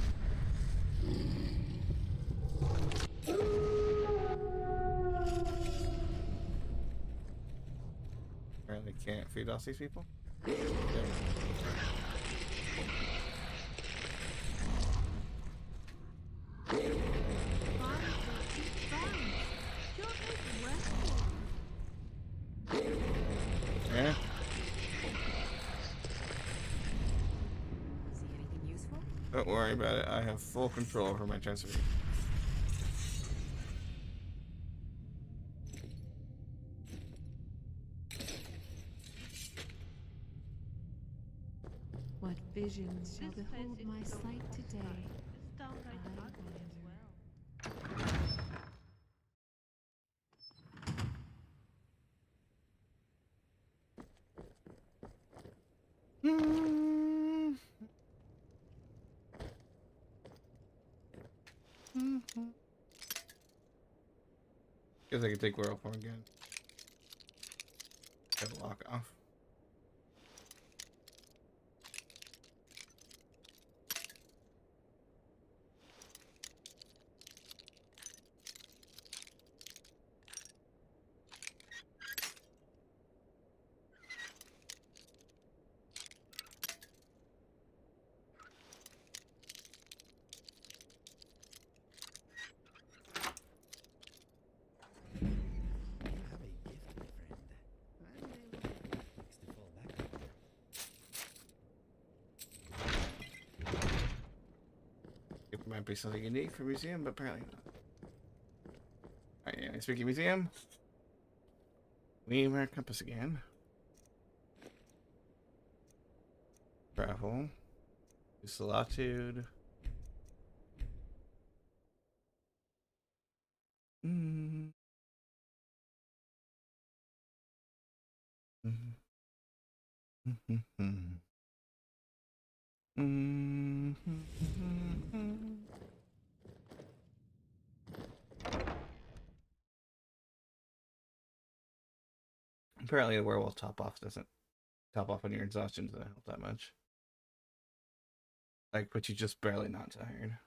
Apparently can't feed off these people. Yep. Yeah. Don't worry about it. I have full control over my transfer. What visions shall behold my sight today? I wonder. Guess I can take Whirlpool again. Gotta lock off. It might be something unique for a museum, but apparently not. Alright, yeah, speaking of museum, we wear a compass again. Travel. Use the latitude. Apparently the werewolf top off doesn't top off on your exhaustion doesn't help that much. Like, but you just barely not tired.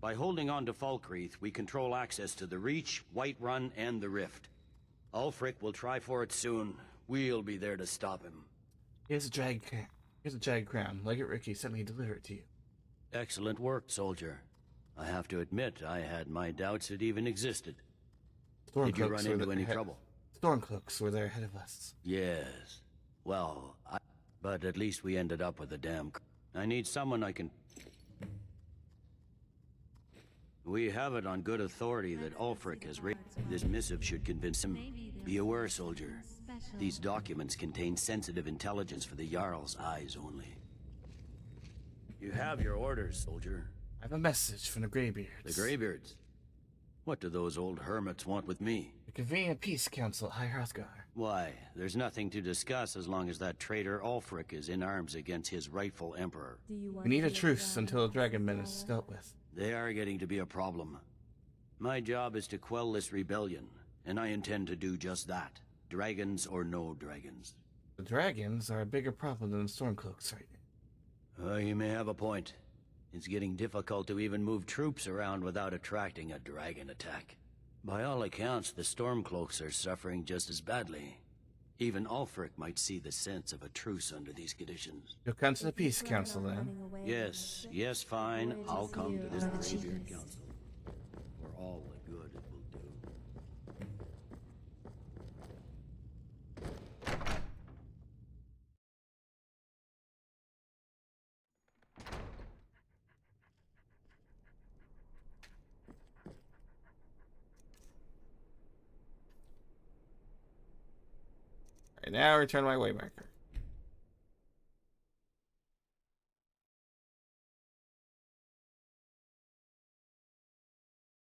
By holding on to Falkreath, we control access to the Reach, Whiterun, and the Rift. Ulfric will try for it soon. We'll be there to stop him. Here's a jag crown. Like it, Ricky. Sent me to deliver it to you. Excellent work, soldier. I have to admit, I had my doubts it even existed. Did you run into any trouble? Stormcloaks were there ahead of us. Yes. Well, but at least we ended up with a damn... I need someone I can... We have it on good authority that Ulfric has written. This missive should convince him. Be aware, soldier. These documents contain sensitive intelligence for the Jarl's eyes only. You have your orders, soldier. I have a message from the Greybeards. The Greybeards? What do those old hermits want with me? The convenient peace council at High Hrothgar. Why, there's nothing to discuss as long as that traitor Ulfric is in arms against his rightful emperor. We need a truce until the Dragon Men is dealt with. They are getting to be a problem. My job is to quell this rebellion, and I intend to do just that. Dragons or no dragons. The dragons are a bigger problem than the Stormcloaks right now. You may have a point. It's getting difficult to even move troops around without attracting a dragon attack. By all accounts, the Stormcloaks are suffering just as badly. Even Ulfric might see the sense of a truce under these conditions. You'll come to the Peace Council then? Yes, fine. I'll come to this Greybeard Council. For all the good it will do. Alright, now return my waymarker.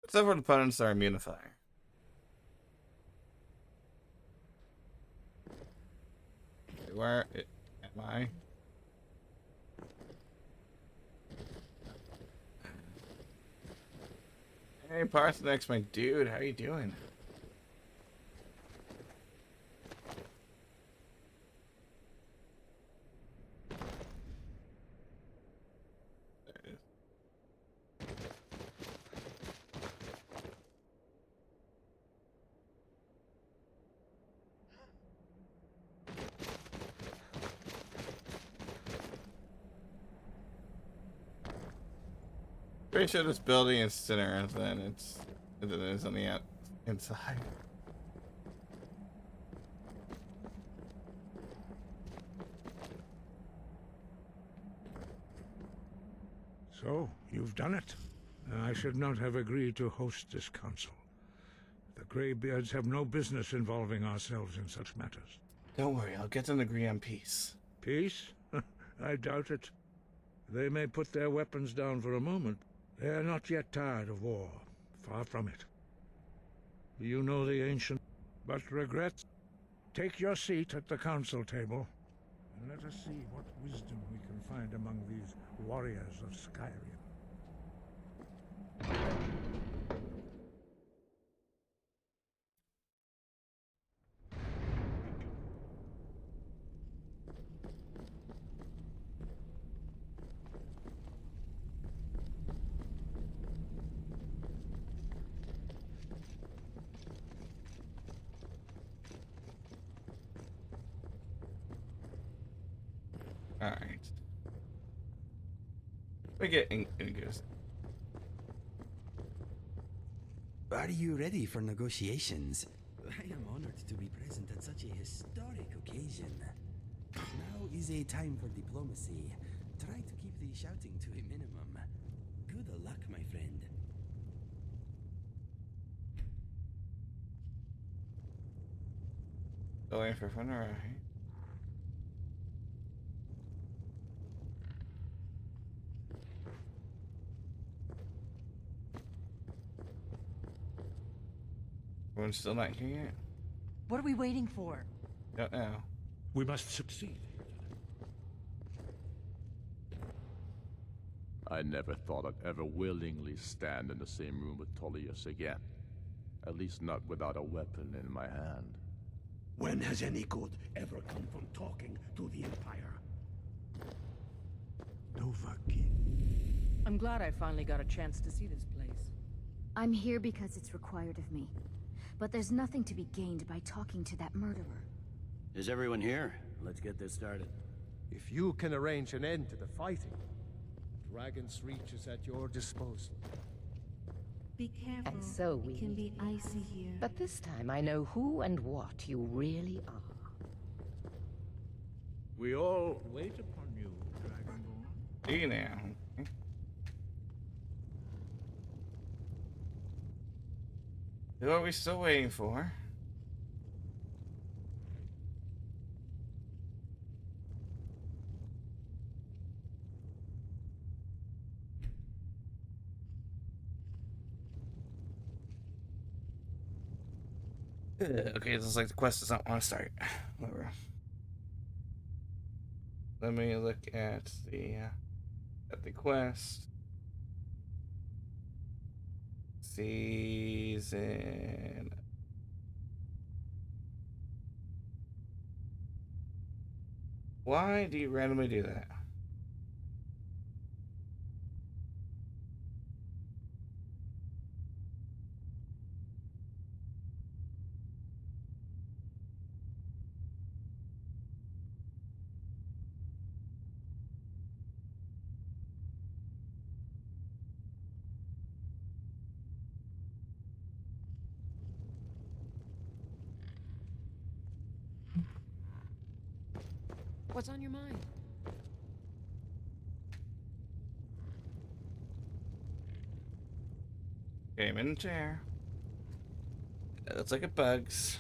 Several opponents are immune to fire. Where am I? Hey, Parsonix, my dude, how you doing? Pretty sure this building is thinner than it is on the inside. So, you've done it. I should not have agreed to host this council. The Greybeards have no business involving ourselves in such matters. Don't worry, I'll get them to agree on peace. Peace? I doubt it. They may put their weapons down for a moment. They are not yet tired of war. Far from it. You know the ancient, but regrets. Take your seat at the council table, and let us see what wisdom we can find among these warriors of Skyrim. Alright. We get Ingus. Are you ready for negotiations? I am honored to be present at such a historic occasion. Now is a time for diplomacy. Try to keep the shouting to a minimum. Good luck, my friend. Going for fun, alright. Everyone's still not here yet? What are we waiting for? Don't know. We must succeed. I never thought I'd ever willingly stand in the same room with Tullius again. At least not without a weapon in my hand. When has any good ever come from talking to the Empire? Dovahkiin. I'm glad I finally got a chance to see this place. I'm here because it's required of me. But there's nothing to be gained by talking to that murderer. Is everyone here? Let's get this started. If you can arrange an end to the fighting, Dragon's Reach is at your disposal. Be careful. And so it can be icy here. But this time I know who and what you really are. We all wait upon you, Dragonborn. See you now. Who are we still waiting for? Okay, this is like the quest does not want to start. Whatever. Let me look at the quest. Season. Why do you randomly do that? What's on your mind? Game in the chair. It looks like it bugs.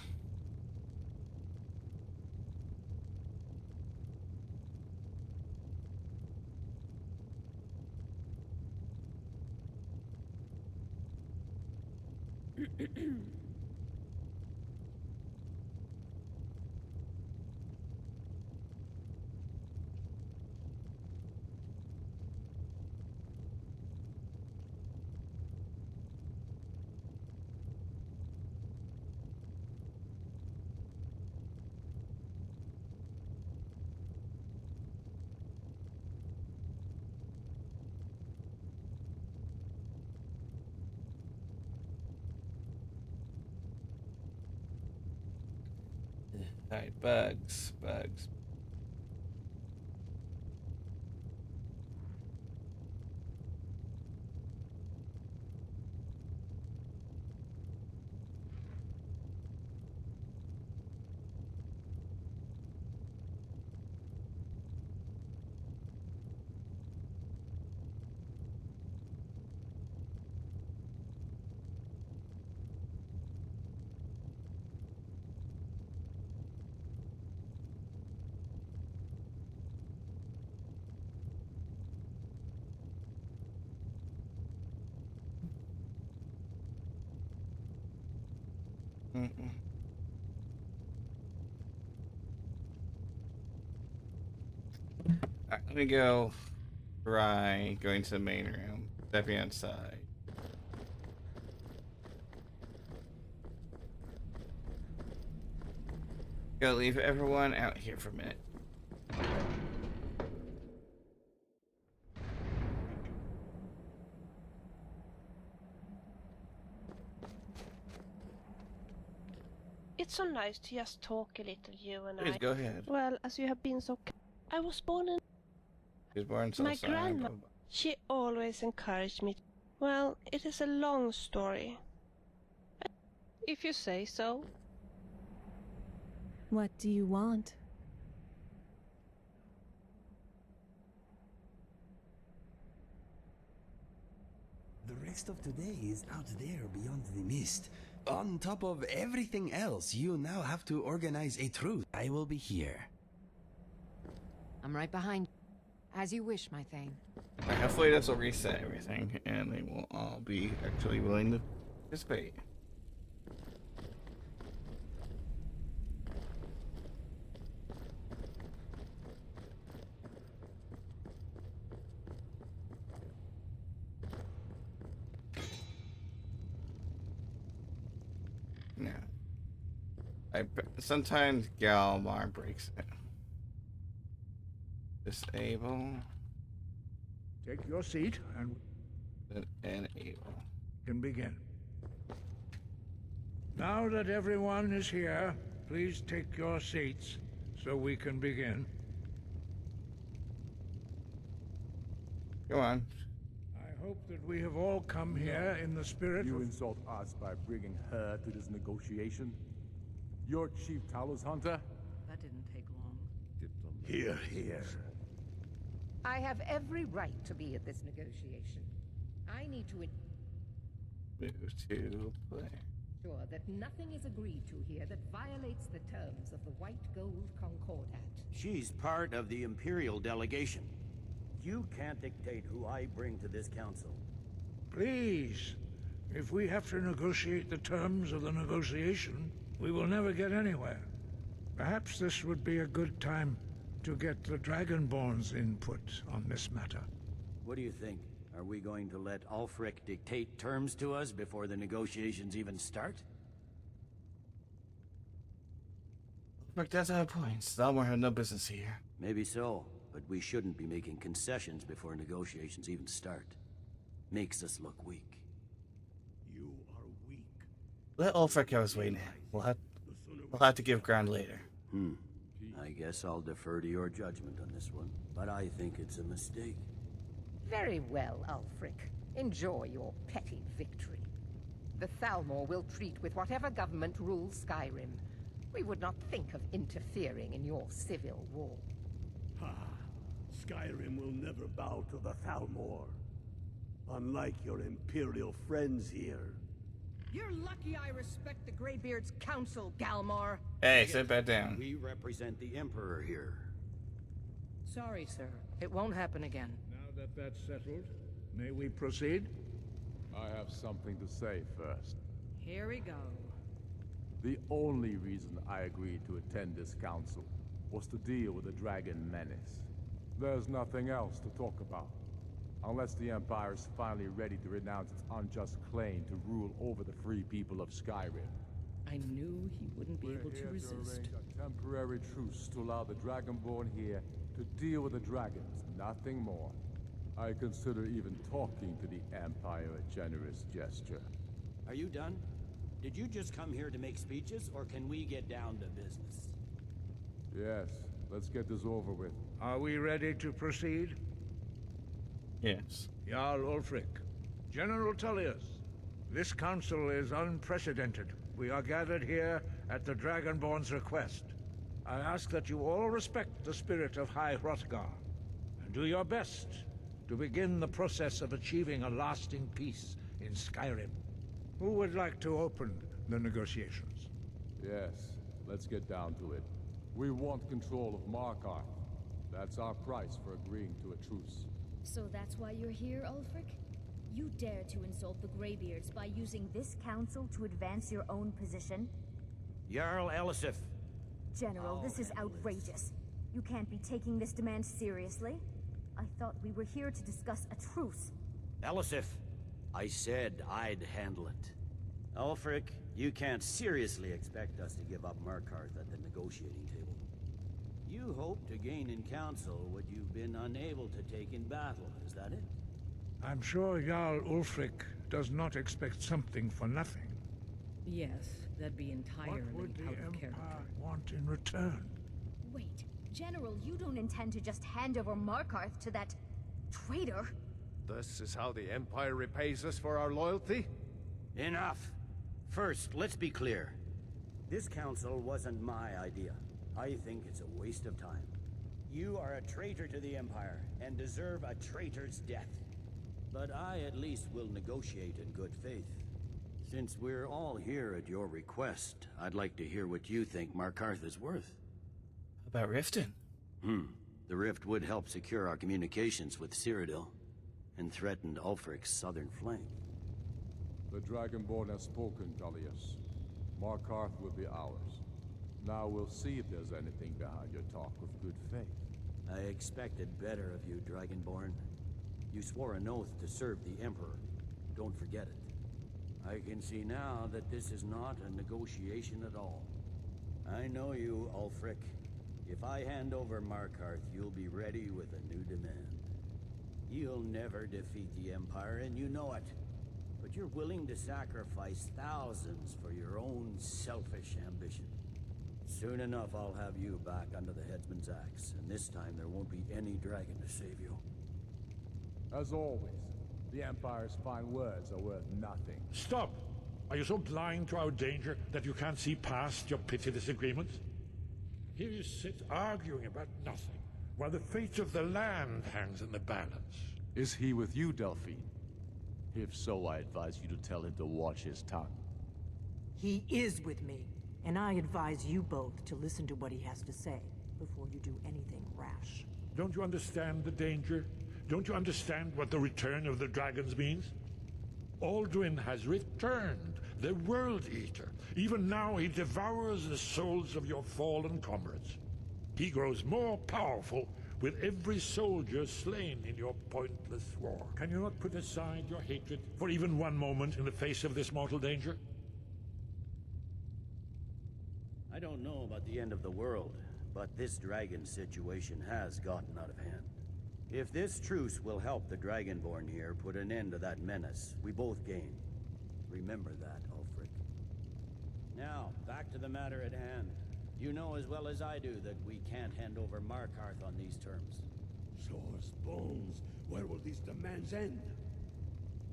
Alright, bugs. Alright, let me go try going to the main room. Stepping outside. Gotta leave everyone out here for a minute. It's so nice to just talk a little, you and Please I. go ahead. Well, as you have been so I was born in... He was born so My sad. grandma, she always encouraged me. Well, it is a long story. If you say so. What do you want? The rest of today is out there beyond the mist. On top of everything else, you now have to organize a truce. I will be here. I'm right behind you. As you wish, my thing. Hopefully this will reset everything and they will all be actually willing to participate. No. Sometimes Galmar breaks it. Disable. Take your seat and enable. Can begin. Now that everyone is here, please take your seats so we can begin. Go on. I hope that we have all come here in the spirit You of... insult us by bringing her to this negotiation? You're Chief Talos Hunter? That didn't take long. Here, here. I have every right to be at this negotiation. I need to Move to play. ensure that nothing is agreed to here that violates the terms of the White Gold Concordat. She's part of the Imperial delegation. You can't dictate who I bring to this council. Please, if we have to negotiate the terms of the negotiation... we will never get anywhere. Perhaps this would be a good time to get the Dragonborn's input on this matter. What do you think? Are we going to let Ulfric dictate terms to us before the negotiations even start? Ulfric does have points. Thalmor had no business here. Maybe so, but we shouldn't be making concessions before negotiations even start. Makes us look weak. You are weak. Let Ulfric have his way now. We'll have to give ground later. I guess I'll defer to your judgment on this one, but I think it's a mistake. Very well, Ulfric. Enjoy your petty victory. The Thalmor will treat with whatever government rules Skyrim. We would not think of interfering in your civil war. Ha! Skyrim will never bow to the Thalmor. Unlike your Imperial friends here. You're lucky I respect the Greybeard's counsel, Galmar. Hey, sit back down. We represent the Emperor here. Sorry, sir. It won't happen again. Now that that's settled, may we proceed? I have something to say first. Here we go. The only reason I agreed to attend this council was to deal with the Dragon Menace. There's nothing else to talk about. Unless the Empire is finally ready to renounce its unjust claim to rule over the free people of Skyrim. I knew he wouldn't be able to resist. We're here to arrange a temporary truce to allow the Dragonborn here to deal with the dragons, nothing more. I consider even talking to the Empire a generous gesture. Are you done? Did you just come here to make speeches, or can we get down to business? Yes, let's get this over with. Are we ready to proceed? Yes. Jarl Ulfric, General Tullius, this council is unprecedented. We are gathered here at the Dragonborn's request. I ask that you all respect the spirit of High Hrothgar, and do your best to begin the process of achieving a lasting peace in Skyrim. Who would like to open the negotiations? Yes, let's get down to it. We want control of Markarth. That's our price for agreeing to a truce. So that's why you're here, Ulfric? You dare to insult the Greybeards by using this council to advance your own position? Jarl Elisif. General, this is outrageous. You can't be taking this demand seriously. I thought we were here to discuss a truce. Elisif, I said I'd handle it. Ulfric, you can't seriously expect us to give up Markarth at the negotiating table. You hope to gain in council what you've been unable to take in battle, is that it? I'm sure Jarl Ulfric does not expect something for nothing. Yes, that'd be entirely What would the out of Empire character. want in return? Wait, General, you don't intend to just hand over Markarth to that traitor? This is how the Empire repays us for our loyalty? Enough! First, let's be clear. This council wasn't my idea. I think it's a waste of time. You are a traitor to the Empire, and deserve a traitor's death. But I at least will negotiate in good faith. Since we're all here at your request, I'd like to hear what you think Markarth is worth. About Riften? The rift would help secure our communications with Cyrodiil, and threatened Ulfric's southern flank. The Dragonborn has spoken, Tullius. Markarth will be ours. Now we'll see if there's anything behind your talk of good faith. I expected better of you, Dragonborn. You swore an oath to serve the Emperor. Don't forget it. I can see now that this is not a negotiation at all. I know you, Ulfric. If I hand over Markarth, you'll be ready with a new demand. You'll never defeat the Empire, and you know it. But you're willing to sacrifice thousands for your own selfish ambition. Soon enough, I'll have you back under the headsman's axe, and this time there won't be any dragon to save you. As always, the Empire's fine words are worth nothing. Stop! Are you so blind to our danger that you can't see past your pitiless agreements? Here you sit arguing about nothing, while the fate of the land hangs in the balance. Is he with you, Delphine? If so, I advise you to tell him to watch his tongue. He is with me, and I advise you both to listen to what he has to say before you do anything rash. Don't you understand the danger? Don't you understand what the return of the dragons means? Alduin has returned. the World Eater. Even now he devours the souls of your fallen comrades. He grows more powerful with every soldier slain in your pointless war. Can you not put aside your hatred for even one moment in the face of this mortal danger? I don't know about the end of the world, but this dragon situation has gotten out of hand. If this truce will help the Dragonborn here put an end to that menace, we both gain. Remember that, Ulfric. Now, back to the matter at hand. You know as well as I do that we can't hand over Markarth on these terms. Swords, bones, where will these demands end?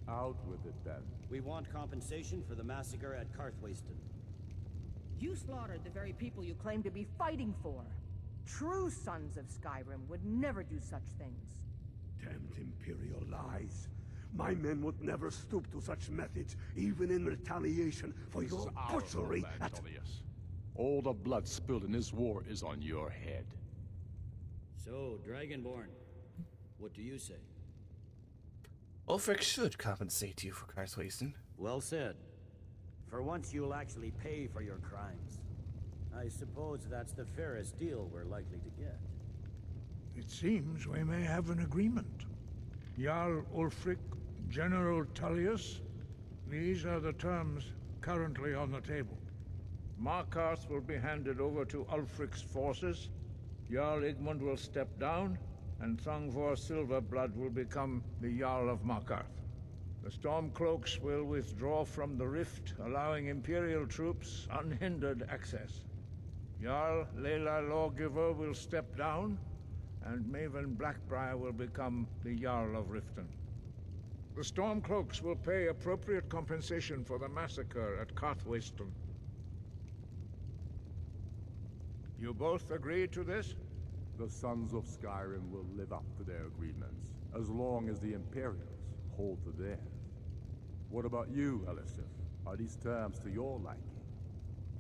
Out with it, then. We want compensation for the massacre at Karthwasten. You slaughtered the very people you claim to be fighting for. True sons of Skyrim would never do such things. Damned Imperial lies. My men would never stoop to such methods, even in retaliation for This your is our butchery homeland, at... Tullius. All the blood spilled in this war is on your head. So, Dragonborn, what do you say? Ulfric should compensate you for Karthwasten. Well said. For once you'll actually pay for your crimes. I suppose that's the fairest deal we're likely to get. It seems we may have an agreement. Jarl Ulfric, General Tullius, these are the terms currently on the table. Markarth will be handed over to Ulfric's forces, Jarl Igmund will step down, and Thangvor Silverblood will become the Jarl of Markarth. The Stormcloaks will withdraw from the rift, allowing Imperial troops unhindered access. Jarl Layla Lawgiver will step down, and Maven Blackbriar will become the Jarl of Riften. The Stormcloaks will pay appropriate compensation for the massacre at Karthwasten. You both agree to this? The Sons of Skyrim will live up to their agreements, as long as the Imperials hold to theirs. What about you, Elisif? Are these terms to your liking?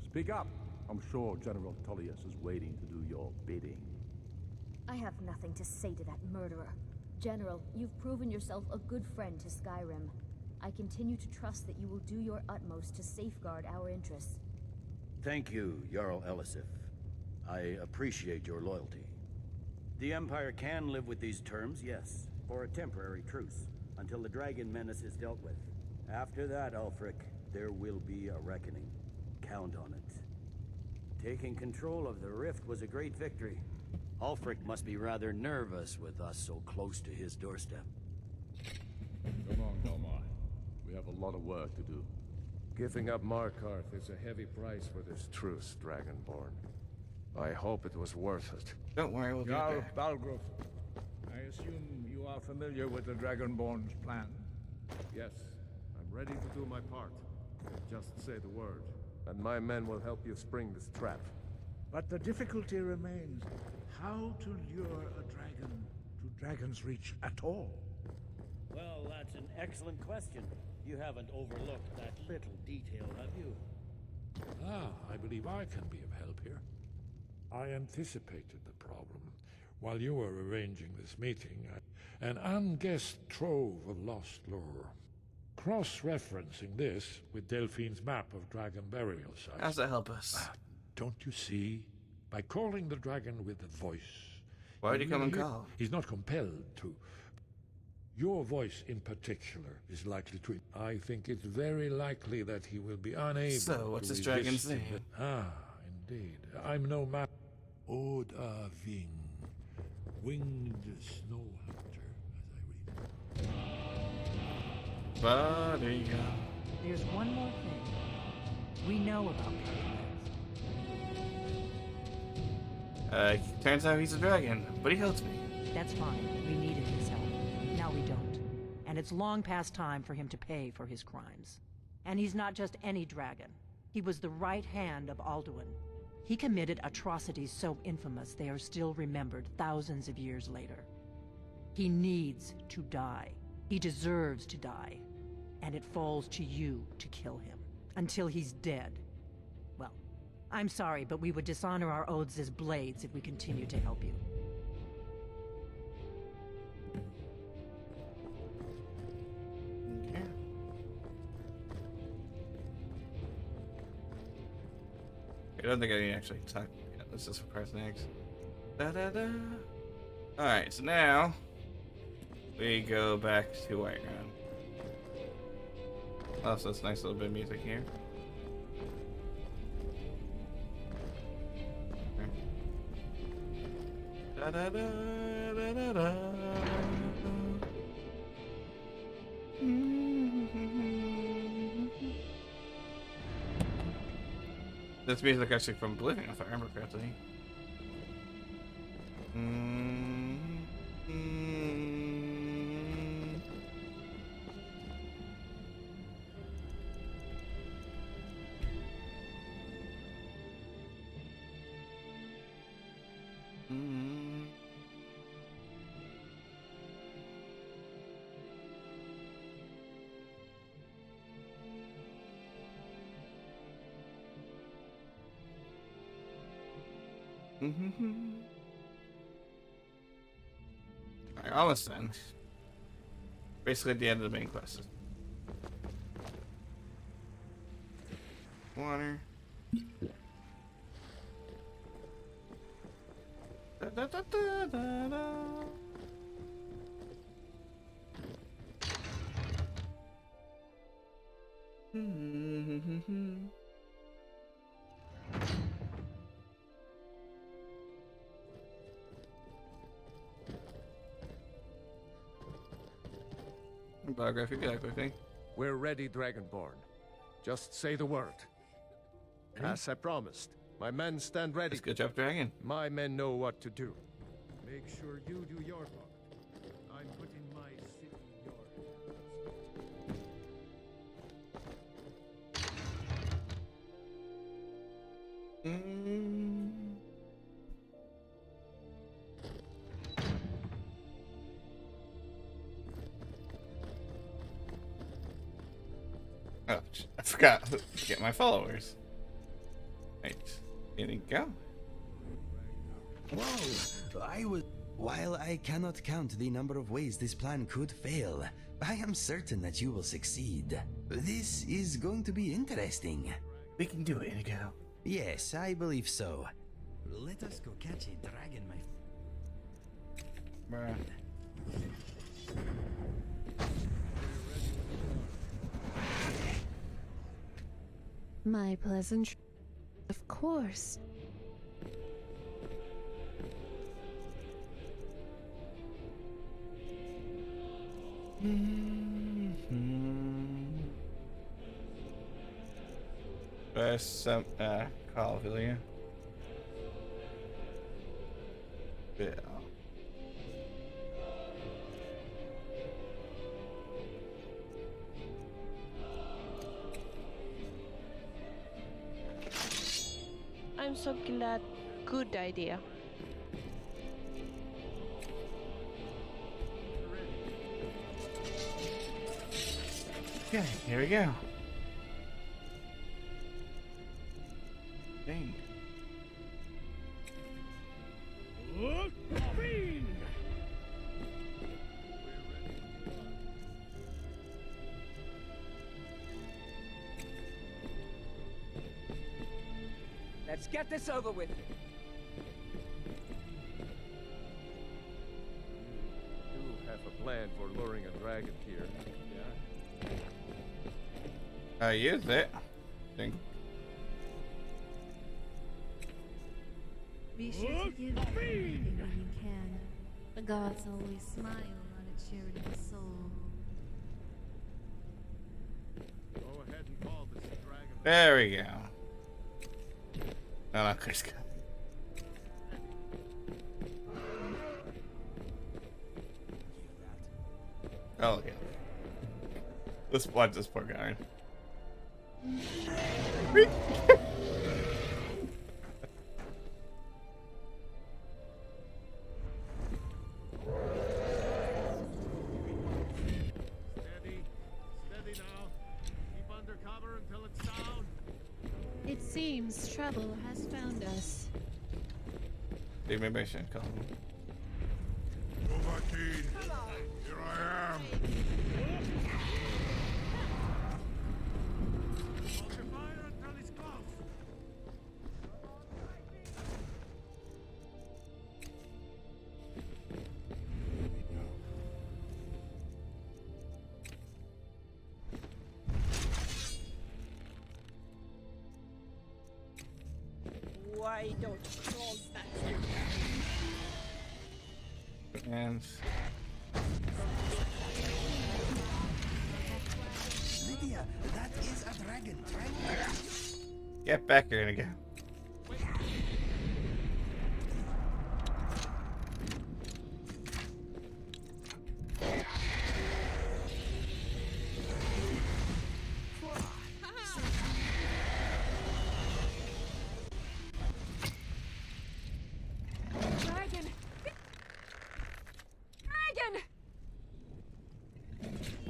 Speak up! I'm sure General Tullius is waiting to do your bidding. I have nothing to say to that murderer. General, you've proven yourself a good friend to Skyrim. I continue to trust that you will do your utmost to safeguard our interests. Thank you, Jarl Elisif. I appreciate your loyalty. The Empire can live with these terms, yes, for a temporary truce, until the dragon menace is dealt with. After that, Ulfric, there will be a reckoning. Count on it. Taking control of the Rift was a great victory. Ulfric must be rather nervous with us so close to his doorstep. Come on, Galmar. We have a lot of work to do. Giving up Markarth is a heavy price for this truce, Dragonborn. I hope it was worth it. Don't worry, we'll get Jarl back. Balgruuf, I assume you are familiar with the Dragonborn's plan? Yes, I'm ready to do my part. Just say the word, and my men will help you spring this trap. But the difficulty remains how to lure a dragon to Dragon's Reach at all. Well, that's an excellent question. You haven't overlooked that little detail, have you? Ah, I believe I can be of help here. I anticipated the problem. While you were arranging this meeting, an unguessed trove of lost lore. Cross-referencing this with Delphine's map of dragon burial sites. How's that help us? Don't you see? By calling the dragon with a voice. Why would he come and call? He's not compelled to. Your voice in particular is likely to... I think it's very likely that he will be unable So, what's to this dragon's resist name? Ah, indeed. I'm no map. Oda Ving. Winged Snow Hunter, as I read it. Buddy. There's one more thing. We know about Cartwheels. Turns out he's a dragon, but he helped me. That's fine. We needed his help. Now we don't. And it's long past time for him to pay for his crimes. And he's not just any dragon. He was the right hand of Alduin. He committed atrocities so infamous they are still remembered thousands of years later. He needs to die. He deserves to die. And it falls to you to kill him. Until he's dead. Well, I'm sorry, but we would dishonor our oaths as blades if we continue to help you. I don't think I need to actually talk. Yeah, this is for press next. Da da da. Alright, so now we go back to Whiterun. Also, it's nice little bit of music here. Da da da da da da. This music actually from Oblivion, if I remember correctly. Alright, almost done. Basically at the end of the main quest. Water. Da, da, da, da, da, da. Biography, good quickly. We're ready, Dragonborn. Just say the word. As I promised, my men stand ready. That's good job, Dragon. My men know what to do. Make sure you do your part. I'm putting my city in your Oh, I forgot to get my followers. Right, here we go. Whoa, While I cannot count the number of ways this plan could fail, I am certain that you will succeed. This is going to be interesting. We can do it, Inigo. Yes, I believe so. Let us go catch a dragon, my Bruh. My pleasant... Of course. Some Call of Ilya. Yeah. I'm so glad. Good idea. Okay, here we go. Dang. Let's get this over with. You have a plan for luring a dragon here, yeah? I used it. Think. Be sure to give everything when you can. The gods always smile on a charitable soul. Go ahead and call this dragon. There we go. No, not Chris. Oh yeah. Let's watch this poor guy. Steady now. Keep under cover until it's down. It seems trouble has found us. Dude, maybe I shouldn't call him. Overteen, here I am. Hold your fire until he's close. Why don't cross that? And Lydia, that is a dragon trying to... get back here again. Dragon! Dragon!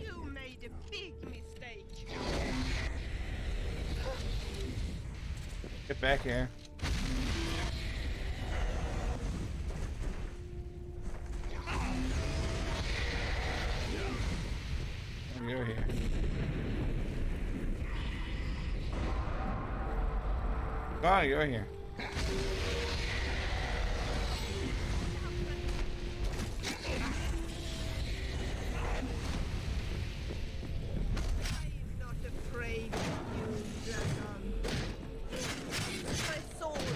You made a big mistake. Get back here. You're here. Come on, you're here. I'm not afraid of you, dragon. My sword.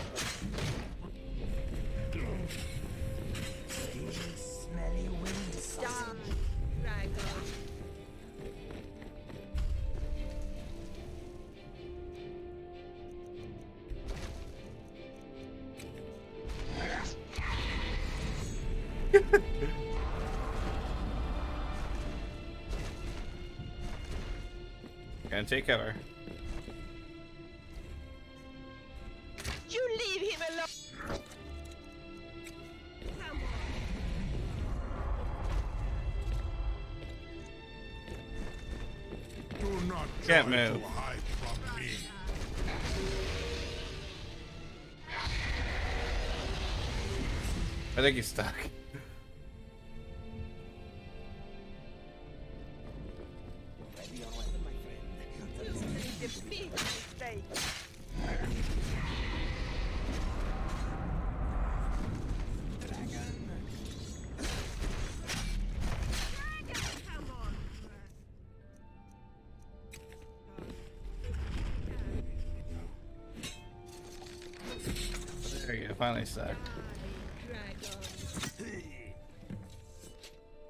Smelly wind Die, dragon. Gonna take cover. You leave him alone. Come Do not Can't try move. to hide from me. I think he's stuck. You made a big mistake. Come on. There you go, finally stuck.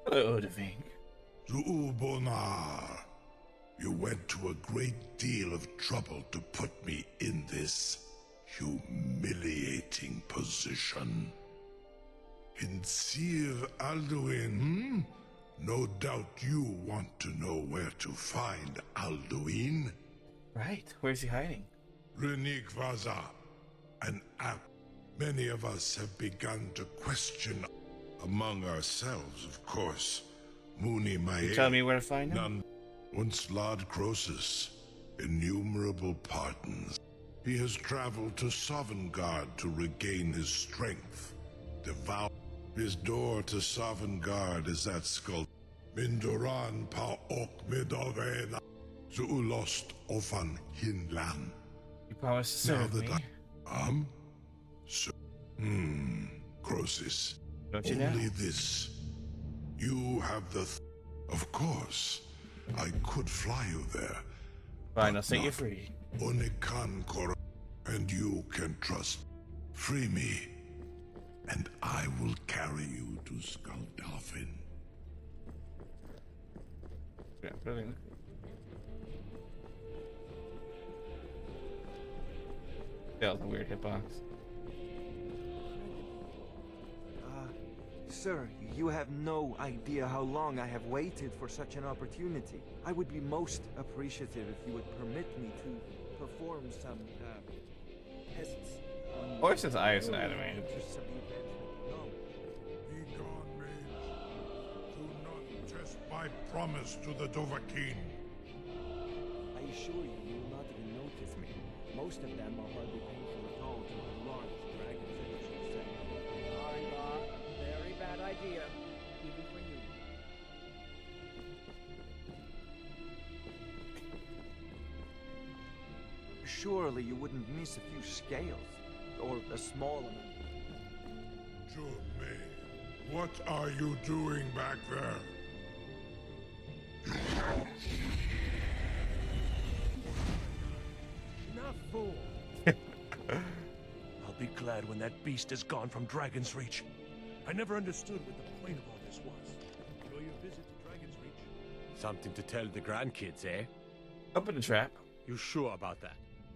Hello, Odivine. Zuubonar, you went to a great deal of trouble to put me in this humiliating position. In Sir Alduin, No doubt you want to know where to find Alduin. Right, where's he hiding? Renik Vaza, an app. Many of us have begun to question, among ourselves, of course. Muni Mae. You tell me where to find him? None. Once Lord Croesus, innumerable pardons. He has traveled to Sovngarde to regain his strength. Devour. His door to Sovngarde is at Skull. Mindoran pa ok midovena. Zuulost ofan hinlan. You promised to Now serve that me. So, Croesus. Don't you Only know? this. You have the... Of course, I could fly you there. Fine, I'll set you free. Onikan Kor, and you can trust. Free me, and I will carry you to Skuldalfin. Yeah, brilliant. That was a weird hitbox. Sir, you have no idea how long I have waited for such an opportunity. I would be most appreciative if you would permit me to perform some, tests. Of course his eyes are animated. Be gone, mage. Do not test my promise to the Dovahkiin. I assure you, you will not even notice me. Most of them are hardly painful at all to a large dragon village, you say. Very bad idea, even for you. Surely you wouldn't miss a few scales, or a small amount. Jume, what are you doing back there? Enough, fool! I'll be glad when that beast is gone from Dragon's Reach. I never understood what the point of all this was. Enjoy your visit to Dragon's Reach. Something to tell the grandkids, eh? Open the trap. You sure about that?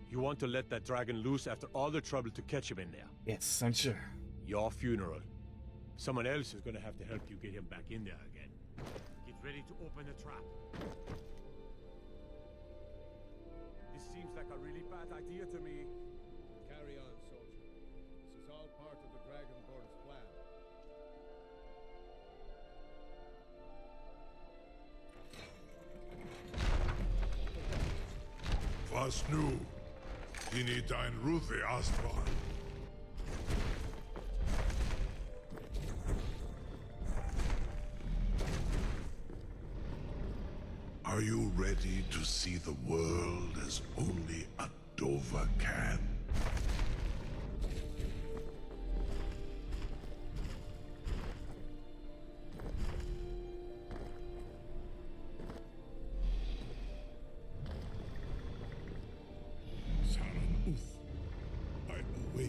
You want to let that dragon loose after all the trouble to catch him in there? Yes, I'm sure. Your funeral. Someone else is gonna have to help you get him back in there again. Get ready to open the trap. This seems like a really bad idea to me. Carry on, soldier. This is all part of the Dragonborn's plan. Was nu? Dini dein Ruthi Astval. Are you ready to see the world as only a Dova can?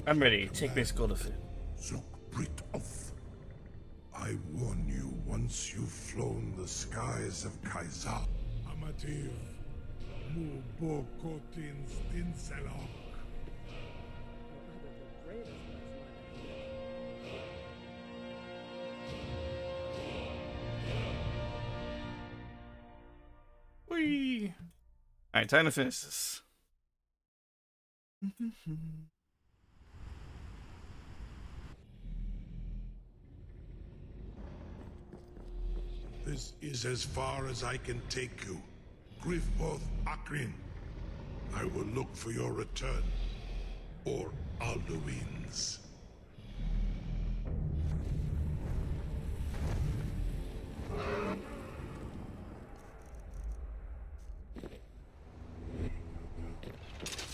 I'm ready. Take me to food. I warn you, once you've flown the skies of Kaisal. Amativ, mu bokotin stinselok. Whee! Alright, time to finish this. This is as far as I can take you. Grifboth Akrin. I will look for your return. Or Alduin's.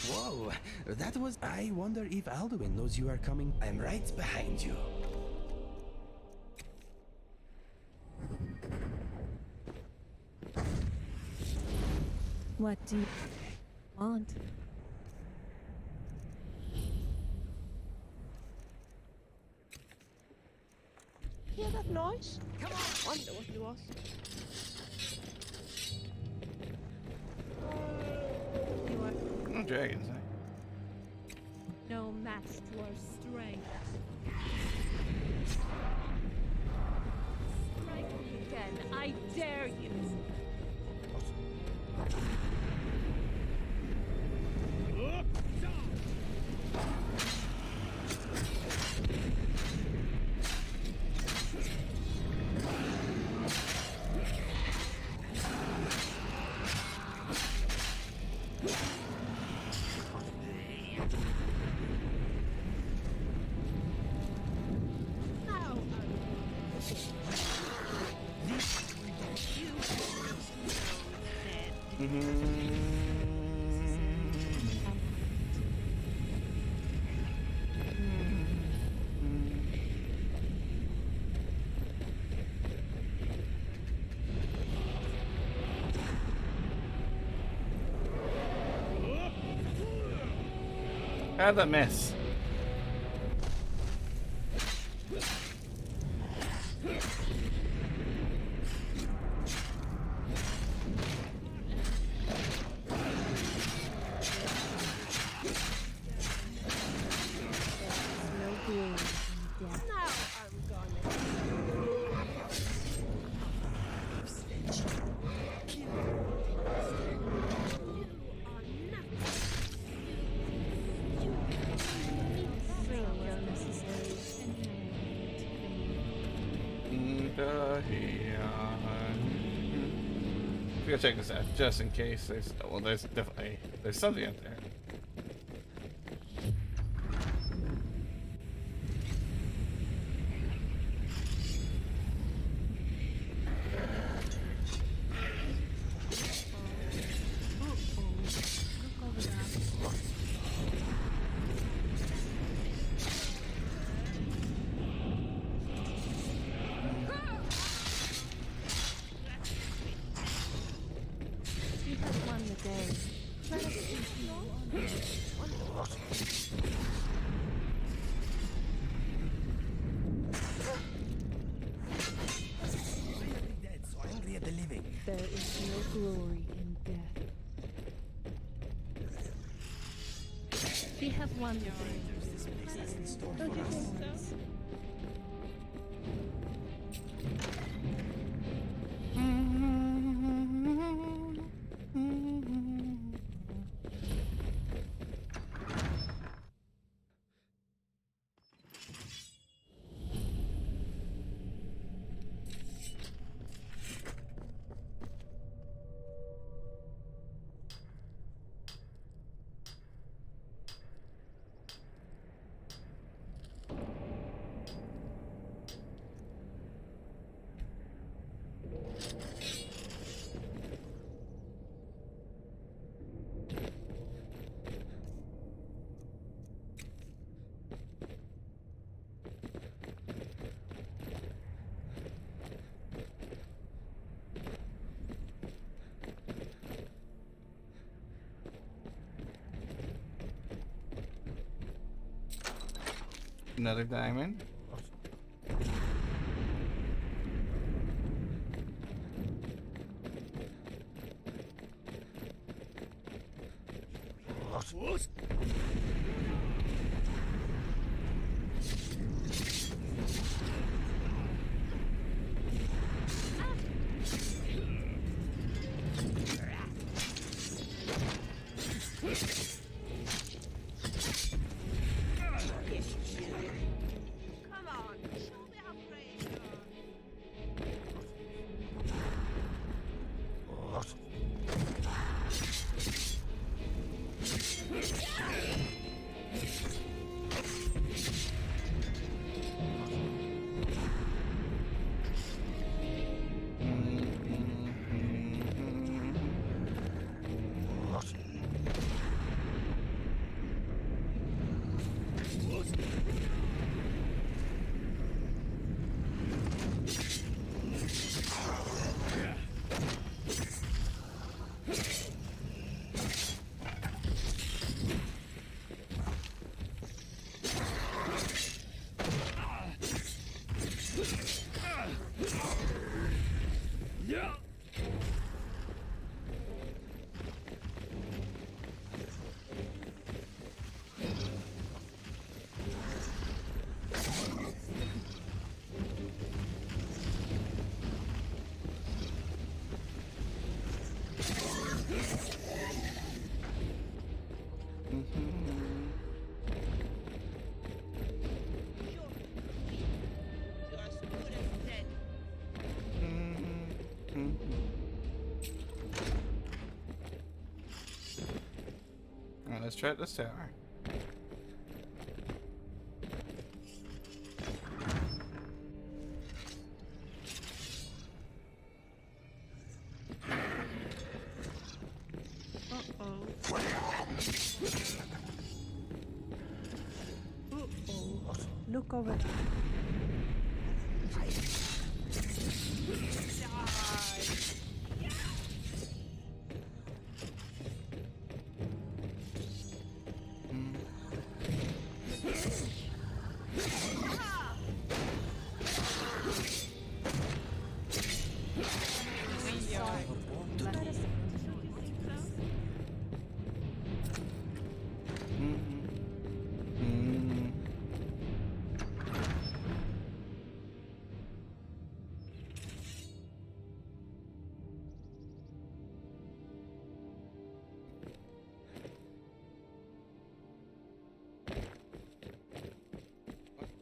Whoa, that was... I wonder if Alduin knows you are coming. I'm right behind you. What do you want? Hear that noise? Come on! Wonder what it was. You are No dragons, eh? no match to our strength. Strike me again. I dare you. How'd that miss? We're gonna check this out just in case. There's definitely something out there. death. We have won the day. Don't you think so? Another diamond. What? Come on, show me how brave you are. Yeah. You are as good as dead. Alright, let's try this tower. Look over there.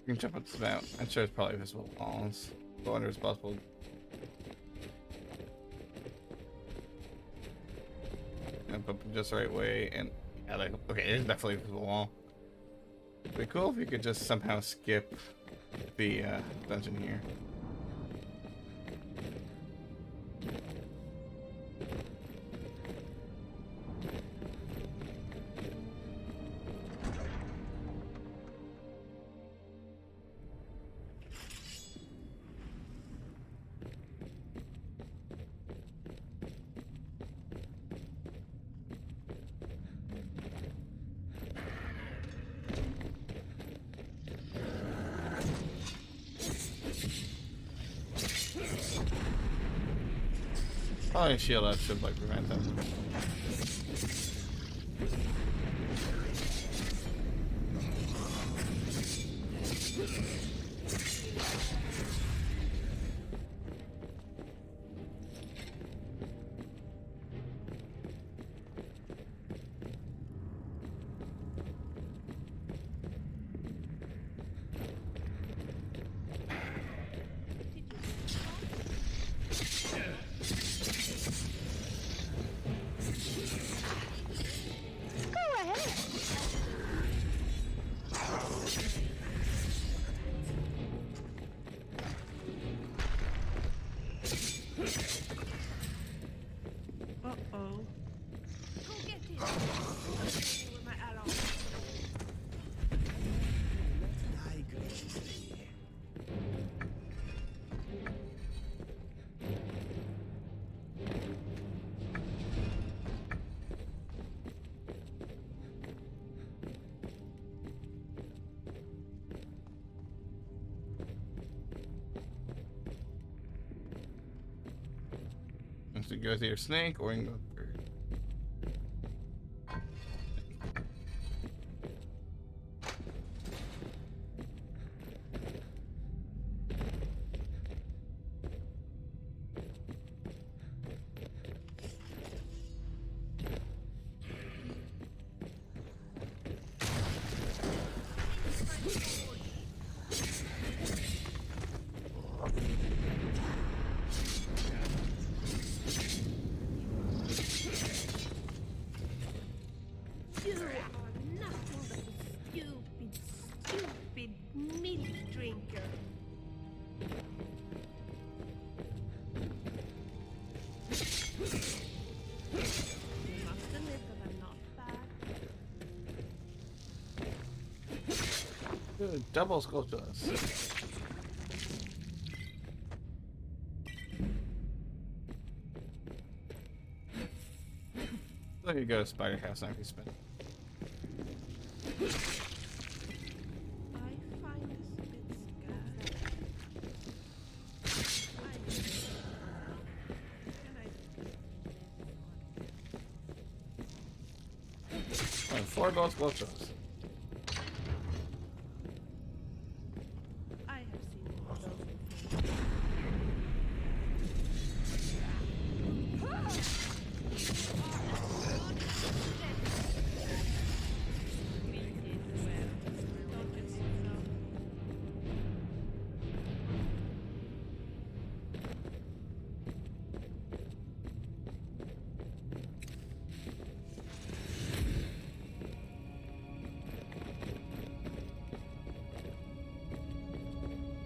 You can jump up the spout. I'm sure it's probably visible walls. Go under as possible. And put them just the right way, and yeah, like, okay, it's definitely a visible wall. It'd be cool if you could just somehow skip the dungeon here. Probably shield up should like prevent them. Uh-oh. Go get it. With my ally. Die graciously. To go with your snake or you can go through. You are nothing but a stupid milk drinker. You must admit that I'm not bad. Good. Double sculptures. Look, you go to Spider House now if you spin. I find this a bit scary. And 4 gold sculptures. I have seen those before.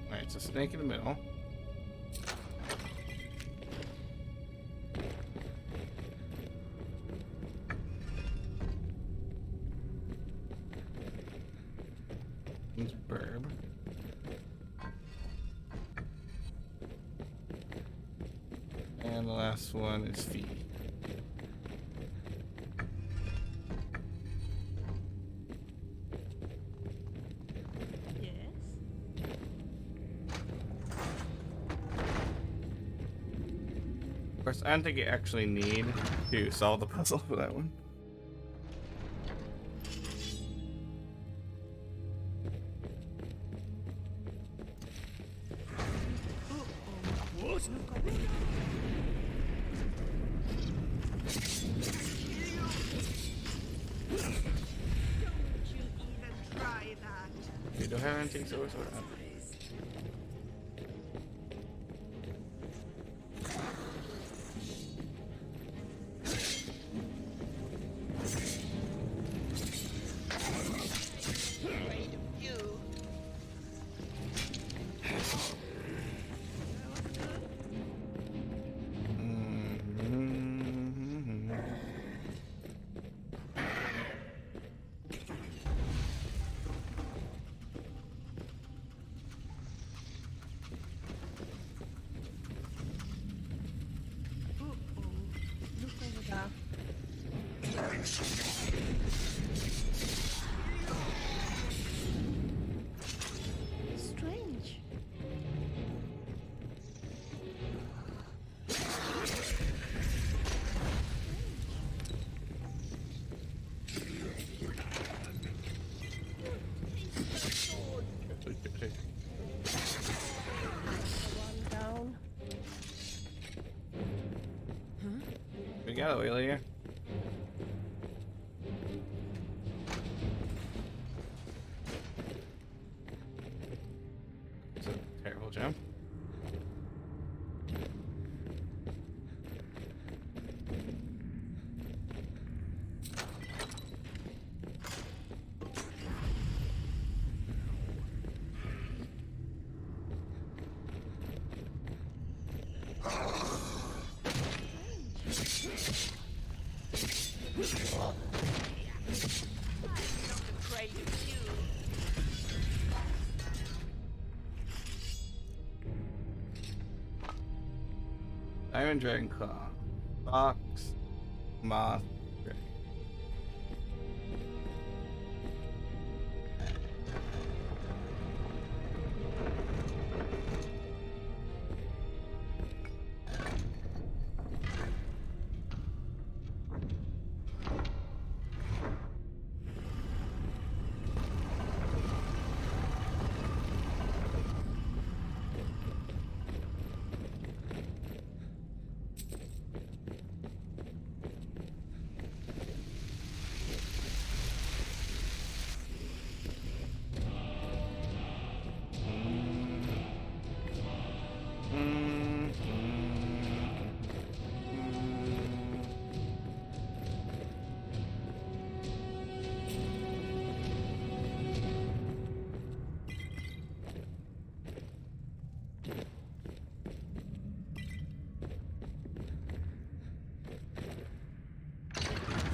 Alright, it's a snake in the middle. It's Burb. And the last one is Fee. Of course, I don't think you actually need to solve the puzzle for that one. You don't have anything so it's alright. Strange. out of the way, Leah. It's a terrible jump. Iron Dragon Claw. Fox. Moth. Dragon.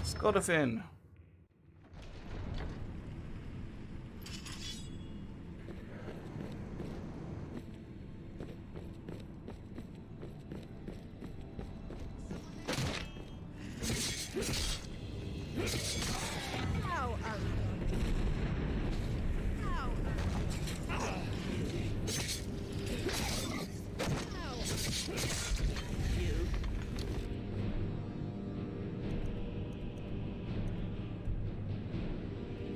Skodafin.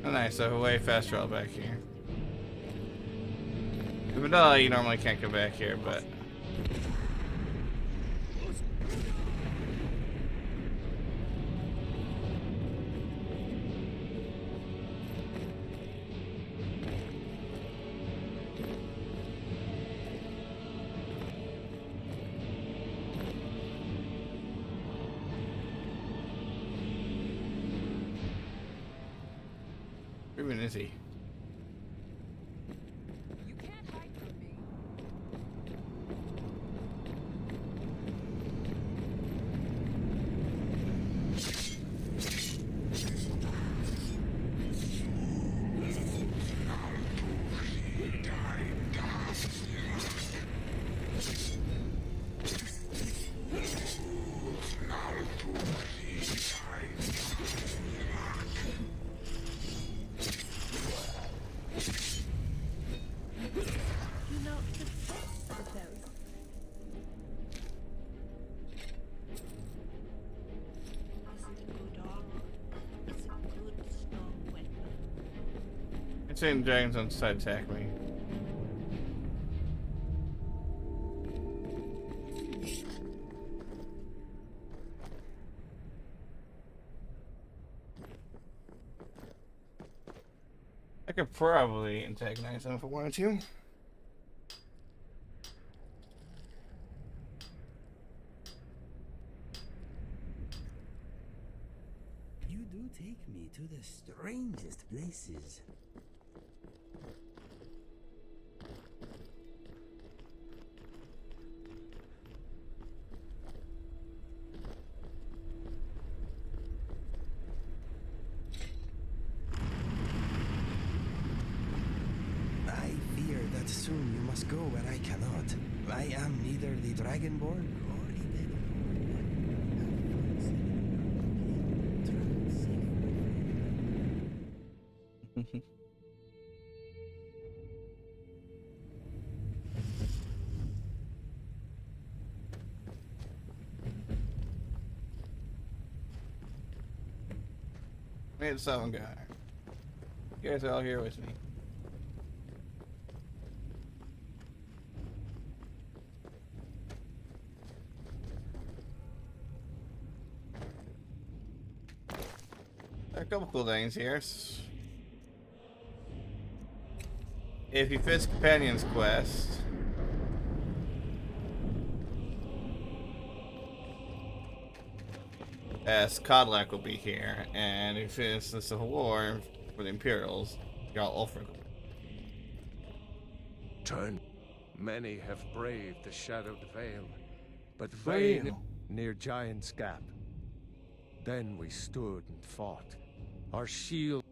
Oh, nice, so way fast travel back here. Even though you normally can't go back here, but... Where even is he? You can't hide from me. It's saying dragons on the side attack me. I could probably antagonize them if I wanted to. You do take me to the strangest places. I fear that soon you must go where I cannot. I am neither the Dragonborn or a Deadborn. Made someone guy. You guys are all here with me. There are a couple cool things here. If you finish Companion's Quest, Cadillac will be here, and if you finish the Civil War for the Imperials, y'all Ulfric. Turn. Many have braved the shadowed Vale, but vain near Giant's Gap. Then we stood and fought, our shield.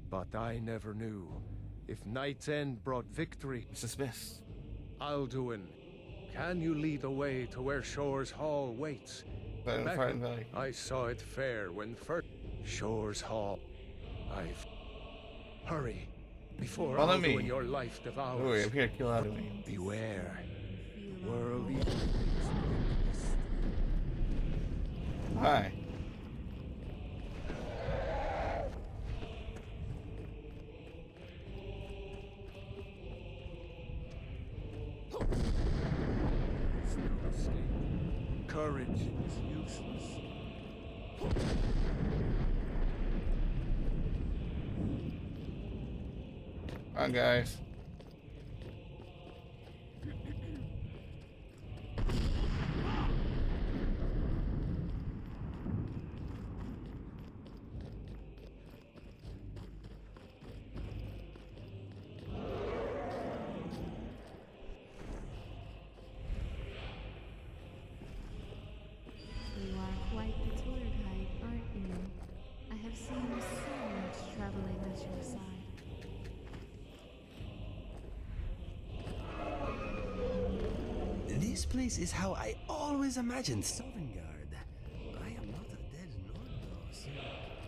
But I never knew if Night's End brought victory. Mr. Smith. Alduin, can you lead the way to where Shore's Hall waits? I saw it fair when first Shore's Hall. Hurry, before Follow Alduin me. Your life devours. Oh, I'm here to kill Alduin. Beware. The world Hi. Courage is useless. Come on, guys. You are quite the tour guide, aren't you? I have seen so much traveling at your side. This place is how I always imagined Sovngarde. I am not a dead Nord though, so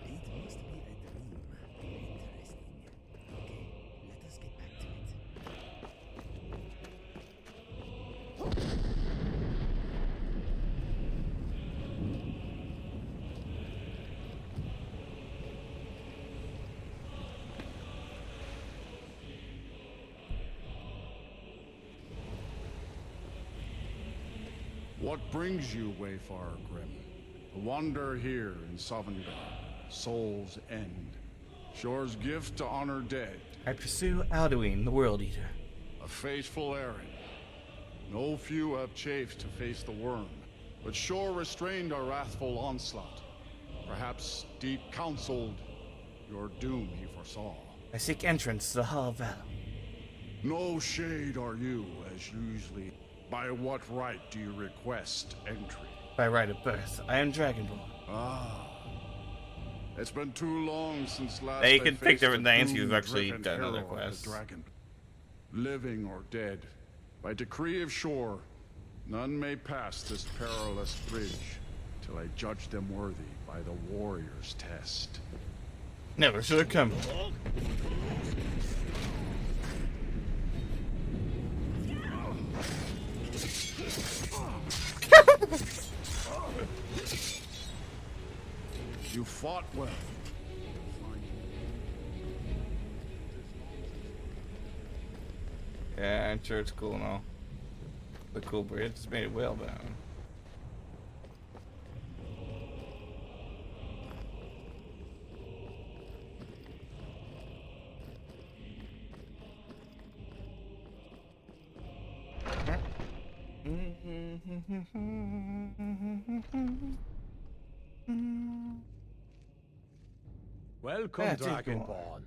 it must be a dream. Interesting. Okay, let us get back to it. What brings you, Wayfarer Grim? To wander here in Sovngarde, Soul's End. Shore's gift to honor dead. I pursue Alduin, the World Eater. A fateful errand. No few have chafed to face the worm, but Shore restrained our wrathful onslaught. Perhaps deep counseled your doom he foresaw. I seek entrance to the Hall of Valor. No shade are you, as usually. By what right do you request entry? By right of birth, I am Dragonborn. Ah. It's been too long since last They I can pick faced different a names. You've actually doom-driven done other hero of the quests. Dragon. Living or dead, by decree of Shore, none may pass this perilous bridge till I judge them worthy by the warrior's test. Never should have come. You fought well. Yeah, I'm sure it's cool and all. The cool bridge has made it well bound. Welcome, Yeah, take Dragonborn.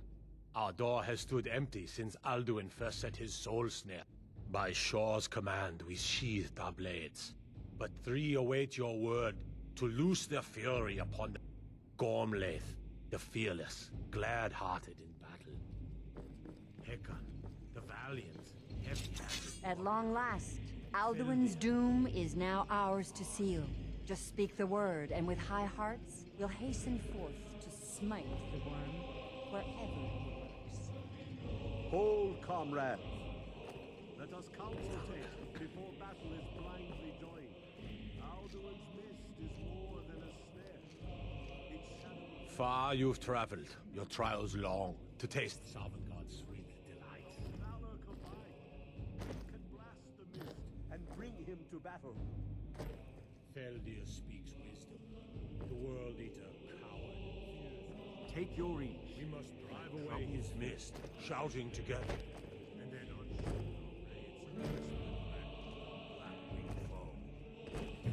Our door has stood empty since Alduin first set his soul snare. By Shore's command, we sheathed our blades. But three await your word to loose their fury upon the Gormlaith, the fearless, glad-hearted in battle. Hekon, the valiant, heavy-handed. At long last, Alduin's doom is now ours to seal. Just speak the word, and with high hearts, we'll hasten forth to smite the worm wherever he lurks. Hold, comrades. Let us consultate before battle is blindly joined. Alduin's mist is more than a snare. Its shadow... Far you've traveled, your trials long, to taste Sovngarde's sweet delight. Valor combined can blast the mist and bring him to battle. Feldir speaks wisdom. The World Eater, coward and fears. Take your ease. We must drive away his mist, shouting together. And then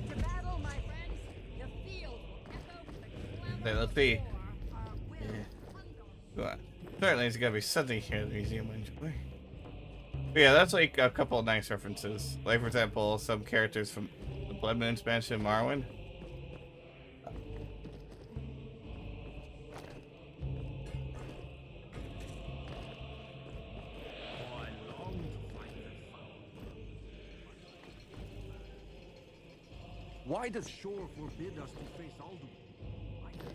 To battle, my friends. The field will echo with the clamor Okay, let's of see. war. Our will Well, certainly there's gotta be something here in the museum I enjoy. But yeah, that's like a couple of nice references. Like, for example, some characters from the Blood Moon expansion, Marwyn. why does Shore forbid us to face Alduin? I hear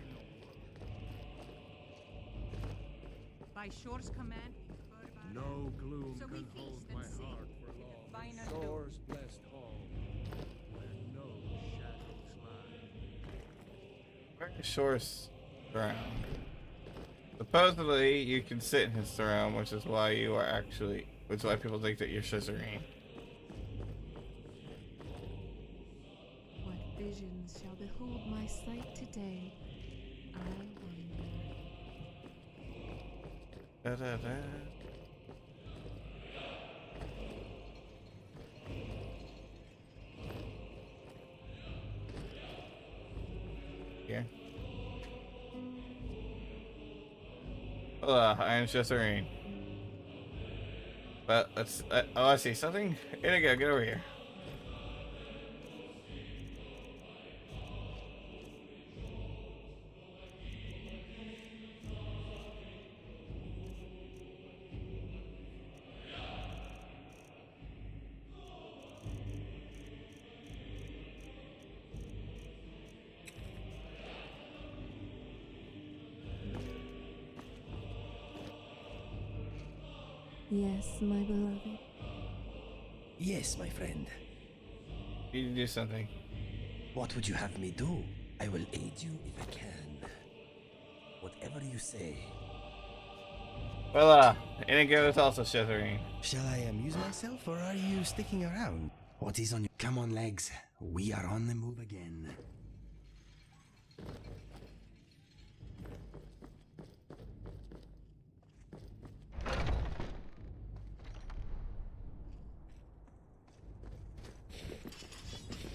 By Shore's command, we heard about no word. No gloom So we can hold feast my and sing. heart for long. Finer Shore's blessed home, where no shadows lie. Shore's throne. Supposedly, you can sit in his throne, which is why you are actually, which is why people think that you're Shizareen. What visions shall behold my sight today? I wonder. Da, da, da. Yeah. Hola, I am Shizareen. But let's. Oh, I see something. Here we go. Get over here. Yes, my beloved. Yes, my friend. You need to do something. What would you have me do? I will aid you if I can. Whatever you say. Well, Inigo is also Shizareen. Shall I amuse myself, or are you sticking around? What is on your... Come on, legs. We are on the move again.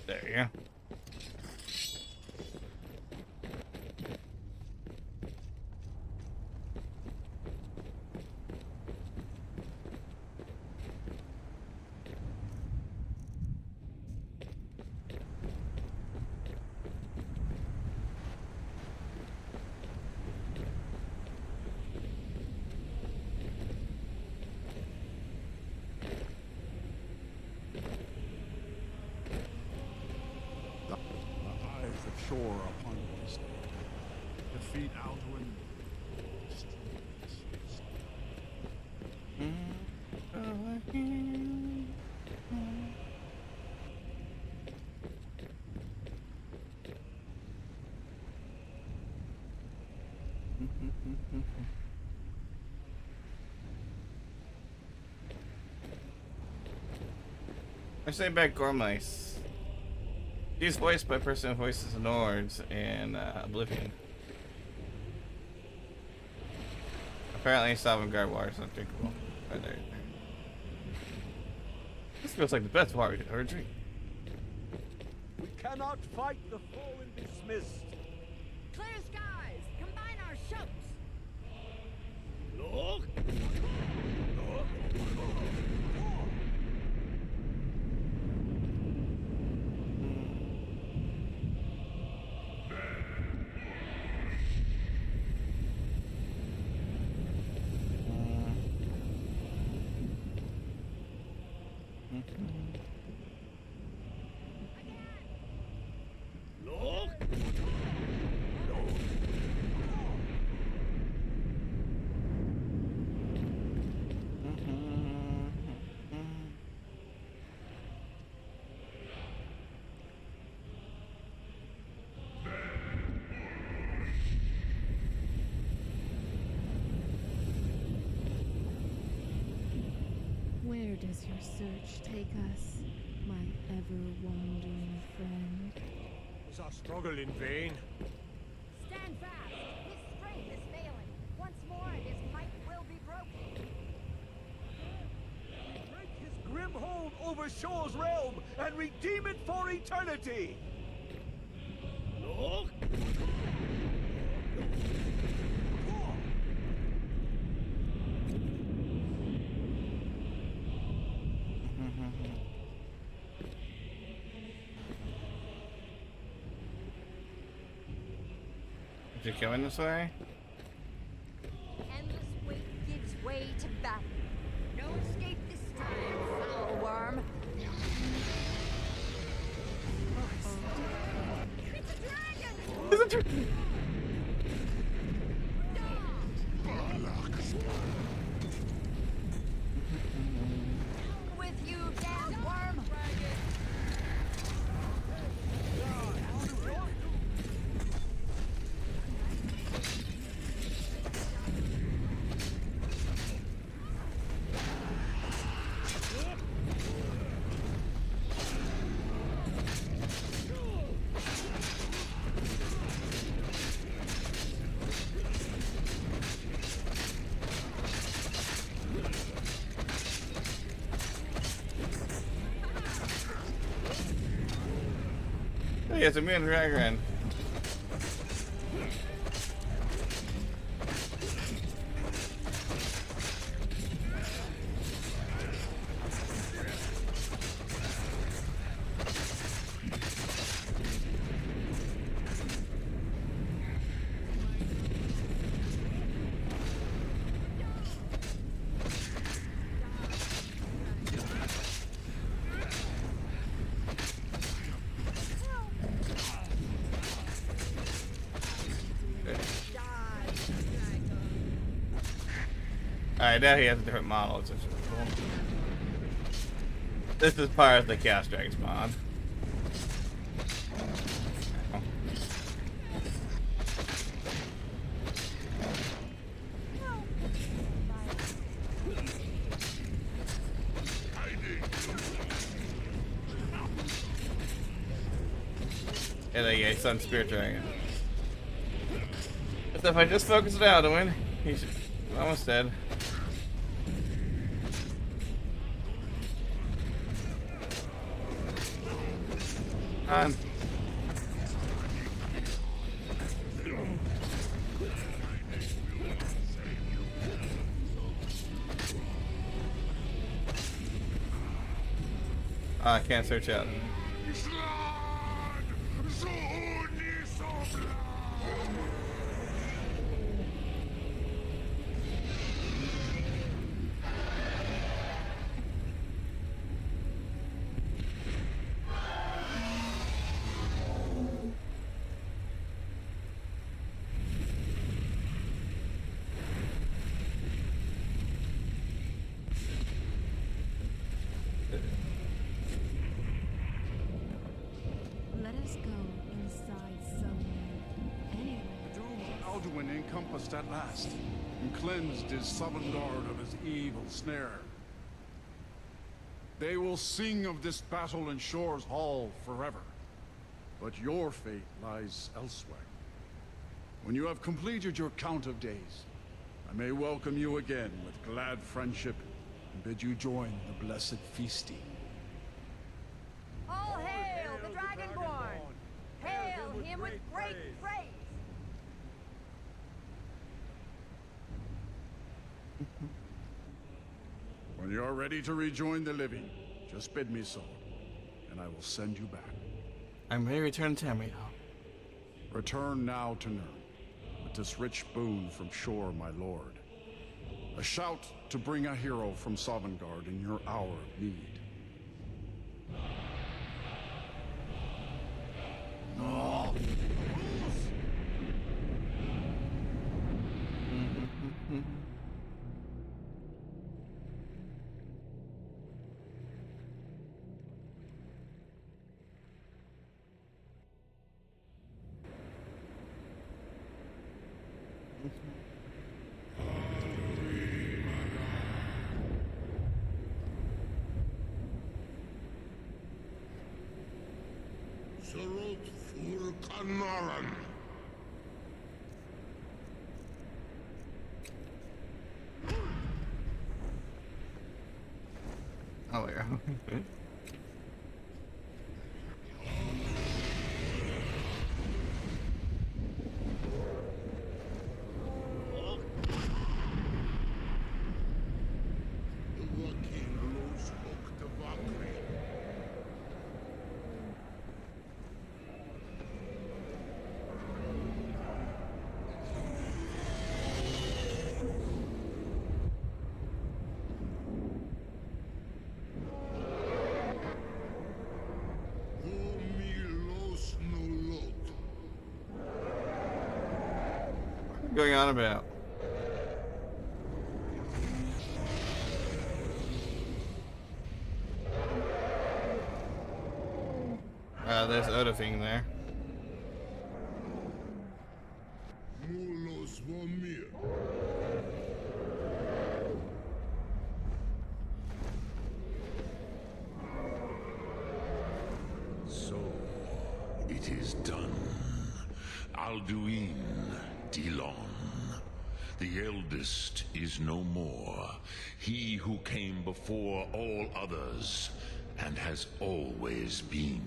There you go. The eyes of Shore upon this day. Defeat Alduin. I say back Gormice. He's voiced by a person who voices Nords in Oblivion. Apparently, Sovngarde water is undrinkable. Right there. This feels like the best water I've ever drank. We cannot fight the foe in this mist. Clear skies! Combine our shouts! Look! Look! Where does your search take us, my ever-wandering friend? Was our struggle in vain? Stand fast! His strength is failed. Shaw's realm and redeem it for eternity! No. Is you coming this way? Endless wait gives way to battle. No escape this time, foul worm. It's a dragon! It's a dragon! With you, damn worm! Hey, it's a moon dragon. Alright, now he has a different model. It's really cool. This is part of the Chaos Dragons mod. Oh. And then yeah, Sun Spirit Dragon. So if I just focus it out, Alduin, he's almost dead. On. I can't search out. Let us go inside somewhere. Anywhere. The doom of Alduin encompassed at last, and cleansed his Sovngarde of his evil snare. They will sing of this battle in Shor's Hall forever, but your fate lies elsewhere. When you have completed your count of days, I may welcome you again with glad friendship and bid you join the blessed feasting. All hail the Dragonborn! Hail him with great praise! When you are ready to rejoin the living, just bid me so, and I will send you back. I may return to Tamriel. Return now to Nurn, with this rich boon from Shor, my lord. A shout to bring a hero from Sovngarde in your hour of need. No! Surut fur Kanaran. Oh, yeah. going on about? There's other thing there. Mulos Vomir. So, it is done. Alduin, Dilon. The eldest is no more. He who came before all others, and has always been.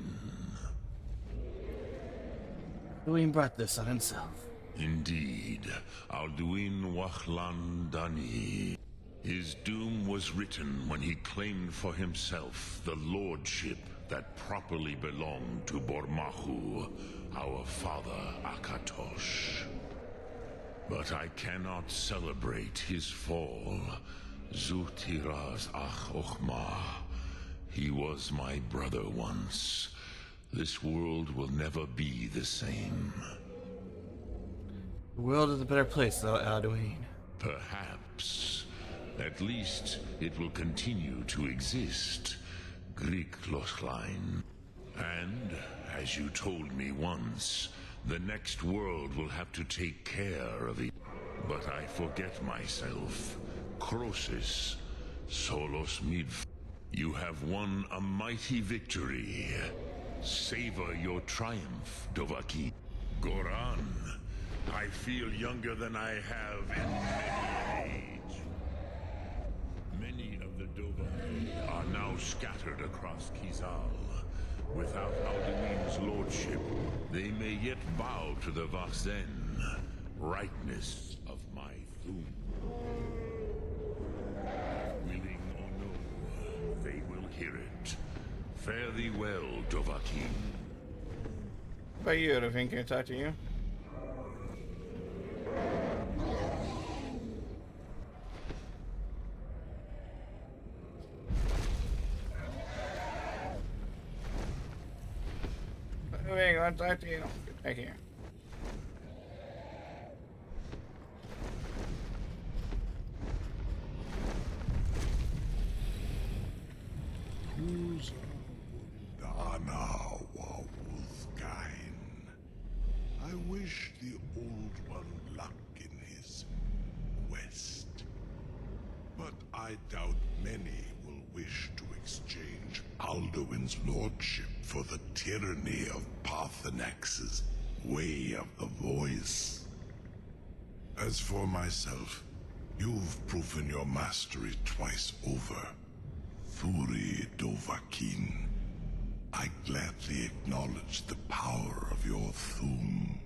Alduin brought this on himself. Indeed, Alduin Wachlan Dani. His doom was written when he claimed for himself the lordship that properly belonged to Bormahu, our father Akatosh. But I cannot celebrate his fall. Zutiraz Ach Ochma. He was my brother once. This world will never be the same. The world is a better place without Alduin. Perhaps. At least it will continue to exist. Grikloslein. And, as you told me once, the next world will have to take care of it. But I forget myself. Crosis. Solos Midv. You have won a mighty victory. Savor your triumph, Dovahkiin. Goran, I feel younger than I have in many age. Many of the Dovahkiin are now scattered across Kizal. Without Alduin's lordship, they may yet bow to the Vahzen, rightness of my Thum. Willing or no, they will hear it. Fare thee well, Dovahkiin. How about you, Odovin? Can I talk to you? Odovin, I want to talk to you. Right here. Dana Wawuthkain. I wish the Old One luck in his quest. But I doubt many will wish to exchange Alduin's lordship for the tyranny of Paarthurnax's way of the voice. As for myself, you've proven your mastery twice over. Thuri Dovahkiin, I gladly acknowledge the power of your Thum.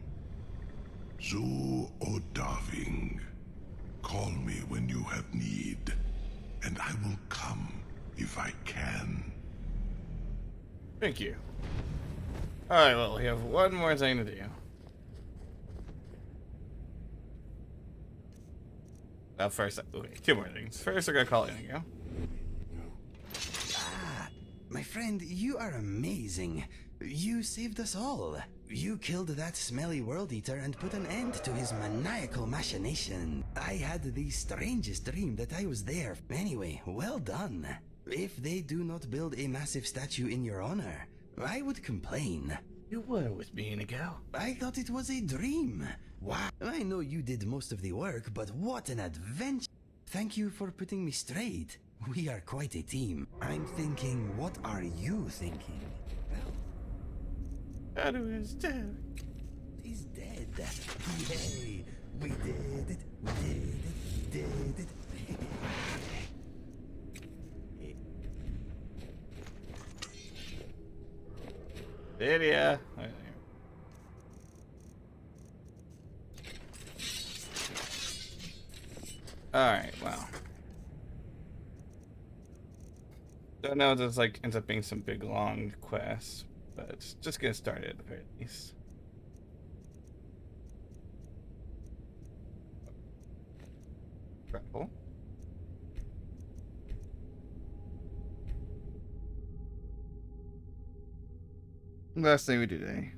Zu Odaving, call me when you have need, and I will come if I can. Thank you. Alright, well, we have one more thing to do. First, okay, two more things. First, we're gonna call Inigo. My friend, you are amazing. You saved us all. You killed that smelly world eater and put an end to his maniacal machination. I had the strangest dream that I was there. Anyway, well done. If they do not build a massive statue in your honor, I would complain. You were with me, Inigo. I thought it was a dream. Wow. I know you did most of the work, but what an adventure. Thank you for putting me straight. We are quite a team. I'm thinking, what are you thinking? Well, Alduin's dead. He's dead. Yay! We did it. We did it. Did ya? Alright, well. Don't know if this like ends up being some big long quest, but it's just getting started at the very least. Travel. Last thing we do today.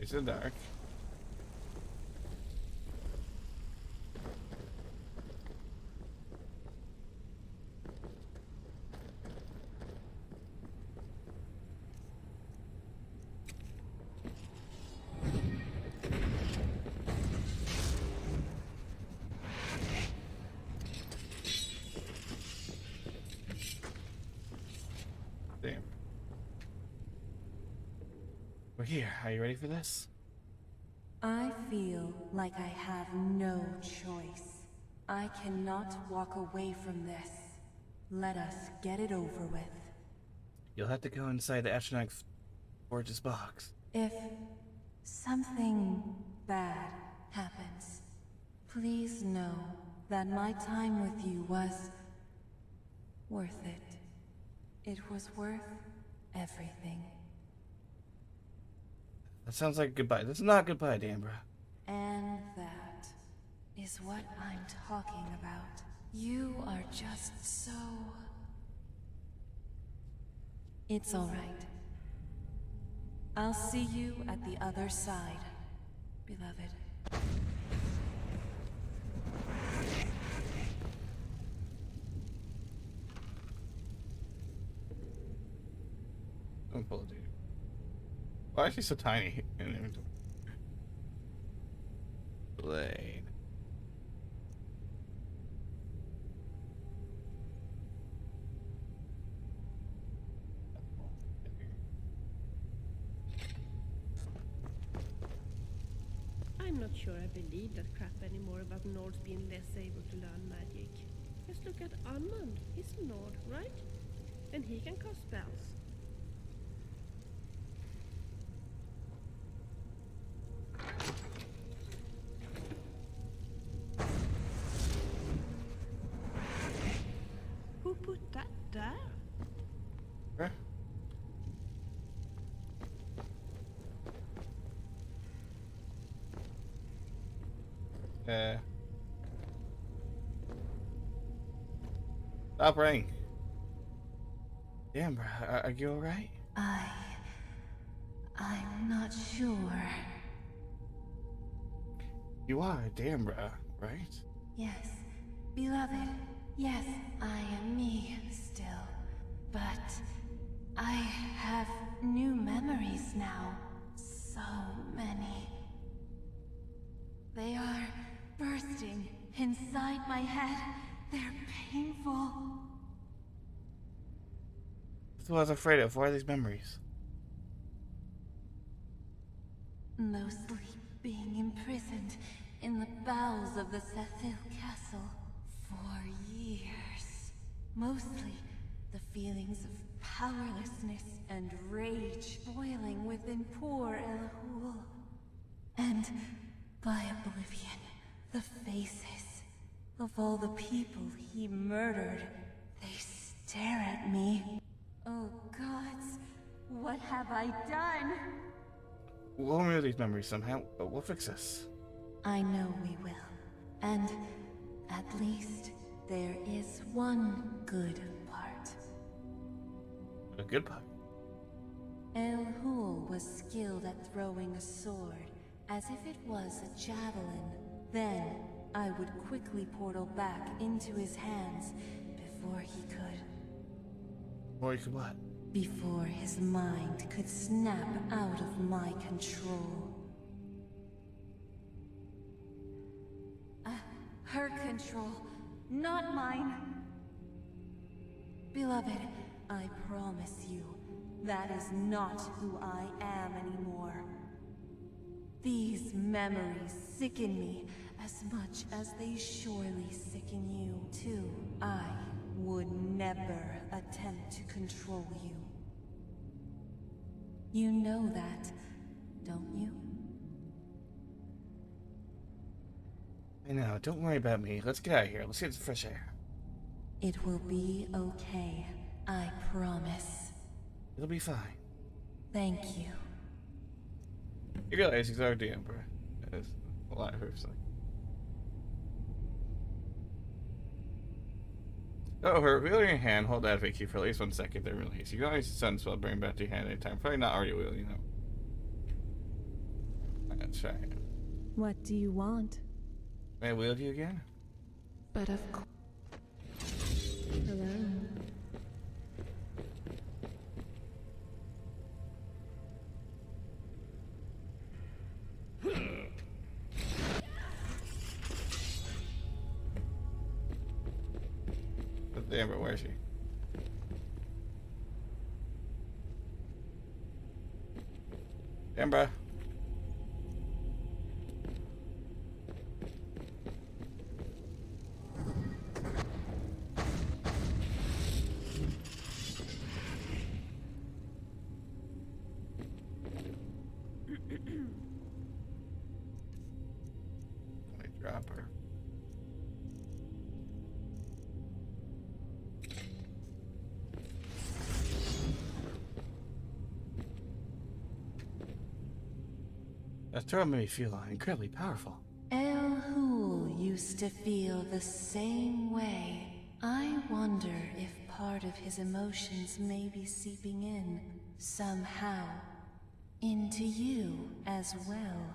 It's in the dark. Damn. We're here. Are you ready for this? I feel like I have no choice. I cannot walk away from this. Let us get it over with. You'll have to go inside the astronaut forge's box. If something bad happens, please know that my time with you was worth it. It was worth everything. That sounds like goodbye. This is not goodbye, Dambra. And that is what I'm talking about. You are just so... It's all right. I'll see you at the other side, beloved. Don't pull it, dude. Why is she so tiny? Blade. I'm not sure I believe that crap anymore about Nords being less able to learn magic. Just look at Anmund. He's a Nord, right? And he can cast spells. Who put that there? Huh? Stop ringing. Damn, bro, are you alright? I'm not sure. You are, damn, bro, right? Yes, beloved. Yes, I am me still. But I have new memories now. So many. They are bursting inside my head. They're painful. That's what I was afraid of. Why are these memories? Mostly being imprisoned in the bowels of the Cethil Castle for years. Mostly the feelings of powerlessness and rage boiling within poor Elhul. And by oblivion, the faces of all the people he murdered. They stare at me. Oh gods, what have I done? We'll remove these memories somehow, but we'll fix this. I know we will. And at least there is one good part. A good part? Elhul was skilled at throwing a sword, as if it was a javelin. Then I would quickly portal back into his hands before he could. Before he could what? Before his mind could snap out of my control. Her control, not mine. Beloved, I promise you, that is not who I am anymore. These memories sicken me as much as they surely sicken you, too. I would never attempt to control you. You know that, don't you? I know, don't worry about me. Let's get out of here. Let's get some fresh air. It will be okay. I promise. It'll be fine. Thank you. You realize he's our DM, bro. That's a lot of hurts. Oh, her revealing your hand, hold that key for at least 1 second, then release. You can always send spell, bring back to your hand anytime. Probably not already will, you know. That's right. What do you want? May I wield you again? But of course. Hello. Damn it, where is she? Amber. Let me drop her. That turtle made me feel incredibly powerful. El used to feel the same way. I wonder if part of his emotions may be seeping in, somehow, into you as well.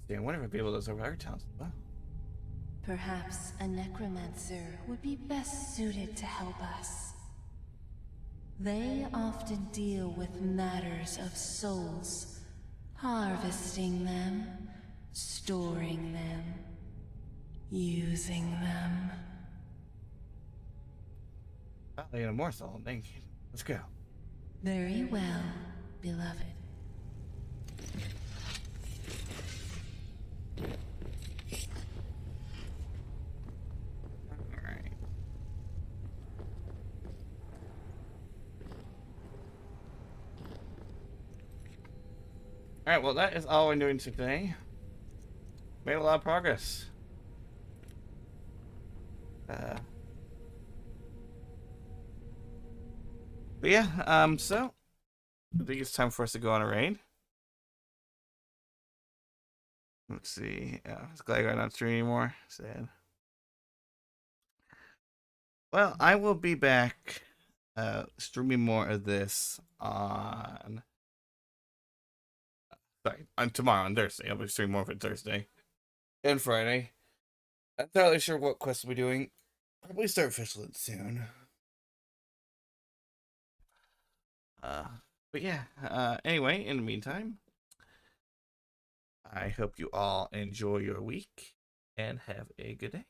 See, I wonder if I'd be able to survive towns as well. Perhaps a necromancer would be best suited to help us. They often deal with matters of souls, harvesting them, storing them, using them. Well, I got more soul. Thank you. Let's go. Very well, beloved. Alright, well that is all we're doing today. Made a lot of progress. But yeah, so I think it's time for us to go on a raid. Let's see. It's glad I'm not streaming anymore. Sad. Well, I will be back streaming more of this on tomorrow, on Thursday. I'll be streaming more of it Thursday and Friday. I'm not entirely sure what quest we'll be doing. Probably start Fishlet soon. But yeah, anyway, in the meantime, I hope you all enjoy your week and have a good day.